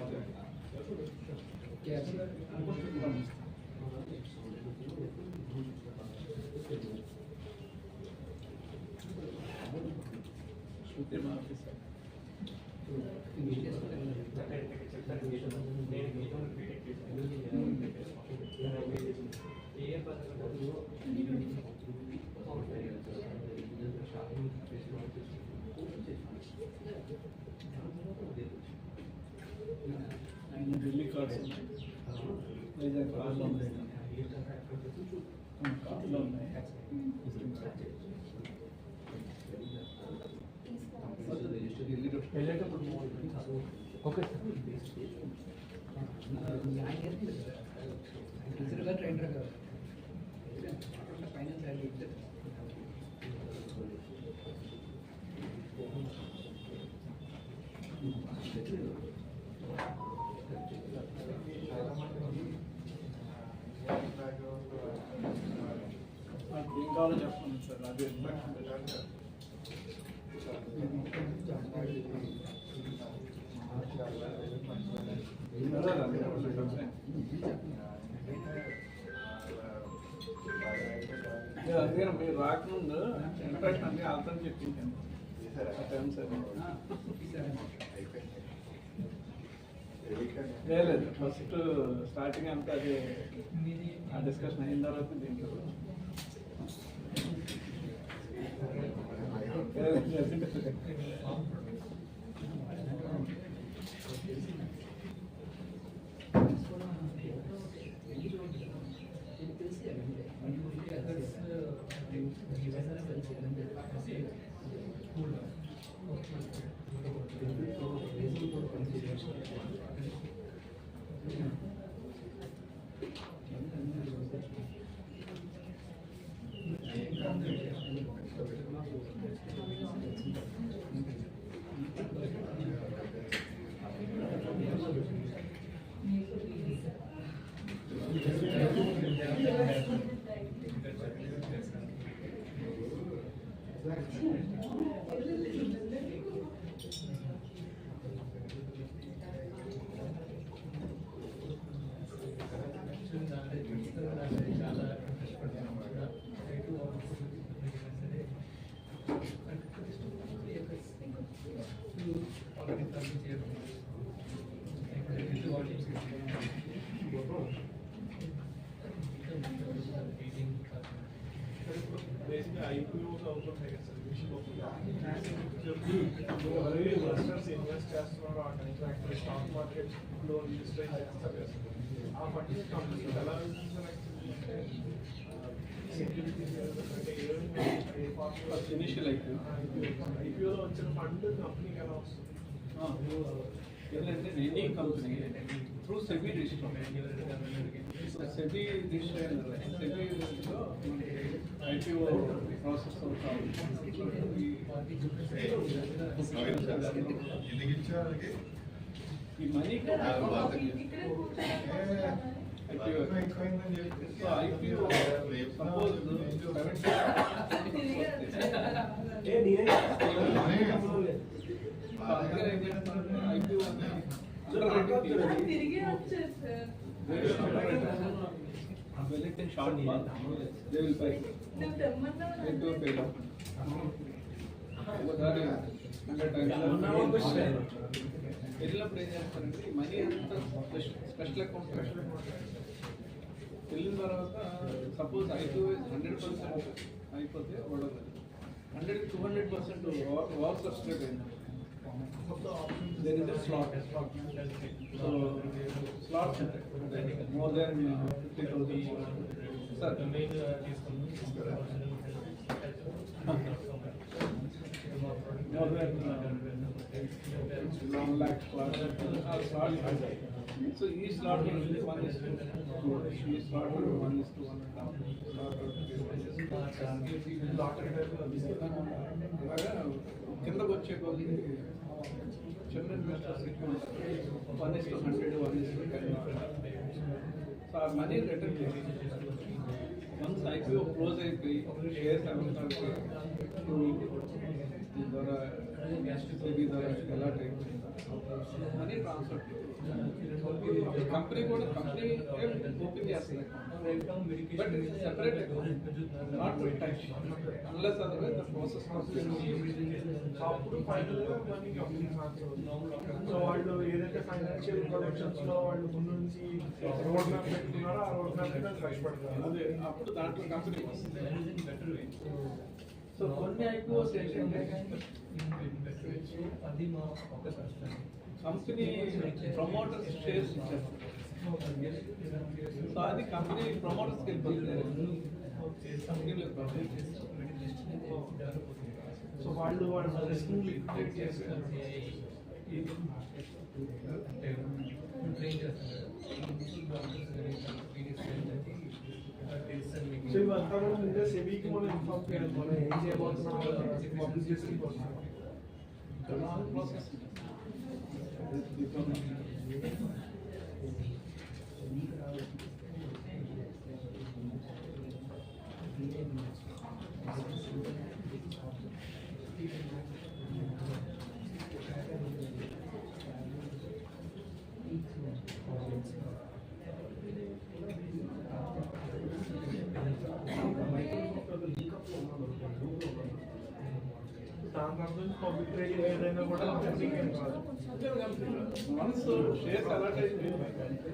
Delhi cards Vizag కార్లో ఉన్నాయి, కార్లో ఉన్నాయి. ఓకే ఏం కావాలో చెప్పండి సార్, అది అందుకని మీరు రాకముందు ఇంట్రెస్ట్ అన్ని అర్థం చెప్పించాను లేదు. ఫస్ట్ స్టార్టింగ్ అంతా అదే ఆ డిస్కషన్ అయిన తర్వాత దీంట్లో Basically, IPOs also take a solution of already investors invest చేస్తున్నారు ఆ టైంలో యాక్చువల్లీ స్టాక్ మార్కెట్ లో రిజిస్టర్ చేస్తారు ఆ పర్టికులర్ కంపెనీ ఎలా అంటే సెక్యూరిటీస్ అంటే ఏ పార్ట్ ఇనిషియల్ ఐపీఓలో వచ్చిన ఫండ్ కంపెనీకి ఎలా వస్తుంది ఏంటంటే any company through SEBI register SEBI register సెబీలో ఐపీఓ ప్రాసెస్ ఈ మనీ ఐపీఓ సపోజ్ తిరిగి వచ్చేది short month, they will buy. నువ్వు తెమ్మన్నా IPO paid off. వెళ్ళినప్పుడు ఏం చేస్తారంటే ఈ మనీ అంతా స్పెషల్ అకౌంట్ వెళ్ళిన తర్వాత సపోజ్ ఐపీఓ 100% అయిపోతే వాడు 100-200% ఓవర్ సబ్స్క్రైబ్ అయింది. There is a slot. So slots more than 50,000. Sir, more than 1 lakh slots. So each slot is 1:2. Each slot is 1:1.5. కిందకు వచ్చే కొద్ది చిన్న ఇన్వెస్టర్స్ 1:100, 1:10. సో ఆ మనీ రిటర్న్ చేసి వన్స్ ఐపీఓ క్లోజ్ అయిపోయి షేర్స్ అమ్ముతానికి దీని ద్వారా సెబీ ద్వారా అలాట్ అయిపోయింది మనీ ట్రాన్స్ఫర్ కంపెనీ కూడా కంపెనీ ఓపెన్ చేస్తుంది but separate not to touch unless otherwise the process అప్పుడు ఫైనల్ గా మనీ కంపెనీ సో వాళ్ళు ఏదైతే ఫైనాన్షియల్ ప్రొడక్షన్స్ లో వాళ్ళు ముందు నుంచి రోడ్ మ్యాప్ పెట్టుకున్నారో ఆ రోడ్ మ్యాప్ మీద కష్టపడతారు అదే అప్పుడు దాంట్లో కంపెనీ వస్తుంది బెటర్ వే. సో కొన్ని ఐపీఓస్ ఏంటంటే అది మా ఫోకస్ కంపెనీ ప్రమోటర్స్ షేర్స్ ఇచ్చారు. సో అది కంపెనీ ప్రమోటర్స్కి వెళ్ళిపోతుంది. సో వాళ్ళు రిస్క్ లిక్విడేట్ చేస్తారు. సో ఇవంతా కూడా ముందే సెబీకి మనం ఇన్ఫార్మ్ చేయాలి, మనం ఏం చేయబోతున్నాం పబ్లిక్ చేసిన కోసం. పబ్లిక్ ట్రేడింగ్ ఏదైనా కూడా వన్స్ షేర్స్ అలాట్ అయితే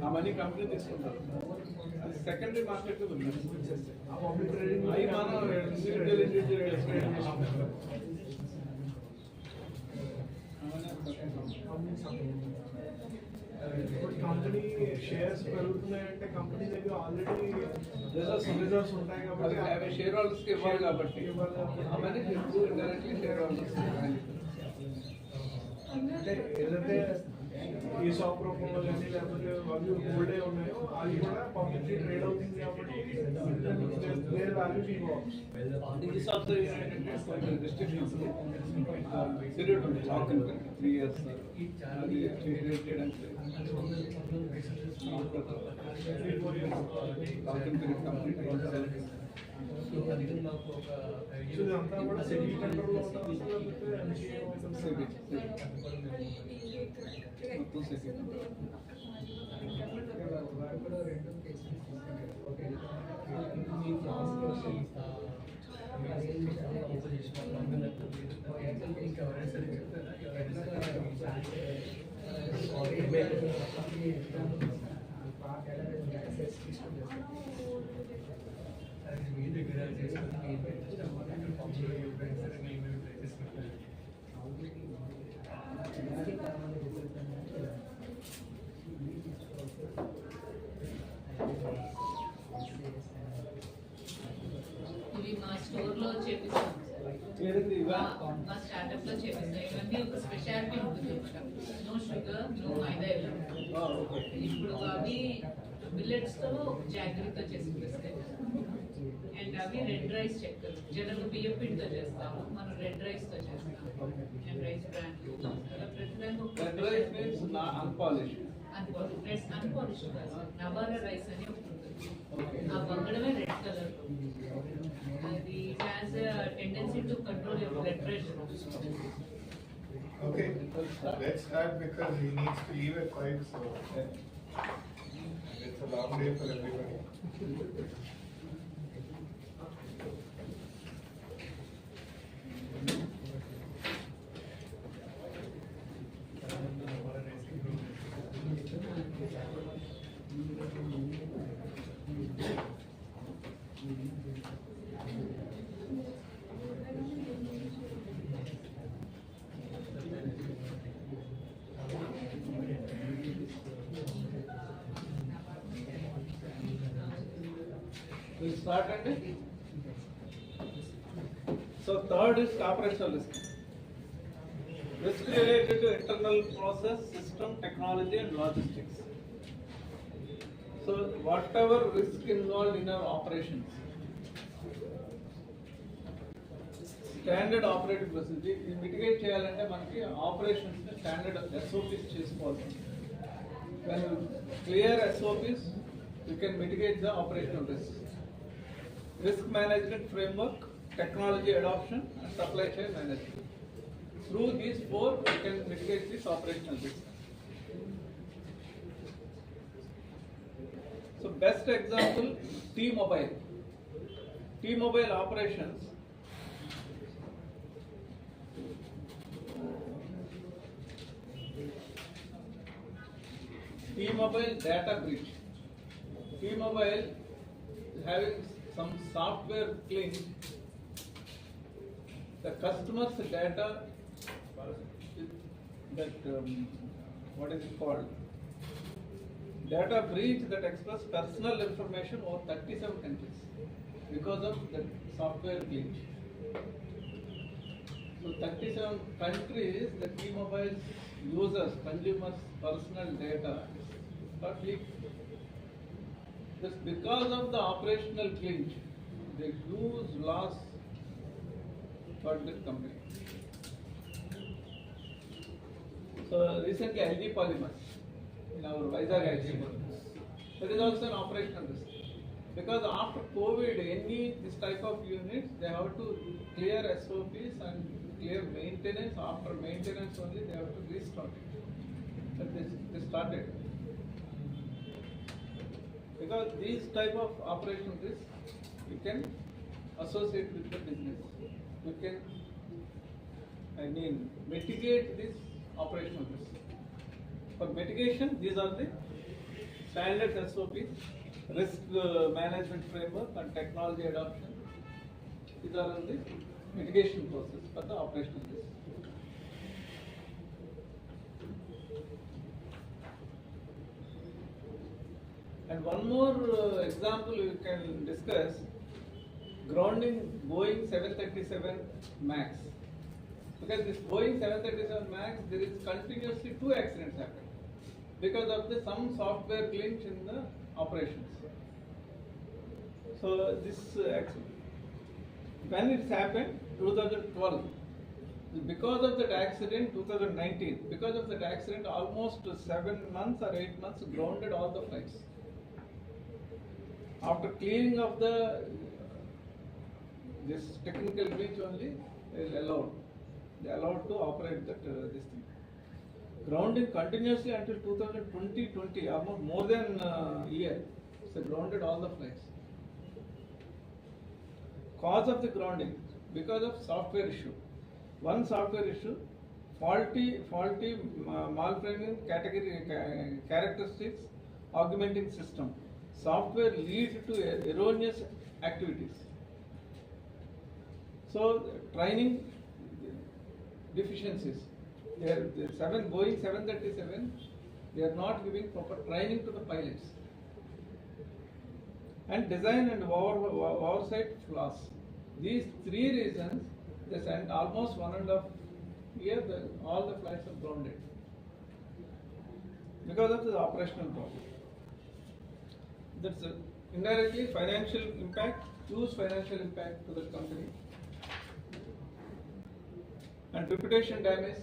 ఆ మనీ కంపెనీ తీసుకుంటారు. అది సెకండరీ మార్కెట్ ఉంది. ఆ పబ్లిక్ ట్రేడింగ్ అవి మనం కంపెనీ షేర్స్ పెరుగుతున్నాయంటే కంపెనీ దగ్గర ఆల్రెడీ రిజర్వ్స్ ఉంటాయి కాబట్టి షేర్ హోల్డర్స్ కి ఇవ్వాలి కాబట్టి డైరెక్ట్లీ షేర్ హోల్డర్స్ అంటే ఏదైతే ఈ సాఫ్ట్ రూపంలో కానీ లేకపోతే వాళ్ళు గోల్డ్ ఉన్నాయో అది కూడా పబ్లిక్లీ ట్రేడ్ అవుతుంది కాబట్టి వేరే value involves. This also is restrictions. Period ఉంది లాక్ ఇన్ 3 years. అది ట్రేడెడ్ అంటే లాక్ ఇన్ పీరియడ్ కంప్లీట్ అయింది. సో ఇదంతా కూడా సెబీ కంట్రోల్లో ఉంటుంది సెబీ మొత్తం సెబీ. ఇవి మా స్టోర్ లో చేపిస్తాం మా స్టార్ట్అప్ లో చేపిస్తాం. ఇవన్నీ ఒక స్పెషాలిటీ ఉంటుంది అన్నమాట. నో షుగర్, నో మైదా ఇలా. ఇప్పుడు అవి మిల్లెట్స్ తో జాగ్రత్త చేసి బిస్కెట్ అండ్ అవి రెడ్ రైస్ చెక్కలు. జనరల్ బియ్యం పిండితో చేస్తాము, మనం రెడ్ రైస్ తో చేస్తాము. అండ్ రైస్ బ్రాండ్ అలా ప్రతిదానికి రైస్ మీన్స్ అన్పాలిష్డ్. అన్పాలిష్డ్ కాదు, నవారా రైస్ అని ఒకటి ఉంటుంది. ఆ వంగడమే రెడ్ కలర్. అది has tendency to control your blood pressure. Okay, let's start because he needs to leave at 5, so it's a long day for everybody. We start and so third is operational risk. Risk related to internal process, system, technology and logistics. So whatever risk involved in our operations, standard operating procedure, ఇది mitigate చేయాలంటే మనకి operations ని standard SOPs చేసుకోవాలి. When you clear SOPs, you can mitigate the operational risk. Risk management framework, technology adoption and supply chain management. Through these 4, we can mitigate this operational risk. So best example, T-Mobile. T-Mobile operations. T-Mobile data breach. T-Mobile having some software glitch, the customer's data, that what is it called? Data breach that express personal information over 37 countries because of the software glitch. So 37 countries, the T-Mobile users, consumers' personal data got leaked. Just because of the operational glitch, they huge loss for the company. So recently LG Polymers in our Vizag accident, that is also an operational risk. Because after COVID, this type of units, they have to clear SOPs and clear maintenance. After maintenance only, they have to restart it. But they started. Because these type of operational risk, you can associate with the business. You can, mitigate this operational risk. For mitigation, these are the standard SOPs, risk management framework and technology adoption. These are the mitigation process for the operational risk. And one more example we can discuss, grounding Boeing 737 MAX. Because this Boeing 737 MAX, there is continuously 2 accidents happening because of some software glitch in the operations. So this when it's happened, 2012. Because of that accident, 2019. Because of that accident, almost 7 months or 8 months grounded all the flights. After clearing of this technical glitch only, they allowed to operate that this thing. Grounding continuously until 2020, almost more than a year. So grounded all the flights. Cause of the grounding, because of software issue. One software issue, faulty malframing characteristics, augmenting system. Software leads to erroneous activities. So training deficiencies. The Boeing 737, they are not giving proper training to the pilots. And design and oversight flaws. These 3 reasons, they sent almost 1.5 years, all the flights are grounded because of the operational problem. That's indirectly financial impact, huge financial impact to the company. And reputation damage,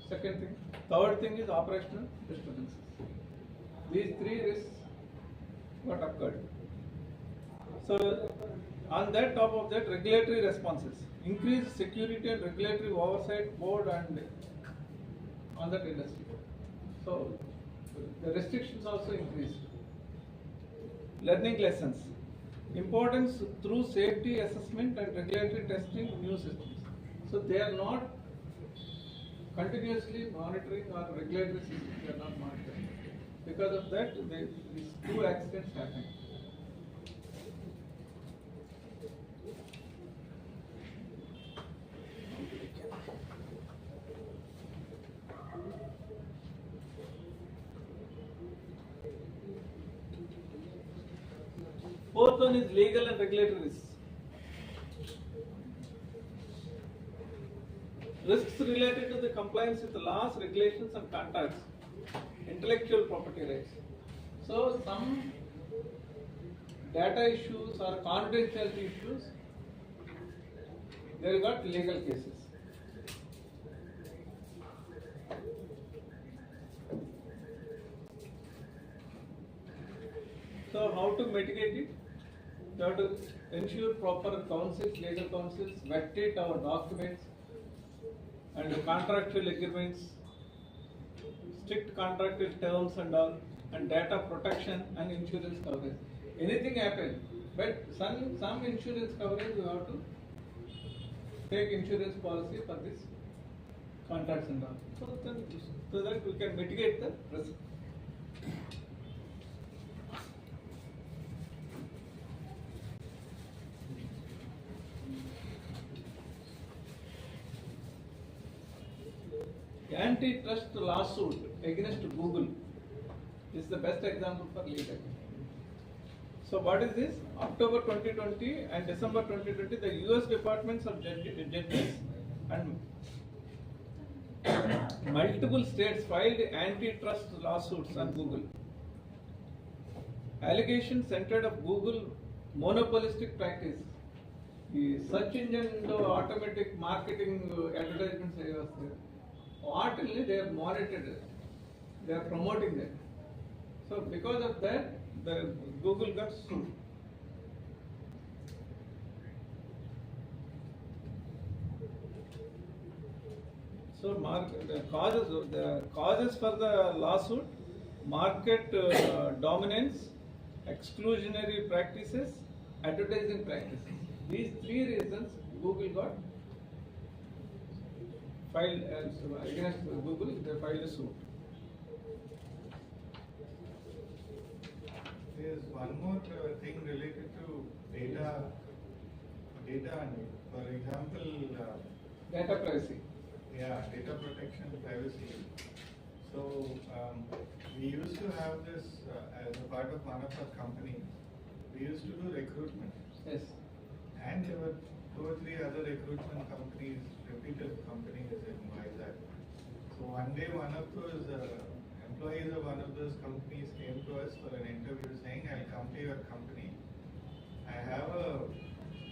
second thing. Third thing is operational disturbances. These 3 risks got occurred. So, on that top of that, regulatory responses, increased security and regulatory oversight board and on that industry. So, the restrictions also increased. Learning lessons, importance through safety assessment and regulatory testing new systems. So, they are not continuously monitoring or regulatory systems, they are not monitoring. Because of that, these 2 accidents happened. Fourth one is legal and regulatory risks. Risks related to the compliance with the laws, regulations and contracts, intellectual property rights. So some data issues or confidentiality issues, they got legal cases. So how to mitigate it? You have to ensure proper counsels, legal counsels, validate our documents and contractual agreements, strict contractual terms and all, and data protection and insurance coverage. Anything happen, but some insurance coverage you have to take insurance policy for this contracts and all. So that we can mitigate the risk. Antitrust lawsuit against Google is the best example for legal. So what is this? October 2020 and December 2020, the US Departments of Justice and multiple states filed antitrust lawsuits on Google. Allegations centered of Google monopolistic practice. The search engine automatic marketing advertisements what only they are monitored, they are promoting that. So because of that, the Google got sued. So the causes for the lawsuit: market dominance, exclusionary practices, advertising practices. These 3 reasons Google got filed against Google. They filed a suit. There's one more thing related to data. For example, data privacy. Yeah, data protection, privacy. So we used to have this as a part of one of our companies. We used to do recruitment. Yes. And there were two or three other recruitment companies, reputed companies in Vizag. So one day one of those employees of one of those companies came to us for an interview saying, I'll come to your company. I have a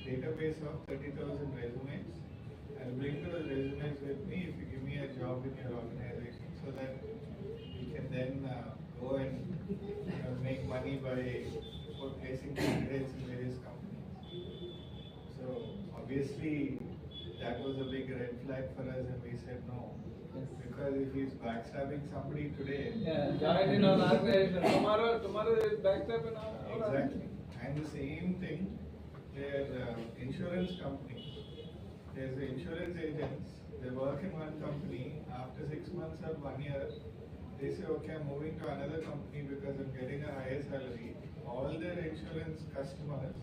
database of 30,000 resumes. I'll bring those resumes with me if you give me a job in your organization so that we can then go and make money by placing candidates in various companies. So obviously that was a big red flag for us and we said no. Because if he's backstabbing somebody today. Yeah, join in our organization. Tomorrow is backstab in our Exactly. And the same thing, their insurance company. There's the insurance agents, they work in one company, after 6 months or 1 year, they say, okay, I'm moving to another company because I'm getting a higher salary. All their insurance customers,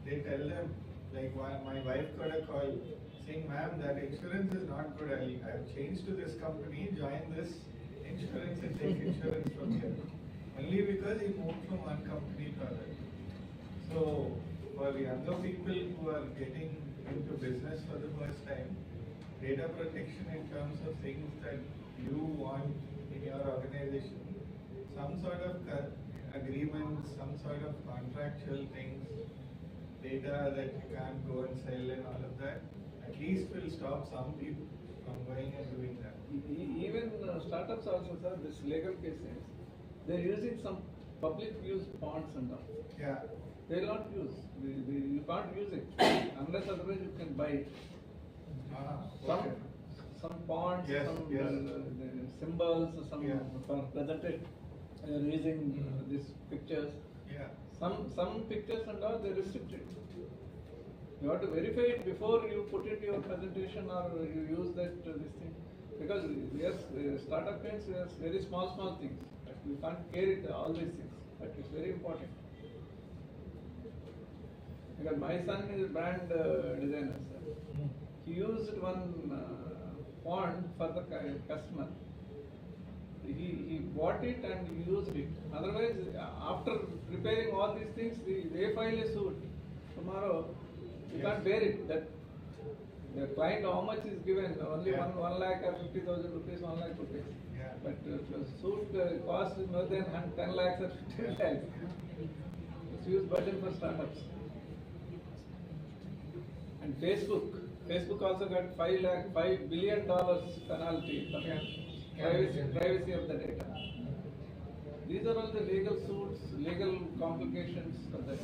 they tell them, like my wife got a call saying, ma'am, that insurance is not good, I've changed to this company, join this insurance and take insurance from here. Only because he moved from one company to another. So, for younger people who are getting into business for the first time, data protection in terms of things that you want in your organization, some sort of agreements, some sort of contractual things, data that you can't go and sell and all of that, at least will stop some people from going and doing that. Even startups also, sir, this legal cases, they're using some public use bonds and all. Yeah. They will not use. You can't use it unless otherwise you can buy it. Some ponds, some symbols, some presented using these pictures. Yeah. Some pictures and all they restricted. You have to verify it before you put it in your presentation or you use that this thing. Because yes, startup means yes, very small things. But you can't care it all these things. But it's very important. Because my son is a brand designer, sir. He used one font for the customer. He bought it and he used it. Otherwise, after preparing all these things, they file a suit. Tomorrow, you can't bear it. That the client how much is given? Only 1 lakh or 50,000 rupees, 1 lakh rupees. Yeah. But suit cost is more than 10 lakhs or 15 lakhs. It's huge burden for startups. And Facebook also got $5 billion penalty for privacy of the data. These are all the legal suits, legal complications for that.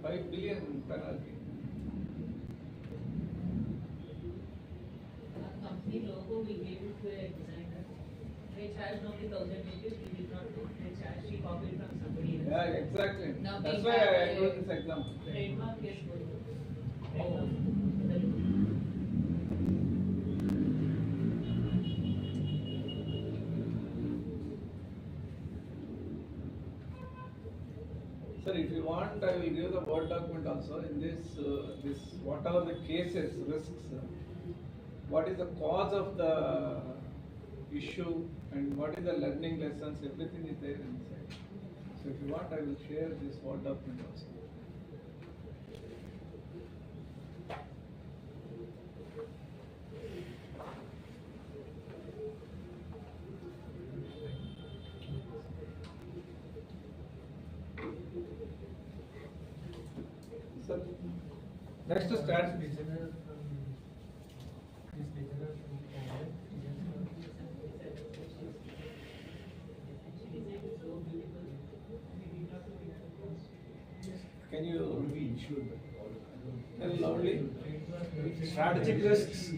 5 billion penalty. Our company logo we gave it to a designer. They charged only 1,000 rupees. We did not do. They charged. She copied from somebody else. Yeah, exactly. Now that's we why have I wrote this example. Trademark is good. Trademark. Sir, if you want, I will give the Word document also. In this whatever the cases, risks, what is the cause of the issue and what is the learning lessons, everything is there inside. So if you want, I will share this Word document also. Sir, next to start. Can you tell loudly? Strategic risks.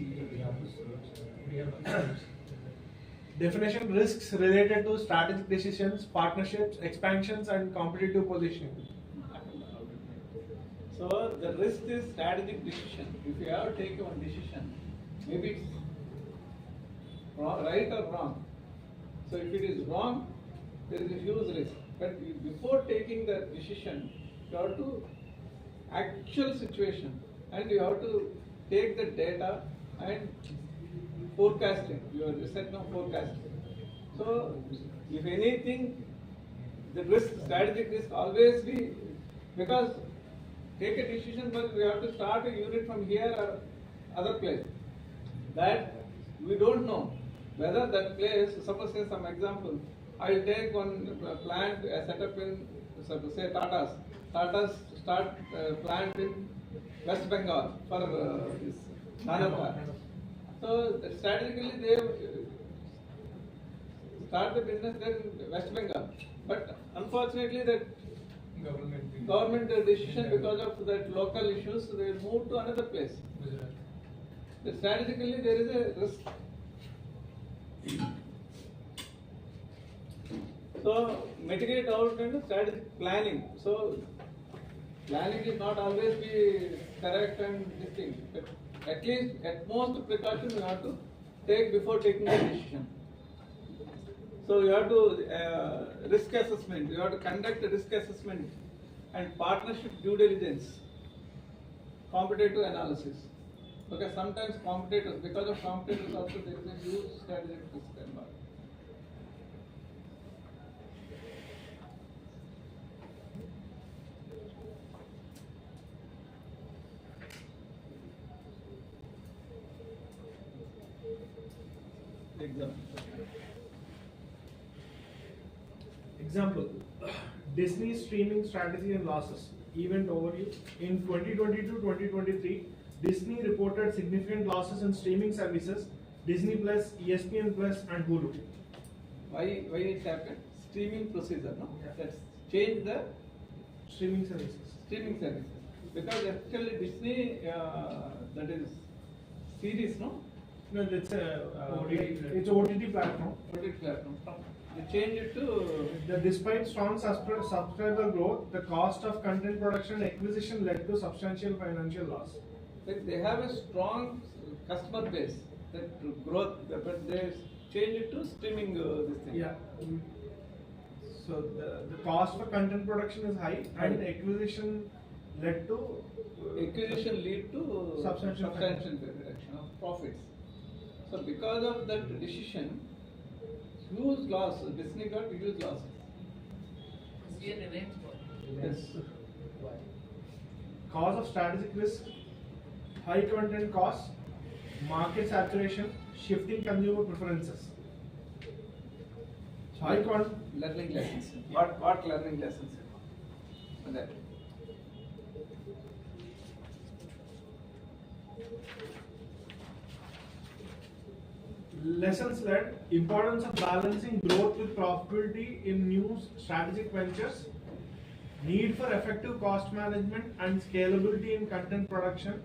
Definition: risks related to strategic decisions, partnerships, expansions, and competitive positioning. So the risk is strategic decision. If you have taken one decision, maybe it's right or wrong. So if it is wrong, there is a huge risk. But before taking that decision, you have to actual situation and you have to take the data and forecasting. You are set now forecasting. So if anything, the risk, strategic risk always be, because take a decision, but we have to start a unit from here or other place. That we don't know whether that place, suppose say some example, I will take one plant set up in, say Tata's. Tata's start plant in West Bengal for this Nanapa. So strategically they start the business there in West Bengal. But unfortunately that government decision because of that local issues, they move to another place. Strategically there is a risk. So mitigate out and strategic planning. So planning is not always be correct and this thing. But at least at most precaution you have to take before taking the decision. So you have to risk assessment. You have to conduct a risk assessment and partnership due diligence, competitive analysis. Okay, sometimes competitors, because of competitors also there is a huge strategic risk involved. Example, Disney streaming strategy and losses. Event overview. In 2022-2023, Disney reported significant losses in streaming services, Disney Plus, ESPN Plus, and Hulu. Why it happened? Streaming procedure, no? Let's change the streaming services. Streaming services. Because actually Disney, that is series, no? No, it's it's OTT platform. OTT platform. They change it to. Despite strong subscriber growth, the cost of content production and acquisition led to substantial financial loss. They have a strong customer base, that growth, but they change it to streaming this thing. Yeah. So the cost for content production is high, and acquisition led to acquisition lead to substantial reduction of profits. So because of that decision, huge loss. Disney got huge losses. Yes. Cause of strategic risk, high content costs, market saturation, shifting consumer preferences. Learning lessons. What learning lessons? That. Lessons learned, importance of balancing growth with profitability in new strategic ventures, need for effective cost management and scalability in content production,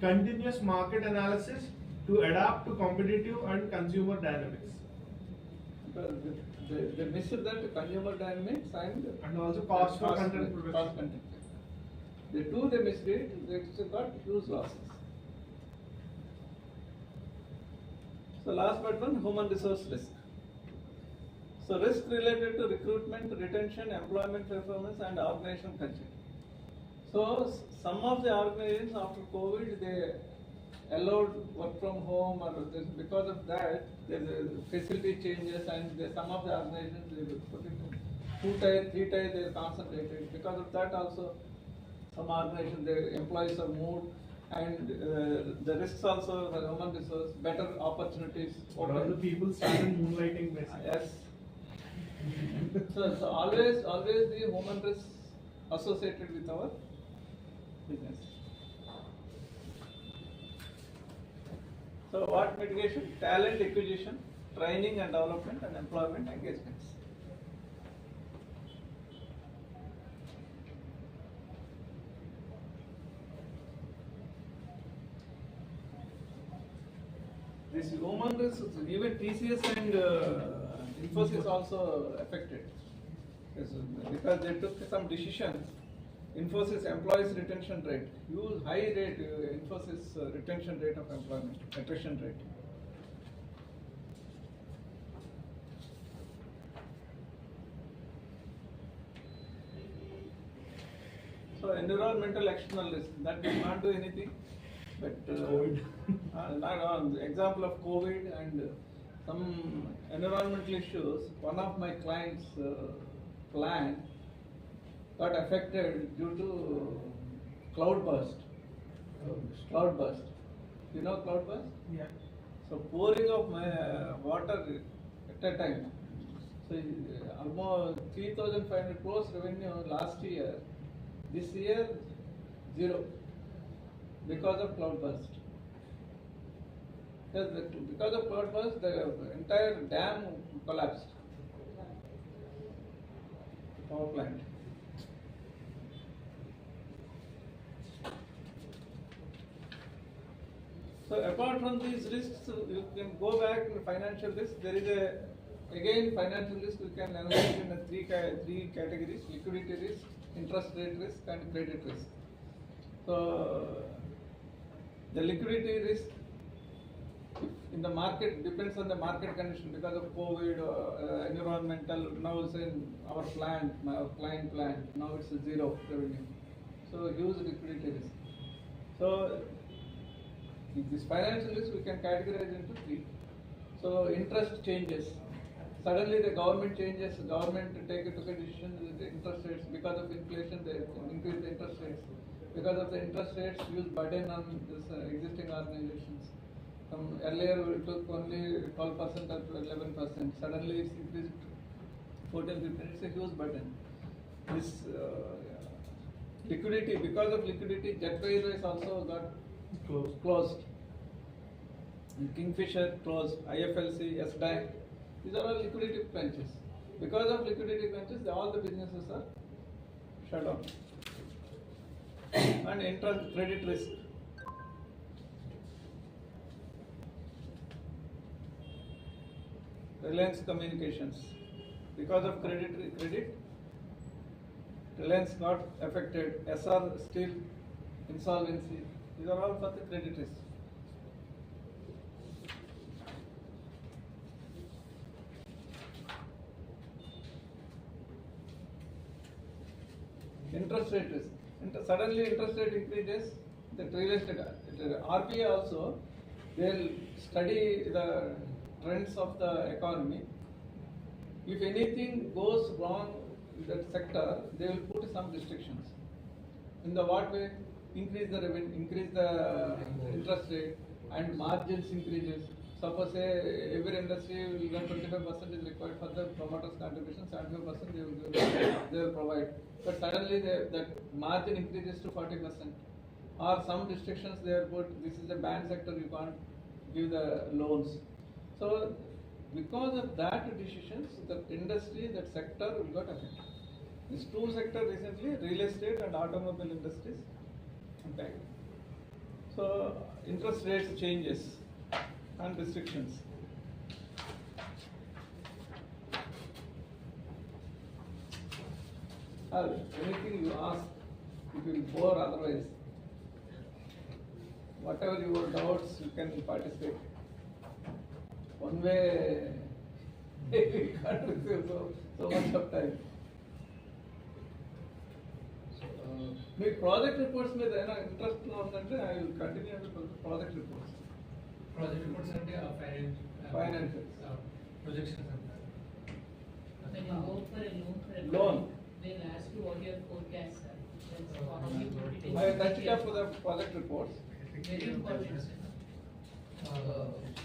continuous market analysis to adapt to competitive and consumer dynamics. They missed that consumer dynamics and also cost for content production. They missed it, they got huge losses. So last but one, human resource risk. So risk related to recruitment, retention, employment performance and organizational culture. So some of the organizations after COVID, they allowed work from home, or because of that, the facility changes, and some of the organizations they put it 2-tier, 3-tier, they are concentrated. Because of that also, some organizations, their employees are moved. And the risks also, the human resource, better opportunities. What are the people started moonlighting basically? Yes. So always the human risk associated with our business. So what mitigation? Talent acquisition, training and development, and employment engagements. This human risk, even TCS and Infosys also affected. Yes, because they took some decisions. Infosys employees retention rate, huge high rate, Infosys retention rate of employment, attrition rate. So environmental external risk, that we can't do anything. But example of COVID and some environmental issues, one of my clients' plant got affected due to cloudburst. Cloudburst. You know cloudburst? Yeah. So pouring of water at a time. So almost 3,500 crores revenue last year. This year, zero. Because of cloudburst. Because of cloudburst, the entire dam collapsed. Power plant. So apart from these risks, you can go back to financial risk. There is again financial risk we can analyze in three categories: liquidity risk, interest rate risk, and credit risk. So the liquidity risk in the market depends on the market condition because of COVID, environmental. Now say our client plant, now it's a zero revenue. So huge liquidity risk. So this financial risk we can categorize into three. So interest changes. Suddenly the government changes, government took a decision with the interest rates because of inflation, they increase the interest rates. Because of the interest rates, use burden on this existing organizations. Earlier we took only 12% or 11%. Suddenly it's increased 14-15%. It's a huge burden. This liquidity, because of liquidity, Jet Railways also got closed. And Kingfisher closed, IFLC, S Bank. These are all liquidity crunches. Because of liquidity crunches, all the businesses are shut down. And interest credit risk. Reliance Communications. Because of credit, Reliance got affected. SR Steel insolvency. These are all for the credit risk. Interest rate risk. Suddenly interest rate increases, the real estate, RBI also, they'll study the trends of the economy. If anything goes wrong in that sector, they will put some restrictions. In the what way? Increase the revenue, increase the interest rate, and margins increases. Suppose say every industry will get 25% is required for the promoters' contribution, 75% they will provide. But suddenly that margin increases to 40%. Or some restrictions they are put, this is a banned sector, you can't give the loans. So because of that decisions, the industry, that sector will got affected. These two sectors recently, real estate and automobile industries impact. So interest rates changes and restrictions. Anything you ask, it will bore otherwise. Whatever your doubts, you can participate. One way, we can't receive so much of time. My project reports में देना interest उन्नंटे I will continue with project reports. Project reports అంటే Financials. Projections When you go for a loan for a Loan. project, they'll ask you what your forecasts are. That's how you put it in. I touched it up for the project reports. Very important, sir.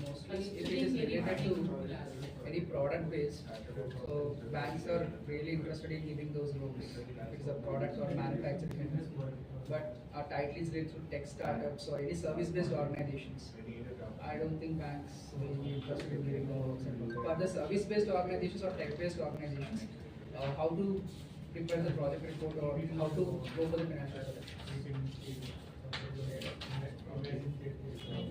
Mostly if it is related to any product based, so banks are really interested in giving those loans. It's a product or manufacturing industry. But our title is related to tech startups or any service based organizations. I don't think banks will be interested in giving loans. For the service based organizations or tech based organizations, how to prepare the project report or how to go for the financial project.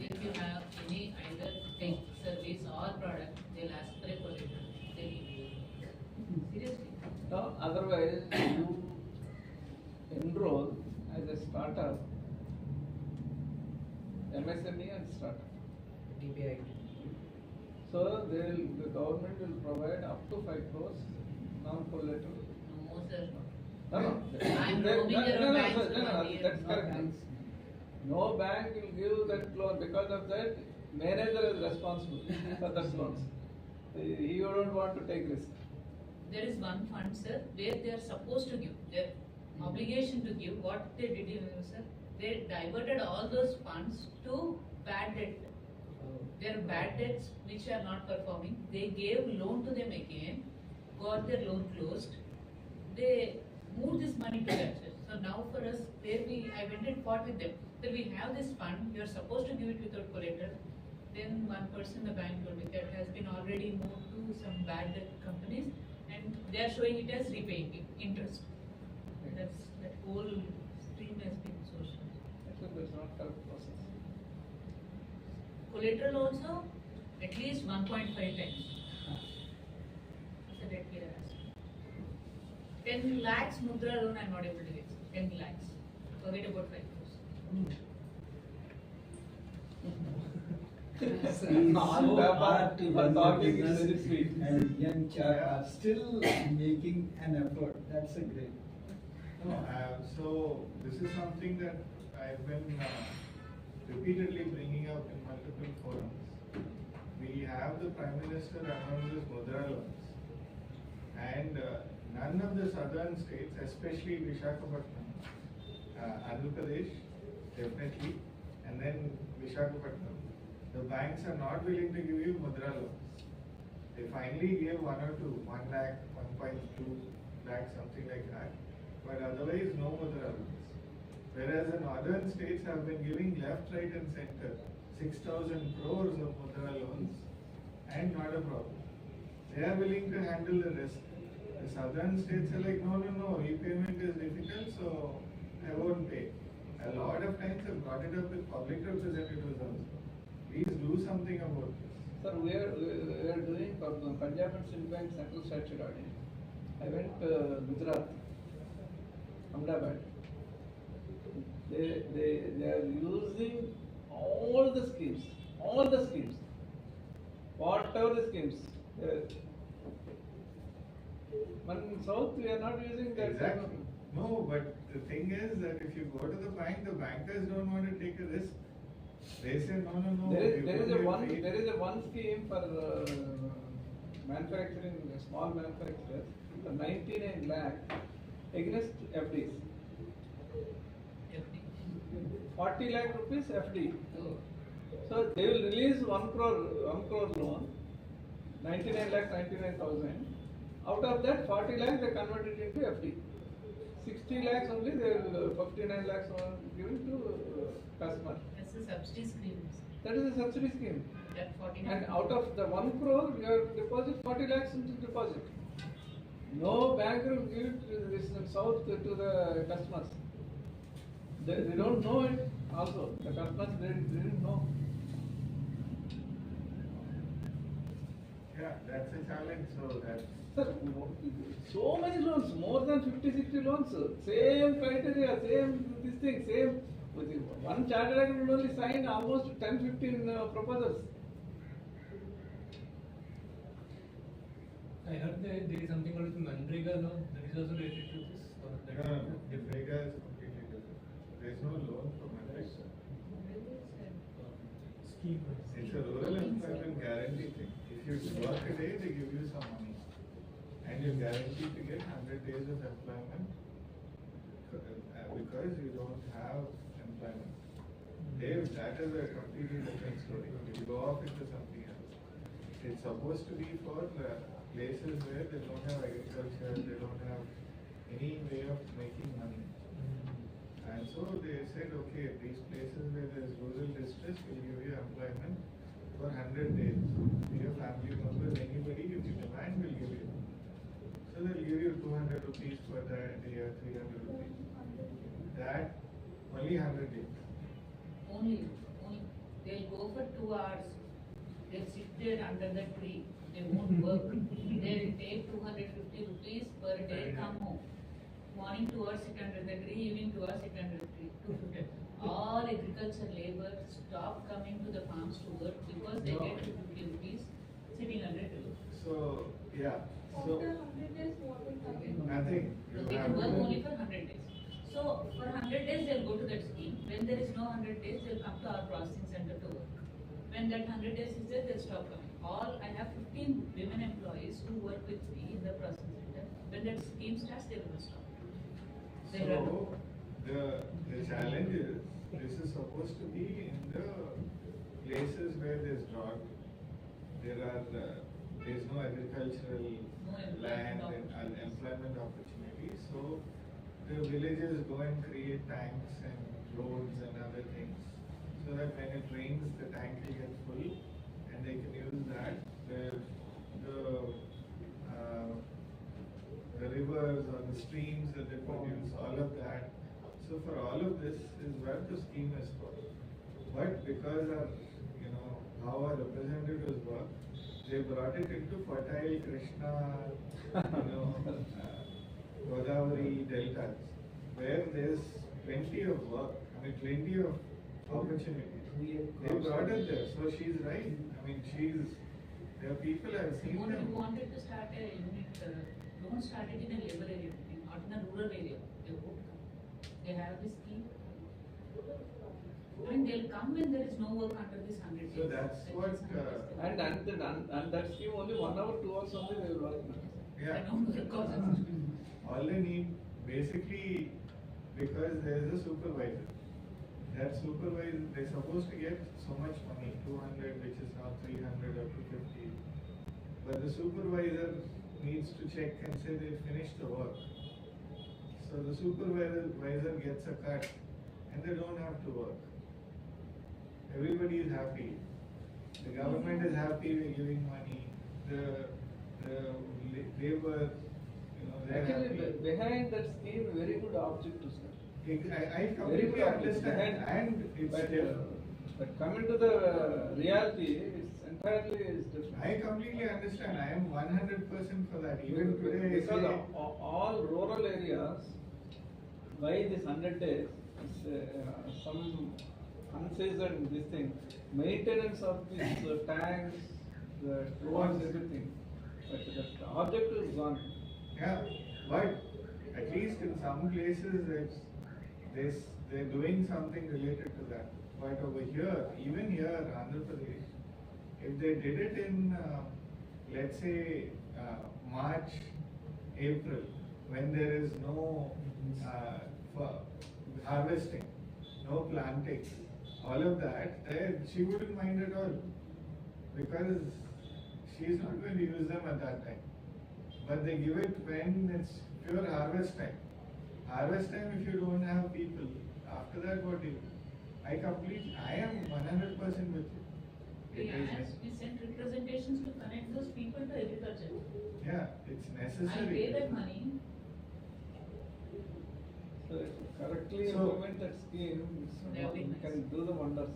If you have any either tech, service or product, they'll ask for a project. Seriously. No, otherwise you enroll as a startup, MSME and startup. DPI. So the government will provide up to 5 crores non-collateral. No, sir. No, I'm That- roaming no, around no, banks no, for 1 year. that's correct. No bank will give that loan because of that. Manager is responsible for that loans. He don't want to take risk. There is one fund, sir, where they are supposed to give. Their obligation to give. What they did, sir, they diverted all those funds to bad debt. There are bad debts which are not performing. They gave loan to them again, got their loan closed. They moved this money to that. So now for us, I went and fought with them. So we have this fund, you are supposed to give it without collateral. Then one person in the bank told me that has been already moved to some bad debt companies and they are showing it as repaying interest. That whole stream has been social. Actually, that's not correct process. Collateral also at least 1.5 times. So that we are asking. 10 lakhs mudra loan I am not able to get. 10 lakhs. Forget about 5 crores. All hard to run the talking business, is very sweet. and young chap are still making an effort. That's a great. No, so this is something that I've been repeatedly bringing up in multiple forums. We have the Prime Minister announces Mudra loans, and none of the southern states, especially Visakhapatnam, Andhra Pradesh, definitely, and then Visakhapatnam, the banks are not willing to give you Mudra loans. They finally gave 1 or 2, 1 lakh, 1.2 lakh, something like that, but otherwise no Mudra loans. Whereas the northern states have been giving left, right and center 6,000 crores of Mudra loans and not a problem. They are willing to handle the risk. The southern states are like, no, repayment is difficult, so I won't pay. A lot of times I've brought it up with public representatives also. Please do something about this. Sir, we are doing Punjab and Sindh Bank central statute audit. I went to Gujarat, Ahmedabad. They are using all the schemes, whatever the schemes. But in South we are not using that. Exactly. No, but the thing is that if you go to the bankers don't want to take a risk. They say no. There is a one scheme for manufacturing, small manufacturers for 99 lakh against FDs. 40 lakh rupees FD. So they will release 1 crore loan, 99 lakh 99,000. Out of that 40 lakhs they convert it into FD. 60 lakhs only they will 59 lakhs given to customer. That's a subsidy scheme. That is a subsidy scheme. That 49. And out of the 1 crore, you have deposit 40 lakhs into deposit. No bank will give this south to the customers. They don't know it also. The customers they didn't know. Yeah, that's a challenge. So that. Sir, so many loans, more than 50-60 loans. Same criteria, same this thing, same. One chartered accountant will only sign almost 10-15 proposals. I heard that there is something called Manrega law that is also related to this. Or that No, Manrega is completely different. There is no loan for Manrega. Scheme. It's a rural employment guarantee thing. If you work a day, they give you some money. And you're guaranteed to get 100 days of employment because you don't have employment. Dave, that is a completely different story. You go off into something else. It's supposed to be for places where they don't have agriculture, they don't have any way of making money. And so they said, okay, these places where there is rural distress, we'll give you employment for 100 days. Your family members, anybody, if you demand, will give you. So they'll give you 200 rupees for that day or 300 rupees. That only 100 days. Only. They'll go for 2 hours. They'll sit there under the tree. They won't work. They'll take 250 rupees per day, come home. Morning 2 hours sit under the tree, evening 2 hours sit under the tree. 250. All agriculture labor stop coming to the farms to work because they get 250 rupees sitting under a tree. So, yeah. After 100 days, what will happen? Nothing. They can work only for 100 days. So for 100 days they'll go to that scheme. When there is no 100 days, they'll come to our processing center to work. When that 100 days is there, they'll stop coming. I have 15 women employees who work with me in the processing center. When that scheme starts, they will stop. So the challenge is this is supposed to be in the places where there's drought. There's no agricultural land and employment opportunities. So the villages go and create tanks and roads and other things, so that when it rains, the tank will get full, and they can use that. The rivers or the streams that they produce, all of that. So for all of this is where the scheme is for. But because of how our representatives work, they brought it into fertile Krishna, Godavari deltas, where there's plenty of work. I mean, plenty of opportunities. They brought it there, so she's right. I mean, there are people I've seen If them. you wanted to start a unit, don't start it in a labor area, not in a rural area. They won't come. They have this scheme. I mean, they'll come when there is no work under this 100 days. So that's what. And that scheme only 1 hour, 2 hours only they will work. Yeah. I know because All they need, basically, because there is a supervisor. That supervisor, they're supposed to get so much money, 200, which is now 300 or 250. But the supervisor needs to check and say they finished the work. So the supervisor gets a cut, and they don't have to work. Everybody is happy. The government is happy we're giving money. The labor, they're Actually, happy. behind that scheme, very good objective, sir. I completely understand, and it's but coming to the reality, it's entirely is different. I completely understand. I am 100% for that. Even today, Because all rural areas, by this 100 days, some unseasoned this thing, maintenance of these tanks, the roads, everything. But the objective is gone. Yeah, but at least in some places they're doing something related to that. But over here, even here, Andhra Pradesh, if they did it in, let's say, March, April, when there is no harvesting, no planting, all of that, she wouldn't mind at all, because she's not going to use them at that time. But they give it when it's pure harvest time. Harvest time, if you don't have people, after that what do you do? I am 100% with you. we sent representations to connect those people to agriculture. Yeah, it's I necessary. pay that money. So if you correctly So- implement that scheme, That would be you nice. can do the wonders.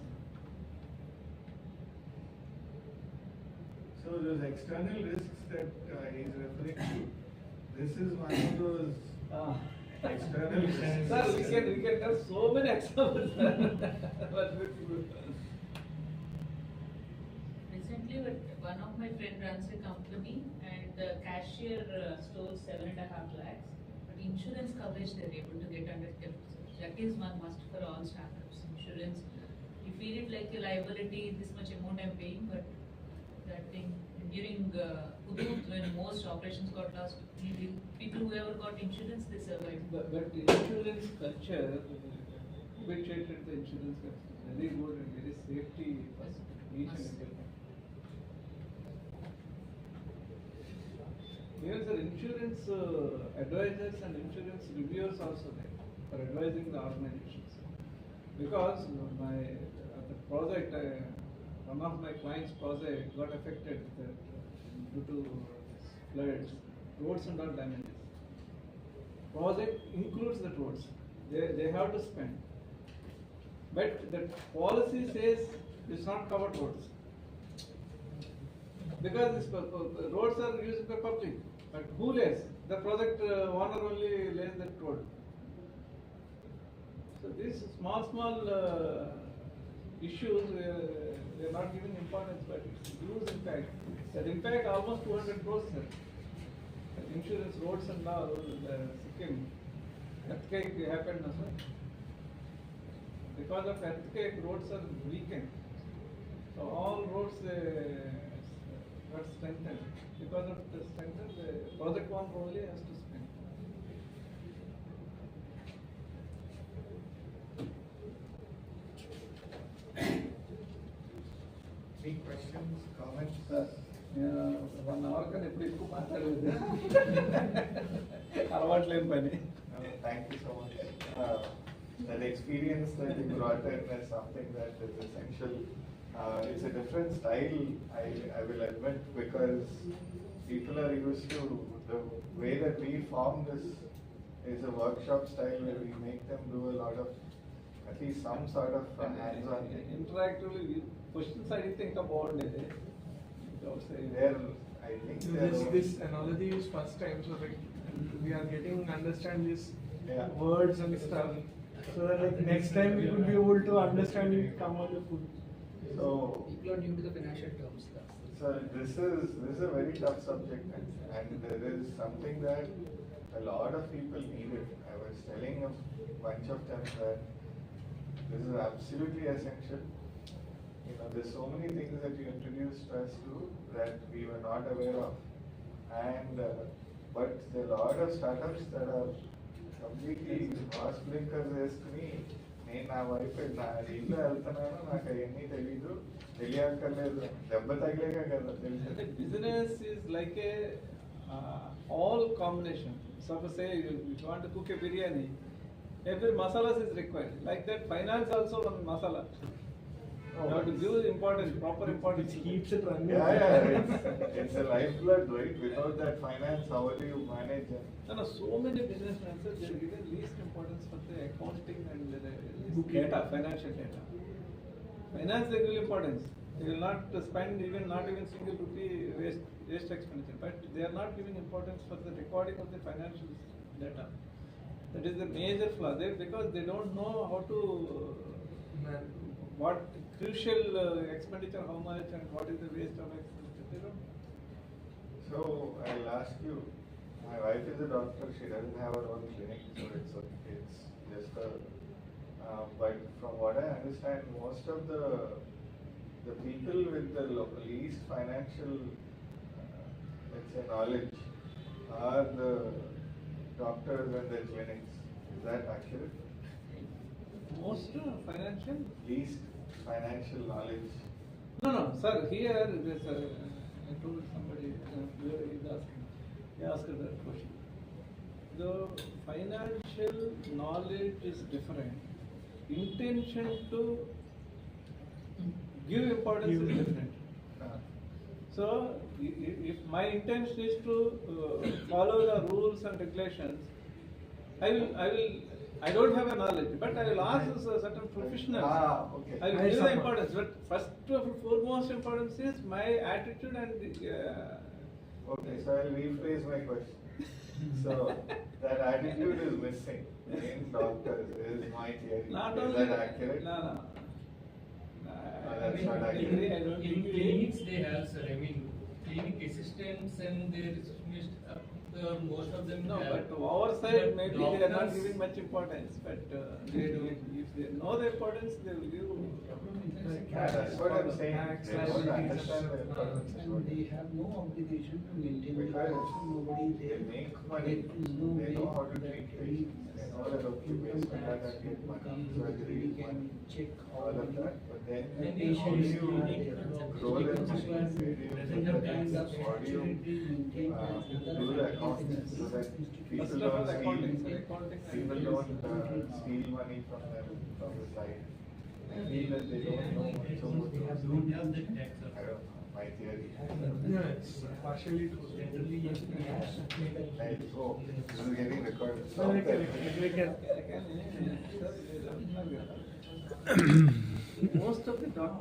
So those external risks that he's referring to, this is one of those external risks. Sir, we can have so many examples. But Recently, one of my friend runs a company and the cashier stole 7.5 lakhs. But insurance coverage they're able to get under 10%. That is one must for all startups. Insurance, you feel it like a liability, this much amount I'm paying, but that thing during Hudud, when most operations got lost, people who ever got insurance, they survived. But insurance culture, habituated the insurance culture, very good and very safety first, each and every time. Even sir, insurance advisors and insurance reviewers also there for advising the organizations. Because the project, one of my clients' project got affected due to floods, roads and all damages. Project includes the roads. They have to spend. But the policy says it's not covered roads. Because this roads are used by public. But who lays? The project owner only lays that road. So these small issues, we are not giving importance, but it's huge impact. That impact almost 200 crores, sir. Insurance, roads and all, Sikkim, earthquake happened, sir. Because of earthquake, roads are weakened. So all roads got strengthened. Because of the strengthened, the project one only has to spend. 1 hour కానీ ఎప్పుడు ఎక్కువ మాట్లాడలేదు అలవాట్లేని పని. Thank you so much. That experience that you brought in is something that is essential. It's a different style, I will admit, because people are used to the way that we form this is a workshop style where we make them do a lot of at least some sort of hands-on. Interactively, questions అడిగితే ఇంకా బాగుండేది. There, I think This analogy is first time, so like we are getting understand these words and stuff, so that like next time we will be able to understand it come on the food. So People are new to the financial terms. So this is a very tough subject, and there is something that a lot of people need it. I was telling a bunch of them that this is absolutely essential. You know, there's so many things that you introduced us to that we were not aware of, and but there are a lot of startups that are completely cross blinkers వేసుకుని నేను నా వైపు నా దీంట్లో వెళ్తున్నాను, నాకు అవన్నీ తెలీదు, తెలియక్కర్లేదు, దెబ్బ తగిలేక కదా తెలిసి. Business is like a all combination. Suppose say you want to cook a biryani, every masalas is required. Like that, finance also one masala. You have to give importance, proper importance. It keeps it running. Yeah, it's a lifeblood, right? Without that finance, how do you manage it? No, so many businessmen, sir, they give the least importance for the accounting and the data, financial data. Finance they give importance. They will not spend not even single rupee waste expenditure, but they are not giving importance for the recording of the financial data. That is the major flaw there, because they don't know how to what crucial expenditure, how much, and what is the waste of expenditure. They don't. So I'll ask you. My wife is a doctor. She doesn't have her own clinic, so it's just a. But from what I understand, most of the people with the least financial, let's say, knowledge are the doctors and their clinics. Is that accurate? Most financial? Least financial knowledge. No, sir. Here, I told somebody he asked that question. The financial knowledge is different. Intention to give importance is different. So, if my intention is to follow the rules and regulations, I don't have a knowledge, but I will ask certain professionals. Okay. I will give the importance, but first of foremost importance is my attitude and Okay, so I'll rephrase my question. So that attitude is missing in doctors is my theory. Not is only that accurate? No. That's not accurate. In clinics they have, sir. I mean, clinic assistants and their receptionists, most of them No, have. but our side But maybe they are not doctors- giving much importance, but they do. If they know the importance, they will give. Yeah, that's what I'm saying. They don't understand the importance. And they have no obligation to maintain the Because cost, nobody they there. make money, they know how to treat patients, they know that okay, based on that I get money, surgery, money, check all of that, but then the how do patients you roll in money, where do you put the tax, how do you do the accounting so that people don't steal money from them, from the side. I feel that they don't know what so much. I don't know, my theory. Yeah, it's partially true. Right, so this is getting recorded. No, we can. Most of the doctors